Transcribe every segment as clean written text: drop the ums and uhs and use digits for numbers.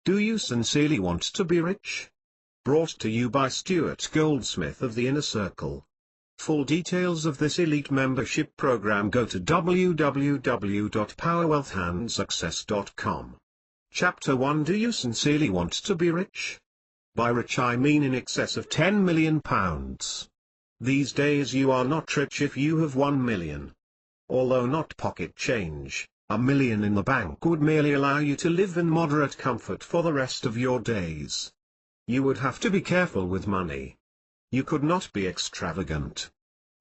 Do you sincerely want to be rich? Brought to you by Stuart Goldsmith of the Inner Circle. Full details of this elite membership program go to www.powerwealthandsuccess.com. Chapter 1. Do you sincerely want to be rich? By rich I mean in excess of £10 million. These days you are not rich if you have 1 million. Although not pocket change, £1 million in the bank would merely allow you to live in moderate comfort for the rest of your days. You would have to be careful with money. You could not be extravagant.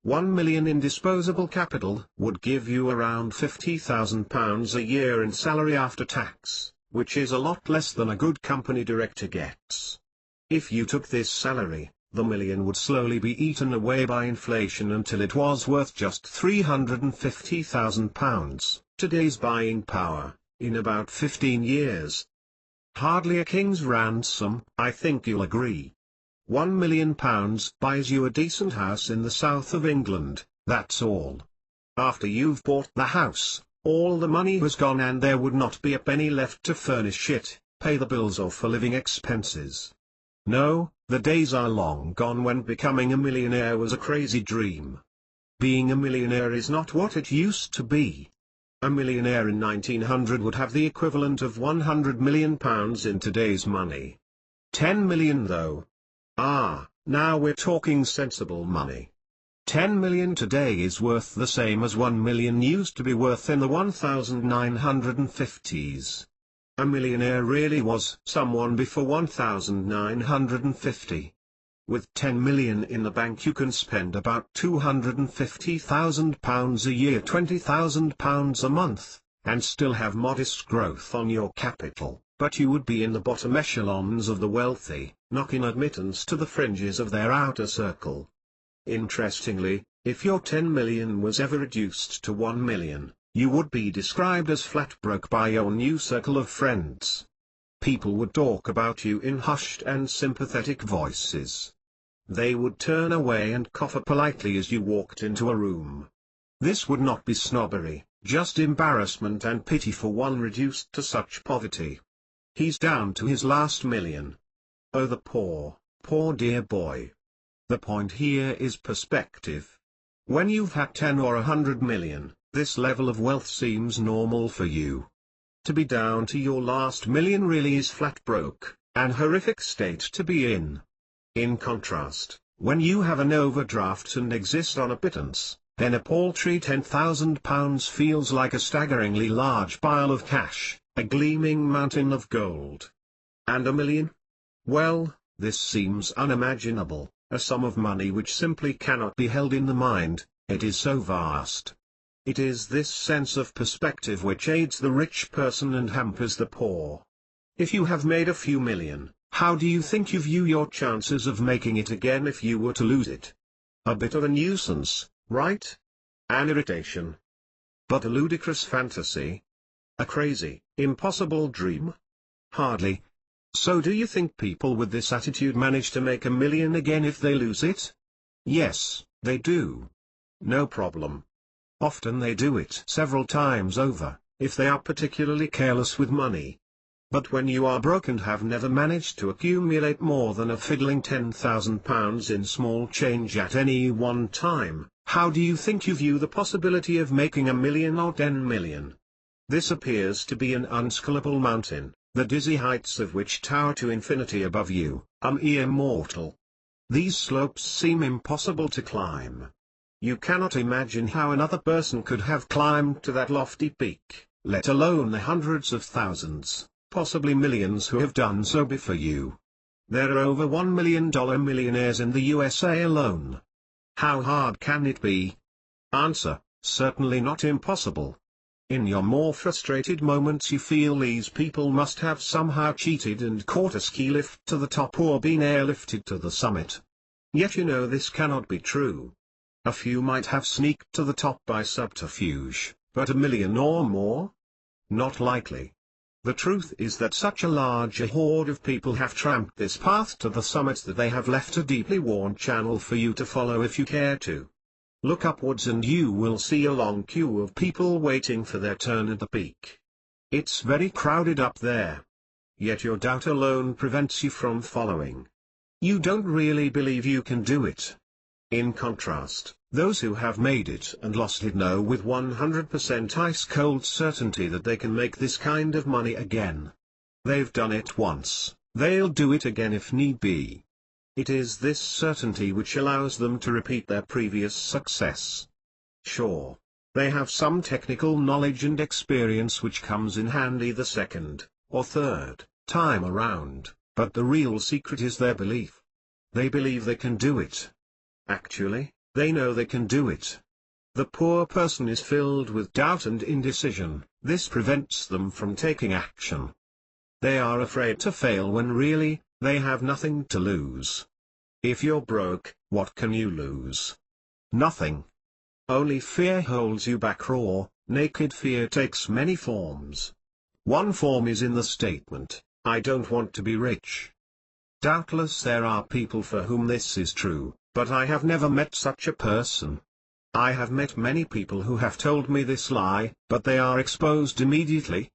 1 million in disposable capital would give you around £50,000 a year in salary after tax, which is a lot less than a good company director gets. If you took this salary, the million would slowly be eaten away by inflation until it was worth just £350,000, today's buying power, in about 15 years. Hardly a king's ransom, I think you'll agree. £1 million buys you a decent house in the south of England, that's all. After you've bought the house, all the money has gone and there would not be a penny left to furnish it, pay the bills or for living expenses. No, the days are long gone when becoming a millionaire was a crazy dream. Being a millionaire is not what it used to be. A millionaire in 1900 would have the equivalent of £100 million in today's money. 10 million though. Now we're talking sensible money. 10 million today is worth the same as 1 million used to be worth in the 1950s. A millionaire really was someone before 1950. With 10 million in the bank you can spend about £250,000 a year, £20,000 a month, and still have modest growth on your capital, but you would be in the bottom echelons of the wealthy, knocking admittance to the fringes of their outer circle. Interestingly, if your 10 million was ever reduced to 1 million, you would be described as flat broke by your new circle of friends. People would talk about you in hushed and sympathetic voices. They would turn away and cough politely as you walked into a room. This would not be snobbery, just embarrassment and pity for one reduced to such poverty. He's down to his last million. Oh, the poor, poor dear boy. The point here is perspective. When you've had 10 or 100 million, this level of wealth seems normal for you. To be down to your last million really is flat broke, an horrific state to be in. In contrast, when you have an overdraft and exist on a pittance, then a paltry £10,000 feels like a staggeringly large pile of cash, a gleaming mountain of gold. And a million? Well, this seems unimaginable, a sum of money which simply cannot be held in the mind, it is so vast. It is this sense of perspective which aids the rich person and hampers the poor. If you have made a few million, how do you think you view your chances of making it again if you were to lose it? A bit of a nuisance, right? An irritation. But a ludicrous fantasy? A crazy, impossible dream? Hardly. So do you think people with this attitude manage to make a million again if they lose it? Yes, they do. No problem. Often they do it several times over, if they are particularly careless with money. But when you are broke and have never managed to accumulate more than a fiddling £10,000 in small change at any one time, how do you think you view the possibility of making a million or 10 million? This appears to be an unscalable mountain, the dizzy heights of which tower to infinity above you, a mere mortal. These slopes seem impossible to climb. You cannot imagine how another person could have climbed to that lofty peak, let alone the hundreds of thousands, possibly millions who have done so before you. There are over $1 million millionaires in the USA alone. How hard can it be? Answer: certainly not impossible. In your more frustrated moments you feel these people must have somehow cheated and caught a ski lift to the top or been airlifted to the summit. Yet you know this cannot be true. A few might have sneaked to the top by subterfuge, but a million or more? Not likely. The truth is that such a large horde of people have tramped this path to the summit that they have left a deeply worn channel for you to follow if you care to. Look upwards and you will see a long queue of people waiting for their turn at the peak. It's very crowded up there. yet your doubt alone prevents you from following. You don't really believe you can do it. In contrast, those who have made it and lost it know with 100% ice-cold certainty that they can make this kind of money again. They've done it once, they'll do it again if need be. It is this certainty which allows them to repeat their previous success. Sure, they have some technical knowledge and experience which comes in handy the second, or third, time around, but the real secret is their belief. They believe they can do it. Actually, they know they can do it. The poor person is filled with doubt and indecision. This prevents them from taking action. They are afraid to fail when really, they have nothing to lose. If you're broke, what can you lose? Nothing. Only fear holds you back. Raw, naked fear takes many forms. One form is in the statement, "I don't want to be rich." Doubtless there are people for whom this is true, but I have never met such a person. I have met many people who have told me this lie, but they are exposed immediately.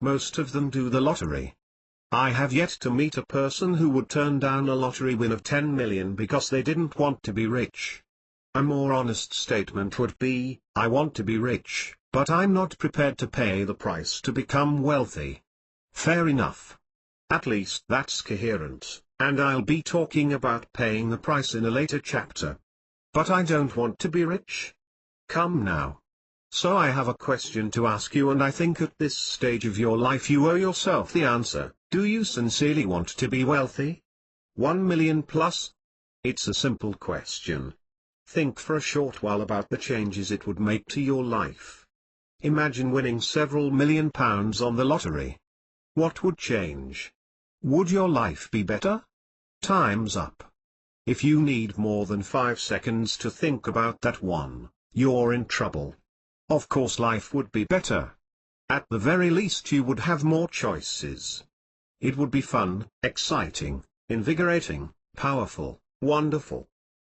Most of them do the lottery. I have yet to meet a person who would turn down a lottery win of 10 million because they didn't want to be rich. A more honest statement would be, "I want to be rich, but I'm not prepared to pay the price to become wealthy." Fair enough. At least that's coherent, and I'll be talking about paying the price in a later chapter. But I don't want to be rich? Come now. So I have a question to ask you, and I think at this stage of your life you owe yourself the answer. Do you sincerely want to be wealthy? 1 million plus? It's a simple question. Think for a short while about the changes it would make to your life. Imagine winning several £1,000,000 on the lottery. What would change? Would your life be better? Time's up. If you need more than 5 seconds to think about that one, you're in trouble. Of course life would be better. At the very least you would have more choices. It would be fun, exciting, invigorating, powerful, wonderful.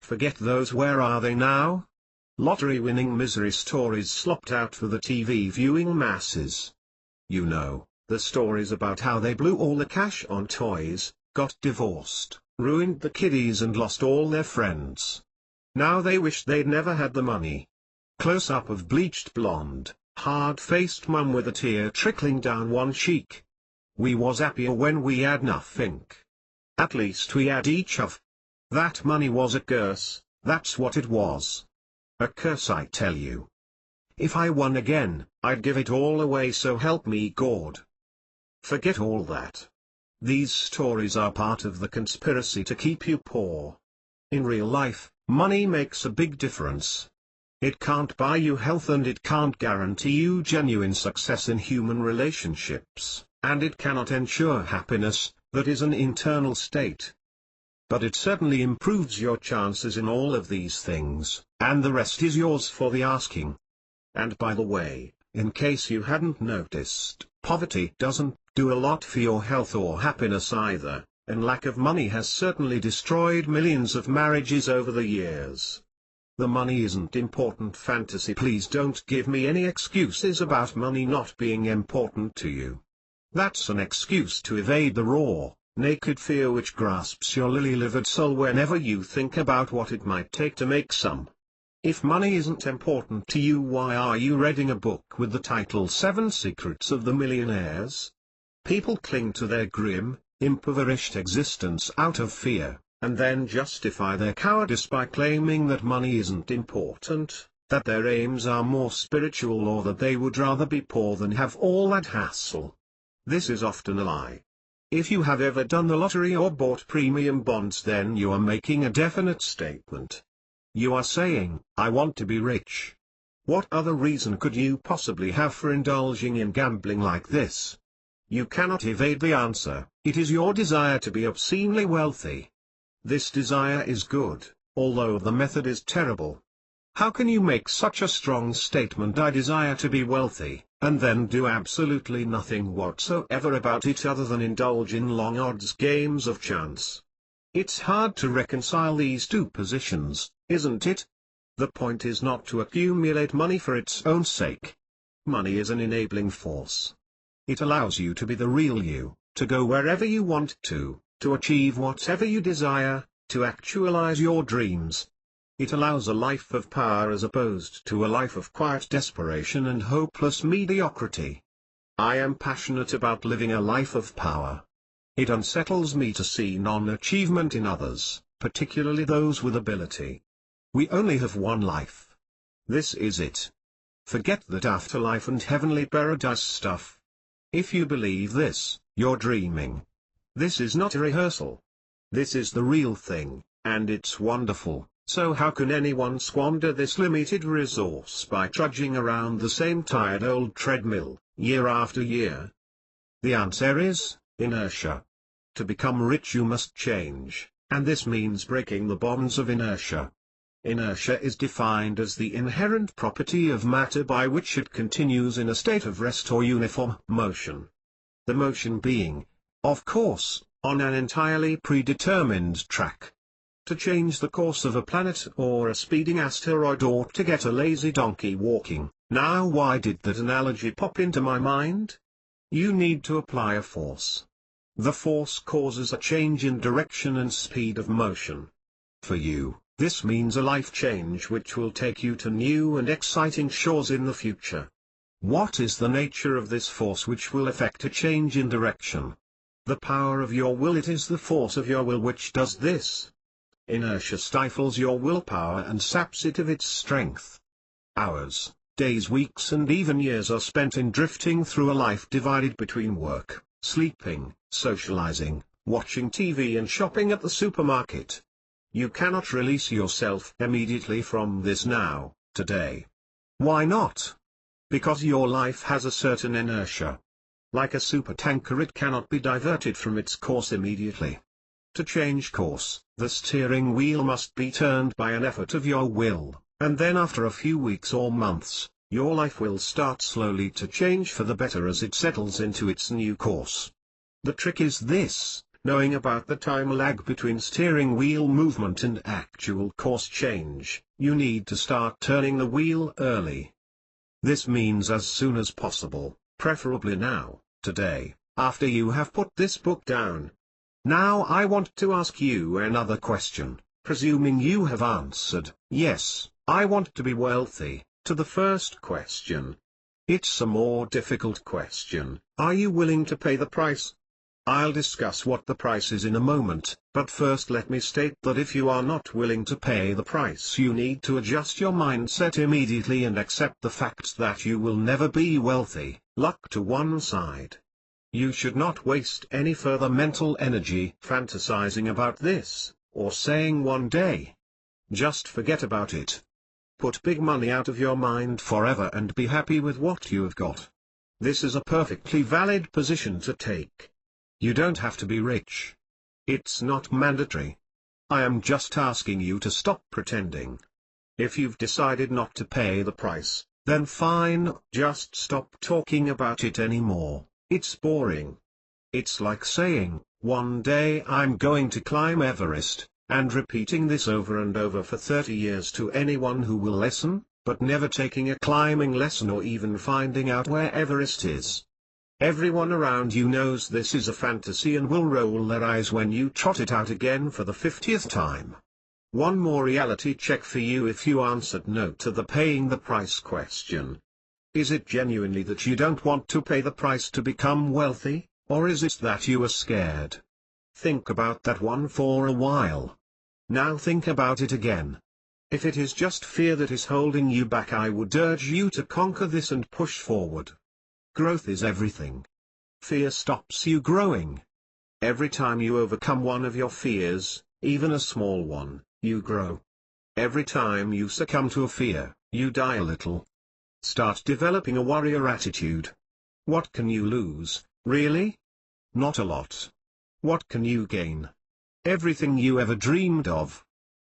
Forget those "where are they now?" lottery-winning misery stories slopped out for the TV viewing masses. You know, the stories about how they blew all the cash on toys, got divorced, ruined the kiddies and lost all their friends. Now they wish they'd never had the money. Close-up of bleached blonde, hard-faced mum with a tear trickling down one cheek. We was happier when we had nothing. At least we had each of. That money was a curse, that's what it was. A curse, I tell you. If I won again, I'd give it all away, so help me God. Forget all that. These stories are part of the conspiracy to keep you poor. In real life, money makes a big difference. It can't buy you health, and it can't guarantee you genuine success in human relationships, and it cannot ensure happiness, that is an internal state. But it certainly improves your chances in all of these things, and the rest is yours for the asking. And by the way, in case you hadn't noticed, poverty doesn't do a lot for your health or happiness either, and lack of money has certainly destroyed millions of marriages over the years. The money isn't important fantasy. Please don't give me any excuses about money not being important to you. That's an excuse to evade the raw, naked fear which grasps your lily-livered soul whenever you think about what it might take to make some. If money isn't important to you, why are you reading a book with the title 7 Secrets of the Millionaires? People cling to their grim, impoverished existence out of fear, and then justify their cowardice by claiming that money isn't important, that their aims are more spiritual, or that they would rather be poor than have all that hassle. This is often a lie. If you have ever done the lottery or bought premium bonds, then you are making a definite statement. You are saying, "I want to be rich." What other reason could you possibly have for indulging in gambling like this? You cannot evade the answer. It is your desire to be obscenely wealthy. This desire is good, although the method is terrible. How can you make such a strong statement, "I desire to be wealthy," and then do absolutely nothing whatsoever about it other than indulge in long odds games of chance? It's hard to reconcile these two positions, isn't it? The point is not to accumulate money for its own sake. Money is an enabling force. It allows you to be the real you, to go wherever you want to achieve whatever you desire, to actualize your dreams. It allows a life of power as opposed to a life of quiet desperation and hopeless mediocrity. I am passionate about living a life of power. It unsettles me to see non-achievement in others, particularly those with ability. We only have one life. This is it. Forget that afterlife and heavenly paradise stuff. If you believe this, you're dreaming. This is not a rehearsal. This is the real thing, and it's wonderful. So how can anyone squander this limited resource by trudging around the same tired old treadmill, year after year? The answer is inertia. To become rich you must change, and this means breaking the bonds of inertia. Inertia is defined as the inherent property of matter by which it continues in a state of rest or uniform motion. The motion being, of course, on an entirely predetermined track. To change the course of a planet or a speeding asteroid or to get a lazy donkey walking. Now why did that analogy pop into my mind? You need to apply a force. The force causes a change in direction and speed of motion. For you, this means a life change which will take you to new and exciting shores in the future. What is the nature of this force which will effect a change in direction? The power of your will. It is the force of your will which does this. Inertia stifles your willpower and saps it of its strength. Hours, days, weeks and even years are spent in drifting through a life divided between work, sleeping, socializing, watching TV and shopping at the supermarket. You cannot release yourself immediately from this now, today. Why not? Because your life has a certain inertia. Like a supertanker, it cannot be diverted from its course immediately. To change course, the steering wheel must be turned by an effort of your will, and then after a few weeks or months, your life will start slowly to change for the better as it settles into its new course. The trick is this: knowing about the time lag between steering wheel movement and actual course change. You need to start turning the wheel early. This means as soon as possible, preferably now, today, after you have put this book down. Now I want to ask you another question, presuming you have answered, yes, I want to be wealthy, to the first question. It's a more difficult question: are you willing to pay the price? I'll discuss what the price is in a moment, but first let me state that if you are not willing to pay the price, you need to adjust your mindset immediately and accept the fact that you will never be wealthy. Luck to one side. You should not waste any further mental energy fantasizing about this, or saying one day. Just forget about it. Put big money out of your mind forever and be happy with what you have got. This is a perfectly valid position to take. You don't have to be rich. It's not mandatory. I am just asking you to stop pretending. If you've decided not to pay the price, then fine, just stop talking about it anymore. It's boring. It's like saying, one day I'm going to climb Everest, and repeating this over and over for 30 years to anyone who will listen, but never taking a climbing lesson or even finding out where Everest is. Everyone around you knows this is a fantasy and will roll their eyes when you trot it out again for the 50th time. One more reality check for you if you answered no to the paying the price question. Is it genuinely that you don't want to pay the price to become wealthy, or is it that you are scared? Think about that one for a while. Now think about it again. If it is just fear that is holding you back, I would urge you to conquer this and push forward. Growth is everything. Fear stops you growing. Every time you overcome one of your fears, even a small one, you grow. Every time you succumb to a fear, you die a little. Start developing a warrior attitude. What can you lose, really? Not a lot. What can you gain? Everything you ever dreamed of.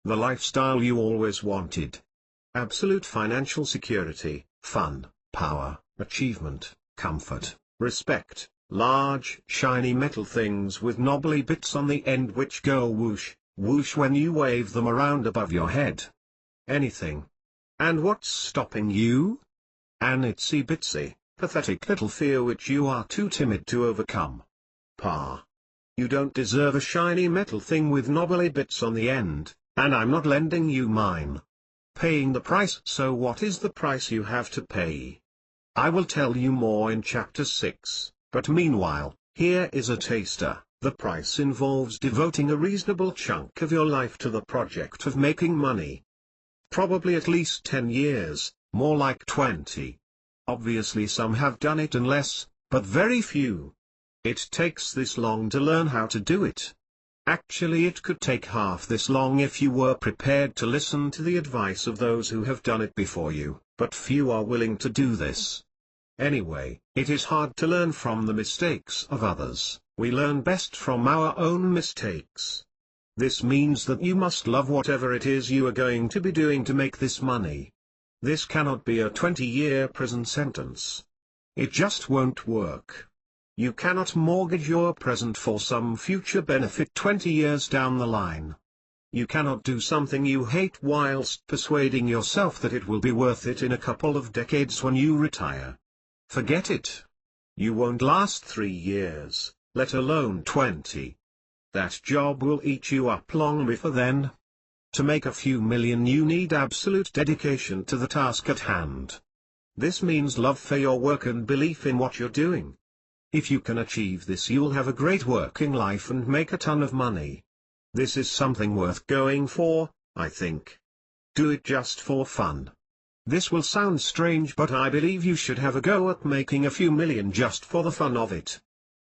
The lifestyle you always wanted. Absolute financial security, fun, power, achievement, comfort, respect, large, shiny metal things with knobbly bits on the end which go whoosh, whoosh when you wave them around above your head. Anything. And what's stopping you? An itsy bitsy, pathetic little fear which you are too timid to overcome. par. You don't deserve a shiny metal thing with knobbly bits on the end, and I'm not lending you mine. Paying the price. So what is the price you have to pay? I will tell you more in chapter 6, but meanwhile, here is a taster. The price involves devoting a reasonable chunk of your life to the project of making money. Probably at least 10 years, more like 20. Obviously some have done it in less, but very few. It takes this long to learn how to do it. Actually, it could take half this long if you were prepared to listen to the advice of those who have done it before you, but few are willing to do this. Anyway, it is hard to learn from the mistakes of others. We learn best from our own mistakes. This means that you must love whatever it is you are going to be doing to make this money. This cannot be a 20-year prison sentence. It just won't work. You cannot mortgage your present for some future benefit 20 years down the line. You cannot do something you hate whilst persuading yourself that it will be worth it in a couple of decades when you retire. Forget it. You won't last 3 years, let alone 20. That job will eat you up long before then. To make a few million you need absolute dedication to the task at hand. This means love for your work and belief in what you're doing. If you can achieve this, you'll have a great working life and make a ton of money. This is something worth going for, I think. Do it just for fun. This will sound strange, but I believe you should have a go at making a few million just for the fun of it.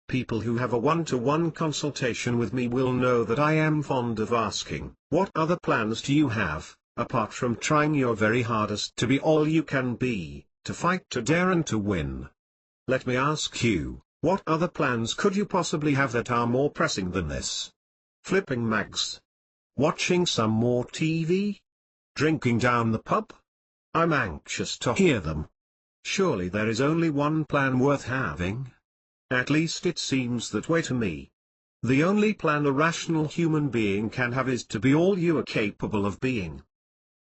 People who have a one-to-one consultation with me will know that I am fond of asking, what other plans do you have, apart from trying your very hardest to be all you can be, to fight, to dare and to win? Let me ask you, what other plans could you possibly have that are more pressing than this? Flipping mags? Watching some more TV? Drinking down the pub? I'm anxious to hear them. Surely there is only one plan worth having. At least it seems that way to me. The only plan a rational human being can have is to be all you are capable of being.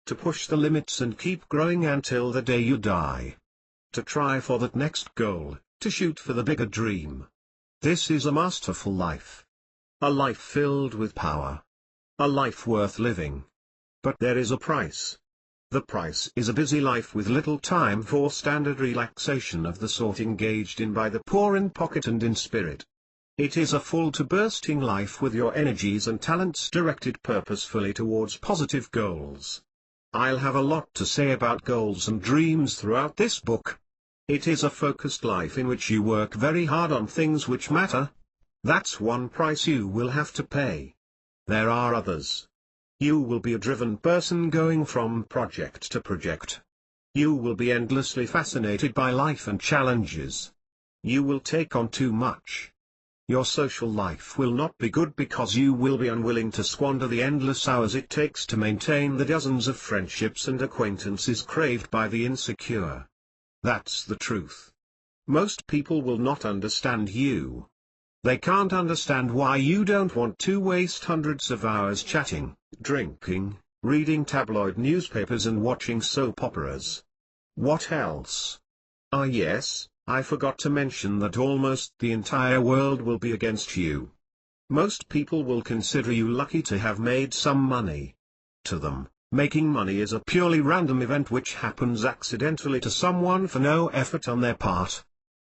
To push the limits and keep growing until the day you die. To try for that next goal, to shoot for the bigger dream. This is a masterful life. A life filled with power. A life worth living. But there is a price. The price is a busy life with little time for standard relaxation of the sort engaged in by the poor in pocket and in spirit. It is a full to bursting life with your energies and talents directed purposefully towards positive goals. I'll have a lot to say about goals and dreams throughout this book. It is a focused life in which you work very hard on things which matter. That's one price you will have to pay. There are others. You will be a driven person going from project to project. You will be endlessly fascinated by life and challenges. You will take on too much. Your social life will not be good because you will be unwilling to squander the endless hours it takes to maintain the dozens of friendships and acquaintances craved by the insecure. That's the truth. Most people will not understand you. They can't understand why you don't want to waste hundreds of hours chatting, drinking, reading tabloid newspapers and watching soap operas. What else? Ah yes, I forgot to mention that almost the entire world will be against you. Most people will consider you lucky to have made some money. To them, making money is a purely random event which happens accidentally to someone for no effort on their part.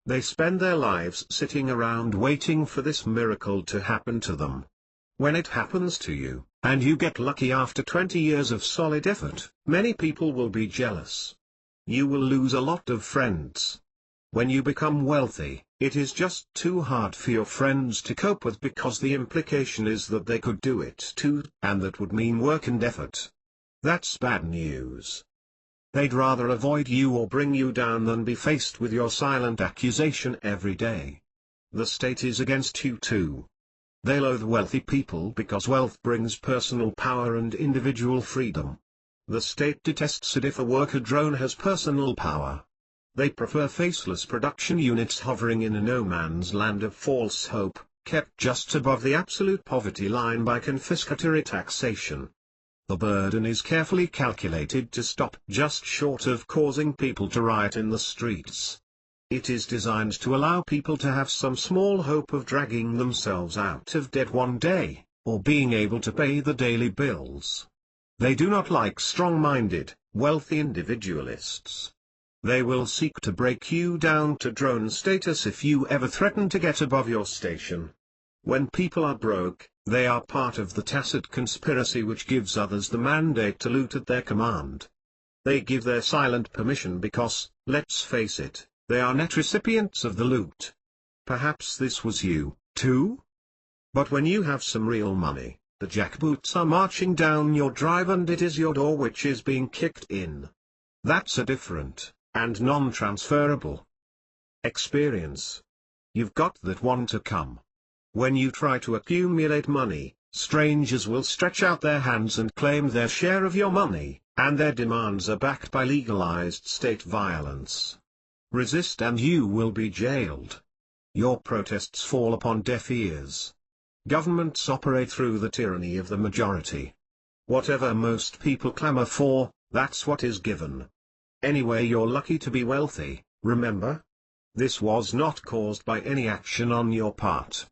They spend their lives sitting around waiting for this miracle to happen to them. When it happens to you, and you get lucky after 20 years of solid effort, many people will be jealous. You will lose a lot of friends. When you become wealthy, it is just too hard for your friends to cope with because the implication is that they could do it too, and that would mean work and effort. That's bad news. They'd rather avoid you or bring you down than be faced with your silent accusation every day. The state is against you too. They loathe wealthy people because wealth brings personal power and individual freedom. The state detests it if a worker drone has personal power. They prefer faceless production units hovering in a no-man's land of false hope, kept just above the absolute poverty line by confiscatory taxation. The burden is carefully calculated to stop just short of causing people to riot in the streets. It is designed to allow people to have some small hope of dragging themselves out of debt one day, or being able to pay the daily bills. They do not like strong-minded, wealthy individualists. They will seek to break you down to drone status if you ever threaten to get above your station. When people are broke, they are part of the tacit conspiracy which gives others the mandate to loot at their command. They give their silent permission because, let's face it, they are net recipients of the loot. Perhaps this was you, too? But when you have some real money, the jackboots are marching down your drive and it is your door which is being kicked in. That's a different, and non-transferable experience. You've got that one to come. When you try to accumulate money, strangers will stretch out their hands and claim their share of your money, and their demands are backed by legalized state violence. Resist and you will be jailed. Your protests fall upon deaf ears. Governments operate through the tyranny of the majority. Whatever most people clamor for, that's what is given. Anyway, you're lucky to be wealthy, remember? This was not caused by any action on your part.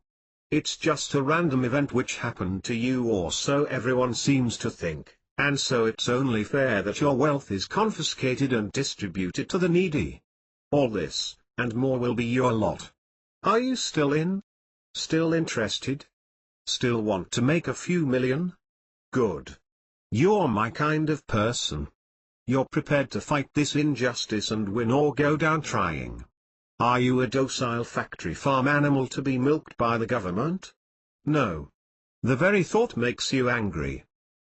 It's just a random event which happened to you, or so everyone seems to think, and so it's only fair that your wealth is confiscated and distributed to the needy. All this, and more will be your lot. Are you still in? Still interested? Still want to make a few million? Good. You're my kind of person. You're prepared to fight this injustice and win or go down trying. Are you a docile factory farm animal to be milked by the government? No. The very thought makes you angry.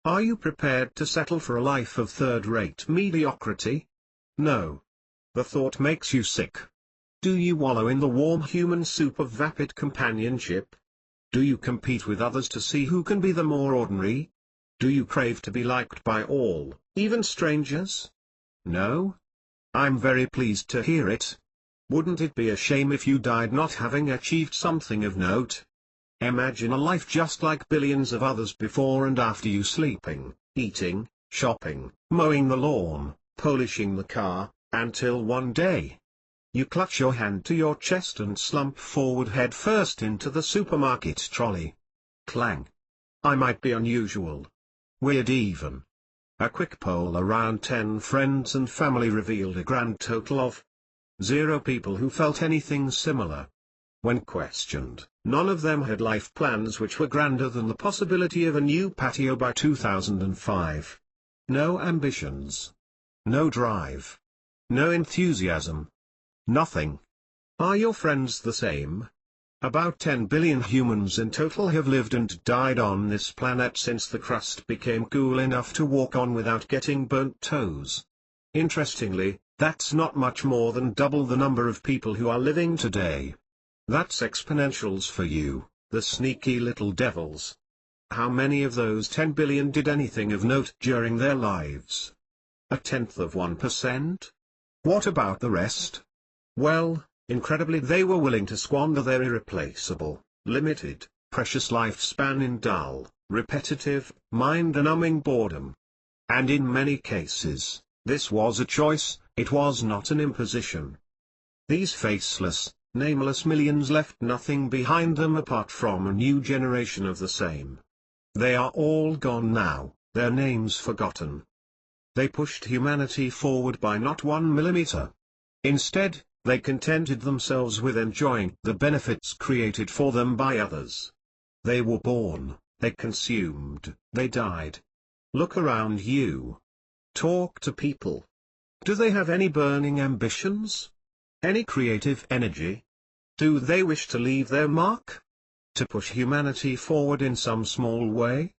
Are you prepared to settle for a life of third-rate mediocrity? No. The thought makes you sick. Do you wallow in the warm human soup of vapid companionship? Do you compete with others to see who can be the more ordinary? Do you crave to be liked by all, even strangers? No? I'm very pleased to hear it. Wouldn't it be a shame if you died not having achieved something of note? Imagine a life just like billions of others before and after you, sleeping, eating, shopping, mowing the lawn, polishing the car, until one day you clutch your hand to your chest and slump forward head first into the supermarket trolley. Clang. I might be unusual. Weird even. A quick poll around 10 friends and family revealed a grand total of 0 people who felt anything similar. When questioned, none of them had life plans which were grander than the possibility of a new patio by 2005. No ambitions. No drive. No enthusiasm. Nothing. Are your friends the same? About 10 billion humans in total have lived and died on this planet since the crust became cool enough to walk on without getting burnt toes. Interestingly, that's not much more than double the number of people who are living today. That's exponentials for you, the sneaky little devils. How many of those 10 billion did anything of note during their lives? 0.1%? What about the rest? Well, incredibly they were willing to squander their irreplaceable, limited, precious lifespan in dull, repetitive, mind-numbing boredom. And in many cases, this was a choice, it was not an imposition. These faceless, nameless millions left nothing behind them apart from a new generation of the same. They are all gone now, their names forgotten. They pushed humanity forward by not 1 millimeter. Instead, they contented themselves with enjoying the benefits created for them by others. They were born, they consumed, they died. Look around you. Talk to people. Do they have any burning ambitions? Any creative energy? Do they wish to leave their mark? To push humanity forward in some small way?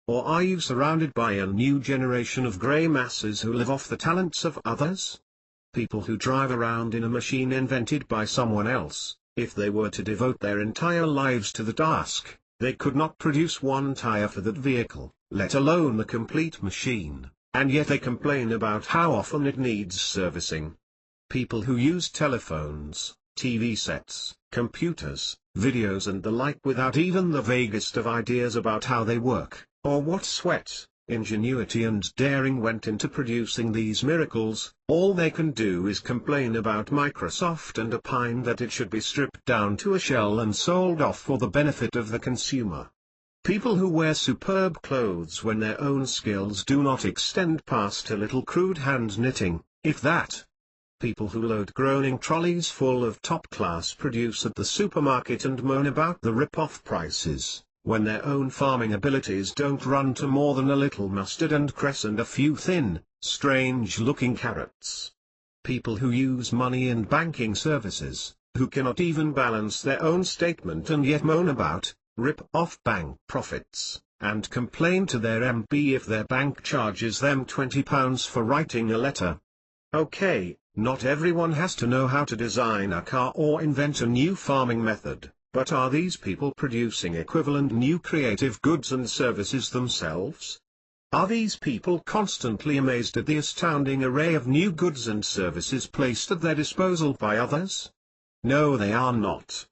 Or are you surrounded by a new generation of grey masses who live off the talents of others? People who drive around in a machine invented by someone else. If they were to devote their entire lives to the task, they could not produce one tire for that vehicle, let alone the complete machine, and yet they complain about how often it needs servicing. People who use telephones, TV sets, computers, videos and the like without even the vaguest of ideas about how they work, or what sweat, ingenuity and daring went into producing these miracles, all they can do is complain about Microsoft and opine that it should be stripped down to a shell and sold off for the benefit of the consumer. People who wear superb clothes when their own skills do not extend past a little crude hand knitting, if that. People who load groaning trolleys full of top-class produce at the supermarket and moan about the rip-off prices, when their own farming abilities don't run to more than a little mustard and cress and a few thin, strange-looking carrots. People who use money in banking services, who cannot even balance their own statement and yet moan about rip-off bank profits, and complain to their MB if their bank charges them £20 for writing a letter. Okay, not everyone has to know how to design a car or invent a new farming method, but are these people producing equivalent new creative goods and services themselves? Are these people constantly amazed at the astounding array of new goods and services placed at their disposal by others? No, they are not.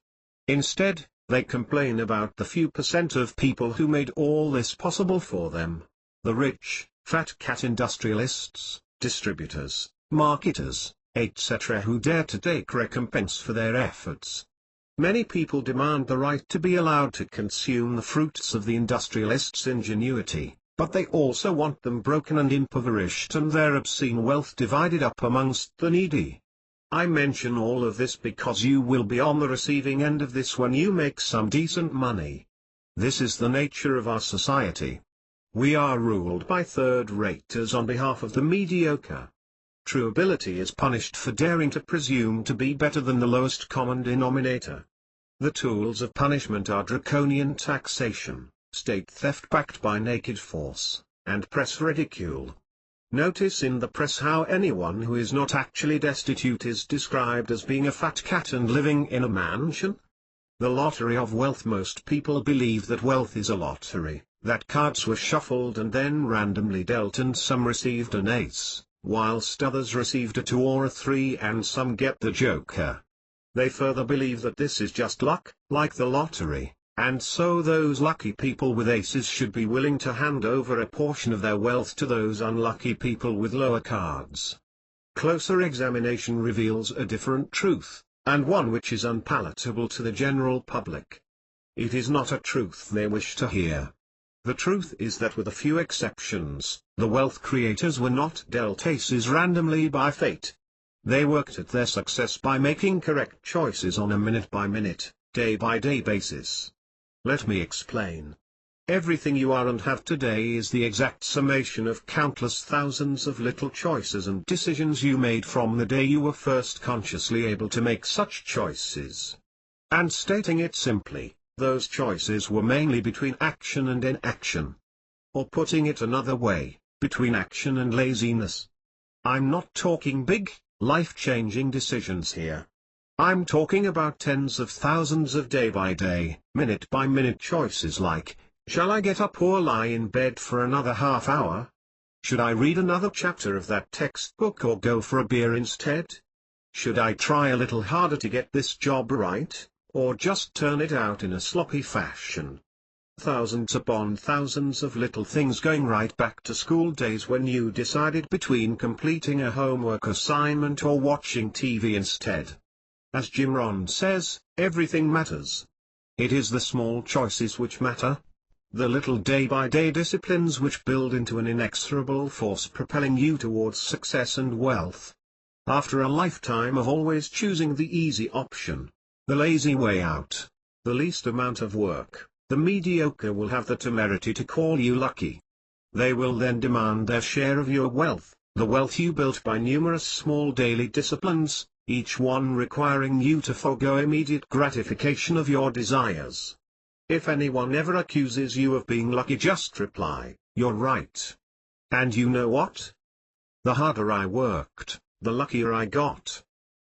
Instead, they complain about the few percent of people who made all this possible for them. The rich, fat cat industrialists, distributors, marketers, etc. who dare to take recompense for their efforts. Many people demand the right to be allowed to consume the fruits of the industrialists' ingenuity, but they also want them broken and impoverished and their obscene wealth divided up amongst the needy. I mention all of this because you will be on the receiving end of this when you make some decent money. This is the nature of our society. We are ruled by third-raters on behalf of the mediocre. True ability is punished for daring to presume to be better than the lowest common denominator. The tools of punishment are draconian taxation, state theft backed by naked force, and press ridicule. Notice in the press how anyone who is not actually destitute is described as being a fat cat and living in a mansion. The lottery of wealth. Most people believe that wealth is a lottery, that cards were shuffled and then randomly dealt and some received an ace, whilst others received a 2 or a 3 and some get the joker. They further believe that this is just luck, like the lottery, and so those lucky people with aces should be willing to hand over a portion of their wealth to those unlucky people with lower cards. Closer examination reveals a different truth, and one which is unpalatable to the general public. It is not a truth they wish to hear. The truth is that with a few exceptions, the wealth creators were not dealt aces randomly by fate. They worked at their success by making correct choices on a minute-by-minute, day-by-day basis. Let me explain. Everything you are and have today is the exact summation of countless thousands of little choices and decisions you made from the day you were first consciously able to make such choices. And stating it simply, those choices were mainly between action and inaction. Or putting it another way, between action and laziness. I'm not talking big, life-changing decisions here. I'm talking about tens of thousands of day-by-day, minute-by-minute choices like, shall I get up or lie in bed for another half hour? Should I read another chapter of that textbook or go for a beer instead? Should I try a little harder to get this job right, or just turn it out in a sloppy fashion? Thousands upon thousands of little things going right back to school days when you decided between completing a homework assignment or watching TV instead. As Jim Rohn says, everything matters. It is the small choices which matter. The little day-by-day disciplines which build into an inexorable force propelling you towards success and wealth. After a lifetime of always choosing the easy option, the lazy way out, the least amount of work, the mediocre will have the temerity to call you lucky. They will then demand their share of your wealth, the wealth you built by numerous small daily disciplines, each one requiring you to forego immediate gratification of your desires. If anyone ever accuses you of being lucky, just reply, you're right. And you know what? The harder I worked, the luckier I got.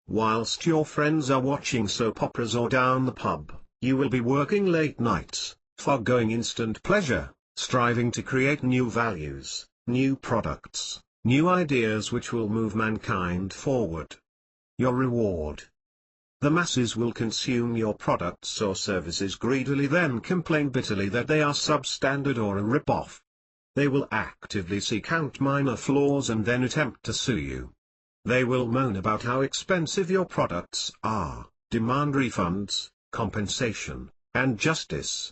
Whilst your friends are watching soap operas or down the pub, you will be working late nights, foregoing instant pleasure, striving to create new values, new products, new ideas which will move mankind forward. Your reward. The masses will consume your products or services greedily, then complain bitterly that they are substandard or a rip-off. They will actively seek out minor flaws and then attempt to sue you. They will moan about how expensive your products are, demand refunds, compensation, and justice.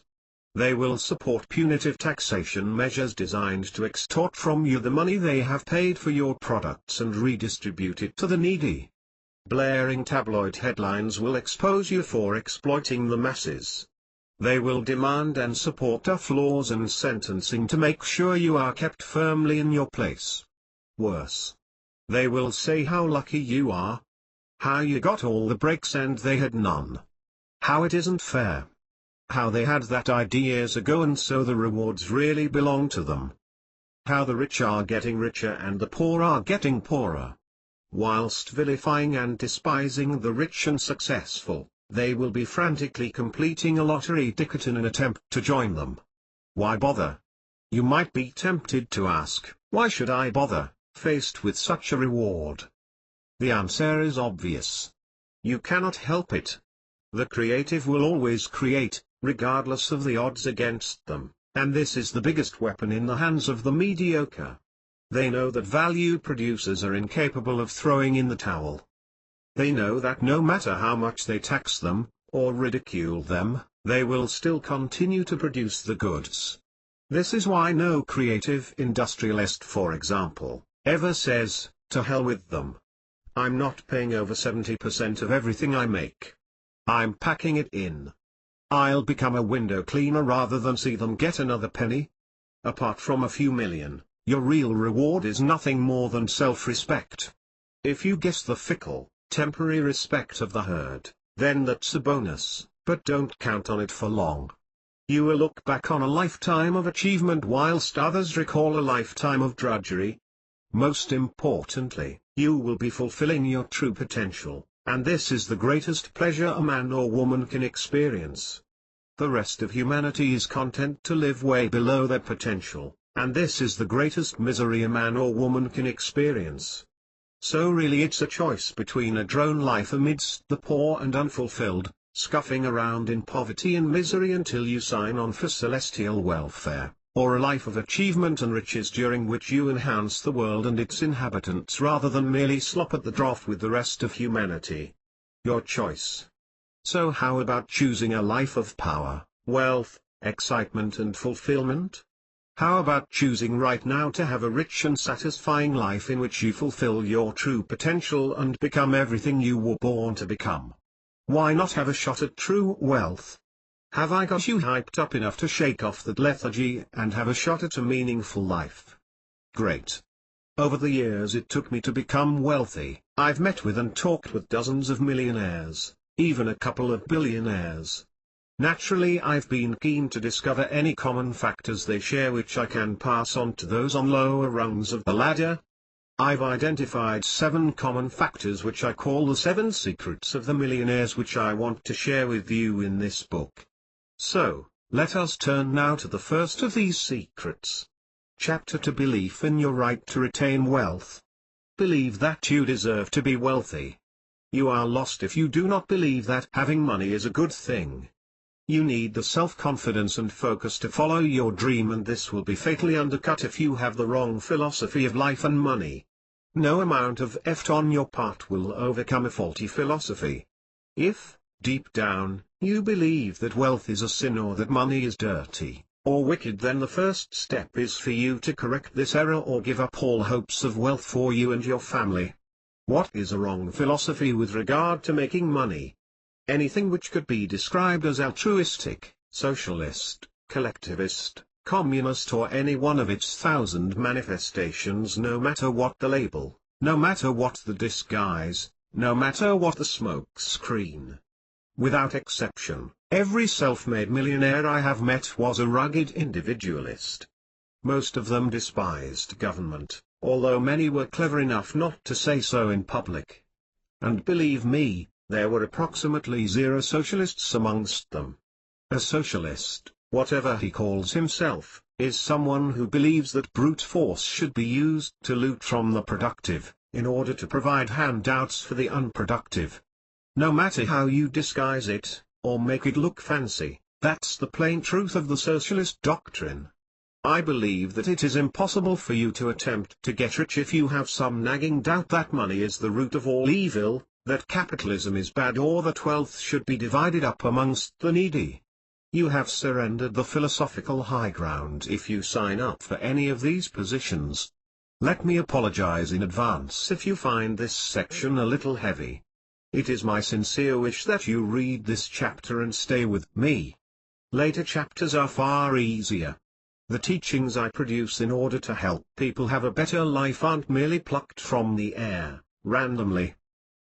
They will support punitive taxation measures designed to extort from you the money they have paid for your products and redistribute it to the needy. Blaring tabloid headlines will expose you for exploiting the masses. They will demand and support tough laws and sentencing to make sure you are kept firmly in your place. Worse. They will say how lucky you are. How you got all the breaks and they had none. How it isn't fair. How they had that idea years ago and so the rewards really belong to them. How the rich are getting richer and the poor are getting poorer. Whilst vilifying and despising the rich and successful, they will be frantically completing a lottery ticket in an attempt to join them. Why bother? You might be tempted to ask, why should I bother, faced with such a reward? The answer is obvious. You cannot help it. The creative will always create, regardless of the odds against them, and this is the biggest weapon in the hands of the mediocre. They know that value producers are incapable of throwing in the towel. They know that no matter how much they tax them, or ridicule them, they will still continue to produce the goods. This is why no creative industrialist, for example, ever says, "To hell with them. I'm not paying over 70% of everything I make. I'm packing it in. I'll become a window cleaner rather than see them get another penny." Apart from a few million, your real reward is nothing more than self-respect. If you guess the fickle, temporary respect of the herd, then that's a bonus, but don't count on it for long. You will look back on a lifetime of achievement whilst others recall a lifetime of drudgery. Most importantly, you will be fulfilling your true potential, and this is the greatest pleasure a man or woman can experience. The rest of humanity is content to live way below their potential, and this is the greatest misery a man or woman can experience. So really it's a choice between a drone life amidst the poor and unfulfilled, scuffing around in poverty and misery until you sign on for celestial welfare, or a life of achievement and riches during which you enhance the world and its inhabitants rather than merely slop at the trough with the rest of humanity. Your choice. So how about choosing a life of power, wealth, excitement and fulfillment? How about choosing right now to have a rich and satisfying life in which you fulfill your true potential and become everything you were born to become? Why not have a shot at true wealth? Have I got you hyped up enough to shake off that lethargy and have a shot at a meaningful life? Great. Over the years it took me to become wealthy. I've met with and talked with dozens of millionaires, even a couple of billionaires. Naturally, I've been keen to discover any common factors they share which I can pass on to those on lower rungs of the ladder. I've identified 7 common factors which I call the 7 secrets of the millionaires, which I want to share with you in this book. So, let us turn now to the first of these secrets. Chapter 2: Belief in your right to retain wealth. Believe that you deserve to be wealthy. You are lost if you do not believe that having money is a good thing. You need the self-confidence and focus to follow your dream, and this will be fatally undercut if you have the wrong philosophy of life and money. No amount of effort on your part will overcome a faulty philosophy. If, deep down, you believe that wealth is a sin or that money is dirty or wicked, then the first step is for you to correct this error or give up all hopes of wealth for you and your family. What is a wrong philosophy with regard to making money? Anything which could be described as altruistic, socialist, collectivist, communist, or any one of its 1,000 manifestations, no matter what the label, no matter what the disguise, no matter what the smoke screen. Without exception, every self-made millionaire I have met was a rugged individualist. Most of them despised government, although many were clever enough not to say so in public. And believe me, there were approximately 0 socialists amongst them. A socialist, whatever he calls himself, is someone who believes that brute force should be used to loot from the productive, in order to provide handouts for the unproductive. No matter how you disguise it, or make it look fancy, that's the plain truth of the socialist doctrine. I believe that it is impossible for you to attempt to get rich if you have some nagging doubt that money is the root of all evil, that capitalism is bad, or that wealth should be divided up amongst the needy. You have surrendered the philosophical high ground if you sign up for any of these positions. Let me apologize in advance if you find this section a little heavy. It is my sincere wish that you read this chapter and stay with me. Later chapters are far easier. The teachings I produce in order to help people have a better life aren't merely plucked from the air, randomly.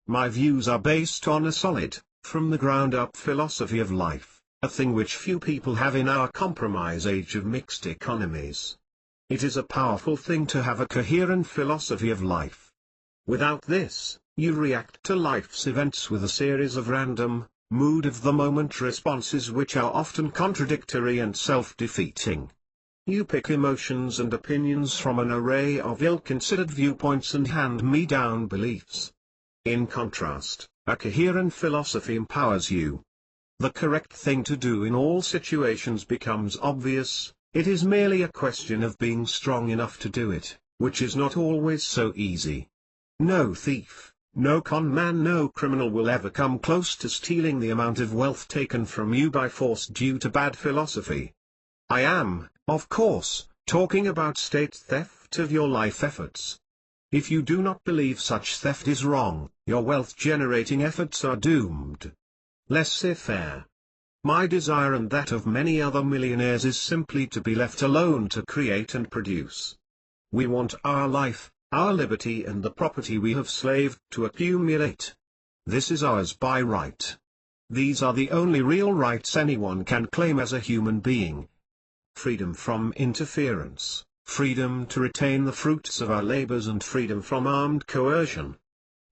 My views are based on a solid, from the ground up philosophy of life, a thing which few people have in our compromise age of mixed economies. It is a powerful thing to have a coherent philosophy of life. Without this, you react to life's events with a series of random, mood-of-the-moment responses which are often contradictory and self-defeating. You pick emotions and opinions from an array of ill-considered viewpoints and hand-me-down beliefs. In contrast, a coherent philosophy empowers you. The correct thing to do in all situations becomes obvious. It is merely a question of being strong enough to do it, which is not always so easy. No thief, no con man, no criminal will ever come close to stealing the amount of wealth taken from you by force due to bad philosophy. I am, of course, talking about state theft of your life efforts. If you do not believe such theft is wrong, your wealth-generating efforts are doomed. Laissez-faire. My desire and that of many other millionaires is simply to be left alone to create and produce. We want our life, our liberty, and the property we have slaved to accumulate. This is ours by right. These are the only real rights anyone can claim as a human being. Freedom from interference, freedom to retain the fruits of our labors, and freedom from armed coercion.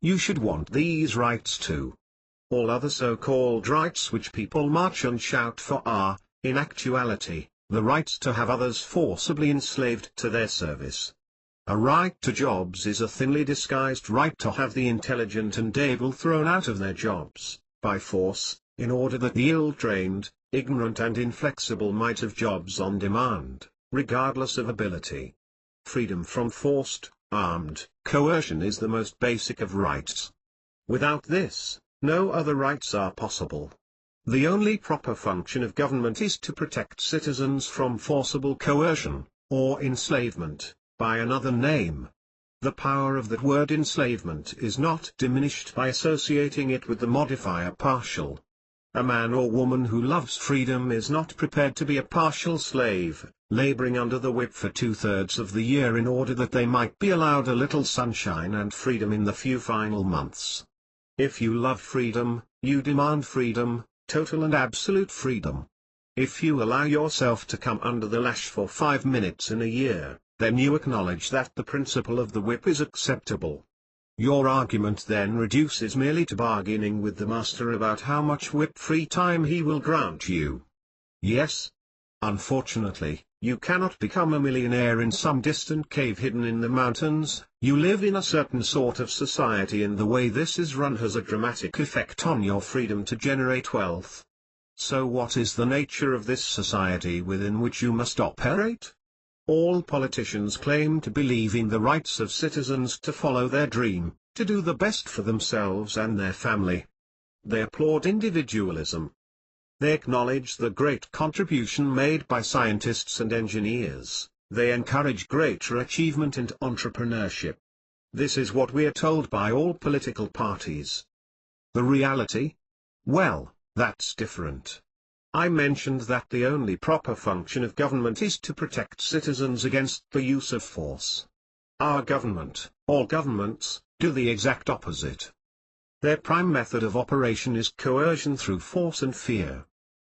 You should want these rights too. All other so-called rights which people march and shout for are, in actuality, the rights to have others forcibly enslaved to their service. A right to jobs is a thinly disguised right to have the intelligent and able thrown out of their jobs, by force, in order that the ill-trained, ignorant and inflexible might have jobs on demand, regardless of ability. Freedom from forced, armed coercion is the most basic of rights. Without this, no other rights are possible. The only proper function of government is to protect citizens from forcible coercion, or enslavement, by another name. The power of that word enslavement is not diminished by associating it with the modifier partial. A man or woman who loves freedom is not prepared to be a partial slave, laboring under the whip for 2/3 of the year in order that they might be allowed a little sunshine and freedom in the few final months. If you love freedom, you demand freedom, total and absolute freedom. If you allow yourself to come under the lash for 5 minutes in a year, then you acknowledge that the principle of the whip is acceptable. Your argument then reduces merely to bargaining with the master about how much whip-free time he will grant you. Yes. Unfortunately, you cannot become a millionaire in some distant cave hidden in the mountains. You live in a certain sort of society, and the way this is run has a dramatic effect on your freedom to generate wealth. So what is the nature of this society within which you must operate? All politicians claim to believe in the rights of citizens to follow their dream, to do the best for themselves and their family. They applaud individualism. They acknowledge the great contribution made by scientists and engineers. They encourage greater achievement and entrepreneurship. This is what we are told by all political parties. The reality? Well, that's different. I mentioned that the only proper function of government is to protect citizens against the use of force. Our government, all governments, do the exact opposite. Their prime method of operation is coercion through force and fear.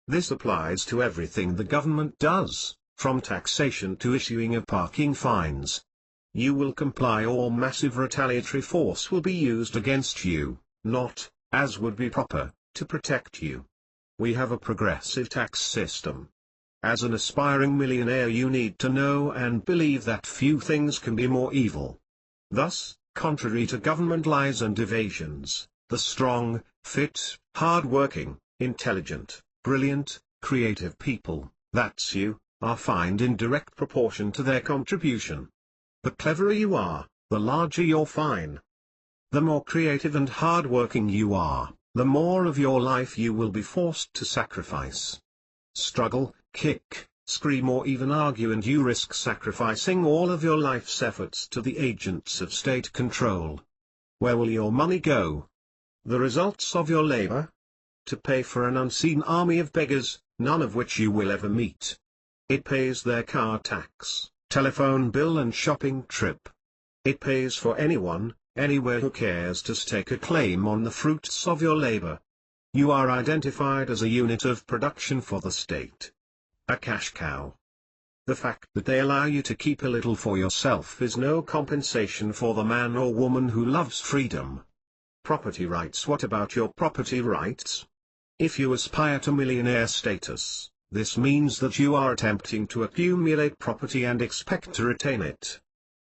This applies to everything the government does, from taxation to issuing of parking fines. You will comply, or massive retaliatory force will be used against you, not, as would be proper, to protect you. We have a progressive tax system. As an aspiring millionaire, you need to know and believe that few things can be more evil. Thus, contrary to government lies and evasions, the strong, fit, hard-working, intelligent, brilliant, creative people, that's you, are fined in direct proportion to their contribution. The cleverer you are, the larger your fine. The more creative and hard-working you are, the more of your life you will be forced to sacrifice. Struggle, kick, scream or even argue and you risk sacrificing all of your life's efforts to the agents of state control. Where will your money go? The results of your labor? To pay for an unseen army of beggars, none of which you will ever meet. It pays their car tax, telephone bill and shopping trip. It pays for anyone, anywhere who cares to stake a claim on the fruits of your labor. You are identified as a unit of production for the state. A cash cow. The fact that they allow you to keep a little for yourself is no compensation for the man or woman who loves freedom. Property rights. What about your property rights? If you aspire to millionaire status, this means that you are attempting to accumulate property and expect to retain it.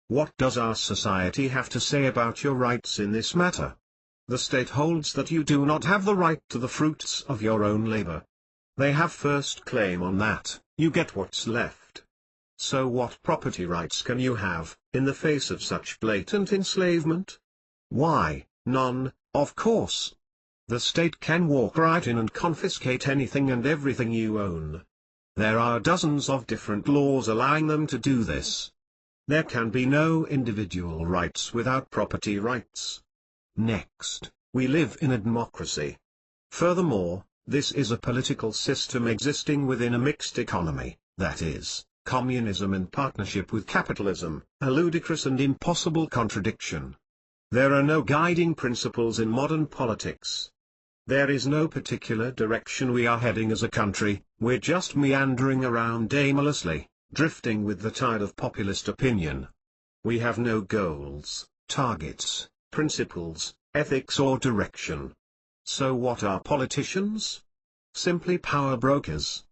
What does our society have to say about your rights in this matter? The state holds that you do not have the right to the fruits of your own labor. They have first claim on that, you get what's left. So what property rights can you have, in the face of such blatant enslavement? Why, none, of course. The state can walk right in and confiscate anything and everything you own. There are dozens of different laws allowing them to do this. There can be no individual rights without property rights. Next, we live in a democracy. Furthermore, this is a political system existing within a mixed economy, that is, communism in partnership with capitalism, a ludicrous and impossible contradiction. There are no guiding principles in modern politics. There is no particular direction we are heading as a country, we're just meandering around aimlessly, drifting with the tide of populist opinion. We have no goals, targets, principles, ethics or direction. So what are politicians? Simply power brokers.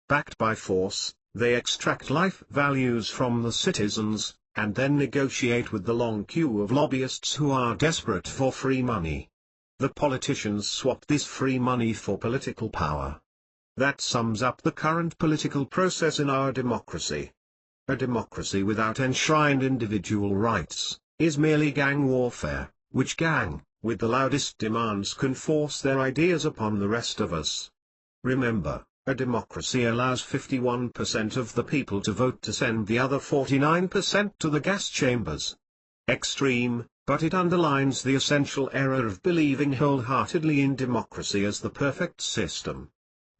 Backed by force, they extract life values from the citizens, and then negotiate with the long queue of lobbyists who are desperate for free money. The politicians swap this free money for political power. That sums up the current political process in our democracy. A democracy without enshrined individual rights is merely gang warfare, which gang, with the loudest demands, can force their ideas upon the rest of us. Remember, a democracy allows 51% of the people to vote to send the other 49% to the gas chambers. Extreme, but it underlines the essential error of believing wholeheartedly in democracy as the perfect system.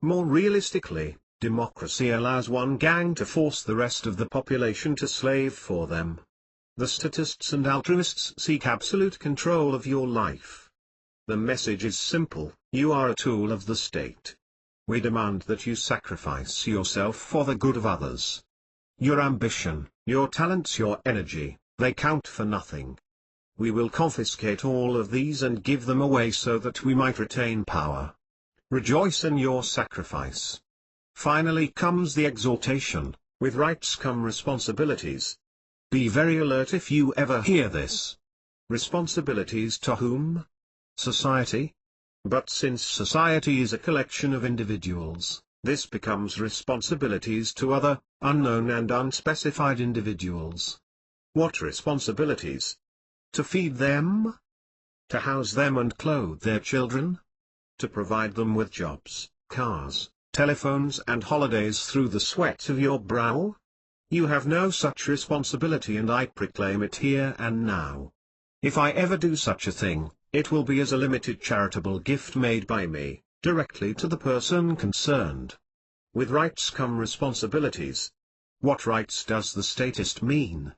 More realistically, democracy allows one gang to force the rest of the population to slave for them. The statists and altruists seek absolute control of your life. The message is simple: you are a tool of the state. We demand that you sacrifice yourself for the good of others. Your ambition, your talents, your energy, they count for nothing. We will confiscate all of these and give them away so that we might retain power. Rejoice in your sacrifice. Finally comes the exhortation: with rights come responsibilities. Be very alert if you ever hear this. Responsibilities to whom? Society? But since society is a collection of individuals, this becomes responsibilities to other, unknown and unspecified individuals. What responsibilities? To feed them? To house them and clothe their children? To provide them with jobs, cars, telephones and holidays through the sweat of your brow? You have no such responsibility, and I proclaim it here and now. If I ever do such a thing, it will be as a limited charitable gift made by me, directly to the person concerned. With rights come responsibilities. What rights does the statist mean?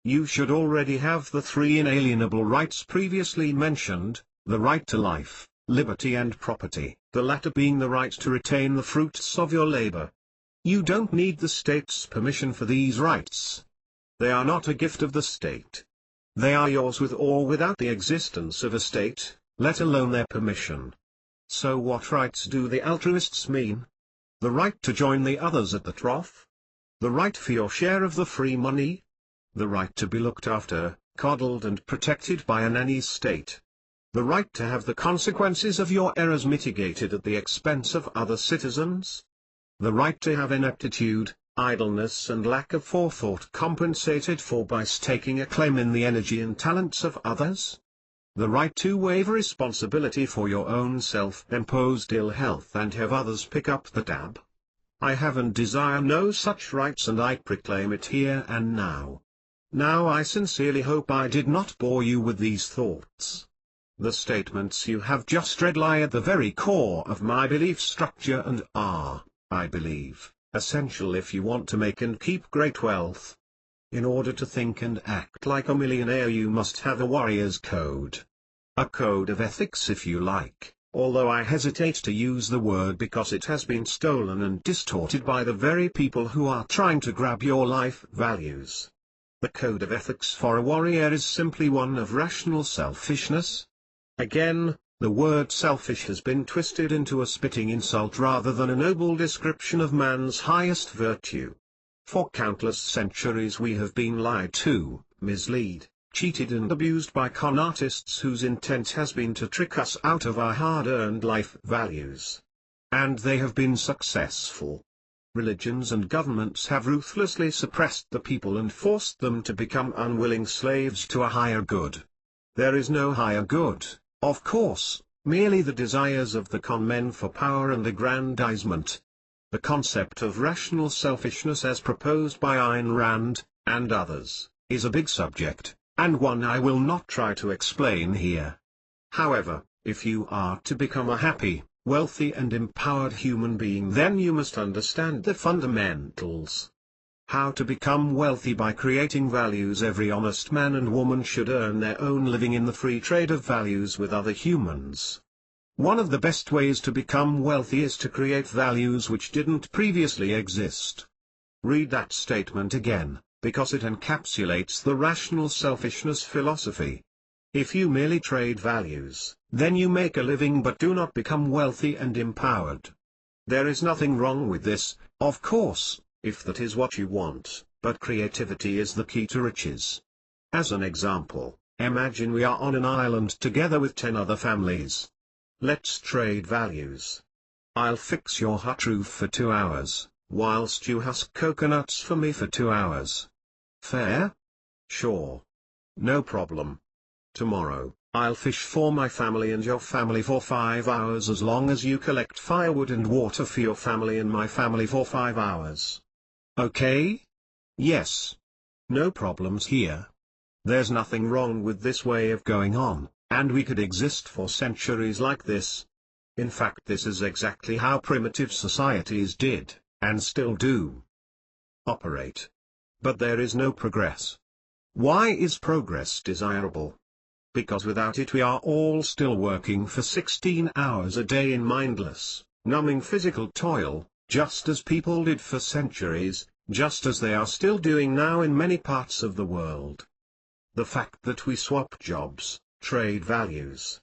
You should already have the three inalienable rights previously mentioned: the right to life, liberty and property, the latter being the right to retain the fruits of your labor. You don't need the state's permission for these rights. They are not a gift of the state. They are yours with or without the existence of a state, let alone their permission. So what rights do the altruists mean? The right to join the others at the trough? The right for your share of the free money? The right to be looked after, coddled and protected by a nanny state? The right to have the consequences of your errors mitigated at the expense of other citizens? The right to have ineptitude, idleness and lack of forethought compensated for by staking a claim in the energy and talents of others? The right to waive responsibility for your own self-imposed ill health and have others pick up the tab? I have and desire no such rights, and I proclaim it here and now. Now I sincerely hope I did not bore you with these thoughts. The statements you have just read lie at the very core of my belief structure and are, I believe, essential if you want to make and keep great wealth. In order to think and act like a millionaire, you must have a warrior's code. A code of ethics, if you like, although I hesitate to use the word because it has been stolen and distorted by the very people who are trying to grab your life values. The code of ethics for a warrior is simply one of rational selfishness. Again, the word selfish has been twisted into a spitting insult rather than a noble description of man's highest virtue. For countless centuries we have been lied to, misled, cheated and abused by con artists whose intent has been to trick us out of our hard-earned life values. And they have been successful. Religions and governments have ruthlessly suppressed the people and forced them to become unwilling slaves to a higher good. There is no higher good, of course, merely the desires of the con men for power and aggrandizement. The concept of rational selfishness as proposed by Ayn Rand, and others, is a big subject, and one I will not try to explain here. However, if you are to become a happy, wealthy and empowered human being, then you must understand the fundamentals. How to become wealthy by creating values. Every honest man and woman should earn their own living in the free trade of values with other humans. One of the best ways to become wealthy is to create values which didn't previously exist. Read that statement again, because it encapsulates the rational selfishness philosophy. If you merely trade values, then you make a living but do not become wealthy and empowered. There is nothing wrong with this, of course, if that is what you want, but creativity is the key to riches. As an example, imagine we are on an island together with 10 other families. Let's trade values. I'll fix your hut roof for 2 hours, whilst you husk coconuts for me for 2 hours. Fair? Sure. No problem. Tomorrow, I'll fish for my family and your family for 5 hours as long as you collect firewood and water for your family and my family for 5 hours. Okay? Yes. No problems here. There's nothing wrong with this way of going on, and we could exist for centuries like this. In fact, this is exactly how primitive societies did, and still do, operate. But there is no progress. Why is progress desirable? Because without it we are all still working for 16 hours a day in mindless, numbing physical toil, just as people did for centuries, just as they are still doing now in many parts of the world. The fact that we swap jobs, trade values,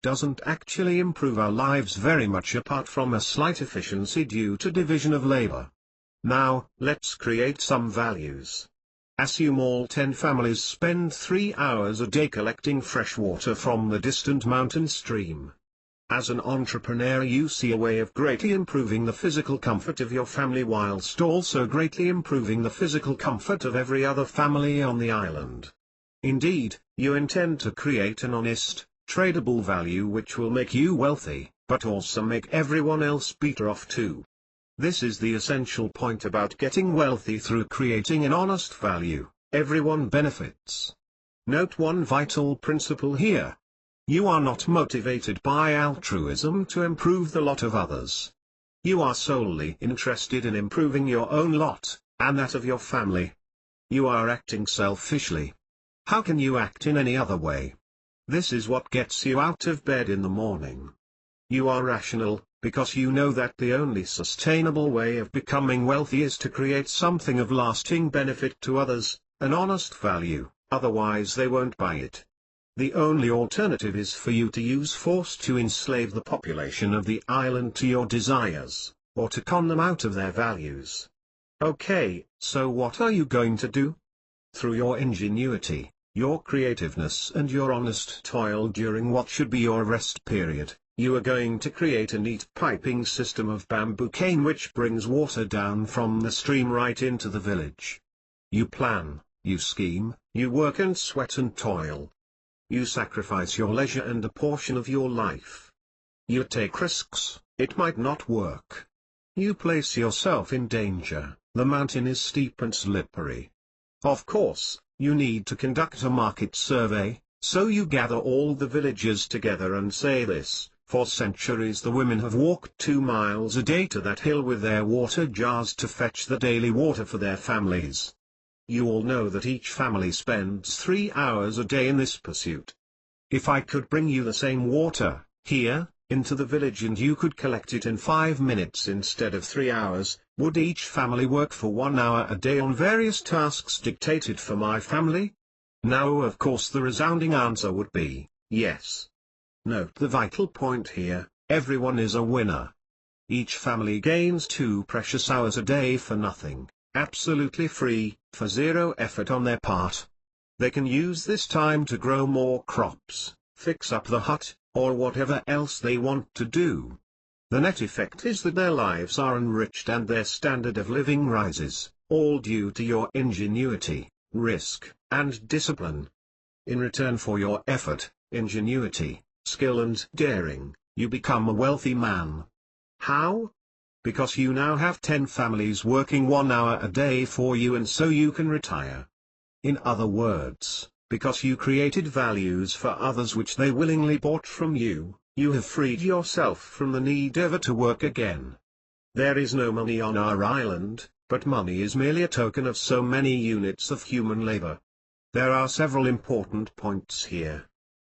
doesn't actually improve our lives very much apart from a slight efficiency due to division of labor. Now, let's create some values. Assume all 10 families spend 3 hours a day collecting fresh water from the distant mountain stream. As an entrepreneur, you see a way of greatly improving the physical comfort of your family whilst also greatly improving the physical comfort of every other family on the island. Indeed, you intend to create an honest, tradable value which will make you wealthy, but also make everyone else better off too. This is the essential point about getting wealthy. Through creating an honest value, everyone benefits. Note one vital principle here. You are not motivated by altruism to improve the lot of others. You are solely interested in improving your own lot, and that of your family. You are acting selfishly. How can you act in any other way? This is what gets you out of bed in the morning. You are rational, because you know that the only sustainable way of becoming wealthy is to create something of lasting benefit to others, an honest value, otherwise they won't buy it. The only alternative is for you to use force to enslave the population of the island to your desires, or to con them out of their values. Okay, so what are you going to do? Through your ingenuity, your creativeness and your honest toil during what should be your rest period, You are going to create a neat piping system of bamboo cane which brings water down from the stream right into the village. You plan, you scheme, you work and sweat and toil. You sacrifice your leisure and a portion of your life. You take risks, it might not work. You place yourself in danger, the mountain is steep and slippery. Of course, you need to conduct a market survey, so you gather all the villagers together and say this: for centuries the women have walked 2 miles a day to that hill with their water jars to fetch the daily water for their families. You all know that each family spends 3 hours a day in this pursuit. If I could bring you the same water, here, into the village and you could collect it in 5 minutes instead of 3 hours, would each family work for 1 hour a day on various tasks dictated for my family? Now of course the resounding answer would be, yes. Note the vital point here, everyone is a winner. Each family gains 2 precious hours a day for nothing, absolutely free, for 0 effort on their part. They can use this time to grow more crops, fix up the hut, or whatever else they want to do. The net effect is that their lives are enriched and their standard of living rises, all due to your ingenuity, risk, and discipline. In return for your effort, ingenuity, skill and daring, you become a wealthy man. How? Because you now have 10 families working 1 hour a day for you and so you can retire. In other words, because you created values for others which they willingly bought from you, you have freed yourself from the need ever to work again. There is no money on our island, but money is merely a token of so many units of human labor. There are several important points here.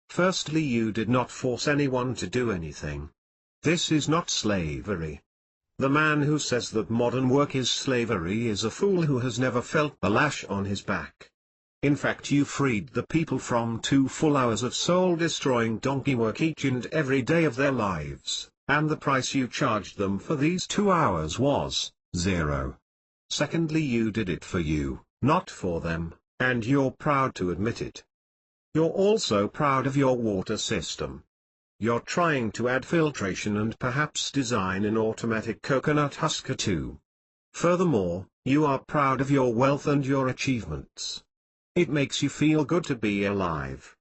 Firstly, you did not force anyone to do anything. This is not slavery. The man who says that modern work is slavery is a fool who has never felt the lash on his back. In fact, you freed the people from 2 full hours of soul-destroying donkey work each and every day of their lives, and the price you charged them for these 2 hours was 0. Secondly, you did it for you, not for them, and you're proud to admit it. You're also proud of your water system. You're trying to add filtration and perhaps design an automatic coconut husker too. Furthermore, you are proud of your wealth and your achievements. It makes you feel good to be alive.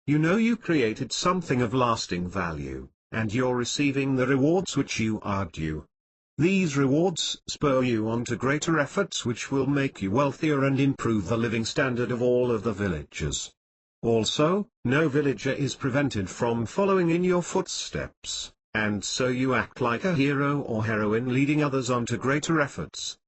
You know you created something of lasting value, and you're receiving the rewards which you are due. These rewards spur you on to greater efforts which will make you wealthier and improve the living standard of all of the villagers. Also, no villager is prevented from following in your footsteps, and so you act like a hero or heroine leading others on to greater efforts.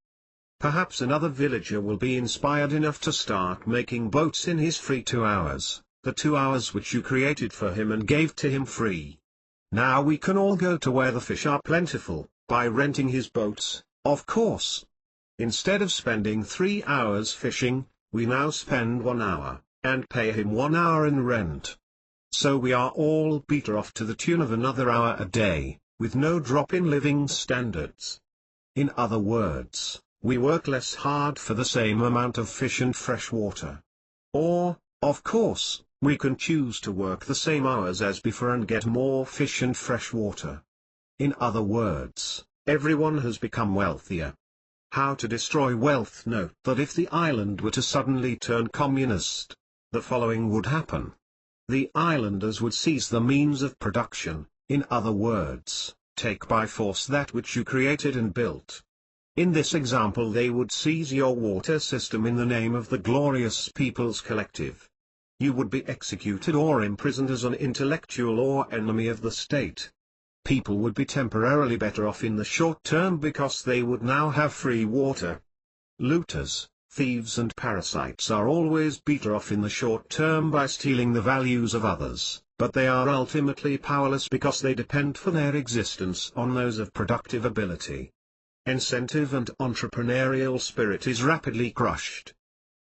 Perhaps another villager will be inspired enough to start making boats in his free 2 hours, the 2 hours which you created for him and gave to him free. Now we can all go to where the fish are plentiful, by renting his boats, of course. Instead of spending 3 hours fishing, we now spend 1 hour, and pay him 1 hour in rent. So we are all better off to the tune of another hour a day, with no drop in living standards. In other words, we work less hard for the same amount of fish and fresh water. Or, of course, we can choose to work the same hours as before and get more fish and fresh water. In other words, everyone has become wealthier. How to destroy wealth? Note that if the island were to suddenly turn communist, the following would happen. The islanders would seize the means of production, in other words, take by force that which you created and built. In this example they would seize your water system in the name of the glorious People's Collective. You would be executed or imprisoned as an intellectual or enemy of the state. People would be temporarily better off in the short term because they would now have free water. Looters, thieves and parasites are always better off in the short term by stealing the values of others, but they are ultimately powerless because they depend for their existence on those of productive ability. Incentive and entrepreneurial spirit is rapidly crushed.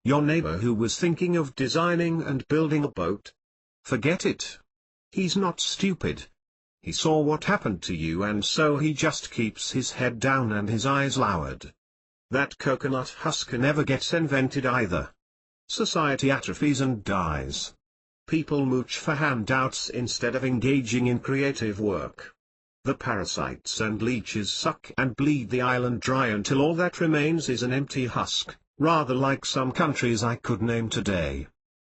Your neighbor who was thinking of designing and building a boat? Forget it. He's not stupid. He saw what happened to you and so he just keeps his head down and his eyes lowered. That coconut husker never gets invented either. Society atrophies and dies. People mooch for handouts instead of engaging in creative work. The parasites and leeches suck and bleed the island dry until all that remains is an empty husk, rather like some countries I could name today.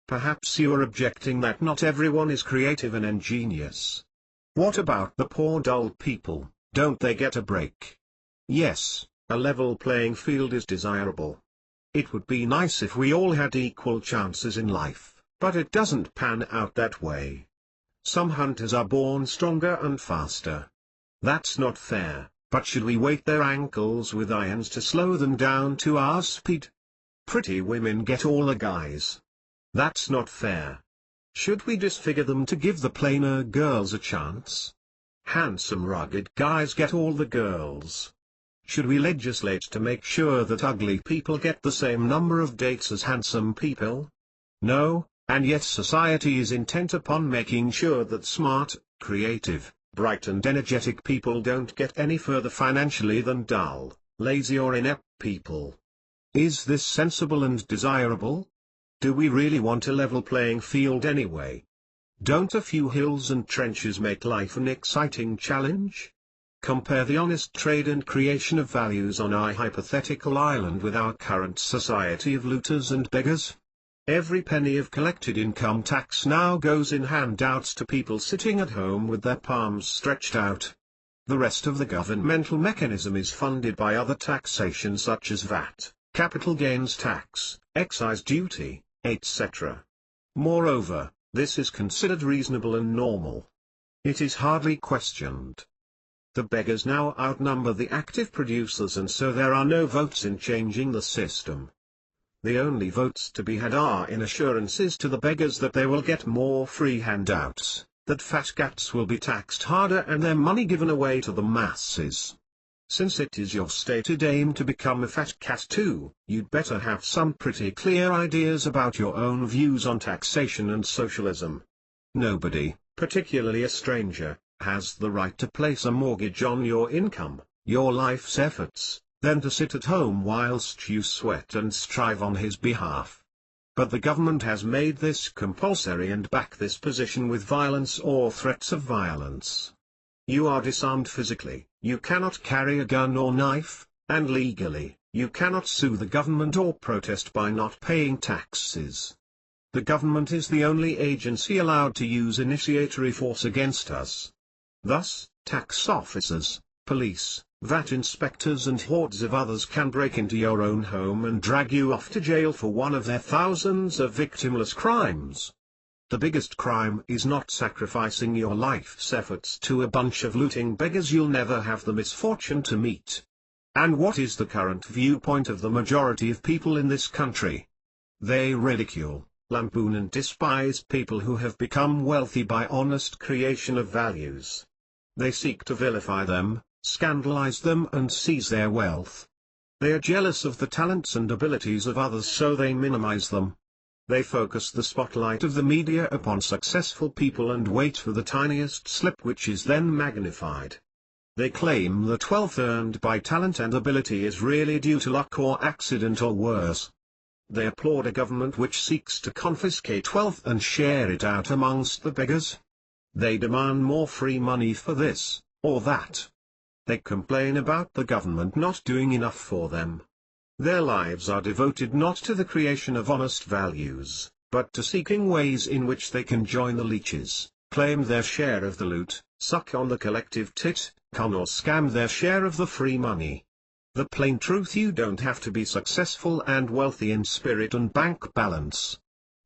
Perhaps you are objecting that not everyone is creative and ingenious. What about the poor dull people, don't they get a break? Yes, a level playing field is desirable. It would be nice if we all had equal chances in life, but it doesn't pan out that way. Some hunters are born stronger and faster. That's not fair, but should we weight their ankles with irons to slow them down to our speed? Pretty women get all the guys. That's not fair. Should we disfigure them to give the plainer girls a chance? Handsome rugged guys get all the girls. Should we legislate to make sure that ugly people get the same number of dates as handsome people? No, and yet society is intent upon making sure that smart, creative, bright and energetic people don't get any further financially than dull, lazy or inept people. Is this sensible and desirable? Do we really want a level playing field anyway? Don't a few hills and trenches make life an exciting challenge? Compare the honest trade and creation of values on our hypothetical island with our current society of looters and beggars. Every penny of collected income tax now goes in handouts to people sitting at home with their palms stretched out. The rest of the governmental mechanism is funded by other taxation such as VAT, capital gains tax, excise duty, etc. Moreover, this is considered reasonable and normal. It is hardly questioned. The beggars now outnumber the active producers, and so there are no votes in changing the system. The only votes to be had are in assurances to the beggars that they will get more free handouts, that fat cats will be taxed harder and their money given away to the masses. Since it is your stated aim to become a fat cat too, you'd better have some pretty clear ideas about your own views on taxation and socialism. Nobody, particularly a stranger, has the right to place a mortgage on your income, your life's efforts, then to sit at home whilst you sweat and strive on his behalf. But the government has made this compulsory and back this position with violence or threats of violence. You are disarmed physically, you cannot carry a gun or knife, and legally, you cannot sue the government or protest by not paying taxes. The government is the only agency allowed to use initiatory force against us. Thus, tax officers, police, VAT inspectors and hordes of others can break into your own home and drag you off to jail for one of their thousands of victimless crimes. The biggest crime is not sacrificing your life's efforts to a bunch of looting beggars you'll never have the misfortune to meet. And what is the current viewpoint of the majority of people in this country? They ridicule, lampoon and despise people who have become wealthy by honest creation of values. They seek to vilify them, scandalize them and seize their wealth. They are jealous of the talents and abilities of others, so they minimize them. They focus the spotlight of the media upon successful people and wait for the tiniest slip, which is then magnified. They claim that wealth earned by talent and ability is really due to luck or accident or worse. They applaud a government which seeks to confiscate wealth and share it out amongst the beggars. They demand more free money for this, or that. They complain about the government not doing enough for them. Their lives are devoted not to the creation of honest values, but to seeking ways in which they can join the leeches, claim their share of the loot, suck on the collective tit, con or scam their share of the free money. The plain truth: you don't have to be successful and wealthy in spirit and bank balance.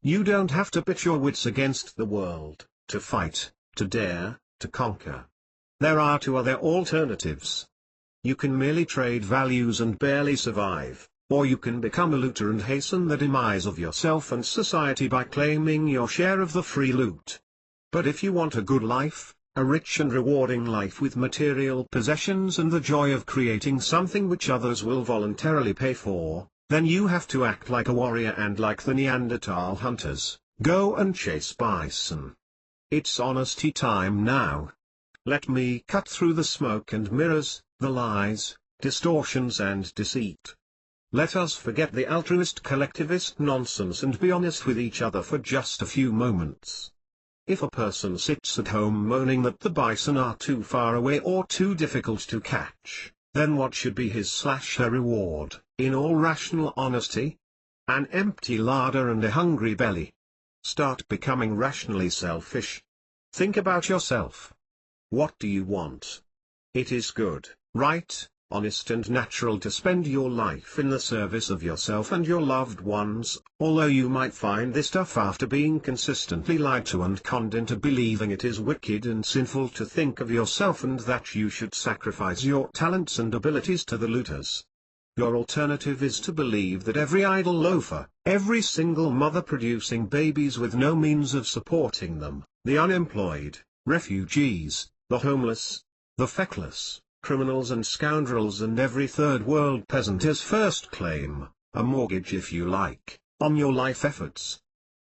You don't have to pit your wits against the world, to fight, to dare, to conquer. There are two other alternatives. You can merely trade values and barely survive, or you can become a looter and hasten the demise of yourself and society by claiming your share of the free loot. But if you want a good life, a rich and rewarding life with material possessions and the joy of creating something which others will voluntarily pay for, then you have to act like a warrior and, like the Neanderthal hunters, go and chase bison. It's honesty time now. Let me cut through the smoke and mirrors, the lies, distortions and deceit. Let us forget the altruist collectivist nonsense and be honest with each other for just a few moments. If a person sits at home moaning that the bison are too far away or too difficult to catch, then what should be his/her reward, in all rational honesty? An empty larder and a hungry belly. Start becoming rationally selfish. Think about yourself. What do you want? It is good, right, honest and natural to spend your life in the service of yourself and your loved ones, although you might find this tough after being consistently lied to and conned into believing it is wicked and sinful to think of yourself and that you should sacrifice your talents and abilities to the looters. Your alternative is to believe that every idle loafer, every single mother producing babies with no means of supporting them, the unemployed, refugees, the homeless, the feckless, criminals and scoundrels and every third world peasant has first claim, a mortgage if you like, on your life efforts.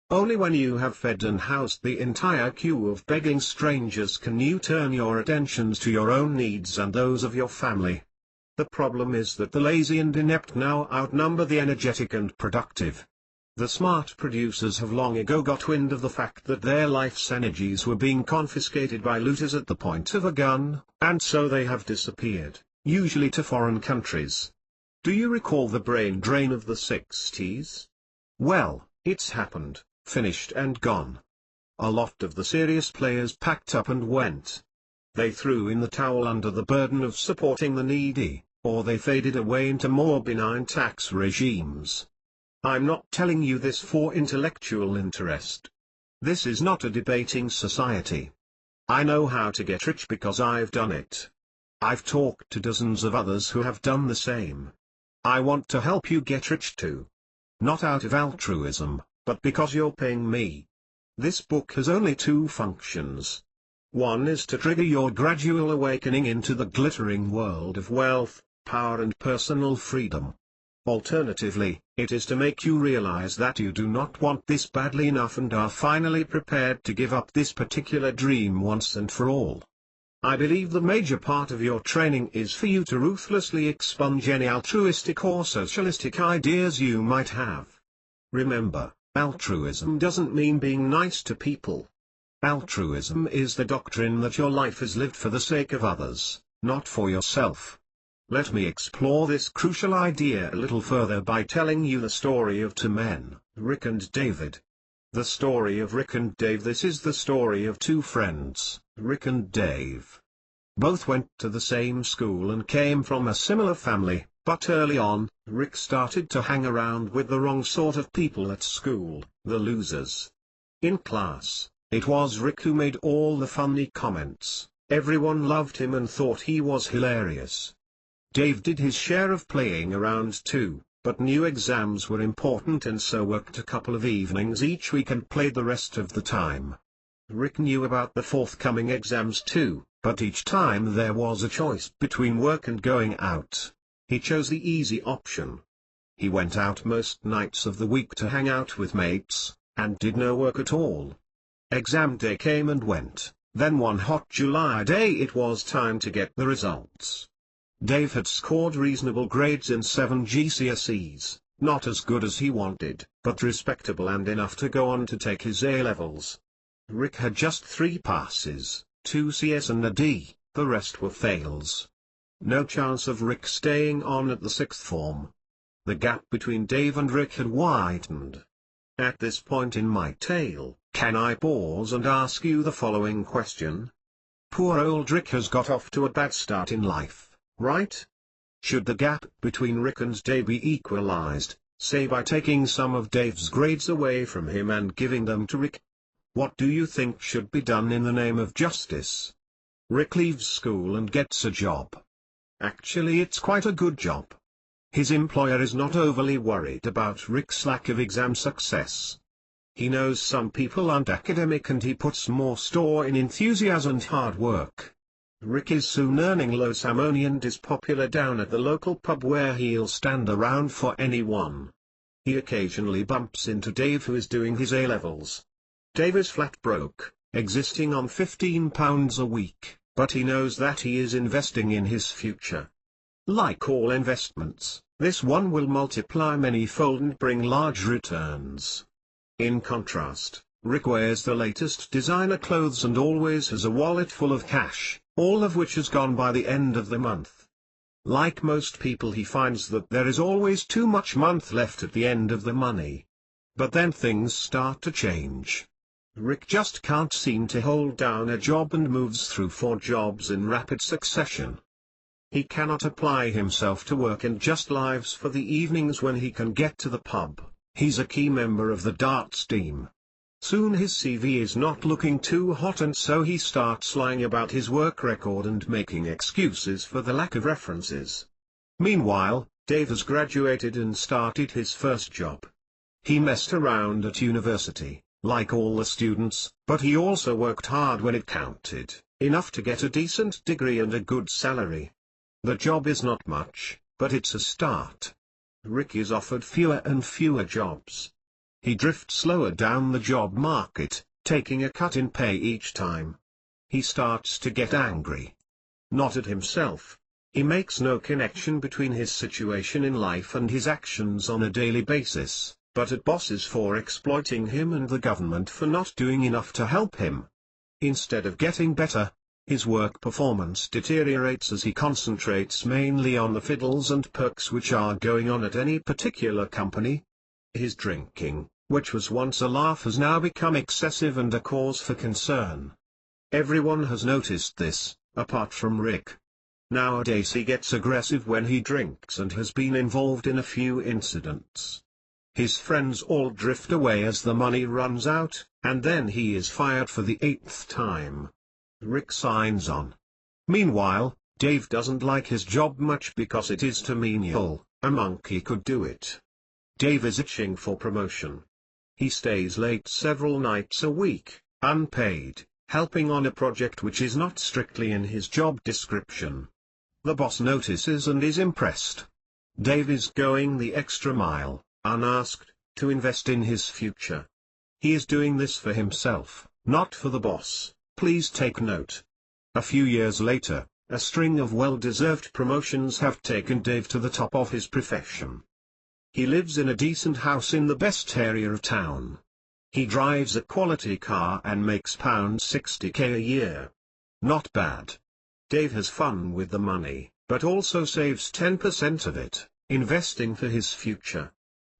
Only when you have fed and housed the entire queue of begging strangers can you turn your attentions to your own needs and those of your family. The problem is that the lazy and inept now outnumber the energetic and productive. The smart producers have long ago got wind of the fact that their life's energies were being confiscated by looters at the point of a gun, and so they have disappeared, usually to foreign countries. Do you recall the brain drain of the 60s? Well, it's happened, finished and gone. A lot of the serious players packed up and went. They threw in the towel under the burden of supporting the needy, or they faded away into more benign tax regimes. I'm not telling you this for intellectual interest. This is not a debating society. I know how to get rich because I've done it. I've talked to dozens of others who have done the same. I want to help you get rich too. Not out of altruism, but because you're paying me. This book has only two functions. One is to trigger your gradual awakening into the glittering world of wealth, power and personal freedom. Alternatively, it is to make you realize that you do not want this badly enough and are finally prepared to give up this particular dream once and for all. I believe the major part of your training is for you to ruthlessly expunge any altruistic or socialistic ideas you might have. Remember, altruism doesn't mean being nice to people. Altruism is the doctrine that your life is lived for the sake of others, not for yourself. Let me explore this crucial idea a little further by telling you the story of two men, Rick and David. The story of Rick and Dave. This is the story of two friends, Rick and Dave. Both went to the same school and came from a similar family, but early on, Rick started to hang around with the wrong sort of people at school, the losers. In class, it was Rick who made all the funny comments. Everyone loved him and thought he was hilarious. Dave did his share of playing around too, but knew exams were important and so worked a couple of evenings each week and played the rest of the time. Rick knew about the forthcoming exams too, but each time there was a choice between work and going out. He chose the easy option. He went out most nights of the week to hang out with mates, and did no work at all. Exam day came and went, then one hot July day it was time to get the results. Dave had scored reasonable grades in 7 GCSEs, not as good as he wanted, but respectable and enough to go on to take his A-levels. Rick had just 3 passes, 2 Cs and a D, the rest were fails. No chance of Rick staying on at the 6th form. The gap between Dave and Rick had widened. At this point in my tale, can I pause and ask you the following question? Poor old Rick has got off to a bad start in life, right? Should the gap between Rick and Dave be equalized, say by taking some of Dave's grades away from him and giving them to Rick? What do you think should be done in the name of justice? Rick leaves school and gets a job. Actually, it's quite a good job. His employer is not overly worried about Rick's lack of exam success. He knows some people aren't academic and he puts more store in enthusiasm and hard work. Rick is soon earning low some money and is popular down at the local pub where he'll stand around for anyone. He occasionally bumps into Dave who is doing his A-levels. Dave is flat broke, existing on £15 a week, but he knows that he is investing in his future. Like all investments, This one will multiply many-fold and bring large returns. In contrast, Rick wears the latest designer clothes and always has a wallet full of cash, all of which has gone by the end of the month. Like most people, he finds that there is always too much month left at the end of the money. But then things start to change. Rick just can't seem to hold down a job and moves through 4 jobs in rapid succession. He cannot apply himself to work and just lives for the evenings when he can get to the pub. He's a key member of the darts team. Soon his CV is not looking too hot, and so he starts lying about his work record and making excuses for the lack of references. Meanwhile, Dave has graduated and started his first job. He messed around at university, like all the students, but he also worked hard when it counted, enough to get a decent degree and a good salary. The job is not much, but it's a start. Rick is offered fewer and fewer jobs. He drifts lower down the job market, taking a cut in pay each time. He starts to get angry. Not at himself. He makes no connection between his situation in life and his actions on a daily basis, but at bosses for exploiting him and the government for not doing enough to help him. Instead of getting better, his work performance deteriorates as he concentrates mainly on the fiddles and perks which are going on at any particular company. His drinking, which was once a laugh, has now become excessive and a cause for concern. Everyone has noticed this, apart from Rick. Nowadays he gets aggressive when he drinks and has been involved in a few incidents. His friends all drift away as the money runs out, and then he is fired for the 8th time. Rick signs on. Meanwhile, Dave doesn't like his job much because it is too menial. A monkey could do it. Dave is itching for promotion. He stays late several nights a week, unpaid, helping on a project which is not strictly in his job description. The boss notices and is impressed. Dave is going the extra mile, unasked, to invest in his future. He is doing this for himself, not for the boss. Please take note. A few years later, a string of well-deserved promotions have taken Dave to the top of his profession. He lives in a decent house in the best area of town. He drives a quality car and makes £60k a year. Not bad. Dave has fun with the money, but also saves 10% of it, investing for his future.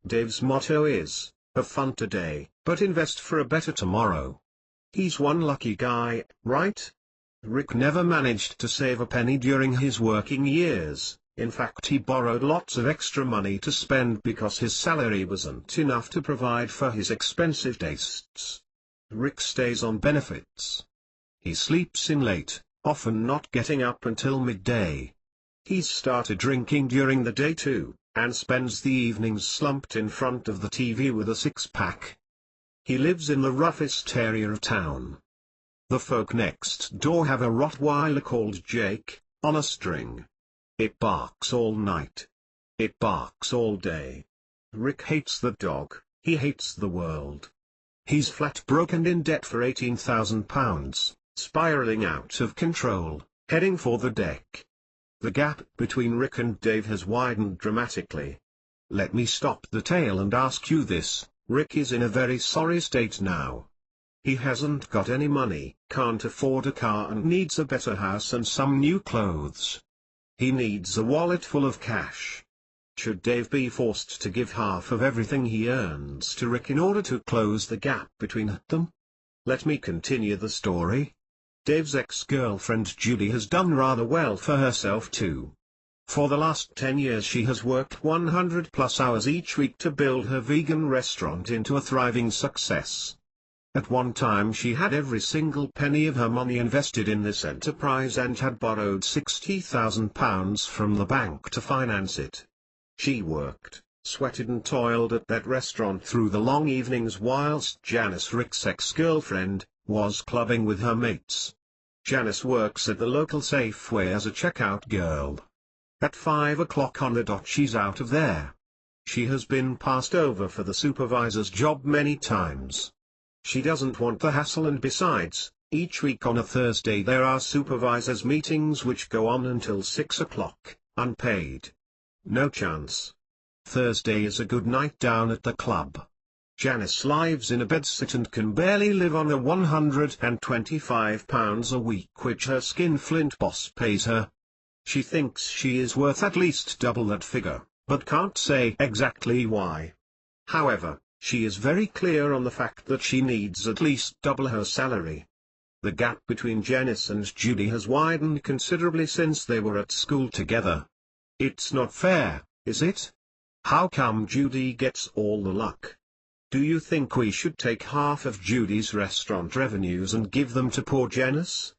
Dave's motto is, have fun today, but invest for a better tomorrow. He's one lucky guy, right? Rick never managed to save a penny during his working years. In fact, he borrowed lots of extra money to spend because his salary wasn't enough to provide for his expensive tastes. Rick stays on benefits. He sleeps in late, often not getting up until midday. He's started drinking during the day too, and spends the evenings slumped in front of the TV with a six-pack. He lives in the roughest area of town. The folk next door have a Rottweiler called Jake, on a string. It barks all night. It barks all day. Rick hates the dog, he hates the world. He's flat broke and in debt for £18,000, spiraling out of control, heading for the deck. The gap between Rick and Dave has widened dramatically. Let me stop the tale and ask you this. Rick is in a very sorry state now. He hasn't got any money, can't afford a car and needs a better house and some new clothes. He needs a wallet full of cash. Should Dave be forced to give half of everything he earns to Rick in order to close the gap between them? Let me continue the story. Dave's ex-girlfriend Judy has done rather well for herself too. For the last 10 years she has worked 100+ hours each week to build her vegan restaurant into a thriving success. At one time she had every single penny of her money invested in this enterprise and had borrowed £60,000 from the bank to finance it. She worked, sweated and toiled at that restaurant through the long evenings whilst Janice, Rick's ex-girlfriend, was clubbing with her mates. Janice works at the local Safeway as a checkout girl. At 5 o'clock on the dot she's out of there. She has been passed over for the supervisor's job many times. She doesn't want the hassle, and besides, each week on a Thursday there are supervisors' meetings which go on until 6 o'clock, unpaid. No chance. Thursday is a good night down at the club. Janice lives in a bedsit and can barely live on the £125 a week which her skinflint boss pays her. She thinks she is worth at least double that figure, but can't say exactly why. However, she is very clear on the fact that she needs at least double her salary. The gap between Janice and Judy has widened considerably since they were at school together. It's not fair, is it? How come Judy gets all the luck? Do you think we should take half of Judy's restaurant revenues and give them to poor Janice?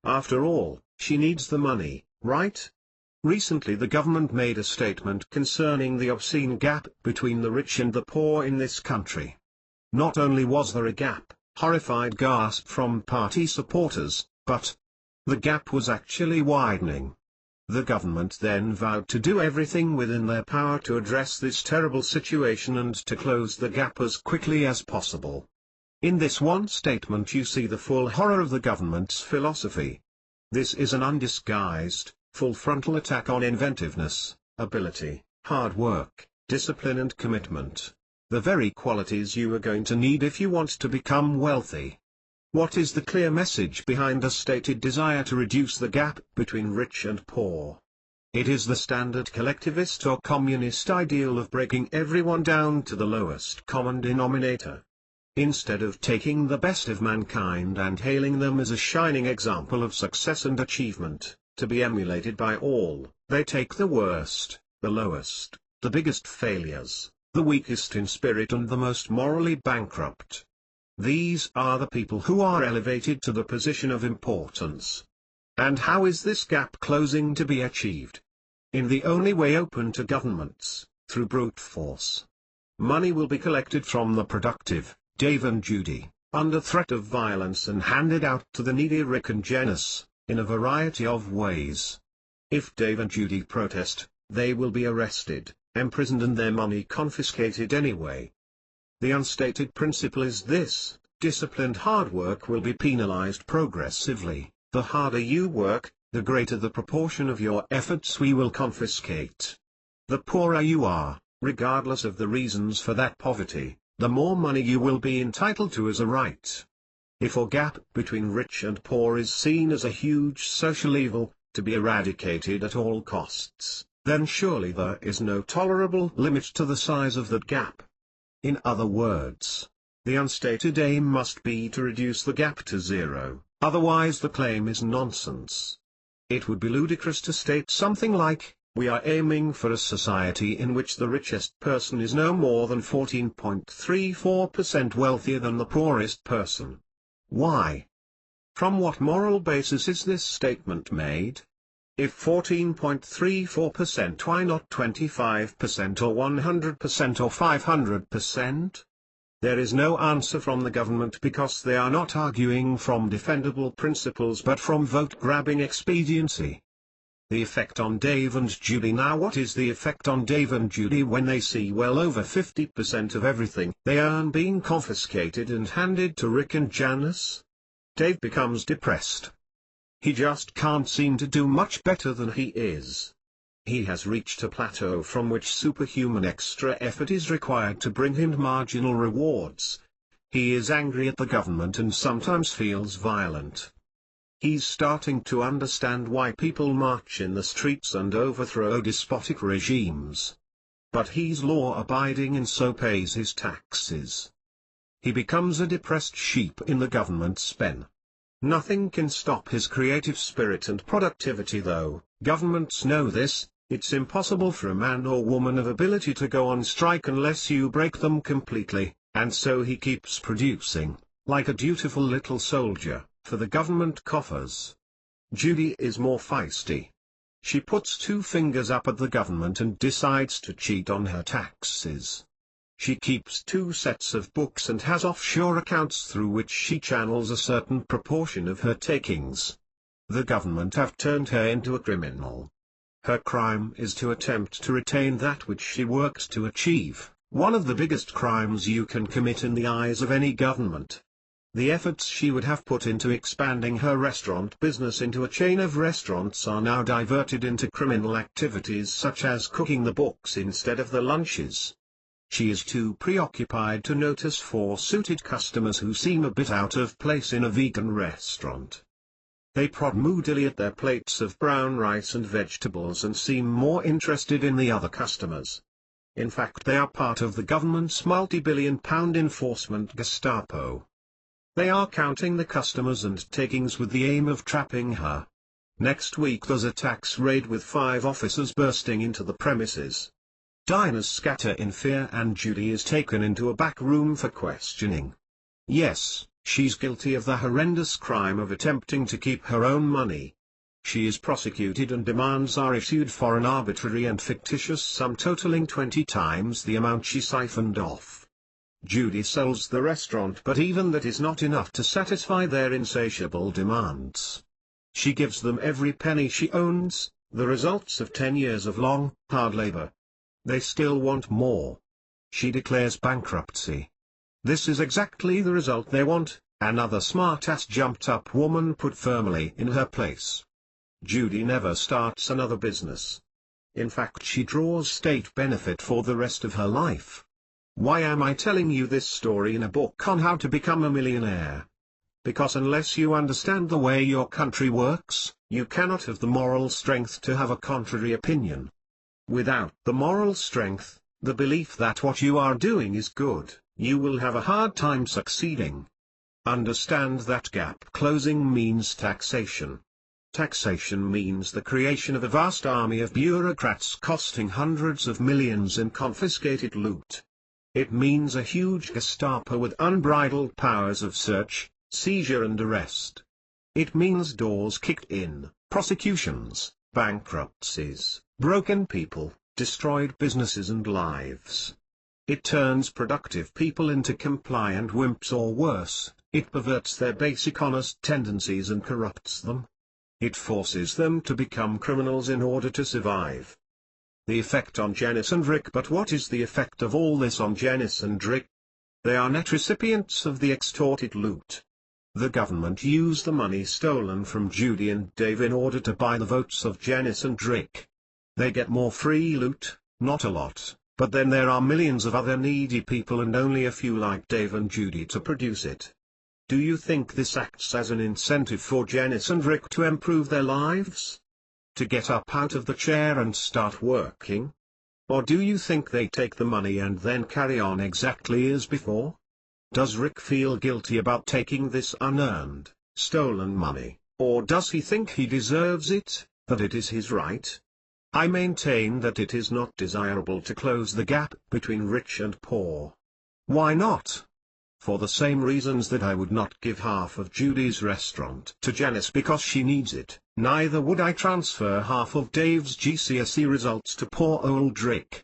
After all, she needs the money, right? Recently the government made a statement concerning the obscene gap between the rich and the poor in this country. Not only was there a gap, horrified gasp from party supporters, but the gap was actually widening. The government then vowed to do everything within their power to address this terrible situation and to close the gap as quickly as possible. In this one statement you see the full horror of the government's philosophy. This is an undisguised, full-frontal attack on inventiveness, ability, hard work, discipline and commitment. The very qualities you are going to need if you want to become wealthy. What is the clear message behind a stated desire to reduce the gap between rich and poor? It is the standard collectivist or communist ideal of breaking everyone down to the lowest common denominator. Instead of taking the best of mankind and hailing them as a shining example of success and achievement, to be emulated by all, they take the worst, the lowest, the biggest failures, the weakest in spirit and the most morally bankrupt. These are the people who are elevated to the position of importance. And how is this gap closing to be achieved? In the only way open to governments, through brute force. Money will be collected from the productive, Dave and Judy, under threat of violence and handed out to the needy Rick and Janice, in a variety of ways. If Dave and Judy protest, they will be arrested, imprisoned and their money confiscated anyway. The unstated principle is this: disciplined hard work will be penalized progressively. The harder you work, the greater the proportion of your efforts we will confiscate. The poorer you are, regardless of the reasons for that poverty, the more money you will be entitled to as a right. If a gap between rich and poor is seen as a huge social evil, to be eradicated at all costs, then surely there is no tolerable limit to the size of that gap. In other words, the unstated aim must be to reduce the gap to zero, otherwise the claim is nonsense. It would be ludicrous to state something like, we are aiming for a society in which the richest person is no more than 14.34% wealthier than the poorest person. Why? From what moral basis is this statement made? If 14.34%, why not 25% or 100% or 500%? There is no answer from the government because they are not arguing from defendable principles but from vote-grabbing expediency. The effect on Dave and Judy. Now what is the effect on Dave and Judy when they see well over 50% of everything they earn being confiscated and handed to Rick and Janice? Dave becomes depressed. He just can't seem to do much better than he is. He has reached a plateau from which superhuman extra effort is required to bring him marginal rewards. He is angry at the government and sometimes feels violent. He's starting to understand why people march in the streets and overthrow despotic regimes. But he's law-abiding and so pays his taxes. He becomes a depressed sheep in the government's pen. Nothing can stop his creative spirit and productivity though. Governments know this. It's impossible for a man or woman of ability to go on strike unless you break them completely, and so he keeps producing, like a dutiful little soldier, for the government coffers. Judy is more feisty. She puts two fingers up at the government and decides to cheat on her taxes. She keeps two sets of books and has offshore accounts through which she channels a certain proportion of her takings. The government have turned her into a criminal. Her crime is to attempt to retain that which she worked to achieve, one of the biggest crimes you can commit in the eyes of any government. The efforts she would have put into expanding her restaurant business into a chain of restaurants are now diverted into criminal activities such as cooking the books instead of the lunches. She is too preoccupied to notice four-suited customers who seem a bit out of place in a vegan restaurant. They prod moodily at their plates of brown rice and vegetables and seem more interested in the other customers. In fact, they are part of the government's multi-billion-pound enforcement Gestapo. They are counting the customers and takings with the aim of trapping her. Next week there's a tax raid with 5 officers bursting into the premises. Diners scatter in fear and Judy is taken into a back room for questioning. Yes, she's guilty of the horrendous crime of attempting to keep her own money. She is prosecuted and demands are issued for an arbitrary and fictitious sum totaling 20 times the amount she siphoned off. Judy sells the restaurant, but even that is not enough to satisfy their insatiable demands. She gives them every penny she owns, the results of 10 years of long, hard labor. They still want more. She declares bankruptcy. This is exactly the result they want, another smart-ass jumped-up woman put firmly in her place. Judy never starts another business. In fact, she draws state benefit for the rest of her life. Why am I telling you this story in a book on how to become a millionaire? Because unless you understand the way your country works, you cannot have the moral strength to have a contrary opinion. Without the moral strength, the belief that what you are doing is good, you will have a hard time succeeding. Understand that gap closing means taxation. Taxation means the creation of a vast army of bureaucrats costing hundreds of millions in confiscated loot. It means a huge Gestapo with unbridled powers of search, seizure and arrest. It means doors kicked in, prosecutions, bankruptcies, broken people, destroyed businesses and lives. It turns productive people into compliant wimps or worse, it perverts their basic honest tendencies and corrupts them. It forces them to become criminals in order to survive. The effect on Janice and Rick. But what is the effect of all this on Janice and Rick? They are net recipients of the extorted loot. The government used the money stolen from Judy and Dave in order to buy the votes of Janice and Rick. They get more free loot, not a lot, but then there are millions of other needy people and only a few like Dave and Judy to produce it. Do you think this acts as an incentive for Janice and Rick to improve their lives? To get up out of the chair and start working? Or do you think they take the money and then carry on exactly as before? Does Rick feel guilty about taking this unearned, stolen money, or does he think he deserves it, that it is his right? I maintain that it is not desirable to close the gap between rich and poor. Why not? For the same reasons that I would not give half of Judy's restaurant to Janice because she needs it, neither would I transfer half of Dave's GCSE results to poor old Rick.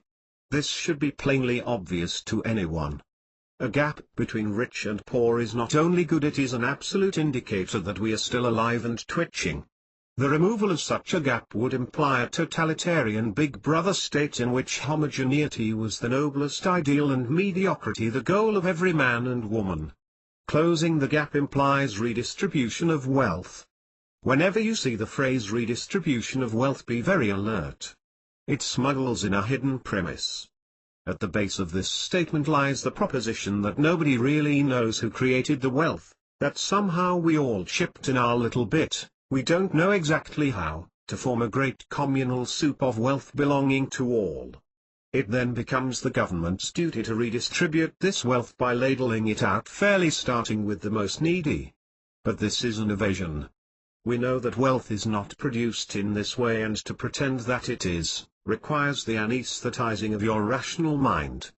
This should be plainly obvious to anyone. A gap between rich and poor is not only good, it is an absolute indicator that we are still alive and twitching. The removal of such a gap would imply a totalitarian Big Brother state in which homogeneity was the noblest ideal and mediocrity the goal of every man and woman. Closing the gap implies redistribution of wealth. Whenever you see the phrase redistribution of wealth, be very alert. It smuggles in a hidden premise. At the base of this statement lies the proposition that nobody really knows who created the wealth, that somehow we all chipped in our little bit. We don't know exactly how, to form a great communal soup of wealth belonging to all. It then becomes the government's duty to redistribute this wealth by ladling it out fairly, starting with the most needy. But this is an evasion. We know that wealth is not produced in this way, and to pretend that it is, requires the anesthetizing of your rational mind.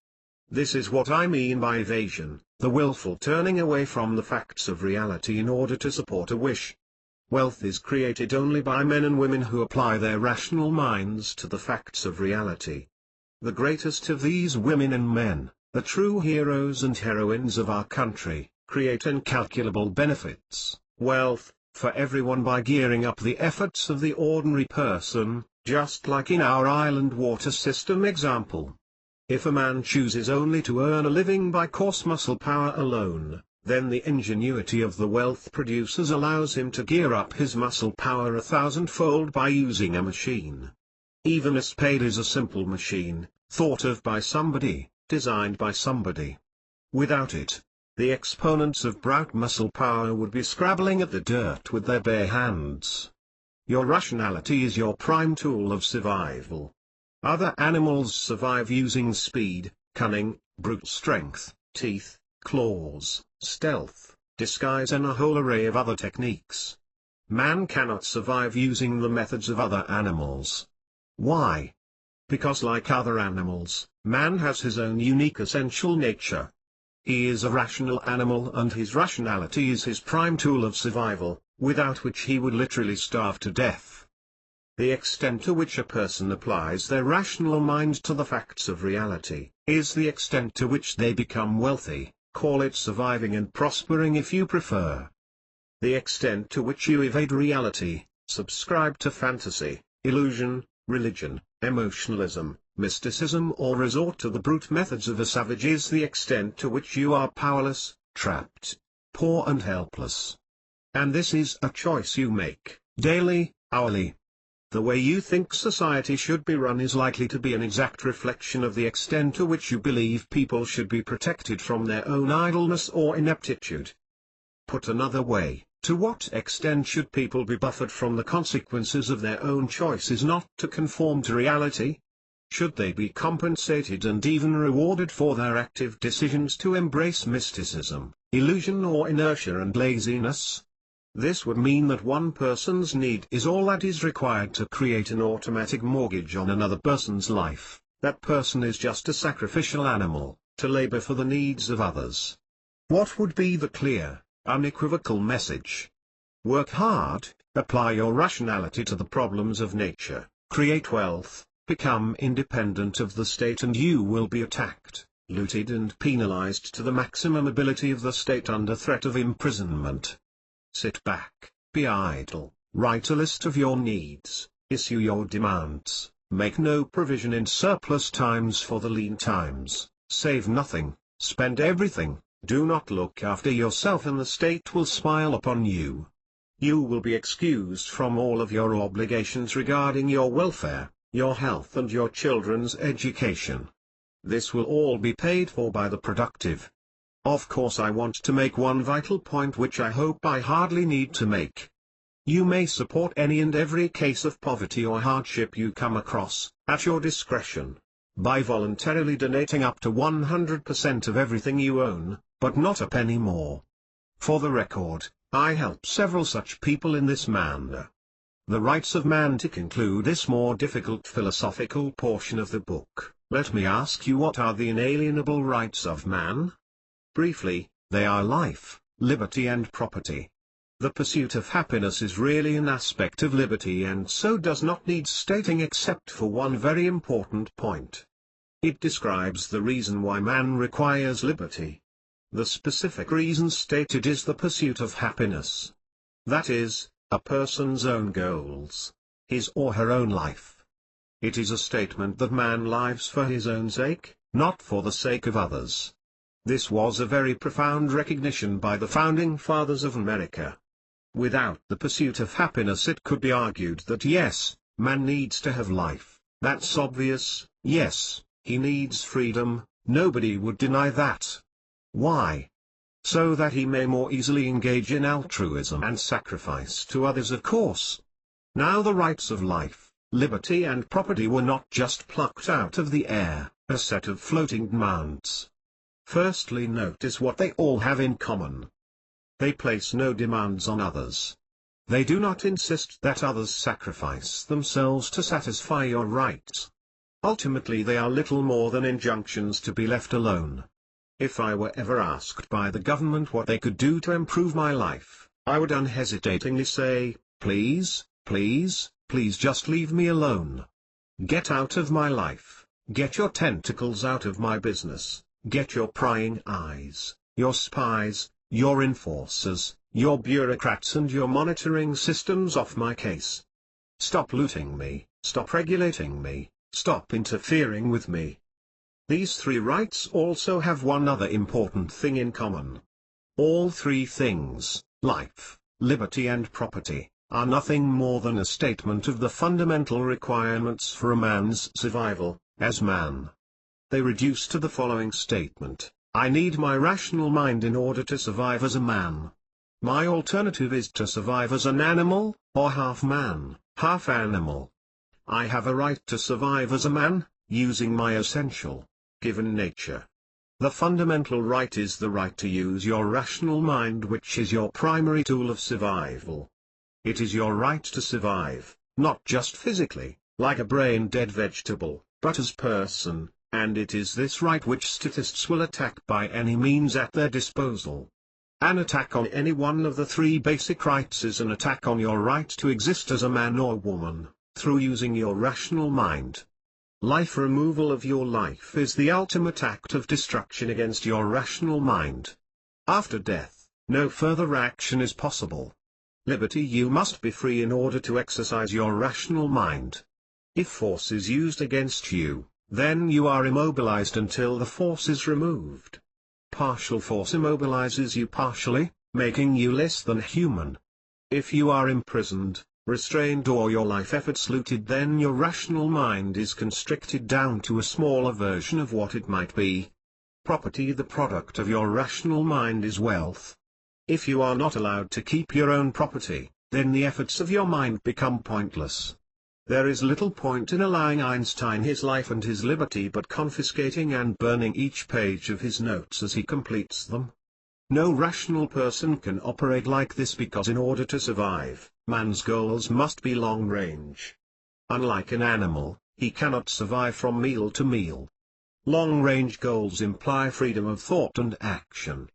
This is what I mean by evasion, the willful turning away from the facts of reality in order to support a wish. Wealth is created only by men and women who apply their rational minds to the facts of reality. The greatest of these women and men, the true heroes and heroines of our country, create incalculable benefits, wealth, for everyone by gearing up the efforts of the ordinary person, just like in our island water system example. If a man chooses only to earn a living by coarse muscle power alone, then the ingenuity of the wealth producers allows him to gear up his muscle power 1,000-fold by using a machine. Even a spade is a simple machine, thought of by somebody, designed by somebody. Without it, the exponents of brute muscle power would be scrabbling at the dirt with their bare hands. Your rationality is your prime tool of survival. Other animals survive using speed, cunning, brute strength, teeth, claws, stealth, disguise and a whole array of other techniques. Man cannot survive using the methods of other animals. Why? Because like other animals, man has his own unique essential nature. He is a rational animal and his rationality is his prime tool of survival, without which he would literally starve to death. The extent to which a person applies their rational mind to the facts of reality, is the extent to which they become wealthy, call it surviving and prospering if you prefer. The extent to which you evade reality, subscribe to fantasy, illusion, religion, emotionalism, mysticism or resort to the brute methods of a savage is the extent to which you are powerless, trapped, poor and helpless. And this is a choice you make, daily, hourly. The way you think society should be run is likely to be an exact reflection of the extent to which you believe people should be protected from their own idleness or ineptitude. Put another way, to what extent should people be buffered from the consequences of their own choices not to conform to reality? Should they be compensated and even rewarded for their active decisions to embrace mysticism, illusion or inertia and laziness? This would mean that one person's need is all that is required to create an automatic mortgage on another person's life. That person is just a sacrificial animal, to labor for the needs of others. What would be the clear, unequivocal message? Work hard, apply your rationality to the problems of nature, create wealth, become independent of the state and you will be attacked, looted and penalized to the maximum ability of the state under threat of imprisonment. Sit back, be idle, write a list of your needs, issue your demands, make no provision in surplus times for the lean times, save nothing, spend everything, do not look after yourself and the state will smile upon you. You will be excused from all of your obligations regarding your welfare, your health and your children's education. This will all be paid for by the productive. Of course I want to make one vital point which I hope I hardly need to make. You may support any and every case of poverty or hardship you come across, at your discretion, by voluntarily donating up to 100% of everything you own, but not a penny more. For the record, I help several such people in this manner. The rights of man to conclude this more difficult philosophical portion of the book, let me ask you, what are the inalienable rights of man? Briefly, they are life, liberty and property. The pursuit of happiness is really an aspect of liberty and so does not need stating except for one very important point. It describes the reason why man requires liberty. The specific reason stated is the pursuit of happiness. That is, a person's own goals, his or her own life. It is a statement that man lives for his own sake, not for the sake of others. This was a very profound recognition by the founding fathers of America. Without the pursuit of happiness it could be argued that yes, man needs to have life, that's obvious, yes, he needs freedom, nobody would deny that. Why? So that he may more easily engage in altruism and sacrifice to others, of course. Now the rights of life, liberty and property were not just plucked out of the air, a set of floating demands. Firstly, notice what they all have in common. They place no demands on others. They do not insist that others sacrifice themselves to satisfy your rights. Ultimately they are little more than injunctions to be left alone. If I were ever asked by the government what they could do to improve my life, I would unhesitatingly say, please, please, please just leave me alone. Get out of my life, get your tentacles out of my business. Get your prying eyes, your spies, your enforcers, your bureaucrats and your monitoring systems off my case. Stop looting me, stop regulating me, stop interfering with me. These three rights also have one other important thing in common. All three things, life, liberty and property, are nothing more than a statement of the fundamental requirements for a man's survival, as man. They reduce to the following statement: I need my rational mind in order to survive as a man. My alternative is to survive as an animal, or half man, half animal. I have a right to survive as a man, using my essential, given nature. The fundamental right is the right to use your rational mind, which is your primary tool of survival. It is your right to survive, not just physically, like a brain-dead vegetable, but as person, and it is this right which statists will attack by any means at their disposal. An attack on any one of the three basic rights is an attack on your right to exist as a man or woman, through using your rational mind. Life removal of your life is the ultimate act of destruction against your rational mind. After death, no further action is possible. Liberty: you must be free in order to exercise your rational mind. If force is used against you, then you are immobilized until the force is removed. Partial force immobilizes you partially, making you less than human. If you are imprisoned, restrained, or your life efforts looted, then your rational mind is constricted down to a smaller version of what it might be. Property: the product of your rational mind, is wealth. If you are not allowed to keep your own property, then the efforts of your mind become pointless. There is little point in allowing Einstein his life and his liberty, but confiscating and burning each page of his notes as he completes them. No rational person can operate like this, because in order to survive, man's goals must be long-range. Unlike an animal, he cannot survive from meal to meal. Long-range goals imply freedom of thought and action.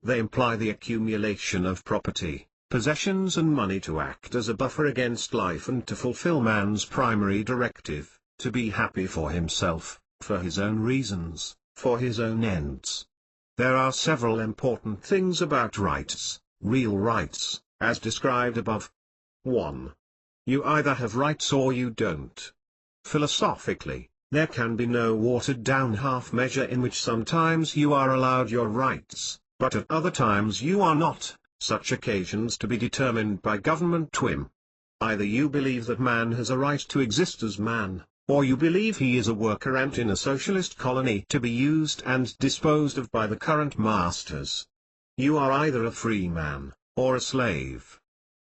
They imply the accumulation of property, possessions and money to act as a buffer against life and to fulfill man's primary directive, to be happy for himself, for his own reasons, for his own ends. There are several important things about rights, real rights, as described above. 1. You either have rights or you don't. Philosophically, there can be no watered-down half measure in which sometimes you are allowed your rights, but at other times you are not, such occasions to be determined by government whim. Either you believe that man has a right to exist as man, or you believe he is a worker ant in a socialist colony to be used and disposed of by the current masters. You are either a free man, or a slave.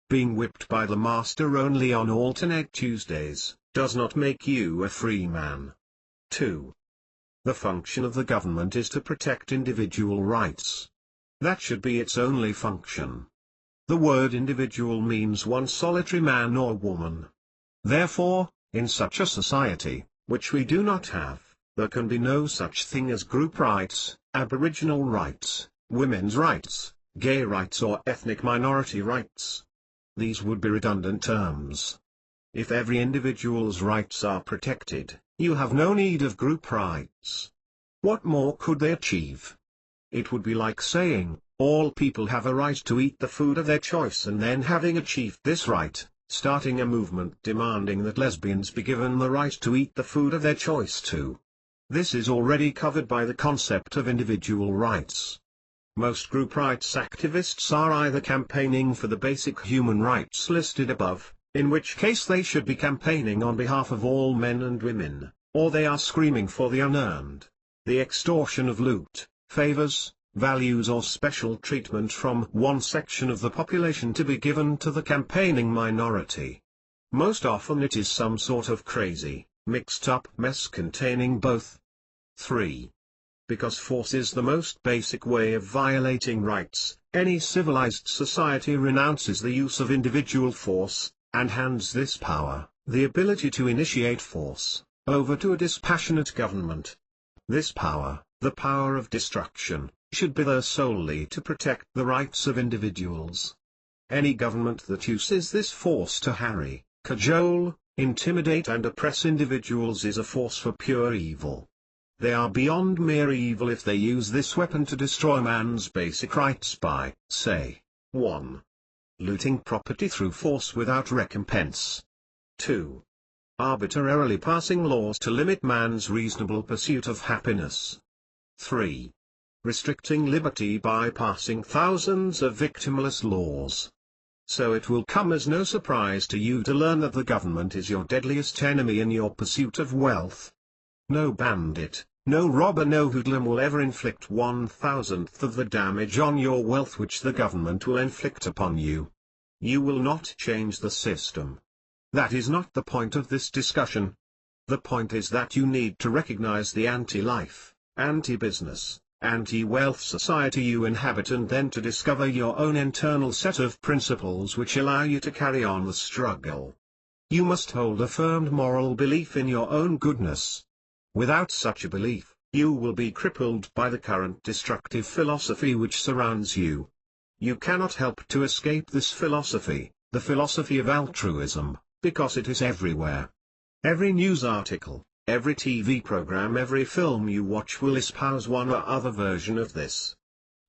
Being whipped by the master only on alternate Tuesdays, does not make you a free man. 2. The function of the government is to protect individual rights. That should be its only function. The word individual means one solitary man or woman. Therefore, in such a society, which we do not have, there can be no such thing as group rights, aboriginal rights, women's rights, gay rights, or ethnic minority rights. These would be redundant terms. If every individual's rights are protected, you have no need of group rights. What more could they achieve? It would be like saying, all people have a right to eat the food of their choice, and then, having achieved this right, starting a movement demanding that lesbians be given the right to eat the food of their choice too. This is already covered by the concept of individual rights. Most group rights activists are either campaigning for the basic human rights listed above, in which case they should be campaigning on behalf of all men and women, or they are screaming for the unearned, the extortion of loot, favors, values, or special treatment from one section of the population to be given to the campaigning minority. Most often it is some sort of crazy, mixed-up mess containing both. 3. Because force is the most basic way of violating rights, any civilized society renounces the use of individual force, and hands this power, the ability to initiate force, over to a dispassionate government. This power, the power of destruction, should be there solely to protect the rights of individuals. Any government that uses this force to harry, cajole, intimidate and oppress individuals is a force for pure evil. They are beyond mere evil if they use this weapon to destroy man's basic rights by, say, 1. Looting property through force without recompense. 2. Arbitrarily passing laws to limit man's reasonable pursuit of happiness. 3. restricting liberty by passing thousands of victimless laws. So it will come as no surprise to you to learn that the government is your deadliest enemy in your pursuit of wealth. No bandit, no robber, no hoodlum will ever inflict 1/1000th of the damage on your wealth which the government will inflict upon you. You will not change the system. That is not the point of this discussion. The point is that you need to recognize the anti-life, anti-business, anti-wealth society you inhabit, and then to discover your own internal set of principles which allow you to carry on the struggle. You must hold a firm moral belief in your own goodness. Without such a belief, you will be crippled by the current destructive philosophy which surrounds you. You cannot help to escape this philosophy, the philosophy of altruism, because it is everywhere. Every news article, every TV program, every film you watch will espouse one or other version of this.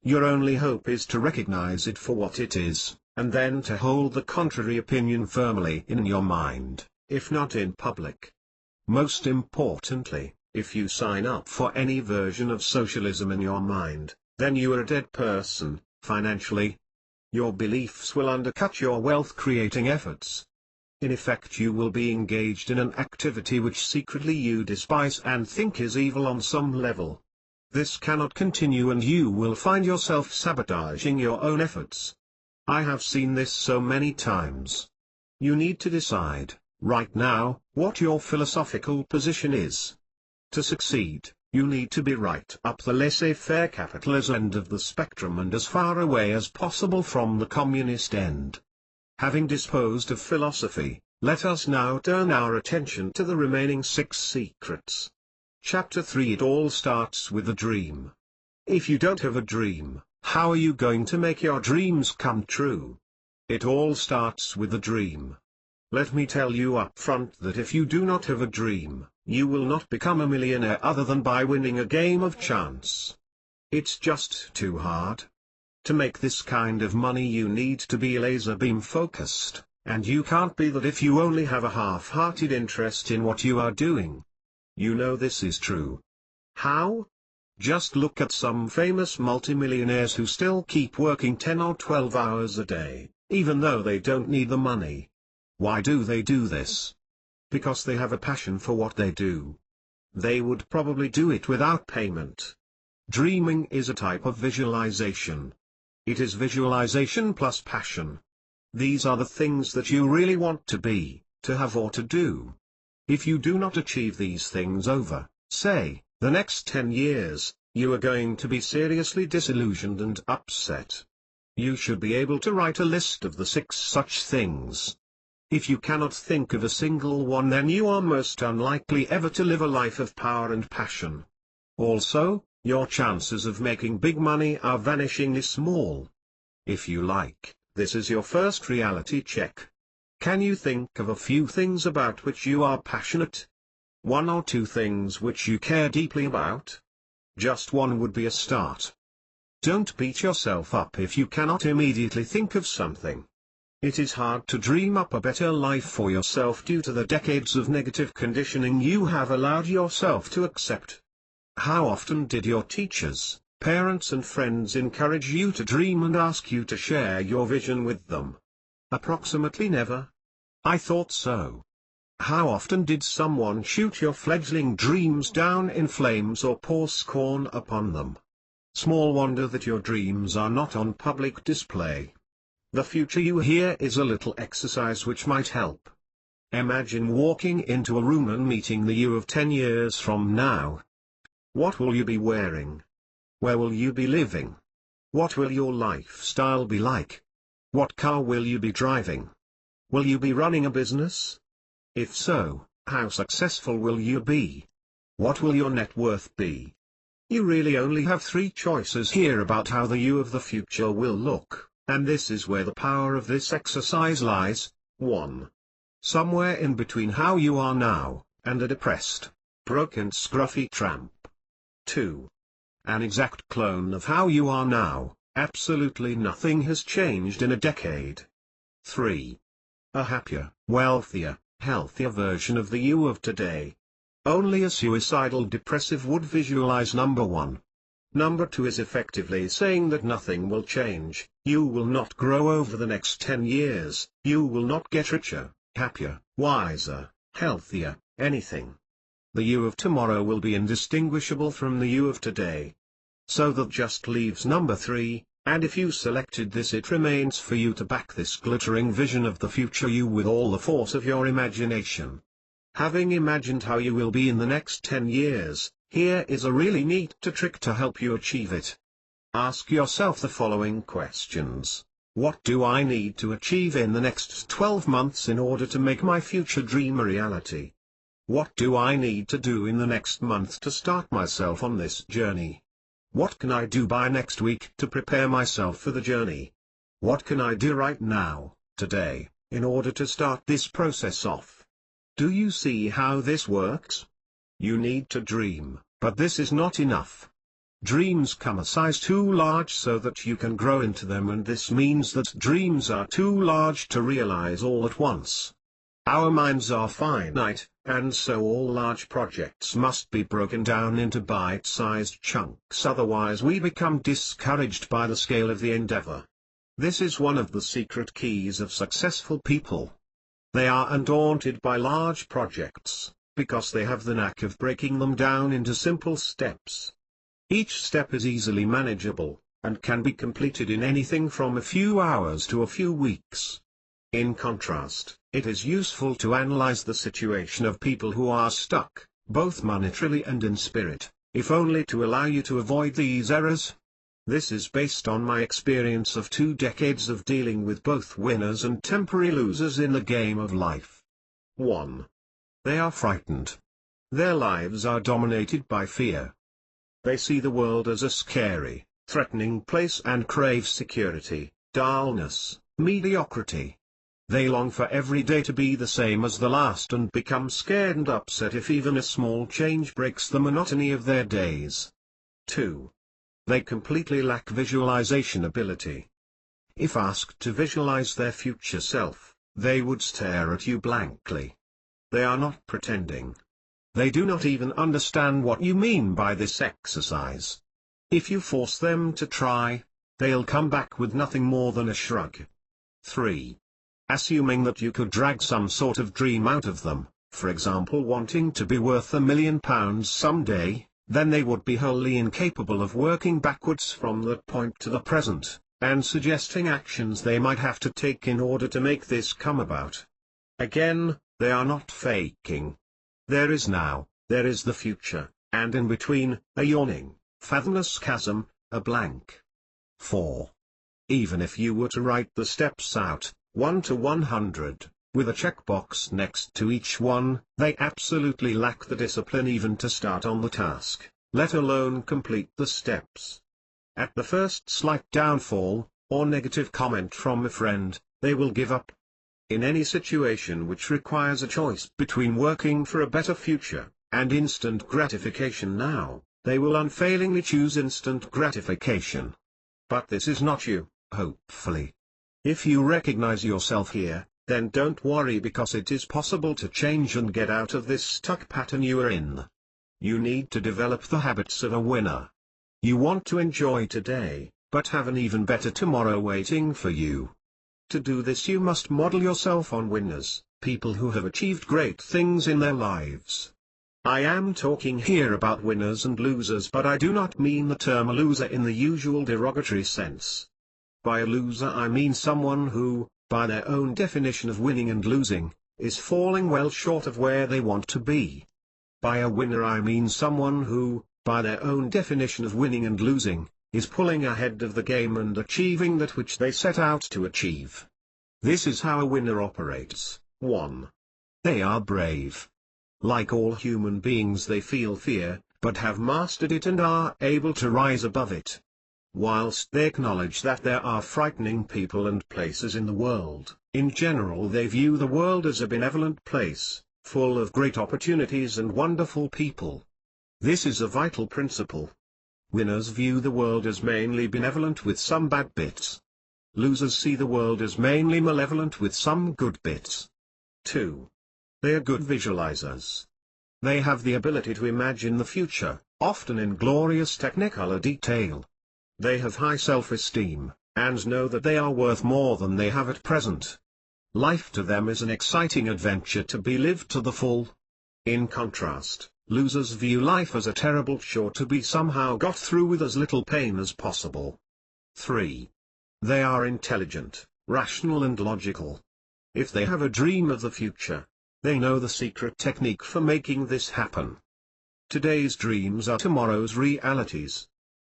Your only hope is to recognize it for what it is, and then to hold the contrary opinion firmly in your mind, if not in public. Most importantly, if you sign up for any version of socialism in your mind, then you are a dead person, financially. Your beliefs will undercut your wealth-creating efforts. In effect, you will be engaged in an activity which secretly you despise and think is evil on some level. This cannot continue and you will find yourself sabotaging your own efforts. I have seen this so many times. You need to decide, right now, what your philosophical position is. To succeed, you need to be right up the laissez-faire capitalist end of the spectrum and as far away as possible from the communist end. Having disposed of philosophy, let us now turn our attention to the remaining 6 secrets. Chapter 3. It all starts with a dream. If you don't have a dream, how are you going to make your dreams come true? It all starts with a dream. Let me tell you up front that if you do not have a dream, you will not become a millionaire other than by winning a game of chance. It's just too hard. To make this kind of money you need to be laser beam focused, and you can't be that if you only have a half-hearted interest in what you are doing. You know this is true. How? Just look at some famous multimillionaires who still keep working 10 or 12 hours a day, even though they don't need the money. Why do they do this? Because they have a passion for what they do. They would probably do it without payment. Dreaming is a type of visualization. It is visualization plus passion. These are the things that you really want to be, to have or to do. If you do not achieve these things over, say, the next 10 years, you are going to be seriously disillusioned and upset. You should be able to write a list of the 6 such things. If you cannot think of a single one, then you are most unlikely ever to live a life of power and passion. Also, your chances of making big money are vanishingly small. If you like, this is your first reality check. Can you think of a few things about which you are passionate? 1 or 2 things which you care deeply about? Just one would be a start. Don't beat yourself up if you cannot immediately think of something. It is hard to dream up a better life for yourself due to the decades of negative conditioning you have allowed yourself to accept. How often did your teachers, parents and friends encourage you to dream and ask you to share your vision with them? Approximately never. I thought so. How often did someone shoot your fledgling dreams down in flames or pour scorn upon them? Small wonder that your dreams are not on public display. The future you hear is a little exercise which might help. Imagine walking into a room and meeting the you of 10 years from now. What will you be wearing? Where will you be living? What will your lifestyle be like? What car will you be driving? Will you be running a business? If so, how successful will you be? What will your net worth be? You really only have 3 choices here about how the you of the future will look, and this is where the power of this exercise lies. 1. Somewhere in between how you are now, and a depressed, broken scruffy tramp. 2. An exact clone of how you are now, absolutely nothing has changed in a decade. 3. A happier, wealthier, healthier version of the you of today. Only a suicidal depressive would visualize number 1. Number 2 is effectively saying that nothing will change. You will not grow over the next 10 years, you will not get richer, happier, wiser, healthier, anything. The you of tomorrow will be indistinguishable from the you of today. So that just leaves number 3, and if you selected this, it remains for you to back this glittering vision of the future you with all the force of your imagination. Having imagined how you will be in the next 10 years, here is a really neat trick to help you achieve it. Ask yourself the following questions. What do I need to achieve in the next 12 months in order to make my future dream a reality? What do I need to do in the next month to start myself on this journey? What can I do by next week to prepare myself for the journey? What can I do right now, today, in order to start this process off? Do you see how this works? You need to dream, but this is not enough. Dreams come a size too large so that you can grow into them, and this means that dreams are too large to realize all at once. Our minds are finite, and so all large projects must be broken down into bite-sized chunks, otherwise we become discouraged by the scale of the endeavor. This is one of the secret keys of successful people. They are undaunted by large projects, because they have the knack of breaking them down into simple steps. Each step is easily manageable, and can be completed in anything from a few hours to a few weeks. In contrast, it is useful to analyze the situation of people who are stuck, both monetarily and in spirit, if only to allow you to avoid these errors. This is based on my experience of 2 decades of dealing with both winners and temporary losers in the game of life. 1. They are frightened. Their lives are dominated by fear. They see the world as a scary, threatening place and crave security, dullness, mediocrity. They long for every day to be the same as the last and become scared and upset if even a small change breaks the monotony of their days. 2. They completely lack visualization ability. If asked to visualize their future self, they would stare at you blankly. They are not pretending. They do not even understand what you mean by this exercise. If you force them to try, they'll come back with nothing more than a shrug. 3. Assuming that you could drag some sort of dream out of them, for example wanting to be worth £1 million someday, then they would be wholly incapable of working backwards from that point to the present, and suggesting actions they might have to take in order to make this come about. Again, they are not faking. There is now, there is the future, and in between, a yawning, fathomless chasm, a blank. 4. Even if you were to write the steps out, 1 to 100, with a checkbox next to each one, they absolutely lack the discipline even to start on the task, let alone complete the steps. At the first slight downfall, or negative comment from a friend, they will give up. In any situation which requires a choice between working for a better future, and instant gratification now, they will unfailingly choose instant gratification. But this is not you, hopefully. If you recognize yourself here, then don't worry, because it is possible to change and get out of this stuck pattern you are in. You need to develop the habits of a winner. You want to enjoy today, but have an even better tomorrow waiting for you. To do this you must model yourself on winners, people who have achieved great things in their lives. I am talking here about winners and losers, but I do not mean the term a loser in the usual derogatory sense. By a loser I mean someone who, by their own definition of winning and losing, is falling well short of where they want to be. By a winner I mean someone who, by their own definition of winning and losing, is pulling ahead of the game and achieving that which they set out to achieve. This is how a winner operates. 1. They are brave. Like all human beings, they feel fear, but have mastered it and are able to rise above it. Whilst they acknowledge that there are frightening people and places in the world, in general they view the world as a benevolent place, full of great opportunities and wonderful people. This is a vital principle. Winners view the world as mainly benevolent with some bad bits. Losers see the world as mainly malevolent with some good bits. 2. They are good visualizers. They have the ability to imagine the future, often in glorious technicolor detail. They have high self-esteem, and know that they are worth more than they have at present. Life to them is an exciting adventure to be lived to the full. In contrast, losers view life as a terrible chore to be somehow got through with as little pain as possible. 3. They are intelligent, rational and logical. If they have a dream of the future, they know the secret technique for making this happen. Today's dreams are tomorrow's realities.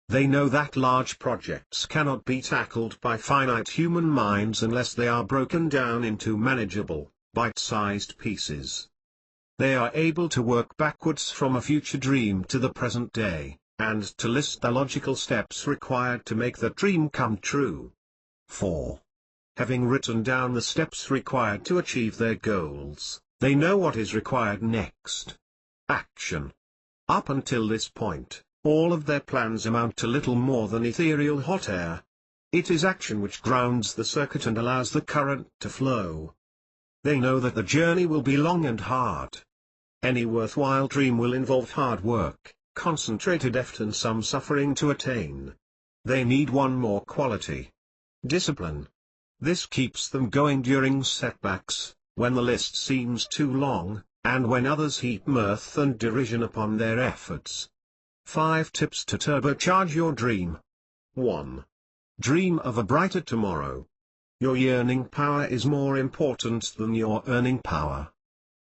They know that large projects cannot be tackled by finite human minds unless they are broken down into manageable, bite-sized pieces. They are able to work backwards from a future dream to the present day, and to list the logical steps required to make that dream come true. 4. Having written down the steps required to achieve their goals, they know what is required next. Action. Up until this point, all of their plans amount to little more than ethereal hot air. It is action which grounds the circuit and allows the current to flow. They know that the journey will be long and hard. Any worthwhile dream will involve hard work, concentrated effort and some suffering to attain. They need one more quality: discipline. This keeps them going during setbacks, when the list seems too long, and when others heap mirth and derision upon their efforts. 5 tips to turbocharge your dream. 1. Dream of a brighter tomorrow. Your yearning power is more important than your earning power.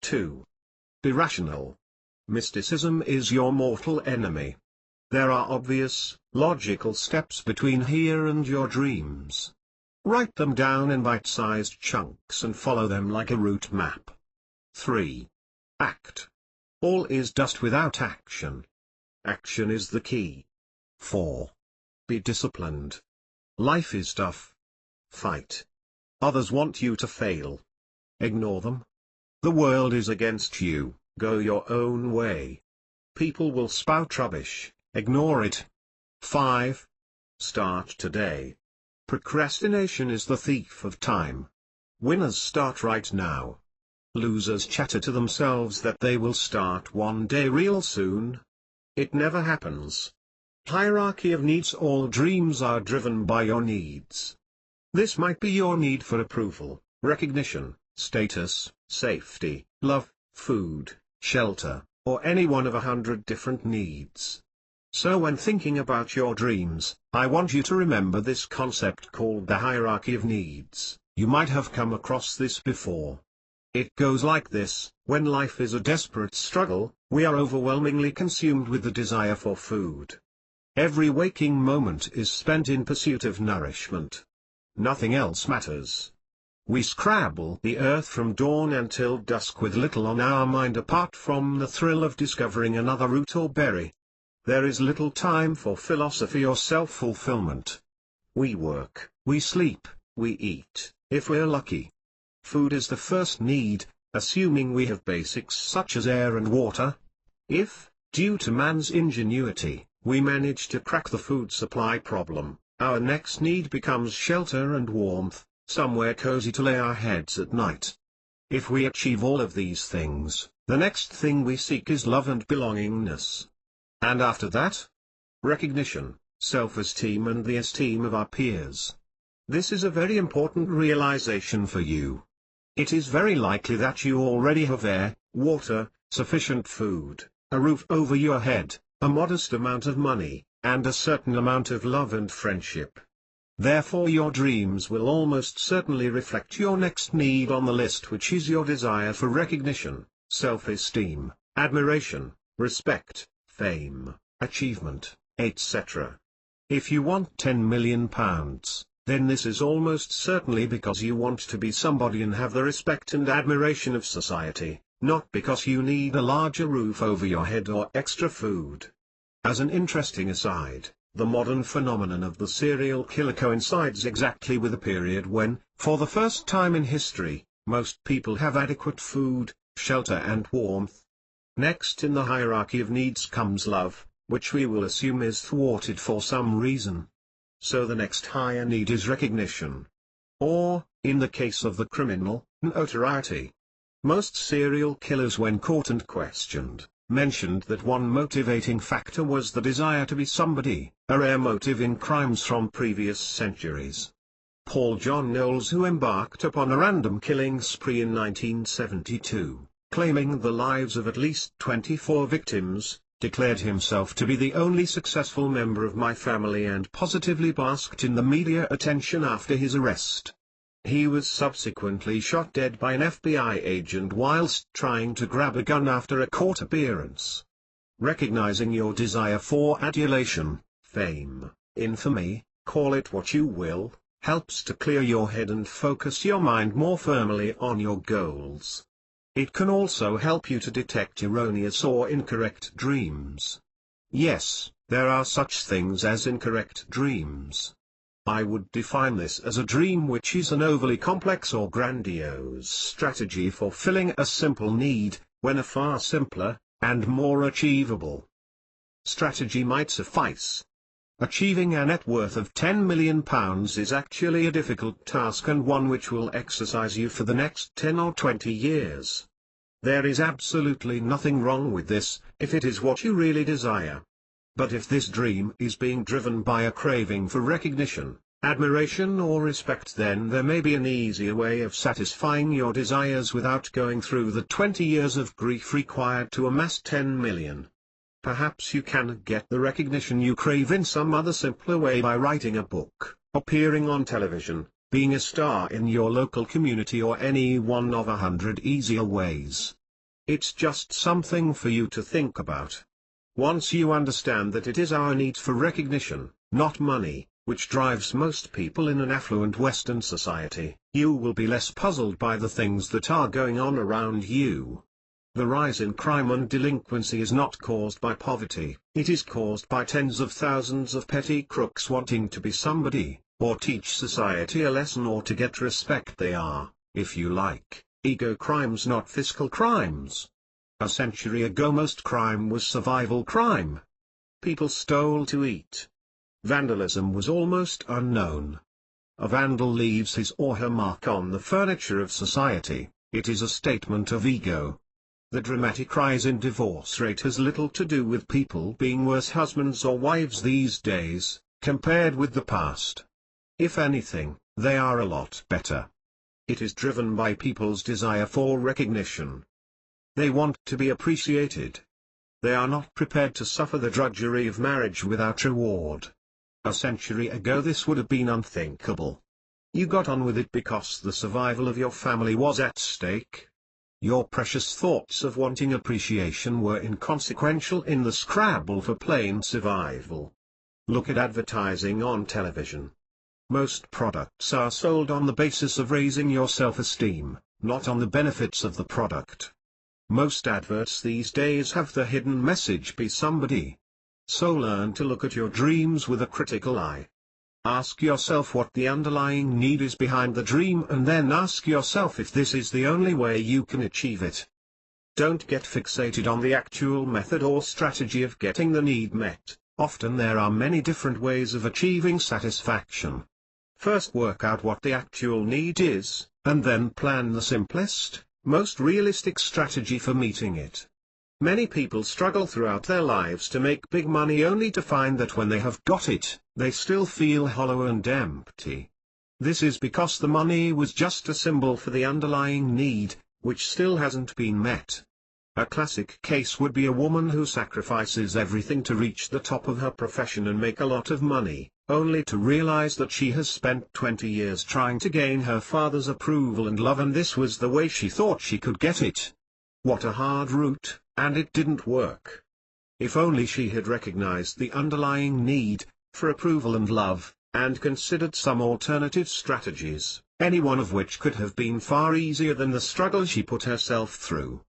2. Be rational. Mysticism is your mortal enemy. There are obvious, logical steps between here and your dreams. Write them down in bite-sized chunks and follow them like a route map. 3. Act. All is dust without action. Action is the key. 4. Be disciplined. Life is tough. Fight. Others want you to fail. Ignore them. The world is against you, go your own way. People will spout rubbish, ignore it. 5. Start today. Procrastination is the thief of time. Winners start right now. Losers chatter to themselves that they will start one day real soon. It never happens. Hierarchy of needs. All dreams are driven by your needs. This might be your need for approval, recognition, status, safety, love, food, shelter, or any one of 100 different needs. So when thinking about your dreams, I want you to remember this concept called the hierarchy of needs. You might have come across this before. It goes like this: when life is a desperate struggle, we are overwhelmingly consumed with the desire for food. Every waking moment is spent in pursuit of nourishment. Nothing else matters. We scrabble the earth from dawn until dusk with little on our mind apart from the thrill of discovering another root or berry. There is little time for philosophy or self-fulfillment. We work, we sleep, we eat, if we're lucky. Food is the first need, assuming we have basics such as air and water. If, due to man's ingenuity, we manage to crack the food supply problem, our next need becomes shelter and warmth, somewhere cozy to lay our heads at night. If we achieve all of these things, the next thing we seek is love and belongingness. And after that? Recognition, self-esteem and the esteem of our peers. This is a very important realization for you. It is very likely that you already have air, water, sufficient food, a roof over your head, a modest amount of money, and a certain amount of love and friendship. Therefore your dreams will almost certainly reflect your next need on the list, which is your desire for recognition, self-esteem, admiration, respect, fame, achievement, etc. If you want £10 million, then this is almost certainly because you want to be somebody and have the respect and admiration of society, not because you need a larger roof over your head or extra food. As an interesting aside, the modern phenomenon of the serial killer coincides exactly with a period when, for the first time in history, most people have adequate food, shelter and warmth. Next in the hierarchy of needs comes love, which we will assume is thwarted for some reason. So the next higher need is recognition. Or, in the case of the criminal, notoriety. Most serial killers, when caught and questioned, mentioned that one motivating factor was the desire to be somebody, a rare motive in crimes from previous centuries. Paul John Knowles, who embarked upon a random killing spree in 1972, claiming the lives of at least 24 victims, declared himself to be the only successful member of my family and positively basked in the media attention after his arrest. He was subsequently shot dead by an FBI agent whilst trying to grab a gun after a court appearance. Recognizing your desire for adulation, fame, infamy, call it what you will, helps to clear your head and focus your mind more firmly on your goals. It can also help you to detect erroneous or incorrect dreams. Yes, there are such things as incorrect dreams. I would define this as a dream which is an overly complex or grandiose strategy for filling a simple need, when a far simpler, and more achievable strategy might suffice. Achieving a net worth of £10 million is actually a difficult task and one which will exercise you for the next 10 or 20 years. There is absolutely nothing wrong with this, if it is what you really desire. But if this dream is being driven by a craving for recognition, admiration or respect, then there may be an easier way of satisfying your desires without going through the 20 years of grief required to amass 10 million. Perhaps you can get the recognition you crave in some other simpler way by writing a book, appearing on television, being a star in your local community, or any one of 100 easier ways. It's just something for you to think about. Once you understand that it is our need for recognition, not money, which drives most people in an affluent Western society, you will be less puzzled by the things that are going on around you. The rise in crime and delinquency is not caused by poverty, it is caused by tens of thousands of petty crooks wanting to be somebody, or teach society a lesson, or to get respect. They are, if you like, ego crimes, not fiscal crimes. A century ago most crime was survival crime. People stole to eat. Vandalism was almost unknown. A vandal leaves his or her mark on the furniture of society, it is a statement of ego. The dramatic rise in divorce rate has little to do with people being worse husbands or wives these days, compared with the past. If anything, they are a lot better. It is driven by people's desire for recognition. They want to be appreciated. They are not prepared to suffer the drudgery of marriage without reward. A century ago this would have been unthinkable. You got on with it because the survival of your family was at stake. Your precious thoughts of wanting appreciation were inconsequential in the scrabble for plain survival. Look at advertising on television. Most products are sold on the basis of raising your self-esteem, not on the benefits of the product. Most adverts these days have the hidden message, be somebody. So learn to look at your dreams with a critical eye. Ask yourself what the underlying need is behind the dream, and then ask yourself if this is the only way you can achieve it. Don't get fixated on the actual method or strategy of getting the need met. Often there are many different ways of achieving satisfaction. First work out what the actual need is, and then plan the simplest, most realistic strategy for meeting it. Many people struggle throughout their lives to make big money only to find that when they have got it, they still feel hollow and empty. This is because the money was just a symbol for the underlying need, which still hasn't been met. A classic case would be a woman who sacrifices everything to reach the top of her profession and make a lot of money, only to realize that she has spent 20 years trying to gain her father's approval and love, and this was the way she thought she could get it. What a hard route, and it didn't work. If only she had recognized the underlying need for approval and love, and considered some alternative strategies, any one of which could have been far easier than the struggle she put herself through.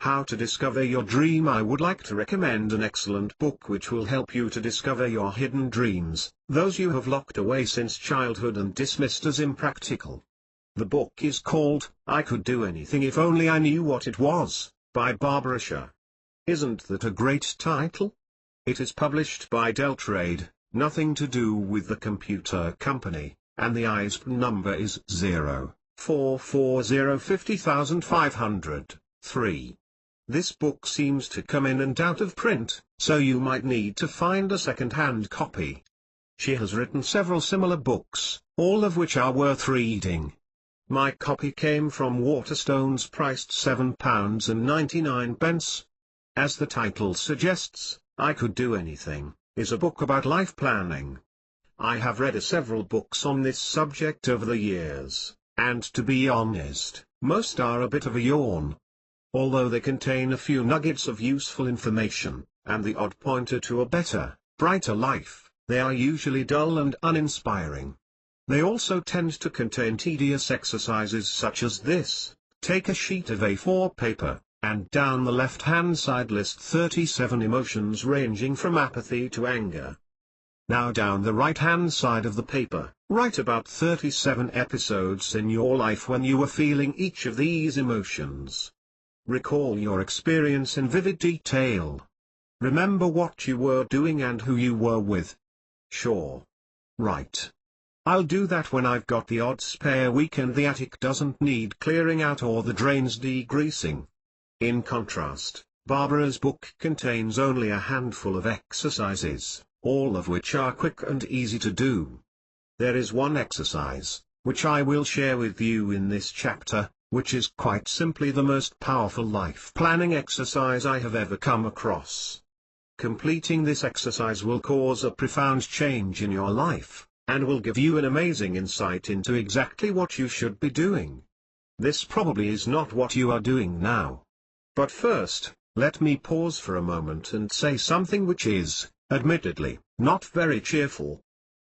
How to discover your dream. I would like to recommend an excellent book which will help you to discover your hidden dreams, those you have locked away since childhood and dismissed as impractical. The book is called, I Could Do Anything If Only I Knew What It Was, by Barbara Sher. Isn't that a great title? It is published by Deltrade, nothing to do with the computer company, and the ISBN number is 044050500-3. This book seems to come in and out of print, so you might need to find a second-hand copy. She has written several similar books, all of which are worth reading. My copy came from Waterstones, priced £7.99. As the title suggests, I Could Do Anything, is a book about life planning. I have read several books on this subject over the years, and to be honest, most are a bit of a yawn. Although they contain a few nuggets of useful information, and the odd pointer to a better, brighter life, they are usually dull and uninspiring. They also tend to contain tedious exercises such as this: take a sheet of A4 paper, and down the left-hand side list 37 emotions ranging from apathy to anger. Now down the right-hand side of the paper, write about 37 episodes in your life when you were feeling each of these emotions. Recall your experience in vivid detail. Remember what you were doing and who you were with. Sure. Right. I'll do that when I've got the odd spare week and the attic doesn't need clearing out or the drains degreasing. In contrast, Barbara's book contains only a handful of exercises, all of which are quick and easy to do. There is one exercise, which I will share with you in this chapter, which is quite simply the most powerful life planning exercise I have ever come across. Completing this exercise will cause a profound change in your life, and will give you an amazing insight into exactly what you should be doing. This probably is not what you are doing now. But first, let me pause for a moment and say something which is, admittedly, not very cheerful.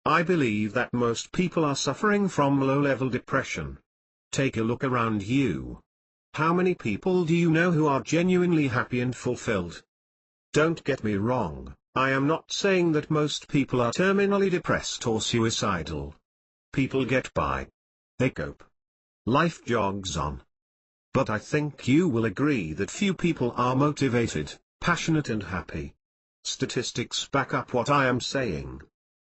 I believe that most people are suffering from low-level depression. Take a look around you. How many people do you know who are genuinely happy and fulfilled? Don't get me wrong, I am not saying that most people are terminally depressed or suicidal. People get by. They cope. Life jogs on. But I think you will agree that few people are motivated, passionate and happy. Statistics back up what I am saying.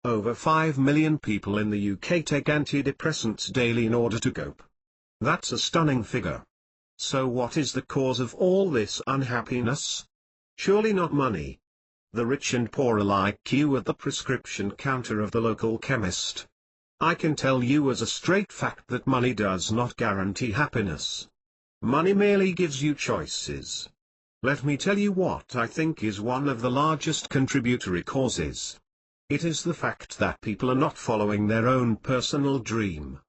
Over 5 million people in the UK take antidepressants daily in order to cope. That's a stunning figure. So what is the cause of all this unhappiness? Surely not money. The rich and poor alike queue at the prescription counter of the local chemist. I can tell you as a straight fact that money does not guarantee happiness. Money merely gives you choices. Let me tell you what I think is one of the largest contributory causes. It is the fact that people are not following their own personal dream.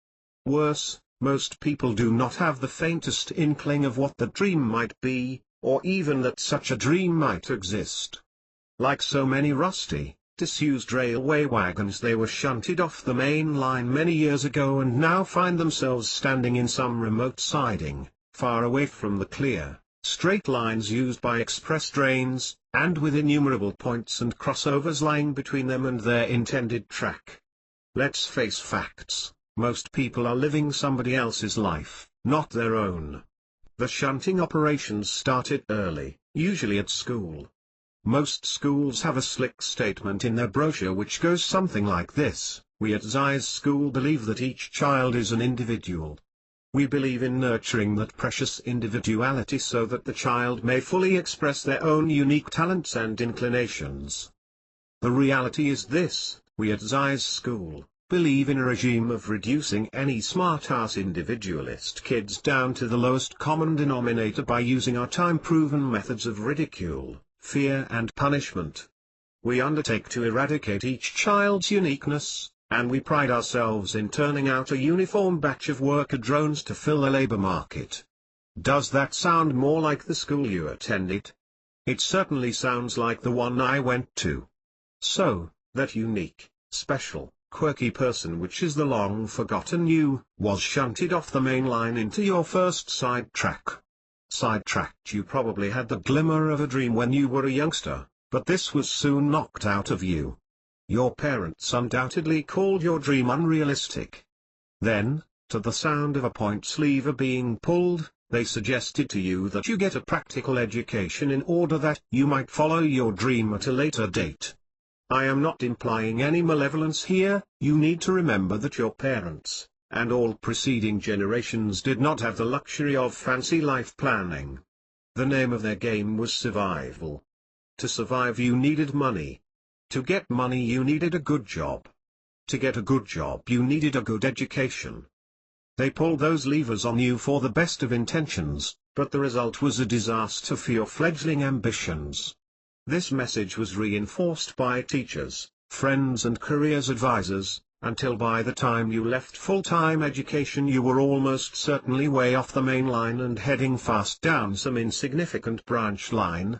Worse, most people do not have the faintest inkling of what the dream might be, or even that such a dream might exist. Like so many rusty, disused railway wagons, they were shunted off the main line many years ago and now find themselves standing in some remote siding, far away from the clear, straight lines used by express trains, and with innumerable points and crossovers lying between them and their intended track. Let's face facts. Most people are living somebody else's life, not their own. The shunting operations started early, usually at school. Most schools have a slick statement in their brochure which goes something like this: we at Zai's school believe that each child is an individual. We believe in nurturing that precious individuality so that the child may fully express their own unique talents and inclinations. The reality is this: we at Zai's school believe in a regime of reducing any smart-ass individualist kids down to the lowest common denominator by using our time-proven methods of ridicule, fear and punishment. We undertake to eradicate each child's uniqueness, and we pride ourselves in turning out a uniform batch of worker drones to fill the labor market. Does that sound more like the school you attended? It certainly sounds like the one I went to. So, that unique, special, quirky person which is the long-forgotten you, was shunted off the main line into your first sidetrack. Sidetracked. You probably had the glimmer of a dream when you were a youngster, but this was soon knocked out of you. Your parents undoubtedly called your dream unrealistic. Then, to the sound of a points lever being pulled, they suggested to you that you get a practical education in order that you might follow your dream at a later date. I am not implying any malevolence here. You need to remember that your parents, and all preceding generations, did not have the luxury of fancy life planning. The name of their game was survival. To survive you needed money. To get money you needed a good job. To get a good job you needed a good education. They pulled those levers on you for the best of intentions, but the result was a disaster for your fledgling ambitions. This message was reinforced by teachers, friends and careers advisors, until by the time you left full-time education you were almost certainly way off the main line and heading fast down some insignificant branch line.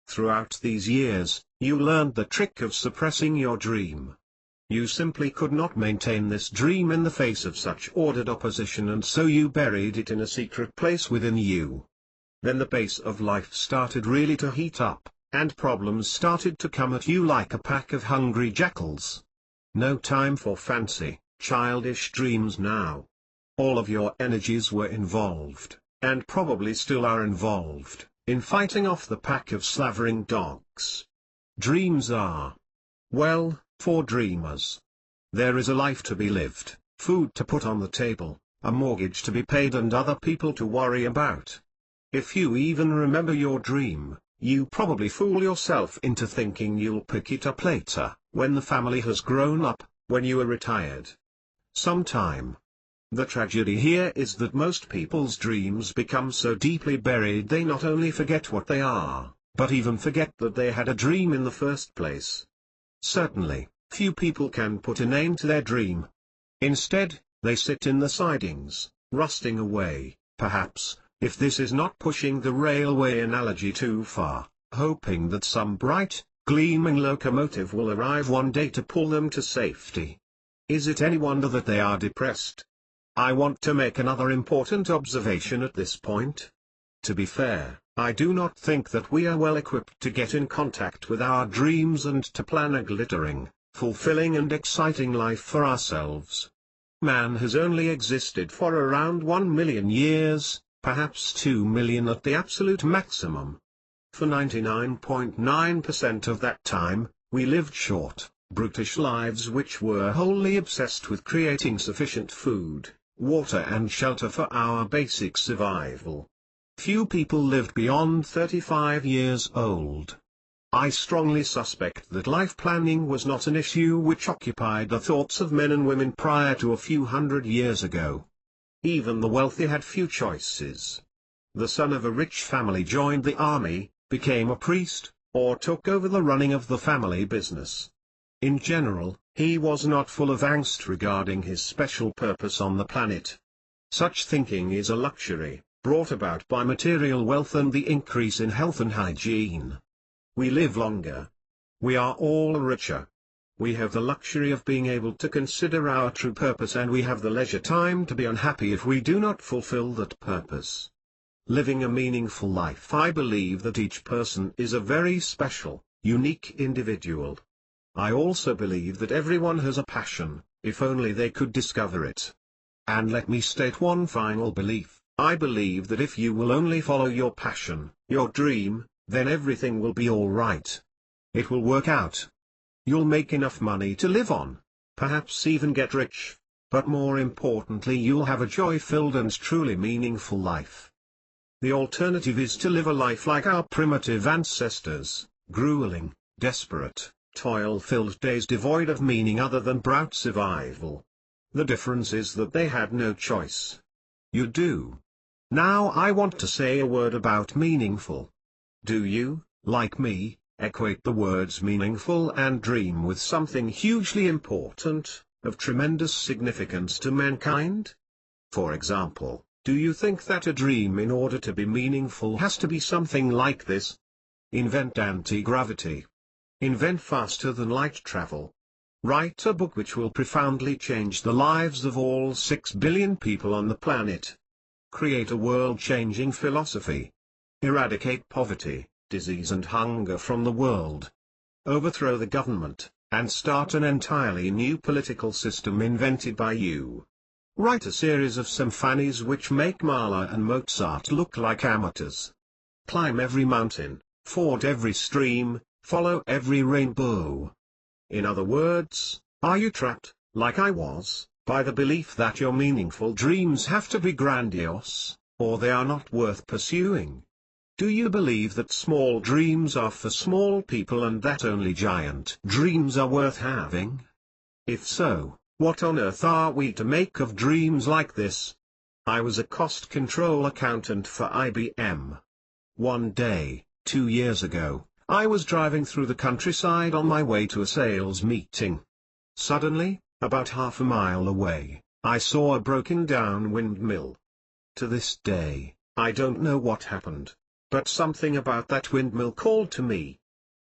Throughout these years, you learned the trick of suppressing your dream. You simply could not maintain this dream in the face of such ordered opposition, and so you buried it in a secret place within you. Then the pace of life started really to heat up, and problems started to come at you like a pack of hungry jackals. No time for fancy, childish dreams now. All of your energies were involved, and probably still are involved, in fighting off the pack of slavering dogs. Dreams are, well, for dreamers. There is a life to be lived, food to put on the table, a mortgage to be paid and other people to worry about. If you even remember your dream, you probably fool yourself into thinking you'll pick it up later, when the family has grown up, when you are retired. Sometime. The tragedy here is that most people's dreams become so deeply buried they not only forget what they are, but even forget that they had a dream in the first place. Certainly, few people can put a name to their dream. Instead, they sit in the sidings, rusting away, perhaps, if this is not pushing the railway analogy too far, hoping that some bright, gleaming locomotive will arrive one day to pull them to safety. Is it any wonder that they are depressed? I want to make another important observation at this point. To be fair, I do not think that we are well equipped to get in contact with our dreams and to plan a glittering, fulfilling and exciting life for ourselves. Man has only existed for around 1 million years, perhaps 2 million at the absolute maximum. For 99.9% of that time, we lived short, brutish lives which were wholly obsessed with creating sufficient food, water and shelter for our basic survival. Few people lived beyond 35 years old. I strongly suspect that life planning was not an issue which occupied the thoughts of men and women prior to a few hundred years ago. Even the wealthy had few choices. The son of a rich family joined the army, became a priest, or took over the running of the family business. In general, he was not full of angst regarding his special purpose on the planet. Such thinking is a luxury, brought about by material wealth and the increase in health and hygiene. We live longer. We are all richer. We have the luxury of being able to consider our true purpose, and we have the leisure time to be unhappy if we do not fulfill that purpose. Living a meaningful life. I believe that each person is a very special, unique individual. I also believe that everyone has a passion, if only they could discover it. And let me state one final belief. I believe that if you will only follow your passion, your dream, then everything will be all right. It will work out. You'll make enough money to live on, perhaps even get rich, but more importantly you'll have a joy-filled and truly meaningful life. The alternative is to live a life like our primitive ancestors, grueling, desperate, toil-filled days devoid of meaning other than brute survival. The difference is that they had no choice. You do. Now I want to say a word about meaningful. Do you, like me, equate the words meaningful and dream with something hugely important, of tremendous significance to mankind? For example, do you think that a dream in order to be meaningful has to be something like this? Invent anti-gravity. Invent faster than light travel. Write a book which will profoundly change the lives of all 6 billion people on the planet. Create a world-changing philosophy. Eradicate poverty, disease and hunger from the world. Overthrow the government, and start an entirely new political system invented by you. Write a series of symphonies which make Mahler and Mozart look like amateurs. Climb every mountain, ford every stream, follow every rainbow. In other words, are you trapped, like I was, by the belief that your meaningful dreams have to be grandiose, or they are not worth pursuing? Do you believe that small dreams are for small people and that only giant dreams are worth having? If so, what on earth are we to make of dreams like this? I was a cost control accountant for IBM. One day, 2 years ago, I was driving through the countryside on my way to a sales meeting. Suddenly, about half a mile away, I saw a broken-down windmill. To this day, I don't know what happened, but something about that windmill called to me.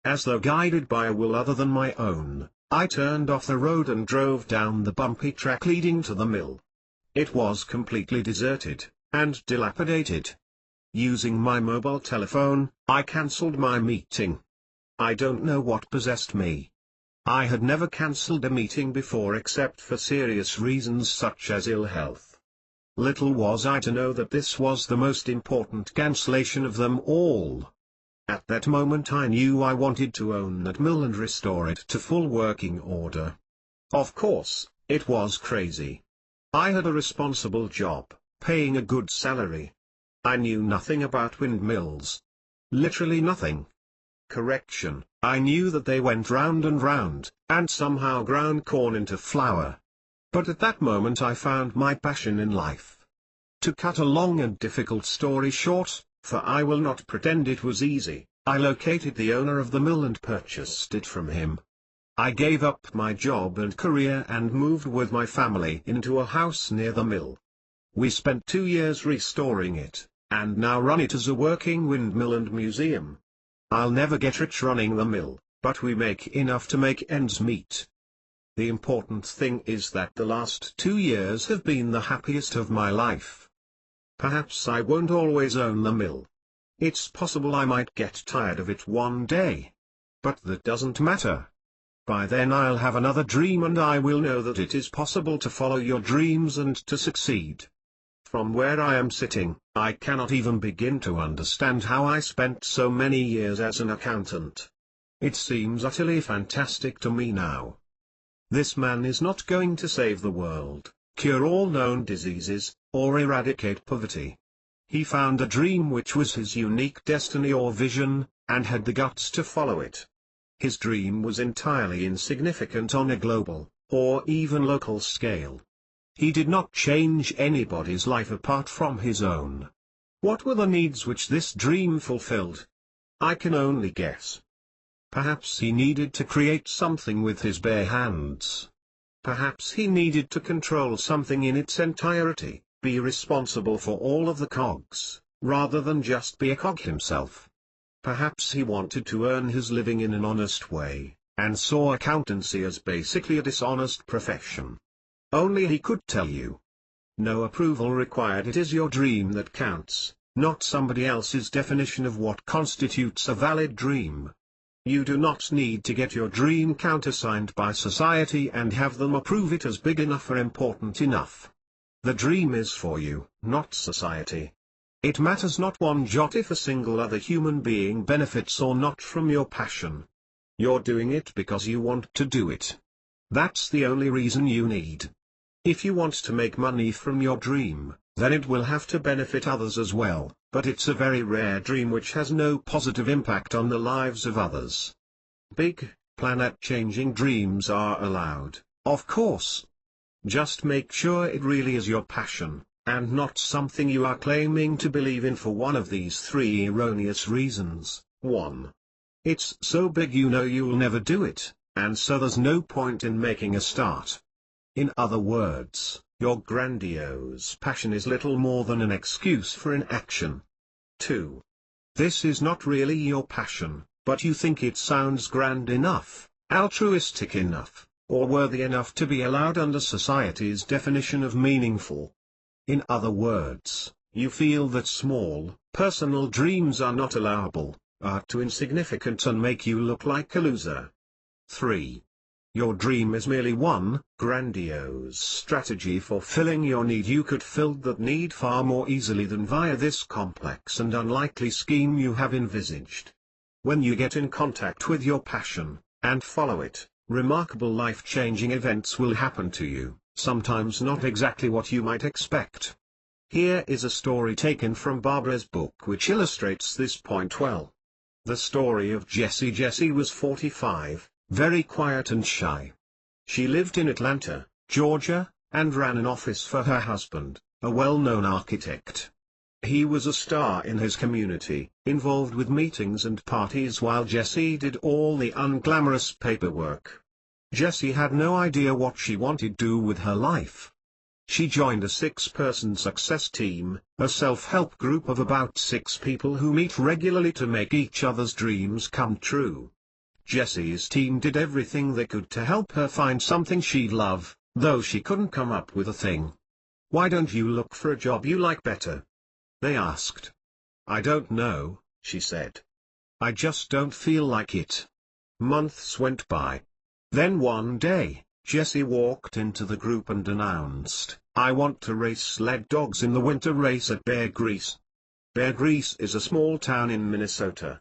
As though guided by a will other than my own, I turned off the road and drove down the bumpy track leading to the mill. It was completely deserted, and dilapidated. Using my mobile telephone, I cancelled my meeting. I don't know what possessed me. I had never cancelled a meeting before except for serious reasons such as ill health. Little was I to know that this was the most important cancellation of them all. At that moment I knew I wanted to own that mill and restore it to full working order. Of course, it was crazy. I had a responsible job, paying a good salary. I knew nothing about windmills. Literally nothing. Correction, I knew that they went round and round, and somehow ground corn into flour. But at that moment I found my passion in life. To cut a long and difficult story short, for I will not pretend it was easy, I located the owner of the mill and purchased it from him. I gave up my job and career and moved with my family into a house near the mill. We spent 2 years restoring it, and now run it as a working windmill and museum. I'll never get rich running the mill, but we make enough to make ends meet. The important thing is that the last 2 years have been the happiest of my life. Perhaps I won't always own the mill. It's possible I might get tired of it one day. But that doesn't matter. By then I'll have another dream and I will know that it is possible to follow your dreams and to succeed. From where I am sitting, I cannot even begin to understand how I spent so many years as an accountant. It seems utterly fantastic to me now. This man is not going to save the world, cure all known diseases, or eradicate poverty. He found a dream which was his unique destiny or vision, and had the guts to follow it. His dream was entirely insignificant on a global, or even local scale. He did not change anybody's life apart from his own. What were the needs which this dream fulfilled? I can only guess. Perhaps he needed to create something with his bare hands. Perhaps he needed to control something in its entirety, be responsible for all of the cogs, rather than just be a cog himself. Perhaps he wanted to earn his living in an honest way, and saw accountancy as basically a dishonest profession. Only he could tell you. No approval required. It is your dream that counts, not somebody else's definition of what constitutes a valid dream. You do not need to get your dream countersigned by society and have them approve it as big enough or important enough. The dream is for you, not society. It matters not one jot if a single other human being benefits or not from your passion. You're doing it because you want to do it. That's the only reason you need. If you want to make money from your dream, then it will have to benefit others as well, but it's a very rare dream which has no positive impact on the lives of others. Big, planet-changing dreams are allowed, of course. Just make sure it really is your passion, and not something you are claiming to believe in for one of these 3 erroneous reasons. 1. It's so big you know you'll never do it, and so there's no point in making a start. In other words, your grandiose passion is little more than an excuse for inaction. 2. This is not really your passion, but you think it sounds grand enough, altruistic enough, or worthy enough to be allowed under society's definition of meaningful. In other words, you feel that small, personal dreams are not allowable, are too insignificant and make you look like a loser. 3. Your dream is merely one grandiose strategy for filling your need. You could fill that need far more easily than via this complex and unlikely scheme you have envisaged. When you get in contact with your passion, and follow it, remarkable life-changing events will happen to you, sometimes not exactly what you might expect. Here is a story taken from Barbara's book which illustrates this point well. The story of Jessie. Jessie was 45, very quiet and shy. She lived in Atlanta, Georgia, and ran an office for her husband, a well-known architect. He was a star in his community, involved with meetings and parties while Jessie did all the unglamorous paperwork. Jessie had no idea what she wanted to do with her life. She joined a 6-person success team, a self-help group of about 6 people who meet regularly to make each other's dreams come true. Jessie's team did everything they could to help her find something she'd love, though she couldn't come up with a thing. "Why don't you look for a job you like better?" they asked. "I don't know," she said. "I just don't feel like it." Months went by. Then one day, Jessie walked into the group and announced, "I want to race sled dogs in the winter race at Bear Grease." Bear Grease is a small town in Minnesota.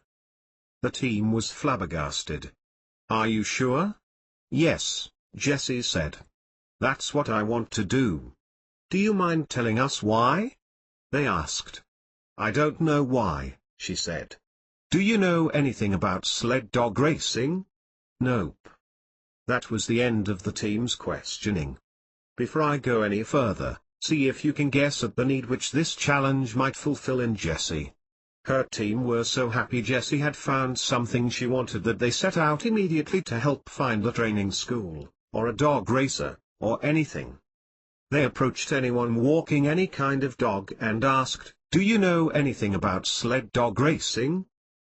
The team was flabbergasted. "Are you sure?" "Yes," Jessie said. "That's what I want to do." "Do you mind telling us why?" they asked. "I don't know why," she said. "Do you know anything about sled dog racing?" "Nope." That was the end of the team's questioning. Before I go any further, see if you can guess at the need which this challenge might fulfill in Jessie. Her team were so happy Jessie had found something she wanted that they set out immediately to help find a training school, or a dog racer, or anything. They approached anyone walking any kind of dog and asked, "Do you know anything about sled dog racing?"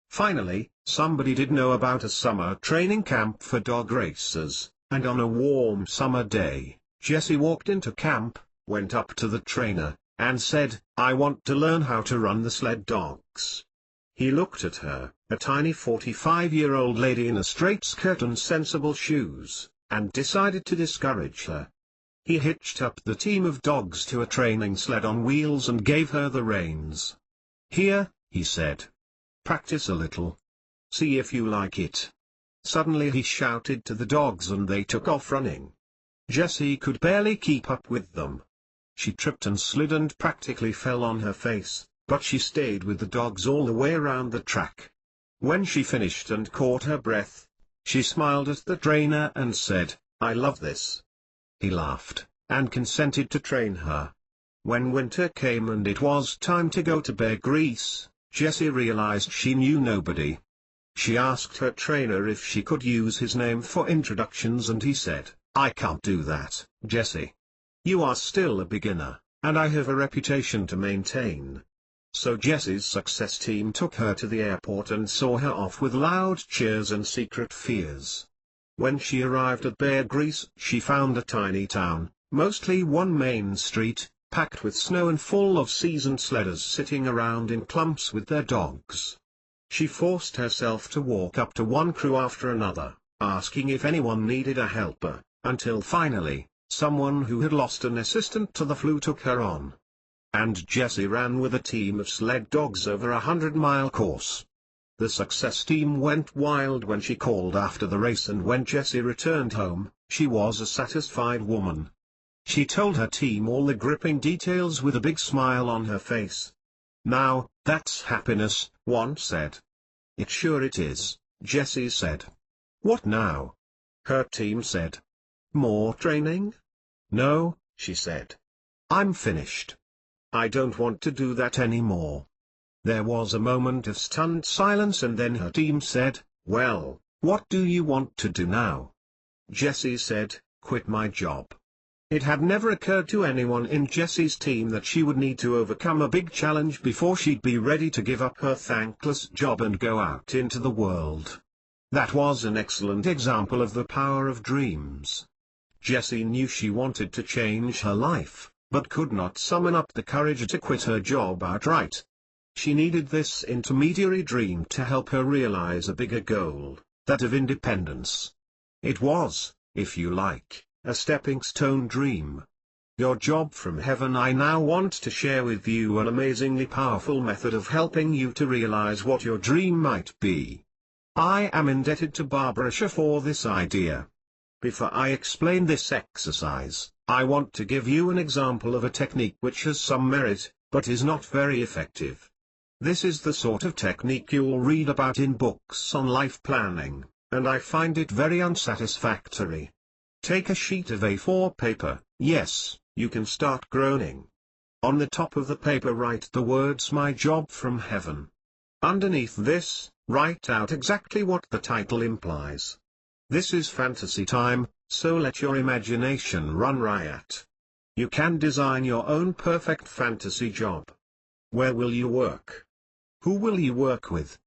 Finally, somebody did know about a summer training camp for dog racers, and on a warm summer day, Jessie walked into camp, went up to the trainer, and said, "I want to learn how to run the sled dogs." He looked at her, a tiny 45-year-old lady in a straight skirt and sensible shoes, and decided to discourage her. He hitched up the team of dogs to a training sled on wheels and gave her the reins. "Here," he said. "Practice a little. See if you like it." Suddenly he shouted to the dogs and they took off running. Jessie could barely keep up with them. She tripped and slid and practically fell on her face, but she stayed with the dogs all the way around the track. When she finished and caught her breath, she smiled at the trainer and said, "I love this." He laughed, and consented to train her. When winter came and it was time to go to Bear Grease, Jessie realized she knew nobody. She asked her trainer if she could use his name for introductions and he said, "I can't do that, Jessie. You are still a beginner, and I have a reputation to maintain." So Jessie's success team took her to the airport and saw her off with loud cheers and secret fears. When she arrived at Bear Grease, she found a tiny town, mostly one main street, packed with snow and full of seasoned sledders sitting around in clumps with their dogs. She forced herself to walk up to one crew after another, asking if anyone needed a helper, until finally, someone who had lost an assistant to the flu took her on. And Jessie ran with a team of sled dogs over a 100-mile course. The success team went wild when she called after the race, and when Jessie returned home, she was a satisfied woman. She told her team all the gripping details with a big smile on her face. "Now, that's happiness," one said. "It sure it is," Jessie said. "What now?" her team said. "More training?" "No," she said. "I'm finished. I don't want to do that anymore." There was a moment of stunned silence and then her team said, "Well, what do you want to do now?" Jessie said, "Quit my job." It had never occurred to anyone in Jessie's team that she would need to overcome a big challenge before she'd be ready to give up her thankless job and go out into the world. That was an excellent example of the power of dreams. Jessie knew she wanted to change her life, but could not summon up the courage to quit her job outright. She needed this intermediary dream to help her realize a bigger goal, that of independence. It was, if you like, a stepping stone dream. Your job from heaven. I now want to share with you an amazingly powerful method of helping you to realize what your dream might be. I am indebted to Barbara Shaw for this idea. Before I explain this exercise, I want to give you an example of a technique which has some merit, but is not very effective. This is the sort of technique you'll read about in books on life planning, and I find it very unsatisfactory. Take a sheet of A4 paper. Yes, you can start groaning. On the top of the paper write the words "My Job from Heaven." Underneath this, write out exactly what the title implies. This is fantasy time, so let your imagination run riot. You can design your own perfect fantasy job. Where will you work? Who will you work with?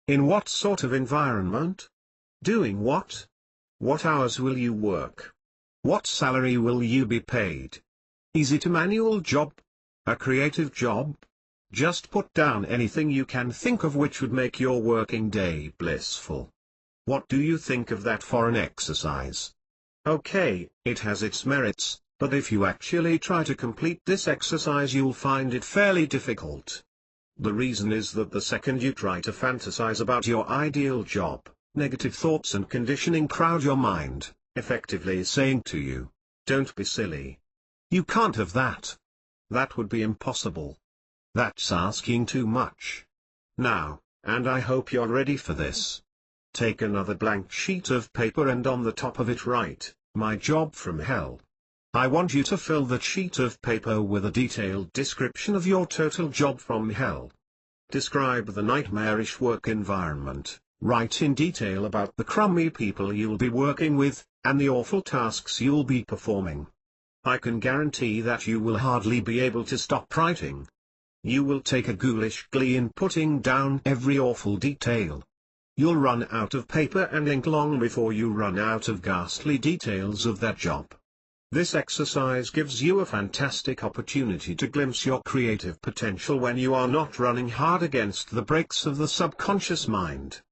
In what sort of environment? Doing what? What hours will you work? What salary will you be paid? Is it a manual job? A creative job? Just put down anything you can think of which would make your working day blissful. What do you think of that for an exercise? Okay, it has its merits, but if you actually try to complete this exercise you'll find it fairly difficult. The reason is that the second you try to fantasize about your ideal job, negative thoughts and conditioning crowd your mind, effectively saying to you, "Don't be silly. You can't have that. That would be impossible. That's asking too much." Now, and I hope you're ready for this. Take another blank sheet of paper and on the top of it write, "My Job from Hell." I want you to fill that sheet of paper with a detailed description of your total job from hell. Describe the nightmarish work environment, write in detail about the crummy people you'll be working with, and the awful tasks you'll be performing. I can guarantee that you will hardly be able to stop writing. You will take a ghoulish glee in putting down every awful detail. You'll run out of paper and ink long before you run out of ghastly details of that job. This exercise gives you a fantastic opportunity to glimpse your creative potential when you are not running hard against the brakes of the subconscious mind.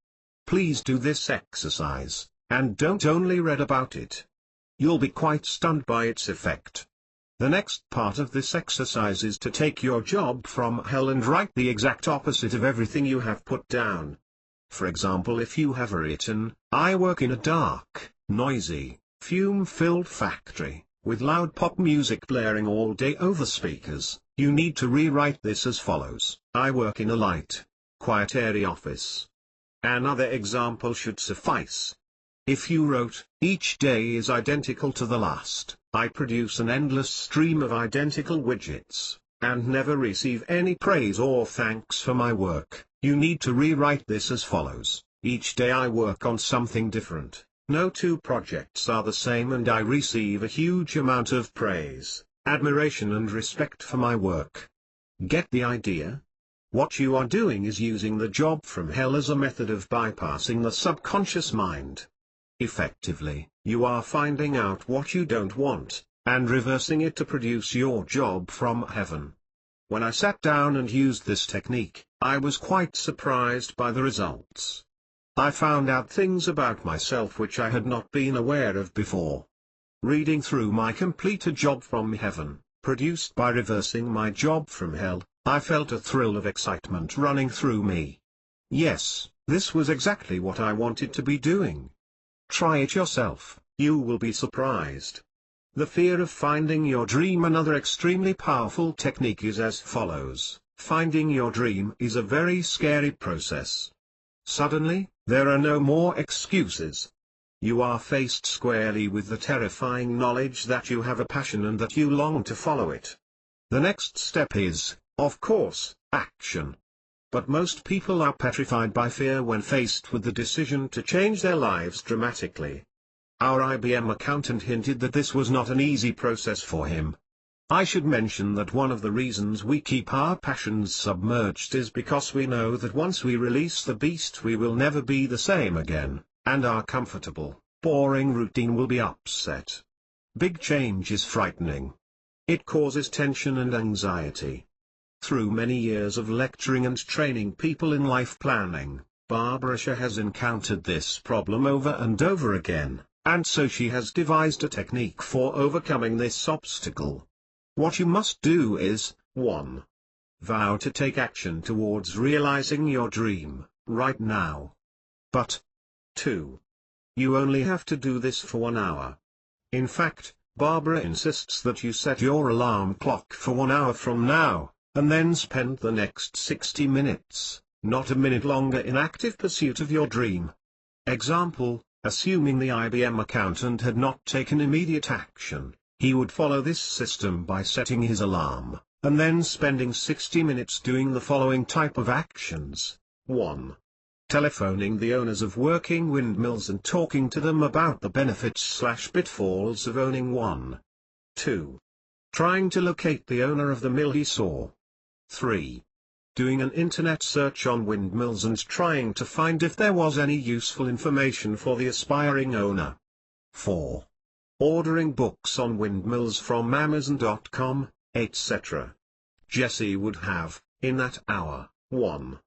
Please do this exercise, and don't only read about it. You'll be quite stunned by its effect. The next part of this exercise is to take your job from hell and write the exact opposite of everything you have put down. For example, if you have written, "I work in a dark, noisy, fume-filled factory, with loud pop music blaring all day over speakers," you need to rewrite this as follows: "I work in a light, quiet airy office." Another example should suffice. If you wrote, "Each day is identical to the last, I produce an endless stream of identical widgets, and never receive any praise or thanks for my work," you need to rewrite this as follows: "Each day I work on something different. No two projects are the same and I receive a huge amount of praise, admiration and respect for my work." Get the idea? What you are doing is using the job from hell as a method of bypassing the subconscious mind. Effectively, you are finding out what you don't want, and reversing it to produce your job from heaven. When I sat down and used this technique, I was quite surprised by the results. I found out things about myself which I had not been aware of before. Reading through my completed job from heaven, produced by reversing my job from hell, I felt a thrill of excitement running through me. Yes, this was exactly what I wanted to be doing. Try it yourself, you will be surprised. The fear of finding your dream. Another extremely powerful technique is as follows: finding your dream is a very scary process. Suddenly, there are no more excuses. You are faced squarely with the terrifying knowledge that you have a passion and that you long to follow it. The next step is, of course, action. But most people are petrified by fear when faced with the decision to change their lives dramatically. Our IBM accountant hinted that this was not an easy process for him. I should mention that one of the reasons we keep our passions submerged is because we know that once we release the beast we will never be the same again, and our comfortable, boring routine will be upset. Big change is frightening. It causes tension and anxiety. Through many years of lecturing and training people in life planning, Barbara Shah has encountered this problem over and over again, and so she has devised a technique for overcoming this obstacle. What you must do is, 1. Vow to take action towards realizing your dream, right now. But 2. You only have to do this for 1 hour. In fact, Barbara insists that you set your alarm clock for 1 hour from now, and then spend the next 60 minutes, not a minute longer, in active pursuit of your dream. Example, assuming the IBM accountant had not taken immediate action, he would follow this system by setting his alarm, and then spending 60 minutes doing the following type of actions. 1. Telephoning the owners of working windmills and talking to them about the benefits/pitfalls of owning one. 2. Trying to locate the owner of the mill he saw. 3. Doing an internet search on windmills and trying to find if there was any useful information for the aspiring owner. 4. Ordering books on windmills from Amazon.com, etc. Jesse would have, in that hour, 1.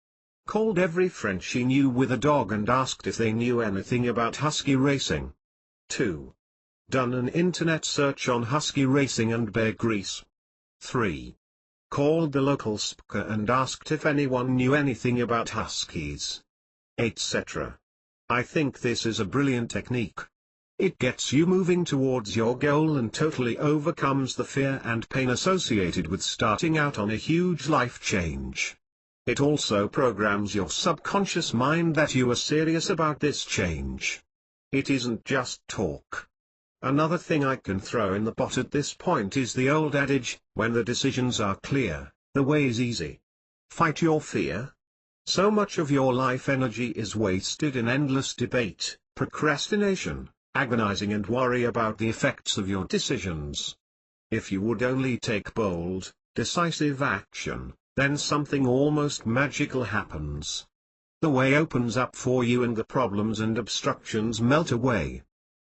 Called every friend she knew with a dog and asked if they knew anything about husky racing. 2. Done an internet search on husky racing and bear grease. 3. Called the local SPCA and asked if anyone knew anything about huskies, etc. I think this is a brilliant technique. It gets you moving towards your goal and totally overcomes the fear and pain associated with starting out on a huge life change. It also programs your subconscious mind that you are serious about this change. It isn't just talk. Another thing I can throw in the pot at this point is the old adage, when the decisions are clear, the way is easy. Fight your fear. So much of your life energy is wasted in endless debate, procrastination, agonizing and worry about the effects of your decisions. If you would only take bold, decisive action, then something almost magical happens. The way opens up for you and the problems and obstructions melt away.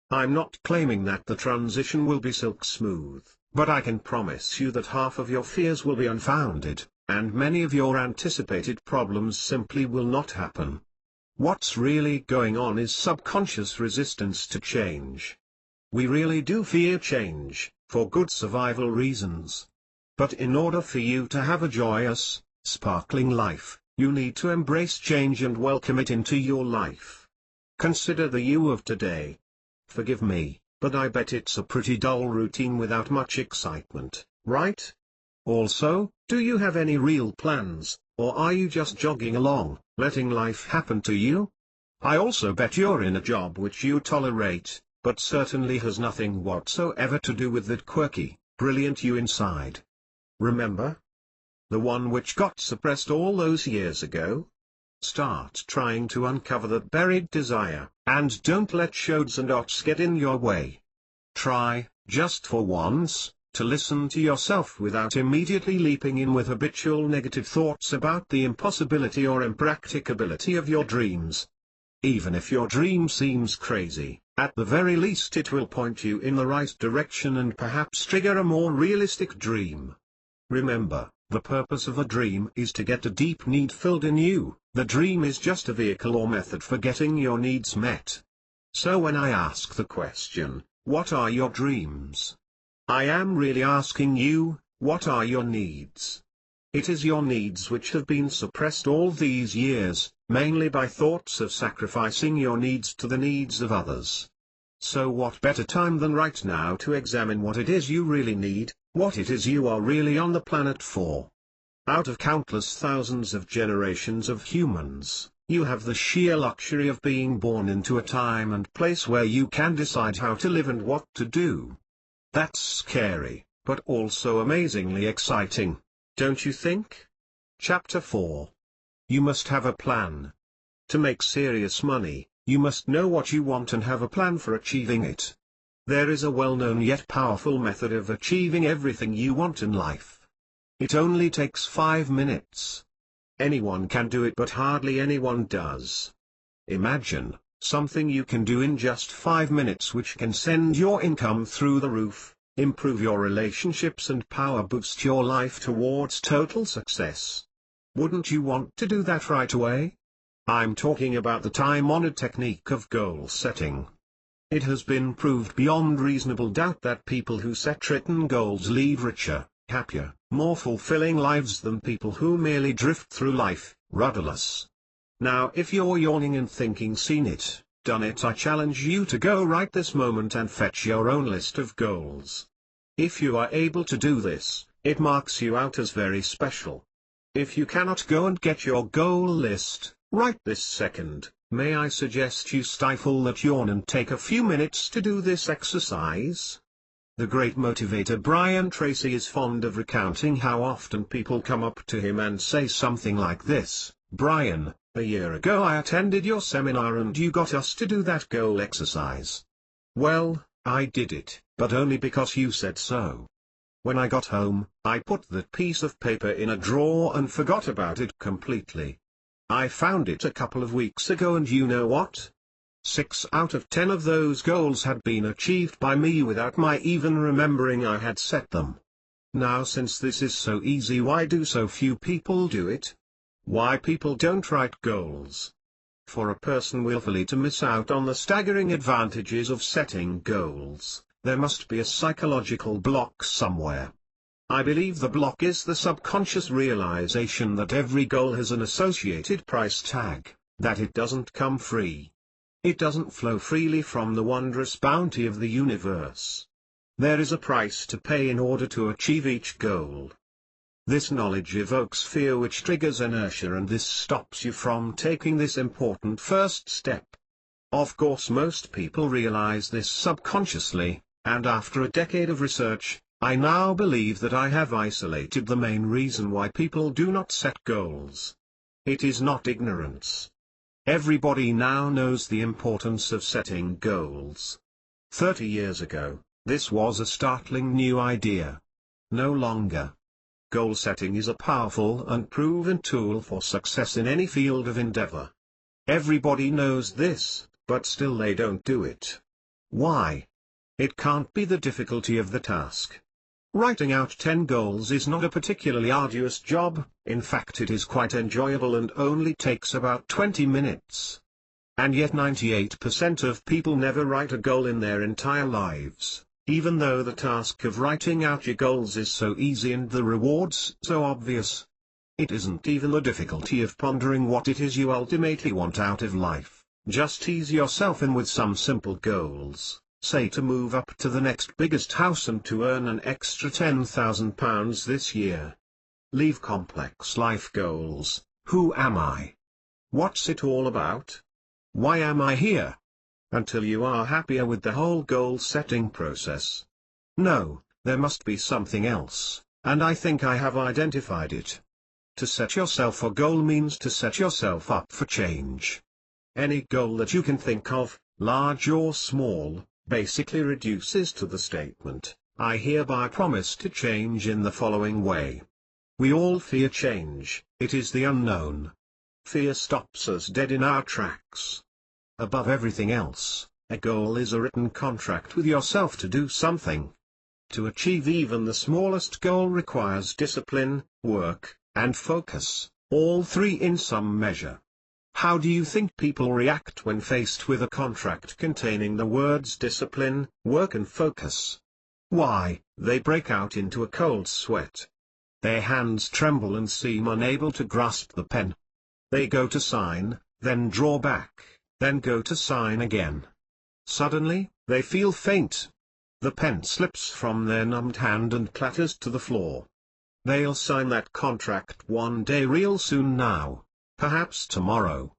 I'm not claiming that the transition will be silk smooth, but I can promise you that half of your fears will be unfounded, and many of your anticipated problems simply will not happen. What's really going on is subconscious resistance to change. We really do fear change, for good survival reasons. But in order for you to have a joyous, sparkling life, you need to embrace change and welcome it into your life. Consider the you of today. Forgive me, but I bet it's a pretty dull routine without much excitement, right? Also, do you have any real plans, or are you just jogging along, letting life happen to you? I also bet you're in a job which you tolerate, but certainly has nothing whatsoever to do with that quirky, brilliant you inside. Remember? The one which got suppressed all those years ago? Start trying to uncover that buried desire, and don't let shoulds and oughts get in your way. Try, just for once, to listen to yourself without immediately leaping in with habitual negative thoughts about the impossibility or impracticability of your dreams. Even if your dream seems crazy, at the very least it will point you in the right direction and perhaps trigger a more realistic dream. Remember, the purpose of a dream is to get a deep need filled in you. The dream is just a vehicle or method for getting your needs met. So when I ask the question, what are your dreams? I am really asking you, what are your needs? It is your needs which have been suppressed all these years, mainly by thoughts of sacrificing your needs to the needs of others. So what better time than right now to examine what it is you really need, what it is you are really on the planet for. Out of countless thousands of generations of humans, you have the sheer luxury of being born into a time and place where you can decide how to live and what to do. That's scary, but also amazingly exciting, don't you think? Chapter 4. You must have a plan. To make serious money, you must know what you want and have a plan for achieving it. There is a well-known yet powerful method of achieving everything you want in life. It only takes 5 minutes. Anyone can do it, but hardly anyone does. Imagine something you can do in just 5 minutes which can send your income through the roof, improve your relationships and power boost your life towards total success. Wouldn't you want to do that right away? I'm talking about the time-honored technique of goal setting. It has been proved beyond reasonable doubt that people who set written goals lead richer, happier, more fulfilling lives than people who merely drift through life, rudderless. Now if you're yawning and thinking seen it, done it, I challenge you to go right this moment and fetch your own list of goals. If you are able to do this, It marks you out as very special. If you cannot go and get your goal list right this second, may I suggest you stifle that yawn and take a few minutes to do this exercise? The great motivator Brian Tracy is fond of recounting how often people come up to him and say something like this: "Brian, a year ago I attended your seminar and you got us to do that goal exercise. Well, I did it, but only because you said so. When I got home, I put that piece of paper in a drawer and forgot about it completely. I found it a couple of weeks ago and you know what? 6 out of 10 of those goals had been achieved by me without my even remembering I had set them. Now since this is so easy, why do so few people do it? Why people don't write goals? For a person willfully to miss out on the staggering advantages of setting goals, there must be a psychological block somewhere. I believe the block is the subconscious realization that every goal has an associated price tag, that it doesn't come free. It doesn't flow freely from the wondrous bounty of the universe. There is a price to pay in order to achieve each goal. This knowledge evokes fear, which triggers inertia, and this stops you from taking this important first step. Of course, most people realize this subconsciously, and after a decade of research, I now believe that I have isolated the main reason why people do not set goals. It is not ignorance. Everybody now knows the importance of setting goals. 30 years ago, this was a startling new idea. No longer. Goal setting is a powerful and proven tool for success in any field of endeavor. Everybody knows this, but still they don't do it. Why? It can't be the difficulty of the task. Writing out 10 goals is not a particularly arduous job, in fact it is quite enjoyable and only takes about 20 minutes. And yet 98% of people never write a goal in their entire lives, even though the task of writing out your goals is so easy and the rewards so obvious. It isn't even the difficulty of pondering what it is you ultimately want out of life. Just tease yourself in with some simple goals. Say to move up to the next biggest house and to earn an extra £10,000 this year. Leave complex life goals. Who am I? What's it all about? Why am I here? Until you are happier with the whole goal-setting process. No, there must be something else, and I think I have identified it. To set yourself a goal means to set yourself up for change. Any goal that you can think of, large or small, basically reduces to the statement, I hereby promise to change in the following way. We all fear change, it is the unknown. Fear stops us dead in our tracks. Above everything else, a goal is a written contract with yourself to do something. To achieve even the smallest goal requires discipline, work, and focus, all three in some measure. How do you think people react when faced with a contract containing the words discipline, work and focus? Why, they break out into a cold sweat. Their hands tremble and seem unable to grasp the pen. They go to sign, then draw back, then go to sign again. Suddenly, they feel faint. The pen slips from their numbed hand and clatters to the floor. They'll sign that contract one day real soon now. Perhaps tomorrow.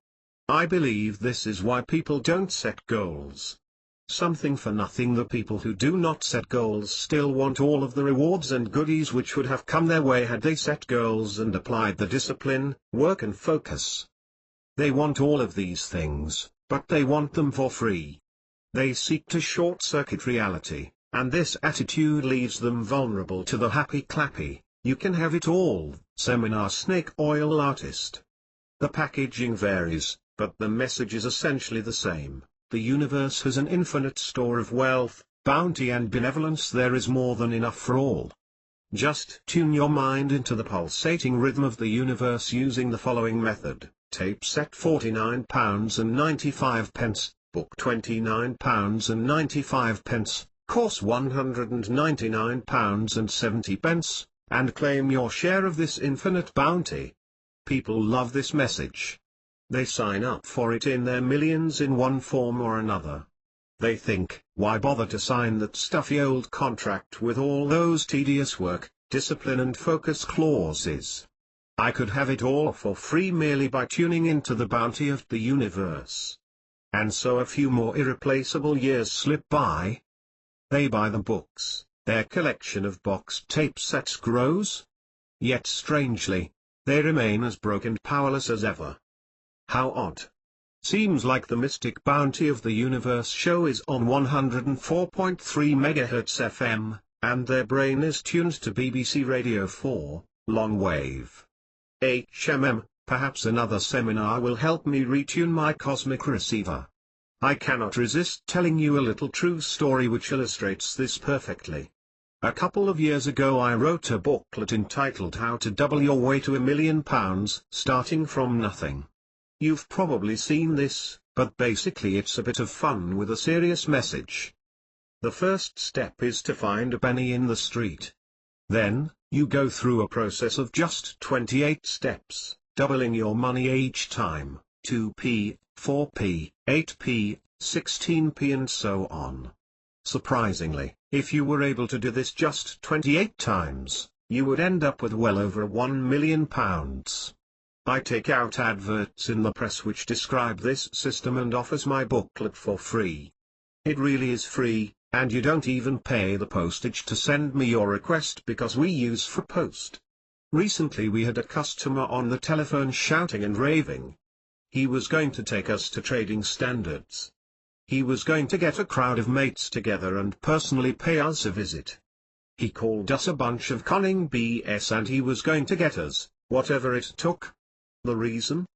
I believe this is why people don't set goals. Something for nothing. The people who do not set goals still want all of the rewards and goodies which would have come their way had they set goals and applied the discipline, work and focus. They want all of these things, but they want them for free. They seek to short-circuit reality, and this attitude leaves them vulnerable to the happy-clappy, you can have it all, seminar snake oil artist. The packaging varies, but the message is essentially the same. The universe has an infinite store of wealth, bounty and benevolence. There is more than enough for all. Just tune your mind into the pulsating rhythm of the universe using the following method. Tape set £49.95, book £29.95, course £199.70, and claim your share of this infinite bounty. People love this message. They sign up for it in their millions in one form or another. They think, why bother to sign that stuffy old contract with all those tedious work, discipline and focus clauses. I could have it all for free merely by tuning into the bounty of the universe. And so a few more irreplaceable years slip by. They buy the books, their collection of box tape sets grows. Yet strangely, they remain as broke and powerless as ever. How odd. Seems like the mystic bounty of the universe show is on 104.3 MHz FM, and their brain is tuned to BBC Radio 4, long wave. Perhaps another seminar will help me retune my cosmic receiver. I cannot resist telling you a little true story which illustrates this perfectly. A couple of years ago I wrote a booklet entitled How to Double Your Way to £1 Million, Starting from Nothing. You've probably seen this, but basically it's a bit of fun with a serious message. The first step is to find a penny in the street. Then, you go through a process of just 28 steps, doubling your money each time, 2p, 4p, 8p, 16p and so on. Surprisingly, if you were able to do this just 28 times, you would end up with well over £1 million. I take out adverts in the press which describe this system and offers my booklet for free. It really is free, and you don't even pay the postage to send me your request because we use for post. Recently we had a customer on the telephone shouting and raving. He was going to take us to trading standards. He was going to get a crowd of mates together and personally pay us a visit. He called us a bunch of conning BS and he was going to get us, whatever it took. The reason?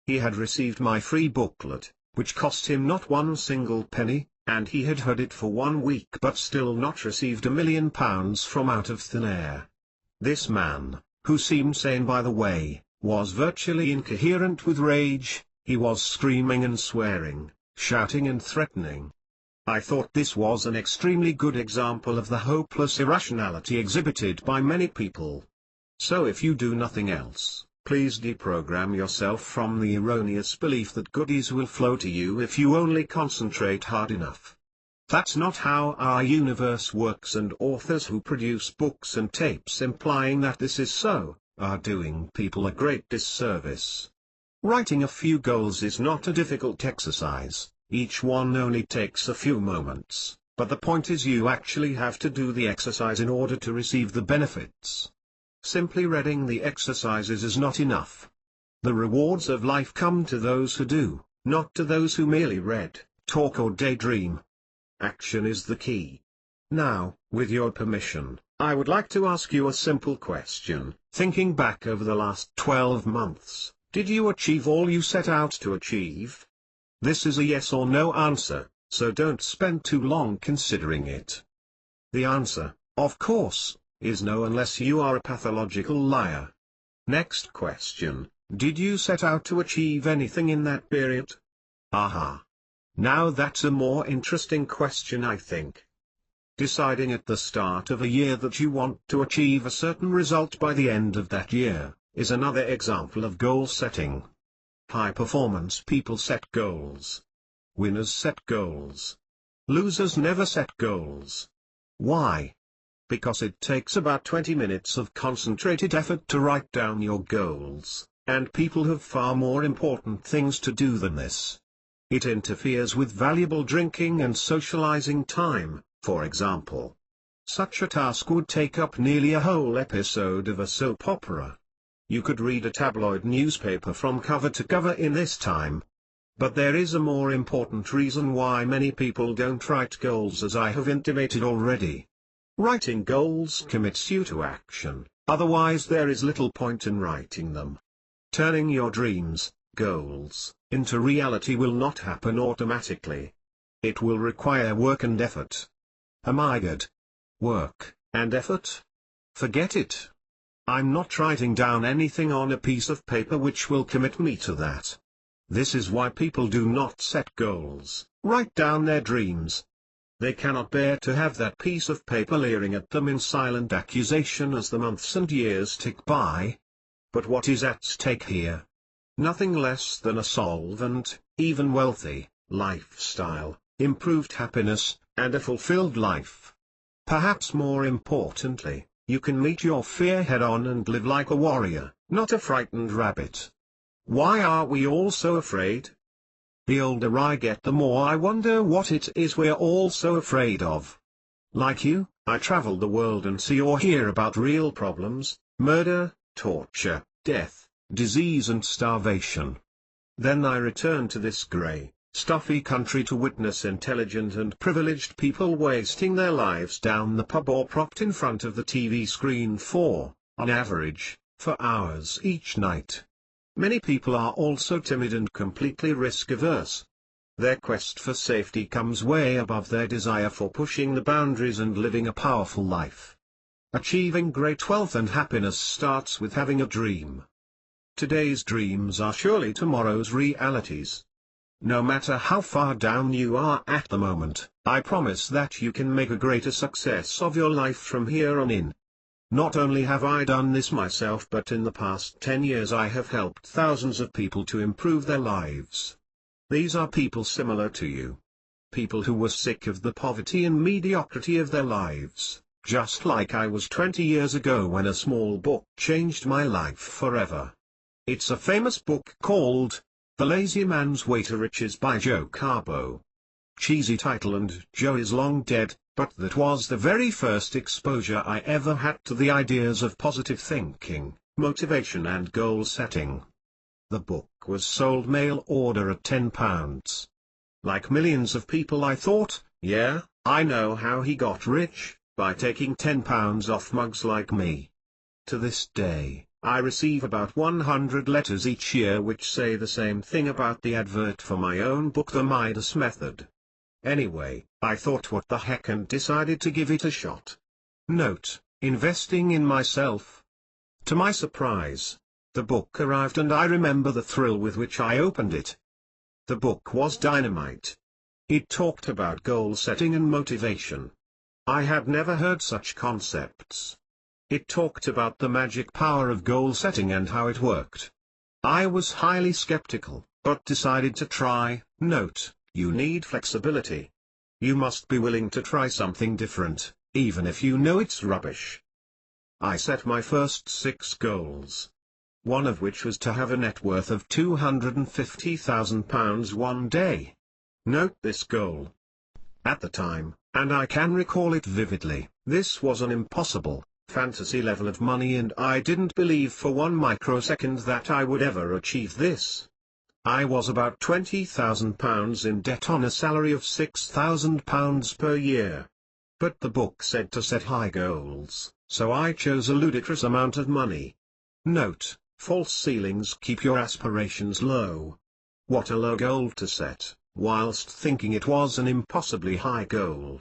He had received my free booklet, which cost him not one single penny, and he had heard it for 1 week but still not received £1 million from out of thin air. This man, who seemed sane by the way, was virtually incoherent with rage. He was screaming and swearing, shouting and threatening. I thought this was an extremely good example of the hopeless irrationality exhibited by many people. So if you do nothing else, please deprogram yourself from the erroneous belief that goodies will flow to you if you only concentrate hard enough. That's not how our universe works, and authors who produce books and tapes implying that this is so, are doing people a great disservice. Writing a few goals is not a difficult exercise, each one only takes a few moments, but the point is you actually have to do the exercise in order to receive the benefits. Simply reading the exercises is not enough. The rewards of life come to those who do, not to those who merely read, talk or daydream. Action is the key. Now, with your permission, I would like to ask you a simple question. Thinking back over the last 12 months, did you achieve all you set out to achieve? This is a yes or no answer, so don't spend too long considering it. The answer, of course, is no unless you are a pathological liar. Next question, did you set out to achieve anything in that period? Aha. Now that's a more interesting question, I think. Deciding at the start of a year that you want to achieve a certain result by the end of that year, is another example of goal setting. High-performance people set goals. Winners set goals. Losers never set goals. Why? Because it takes about 20 minutes of concentrated effort to write down your goals, and people have far more important things to do than this. It interferes with valuable drinking and socializing time, for example. Such a task would take up nearly a whole episode of a soap opera. You could read a tabloid newspaper from cover to cover in this time. But there is a more important reason why many people don't write goals, as I have intimated already. Writing goals commits you to action, otherwise there is little point in writing them. Turning your dreams, goals, into reality will not happen automatically. It will require work and effort. Am I good? Work, and effort? Forget it. I'm not writing down anything on a piece of paper which will commit me to that. This is why people do not set goals, write down their dreams. They cannot bear to have that piece of paper leering at them in silent accusation as the months and years tick by. But what is at stake here? Nothing less than a solvent, even wealthy, lifestyle, improved happiness, and a fulfilled life. Perhaps more importantly, You can meet your fear head-on and live like a warrior, not a frightened rabbit. Why are we all so afraid? The older I get, the more I wonder what it is we're all so afraid of. Like you, I travel the world and see or hear about real problems: murder, torture, death, disease and starvation. Then I return to this grey, stuffy country to witness intelligent and privileged people wasting their lives down the pub or propped in front of the TV screen for, on average, for hours each night. Many people are also timid and completely risk-averse. Their quest for safety comes way above their desire for pushing the boundaries and living a powerful life. Achieving great wealth and happiness starts with having a dream. Today's dreams are surely tomorrow's realities. No matter how far down you are at the moment, I promise that you can make a greater success of your life from here on in. Not only have I done this myself, but in the past 10 years I have helped thousands of people to improve their lives. These are people similar to you. People who were sick of the poverty and mediocrity of their lives, just like I was 20 years ago when a small book changed my life forever. It's a famous book called The Lazy Man's Way to Riches by Joe Carbo. Cheesy title, and Joe is long dead, but that was the very first exposure I ever had to the ideas of positive thinking, motivation and goal setting. The book was sold mail order at £10. Like millions of people, I thought, yeah, I know how he got rich, by taking £10 off mugs like me. To this day, I receive about 100 letters each year which say the same thing about the advert for my own book, The Midas Method. Anyway, I thought what the heck and decided to give it a shot. Note: investing in myself. To my surprise, the book arrived and I remember the thrill with which I opened it. The book was dynamite. It talked about goal setting and motivation. I had never heard such concepts. It talked about the magic power of goal setting and how it worked. I was highly skeptical, but decided to try. Note: you need flexibility. You must be willing to try something different, even if you know it's rubbish. I set my first 6 goals. One of which was to have a net worth of £250,000 one day. Note this goal. At the time, and I can recall it vividly, this was an impossible, fantasy level of money, and I didn't believe for 1 microsecond that I would ever achieve this. I was about £20,000 in debt on a salary of £6,000 per year. But the book said to set high goals, so I chose a ludicrous amount of money. Note: false ceilings keep your aspirations low. What a low goal to set, whilst thinking it was an impossibly high goal.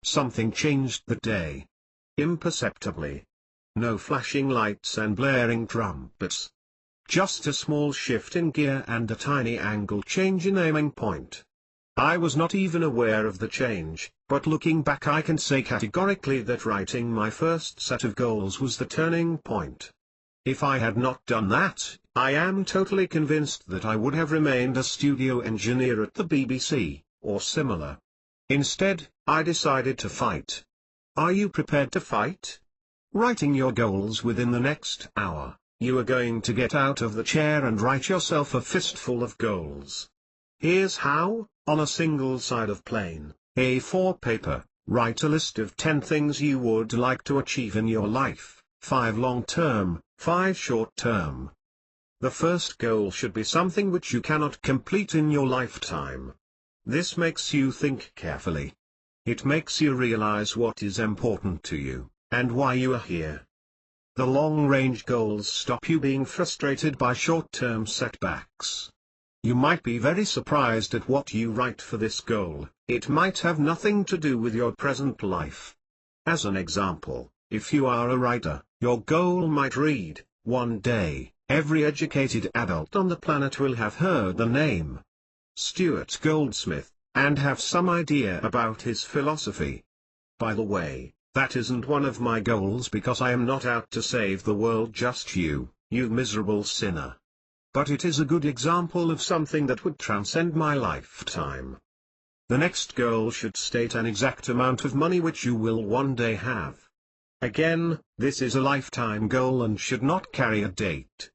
Something changed that day. Imperceptibly. No flashing lights and blaring trumpets. Just a small shift in gear and a tiny angle change in aiming point. I was not even aware of the change, but looking back I can say categorically that writing my first set of goals was the turning point. If I had not done that, I am totally convinced that I would have remained a studio engineer at the BBC, or similar. Instead, I decided to fight. Are you prepared to fight? Writing your goals within the next hour, you are going to get out of the chair and write yourself a fistful of goals. Here's how: on a single side of plain A4 paper, write a list of 10 things you would like to achieve in your life, 5 long-term, 5 short-term. The first goal should be something which you cannot complete in your lifetime. This makes you think carefully. It makes you realize what is important to you, and why you are here. The long-range goals stop you being frustrated by short-term setbacks. You might be very surprised at what you write for this goal. It might have nothing to do with your present life. As an example, if you are a writer, your goal might read, one day, every educated adult on the planet will have heard the name Stuart Goldsmith, and have some idea about his philosophy. By the way, that isn't one of my goals because I am not out to save the world, just you miserable sinner. But it is a good example of something that would transcend my lifetime. The next goal should state an exact amount of money which you will one day have. Again, this is a lifetime goal and should not carry a date.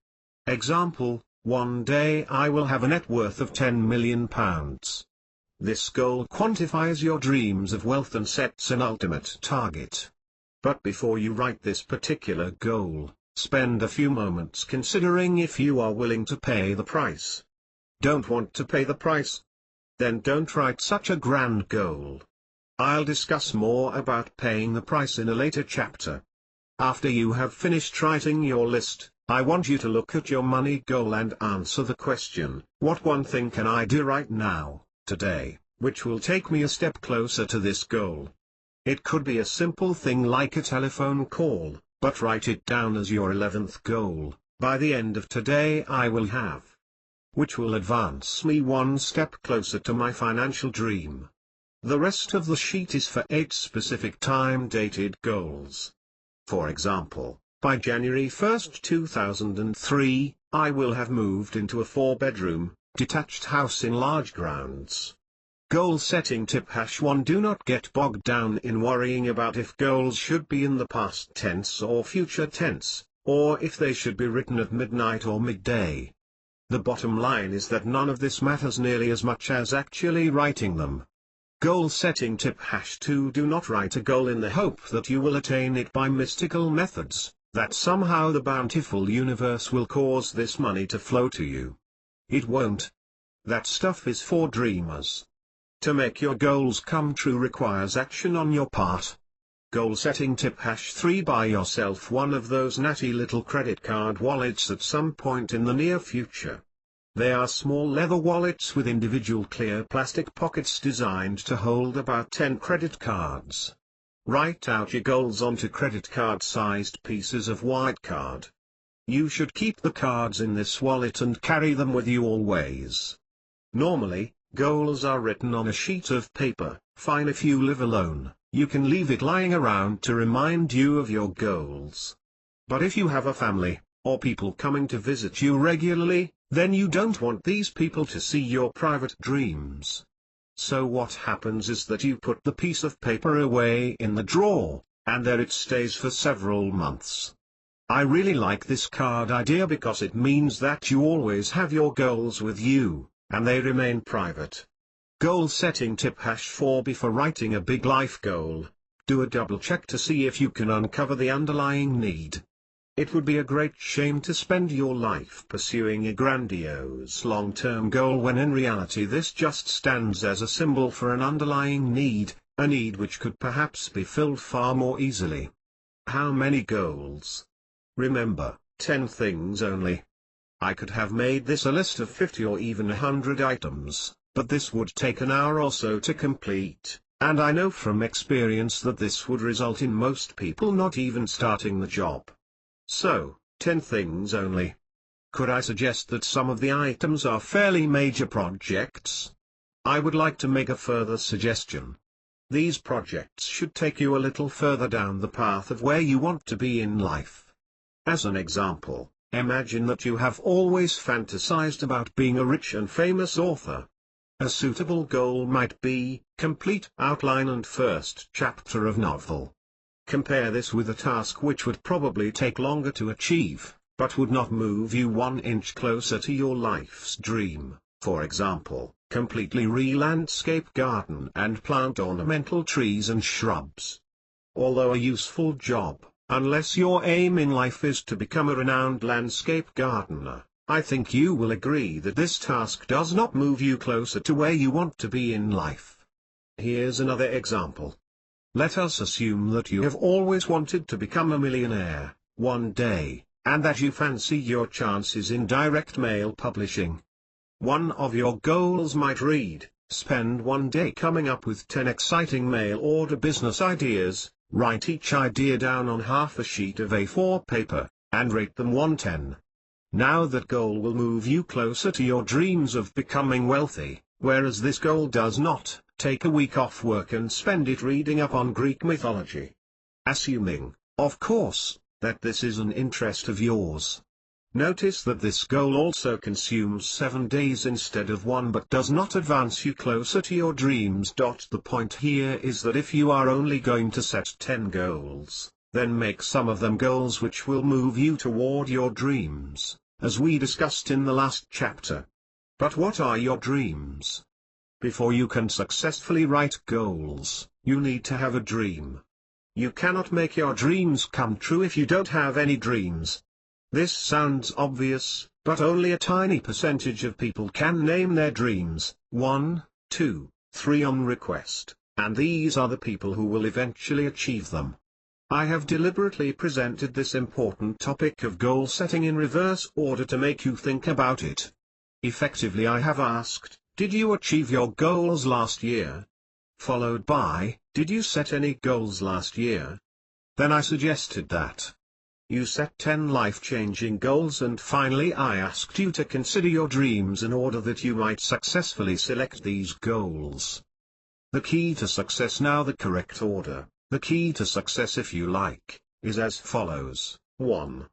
Example, one day I will have a net worth of £10 million. This goal quantifies your dreams of wealth and sets an ultimate target. But before you write this particular goal, spend a few moments considering if you are willing to pay the price. Don't want to pay the price? Then don't write such a grand goal. I'll discuss more about paying the price in a later chapter. After you have finished writing your list, I want you to look at your money goal and answer the question, what one thing can I do right now, today, which will take me a step closer to this goal? It could be a simple thing like a telephone call, but write it down as your 11th goal. By the end of today I will have, which will advance me one step closer to my financial dream. The rest of the sheet is for 8 specific time-dated goals. For example, by January 1, 2003, I will have moved into a 4-bedroom, detached house in large grounds. Goal setting tip #1 Do not get bogged down in worrying about if goals should be in the past tense or future tense, or if they should be written at midnight or midday. The bottom line is that none of this matters nearly as much as actually writing them. Goal setting tip #2 Do not write a goal in the hope that you will attain it by mystical methods, that somehow the bountiful universe will cause this money to flow to you. It won't. That stuff is for dreamers. To make your goals come true requires action on your part. Goal setting tip #3 Buy yourself one of those natty little credit card wallets at some point in the near future. They are small leather wallets with individual clear plastic pockets designed to hold about 10 credit cards. Write out your goals onto credit card-sized pieces of white card. You should keep the cards in this wallet and carry them with you always. Normally, goals are written on a sheet of paper. Fine if you live alone, you can leave it lying around to remind you of your goals. But if you have a family, or people coming to visit you regularly, then you don't want these people to see your private dreams. So what happens is that you put the piece of paper away in the drawer, and there it stays for several months. I really like this card idea because it means that you always have your goals with you, and they remain private. Goal setting tip #4 Before writing a big life goal, do a double check to see if you can uncover the underlying need. It would be a great shame to spend your life pursuing a grandiose long-term goal when in reality this just stands as a symbol for an underlying need, a need which could perhaps be filled far more easily. How many goals? Remember, 10 things only. I could have made this a list of 50 or even 100 items, but this would take an hour or so to complete, and I know from experience that this would result in most people not even starting the job. So, 10 things only. Could I suggest that some of the items are fairly major projects? I would like to make a further suggestion. These projects should take you a little further down the path of where you want to be in life. As an example, imagine that you have always fantasized about being a rich and famous author. A suitable goal might be, complete outline and first chapter of novel. Compare this with a task which would probably take longer to achieve, but would not move you 1 inch closer to your life's dream. For example, completely re-landscape garden and plant ornamental trees and shrubs. Although a useful job, unless your aim in life is to become a renowned landscape gardener, I think you will agree that this task does not move you closer to where you want to be in life. Here's another example. Let us assume that you have always wanted to become a millionaire, one day, and that you fancy your chances in direct mail publishing. One of your goals might read, spend one day coming up with 10 exciting mail order business ideas, write each idea down on half a sheet of A4 paper, and rate them 1-10. Now that goal will move you closer to your dreams of becoming wealthy, whereas this goal does not. Take a week off work and spend it reading up on Greek mythology. Assuming, of course, that this is an interest of yours. Notice that this goal also consumes 7 days instead of 1 but does not advance you closer to your dreams. The point here is that if you are only going to set 10 goals, Then make some of them goals which will move you toward your dreams, as we discussed in the last chapter. But what are your dreams? Before you can successfully write goals, you need to have a dream. You cannot make your dreams come true if you don't have any dreams. This sounds obvious, but only a tiny percentage of people can name their dreams, 1, 2, 3 on request, and these are the people who will eventually achieve them. I have deliberately presented this important topic of goal setting in reverse order to make you think about it. Effectively, I have asked, did you achieve your goals last year? Followed by, did you set any goals last year? Then I suggested that you set 10 life-changing goals, and finally I asked you to consider your dreams in order that you might successfully select these goals. The key to success, now the correct order, the key to success if you like, is as follows: 1.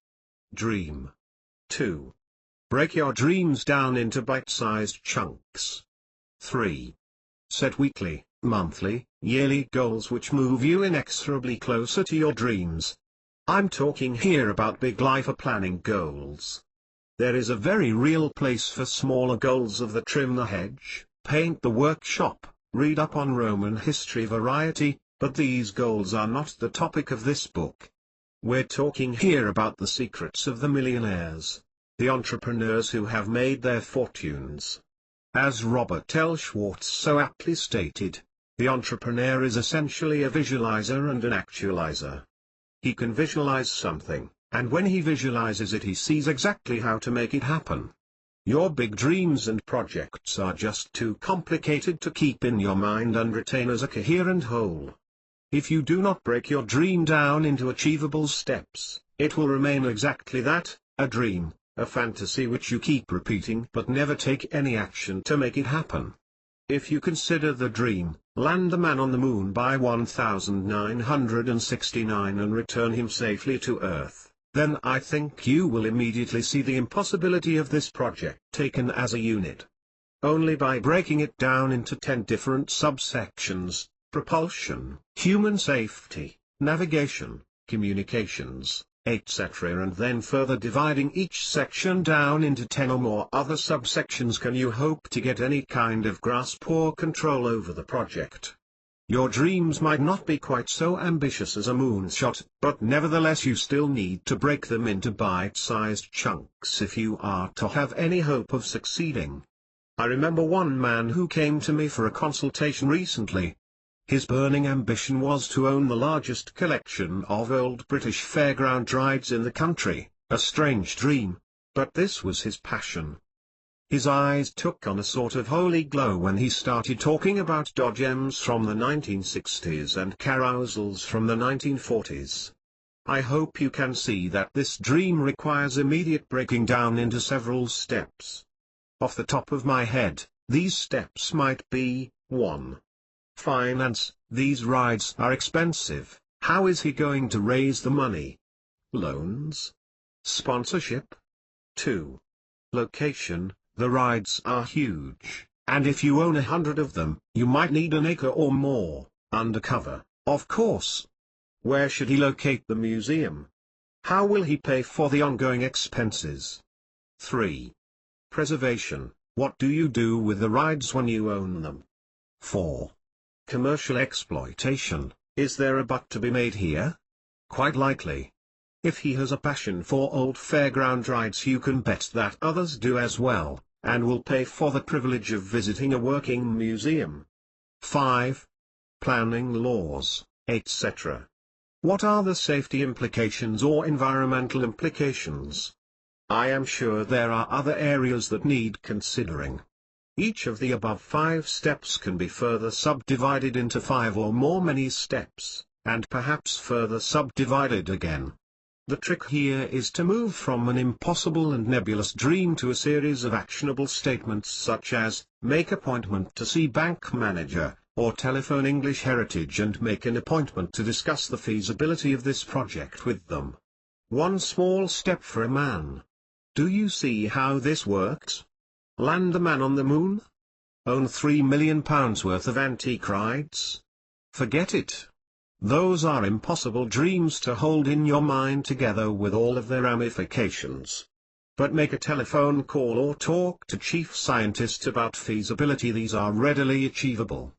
Dream. 2. Break your dreams down into bite-sized chunks. 3. Set weekly, monthly, yearly goals which move you inexorably closer to your dreams. I'm talking here about big life planning goals. There is a very real place for smaller goals of the trim the hedge, paint the workshop, read up on Roman history variety, but these goals are not the topic of this book. We're talking here about the secrets of the millionaires, the entrepreneurs who have made their fortunes. As Robert L. Schwartz so aptly stated, the entrepreneur is essentially a visualizer and an actualizer. He can visualize something, and when he visualizes it he sees exactly how to make it happen. Your big dreams and projects are just too complicated to keep in your mind and retain as a coherent whole. If you do not break your dream down into achievable steps, it will remain exactly that, a dream, a fantasy which you keep repeating but never take any action to make it happen. If you consider the dream, land the man on the moon by 1969 and return him safely to Earth, then I think you will immediately see the impossibility of this project taken as a unit. Only by breaking it down into 10 different subsections: propulsion, human safety, navigation, communications, etc., and then further dividing each section down into 10 or more other subsections, can you hope to get any kind of grasp or control over the project. Your dreams might not be quite so ambitious as a moonshot, but nevertheless you still need to break them into bite-sized chunks if you are to have any hope of succeeding. I remember one man who came to me for a consultation recently. His burning ambition was to own the largest collection of old British fairground rides in the country, a strange dream, but this was his passion. His eyes took on a sort of holy glow when he started talking about dodgems from the 1960s and carousels from the 1940s. I hope you can see that this dream requires immediate breaking down into several steps. Off the top of my head, these steps might be: 1. Finance. These rides are expensive. How is he going to raise the money? Loans? Sponsorship? 2. Location. The rides are huge, and if you own 100 of them, you might need an acre or more, undercover, of course. Where should he locate the museum? How will he pay for the ongoing expenses? 3. Preservation. What do you do with the rides when you own them? 4. Commercial exploitation. Is there a buck to be made here? Quite likely. If he has a passion for old fairground rides, you can bet that others do as well, and will pay for the privilege of visiting a working museum. 5. Planning laws, etc. What are the safety implications or environmental implications? I am sure there are other areas that need considering. Each of the above 5 steps can be further subdivided into 5 or more many steps, and perhaps further subdivided again. The trick here is to move from an impossible and nebulous dream to a series of actionable statements such as, make appointment to see bank manager, or telephone English Heritage and make an appointment to discuss the feasibility of this project with them. One small step for a man. Do you see how this works? Land the man on the moon? Own £3 million worth of antique rides? Forget it. Those are impossible dreams to hold in your mind together with all of their ramifications. But make a telephone call or talk to chief scientists about feasibility. These are readily achievable.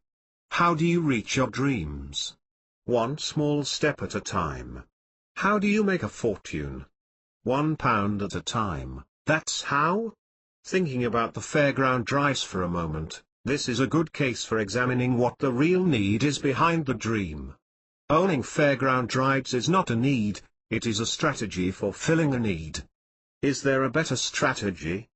How do you reach your dreams? One small step at a time. How do you make a fortune? £1 at a time, that's how? Thinking about the fairground drives for a moment, this is a good case for examining what the real need is behind the dream. Owning fairground drives is not a need, it is a strategy for filling a need. Is there a better strategy?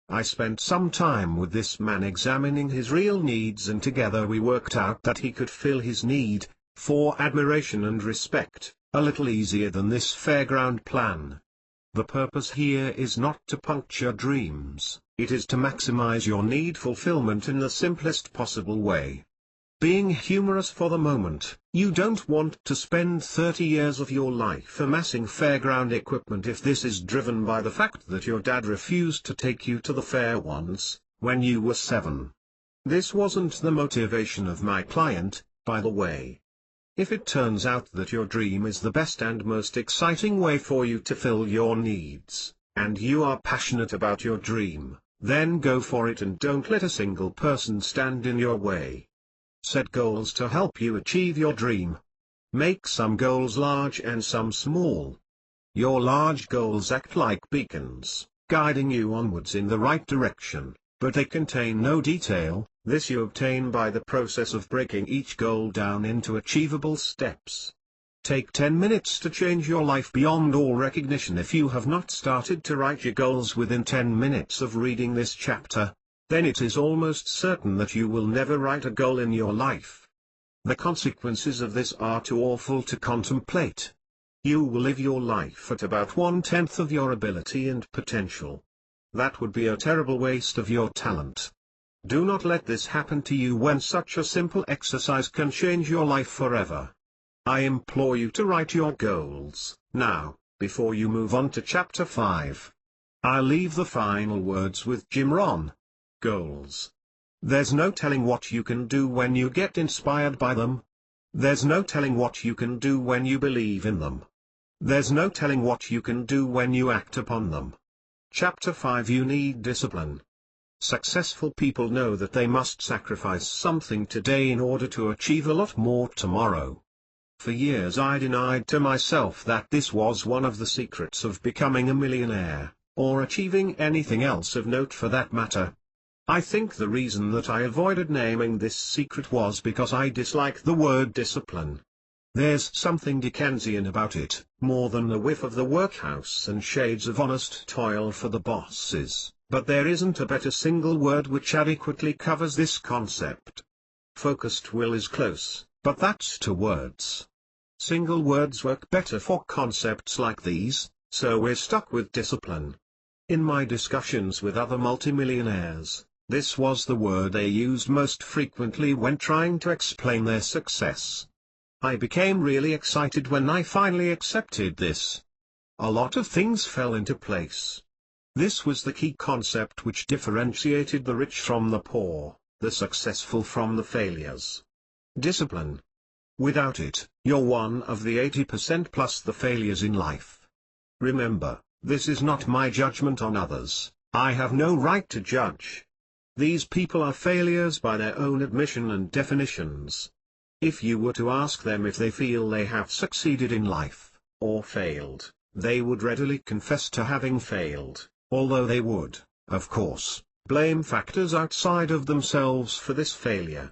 I spent some time with this man examining his real needs, and together we worked out that he could fill his need for admiration and respect a little easier than this fairground plan. The purpose here is not to puncture dreams, it is to maximize your need fulfillment in the simplest possible way. Being humorous for the moment, you don't want to spend 30 years of your life amassing fairground equipment if this is driven by the fact that your dad refused to take you to the fair once, when you were 7. This wasn't the motivation of my client, by the way. If it turns out that your dream is the best and most exciting way for you to fill your needs, and you are passionate about your dream, then go for it and don't let a single person stand in your way. Set goals to help you achieve your dream. Make some goals large and some small. Your large goals act like beacons, guiding you onwards in the right direction, but they contain no detail. This you obtain by the process of breaking each goal down into achievable steps. Take 10 minutes to change your life beyond all recognition. If you have not started to write your goals within 10 minutes of reading this chapter, then it is almost certain that you will never write a goal in your life. The consequences of this are too awful to contemplate. You will live your life at about 1/10 of your ability and potential. That would be a terrible waste of your talent. Do not let this happen to you when such a simple exercise can change your life forever. I implore you to write your goals now, before you move on to Chapter 5. I'll leave the final words with Jim Rohn. Goals. There's no telling what you can do when you get inspired by them. There's no telling what you can do when you believe in them. There's no telling what you can do when you act upon them. Chapter 5. You need discipline. Successful people know that they must sacrifice something today in order to achieve a lot more tomorrow. For years I denied to myself that this was one of the secrets of becoming a millionaire, or achieving anything else of note for that matter. I think the reason that I avoided naming this secret was because I dislike the word discipline. There's something Dickensian about it, more than a whiff of the workhouse and shades of honest toil for the bosses, but there isn't a better single word which adequately covers this concept. Focused will is close, but that's to words. Single words work better for concepts like these, so we're stuck with discipline. In my discussions with other multimillionaires, this was the word they used most frequently when trying to explain their success. I became really excited when I finally accepted this. A lot of things fell into place. This was the key concept which differentiated the rich from the poor, the successful from the failures. Discipline. Without it, you're one of the 80% plus the failures in life. Remember, this is not my judgment on others. I have no right to judge. These people are failures by their own admission and definitions. If you were to ask them if they feel they have succeeded in life, or failed, they would readily confess to having failed, although they would, of course, blame factors outside of themselves for this failure.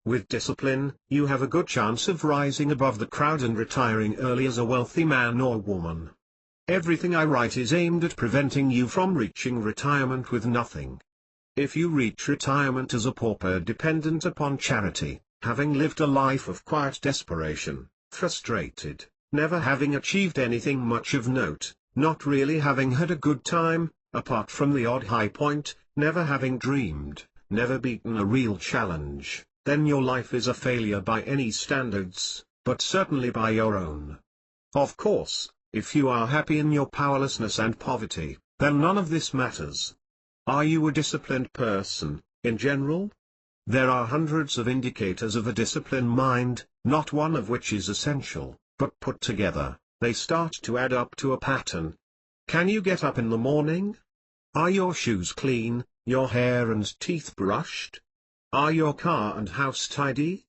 With discipline, you have a good chance of rising above the crowd and retiring early as a wealthy man or woman. Everything I write is aimed at preventing you from reaching retirement with nothing. If you reach retirement as a pauper dependent upon charity, having lived a life of quiet desperation, frustrated, never having achieved anything much of note, not really having had a good time, apart from the odd high point, never having dreamed, never beaten a real challenge, then your life is a failure by any standards, but certainly by your own. Of course, if you are happy in your powerlessness and poverty, then none of this matters. Are you a disciplined person, in general? There are hundreds of indicators of a disciplined mind, not one of which is essential, but put together, they start to add up to a pattern. Can you get up in the morning? Are your shoes clean, your hair and teeth brushed? Are your car and house tidy?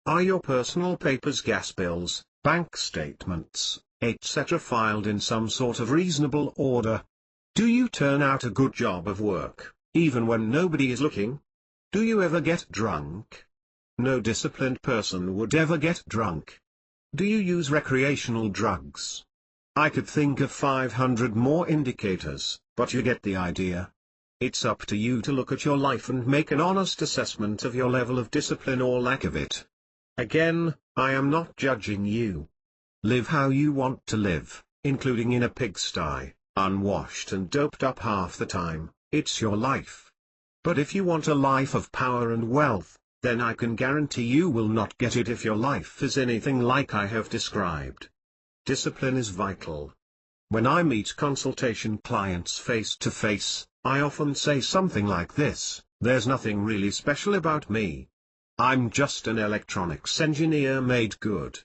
Are your personal papers, gas bills, bank statements, etc. filed in some sort of reasonable order? Do you turn out a good job of work, even when nobody is looking? Do you ever get drunk? No disciplined person would ever get drunk. Do you use recreational drugs? I could think of 500 more indicators, but you get the idea. It's up to you to look at your life and make an honest assessment of your level of discipline or lack of it. Again, I am not judging you. Live how you want to live, including in a pigsty, unwashed and doped up half the time. It's your life. But if you want a life of power and wealth, then I can guarantee you will not get it if your life is anything like I have described. Discipline is vital. When I meet consultation clients face to face, I often say something like this: there's nothing really special about me. I'm just an electronics engineer made good.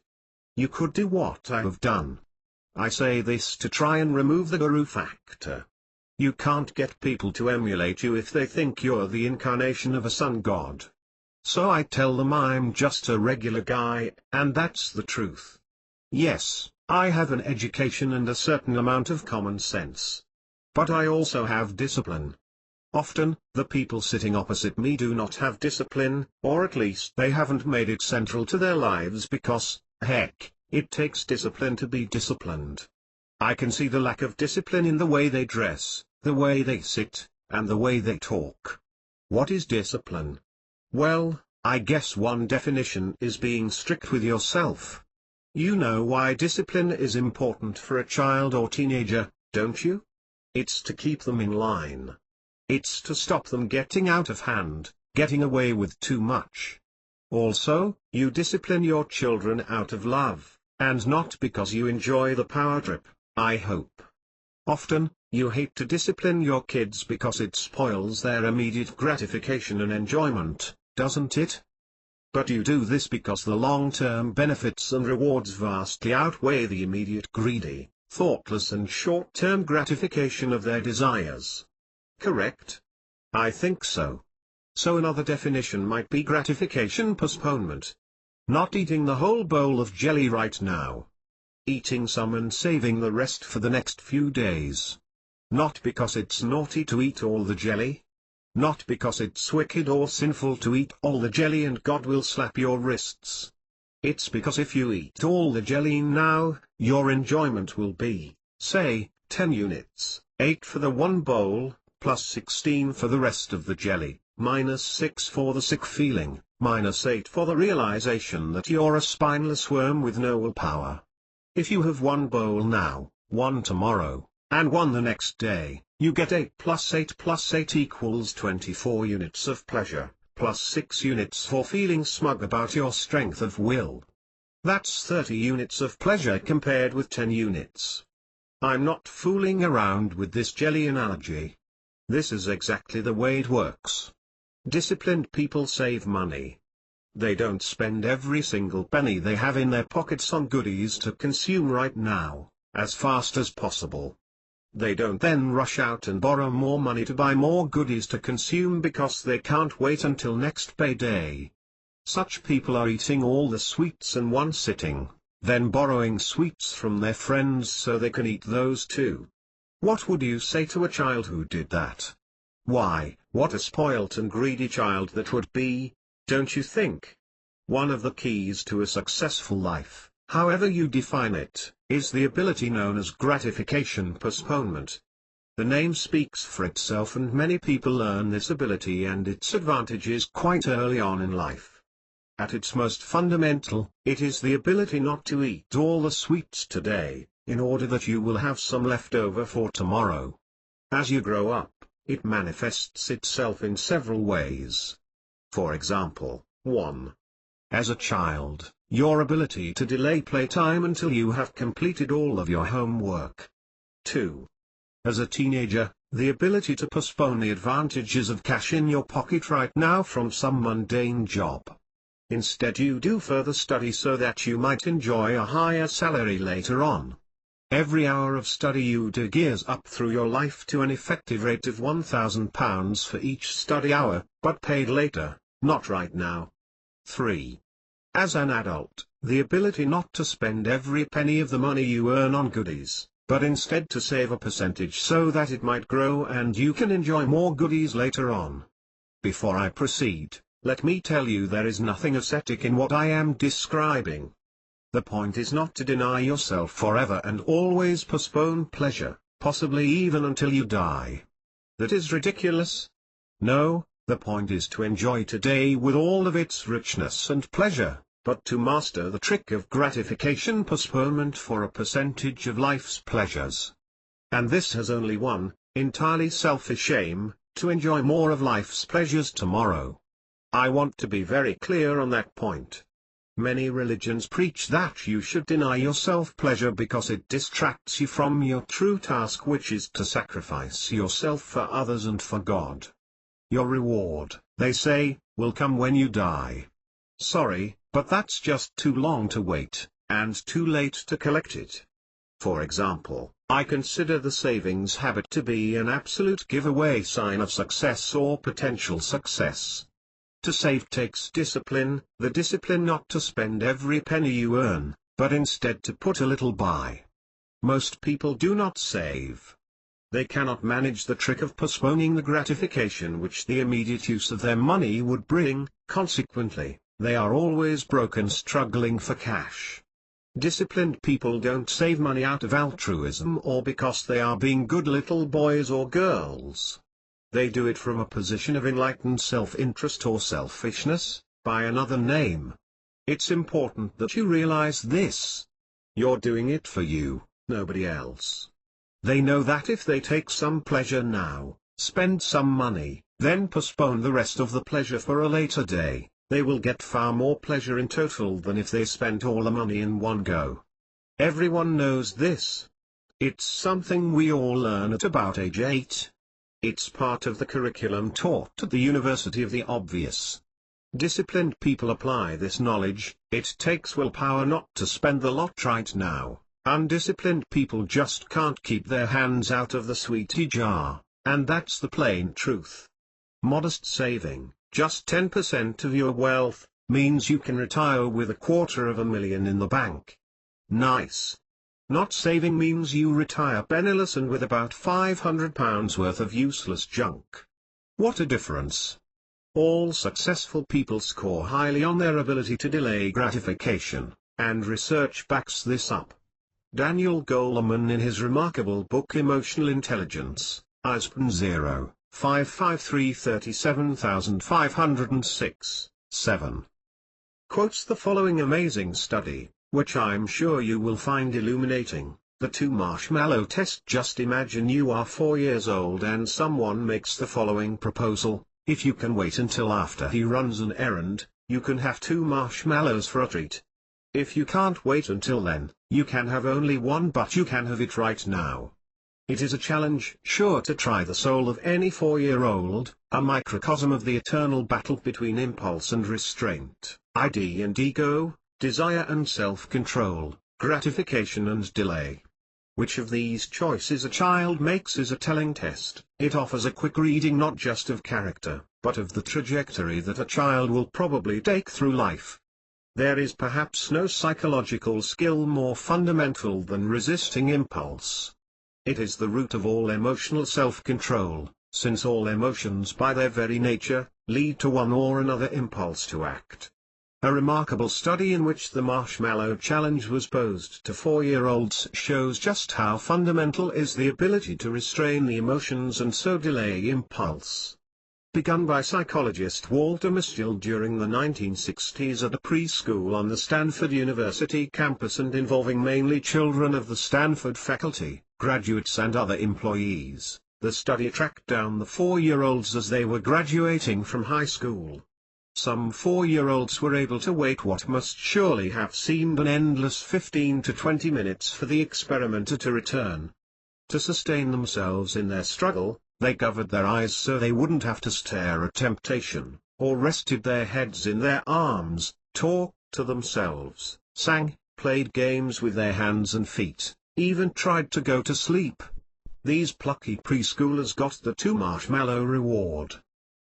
You could do what I have done. I say this to try and remove the guru factor. You can't get people to emulate you if they think you're the incarnation of a sun god. So I tell them I'm just a regular guy, and that's the truth. Yes, I have an education and a certain amount of common sense. But I also have discipline. Often, the people sitting opposite me do not have discipline, or at least they haven't made it central to their lives because, heck, it takes discipline to be disciplined. I can see the lack of discipline in the way they dress, the way they sit, and the way they talk. What is discipline? Well, I guess one definition is being strict with yourself. You know why discipline is important for a child or teenager, don't you? It's to keep them in line. It's to stop them getting out of hand, getting away with too much. Also, you discipline your children out of love, and not because you enjoy the power trip, I hope. Often, you hate to discipline your kids because it spoils their immediate gratification and enjoyment, doesn't it? But you do this because the long-term benefits and rewards vastly outweigh the immediate greedy, thoughtless and short-term gratification of their desires. Correct? I think so. So another definition might be gratification postponement. Not eating the whole bowl of jelly right now. Eating some and saving the rest for the next few days. Not because it's naughty to eat all the jelly. Not because it's wicked or sinful to eat all the jelly and God will slap your wrists. It's because if you eat all the jelly now, your enjoyment will be, say, 10 units, 8 for the one bowl, plus 16 for the rest of the jelly, minus 6 for the sick feeling, minus 8 for the realization that you're a spineless worm with no willpower. If you have one bowl now, one tomorrow, and one the next day, you get 8 plus 8 plus 8 equals 24 units of pleasure, plus 6 units for feeling smug about your strength of will. That's 30 units of pleasure compared with 10 units. I'm not fooling around with this jelly analogy. This is exactly the way it works. Disciplined people save money. They don't spend every single penny they have in their pockets on goodies to consume right now, as fast as possible. They don't then rush out and borrow more money to buy more goodies to consume because they can't wait until next payday. Such people are eating all the sweets in one sitting, then borrowing sweets from their friends so they can eat those too. What would you say to a child who did that? Why, what a spoilt and greedy child that would be, don't you think? One of the keys to a successful life, however you define it, is the ability known as gratification postponement. The name speaks for itself, and many people learn this ability and its advantages quite early on in life. At its most fundamental, it is the ability not to eat all the sweets today, in order that you will have some left over for tomorrow. As you grow up, it manifests itself in several ways. For example, 1. As a child, your ability to delay playtime until you have completed all of your homework. 2. As a teenager, the ability to postpone the advantages of cash in your pocket right now from some mundane job. Instead, you do further study so that you might enjoy a higher salary later on. Every hour of study you do gears up through your life to an effective rate of £1,000 for each study hour, but paid later, not right now. 3. As an adult, the ability not to spend every penny of the money you earn on goodies, but instead to save a percentage so that it might grow and you can enjoy more goodies later on. Before I proceed, let me tell you there is nothing ascetic in what I am describing. The point is not to deny yourself forever and always postpone pleasure, possibly even until you die. That is ridiculous. No, the point is to enjoy today with all of its richness and pleasure, but to master the trick of gratification postponement for a percentage of life's pleasures. And this has only one, entirely selfish aim, to enjoy more of life's pleasures tomorrow. I want to be very clear on that point. Many religions preach that you should deny yourself pleasure because it distracts you from your true task, which is to sacrifice yourself for others and for God. Your reward, they say, will come when you die. Sorry, but that's just too long to wait, and too late to collect it. For example, I consider the savings habit to be an absolute giveaway sign of success or potential success. To save takes discipline, the discipline not to spend every penny you earn, but instead to put a little by. Most people do not save. They cannot manage the trick of postponing the gratification which the immediate use of their money would bring, consequently, they are always broke and struggling for cash. Disciplined people don't save money out of altruism or because they are being good little boys or girls. They do it from a position of enlightened self-interest or selfishness, by another name. It's important that you realize this. You're doing it for you, nobody else. They know that if they take some pleasure now, spend some money, then postpone the rest of the pleasure for a later day, they will get far more pleasure in total than if they spent all the money in one go. Everyone knows this. It's something we all learn at about age 8. It's part of the curriculum taught at the University of the Obvious. Disciplined people apply this knowledge. It takes willpower not to spend the lot right now. Undisciplined people just can't keep their hands out of the sweetie jar, and that's the plain truth. Modest saving, just 10% of your wealth, means you can retire with $250,000 in the bank. Nice. Not saving means you retire penniless and with about £500 worth of useless junk. What a difference. All successful people score highly on their ability to delay gratification, and research backs this up. Daniel Goleman, in his remarkable book Emotional Intelligence, ISBN 0-553-37506-7, quotes the following amazing study, which I'm sure you will find illuminating: the 2 marshmallow test. Just imagine you are 4 years old and someone makes the following proposal: if you can wait until after he runs an errand, you can have 2 marshmallows for a treat. If you can't wait until then, you can have only one, but you can have it right now. It is a challenge sure to try the soul of any 4-year-old, a microcosm of the eternal battle between impulse and restraint, ID and ego, desire and self-control, gratification and delay. Which of these choices a child makes is a telling test. It offers a quick reading not just of character, but of the trajectory that a child will probably take through life. There is perhaps no psychological skill more fundamental than resisting impulse. It is the root of all emotional self-control, since all emotions by their very nature, lead to one or another impulse to act. A remarkable study in which the marshmallow challenge was posed to 4-year-olds shows just how fundamental is the ability to restrain the emotions and so delay impulse. Begun by psychologist Walter Mischel during the 1960s at a preschool on the Stanford University campus and involving mainly children of the Stanford faculty, graduates and other employees, the study tracked down the 4-year-olds as they were graduating from high school. Some 4-year-olds were able to wait what must surely have seemed an endless 15 to 20 minutes for the experimenter to return. To sustain themselves in their struggle, they covered their eyes so they wouldn't have to stare at temptation, or rested their heads in their arms, talked to themselves, sang, played games with their hands and feet, even tried to go to sleep. These plucky preschoolers got the 2 marshmallow reward.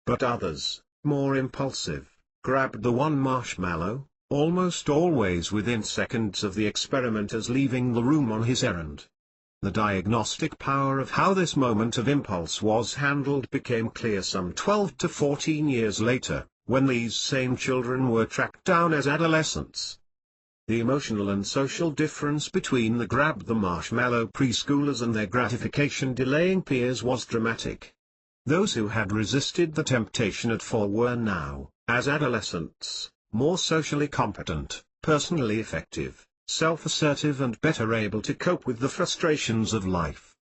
But others, more impulsive, grabbed the 1 marshmallow, almost always within seconds of the experimenter's leaving the room on his errand. The diagnostic power of how this moment of impulse was handled became clear some 12 to 14 years later, when these same children were tracked down as adolescents. The emotional and social difference between the grab the marshmallow preschoolers and their gratification-delaying peers was dramatic. Those who had resisted the temptation at 4 were now, as adolescents, more socially competent, personally effective, self-assertive and better able to cope with the frustrations of life.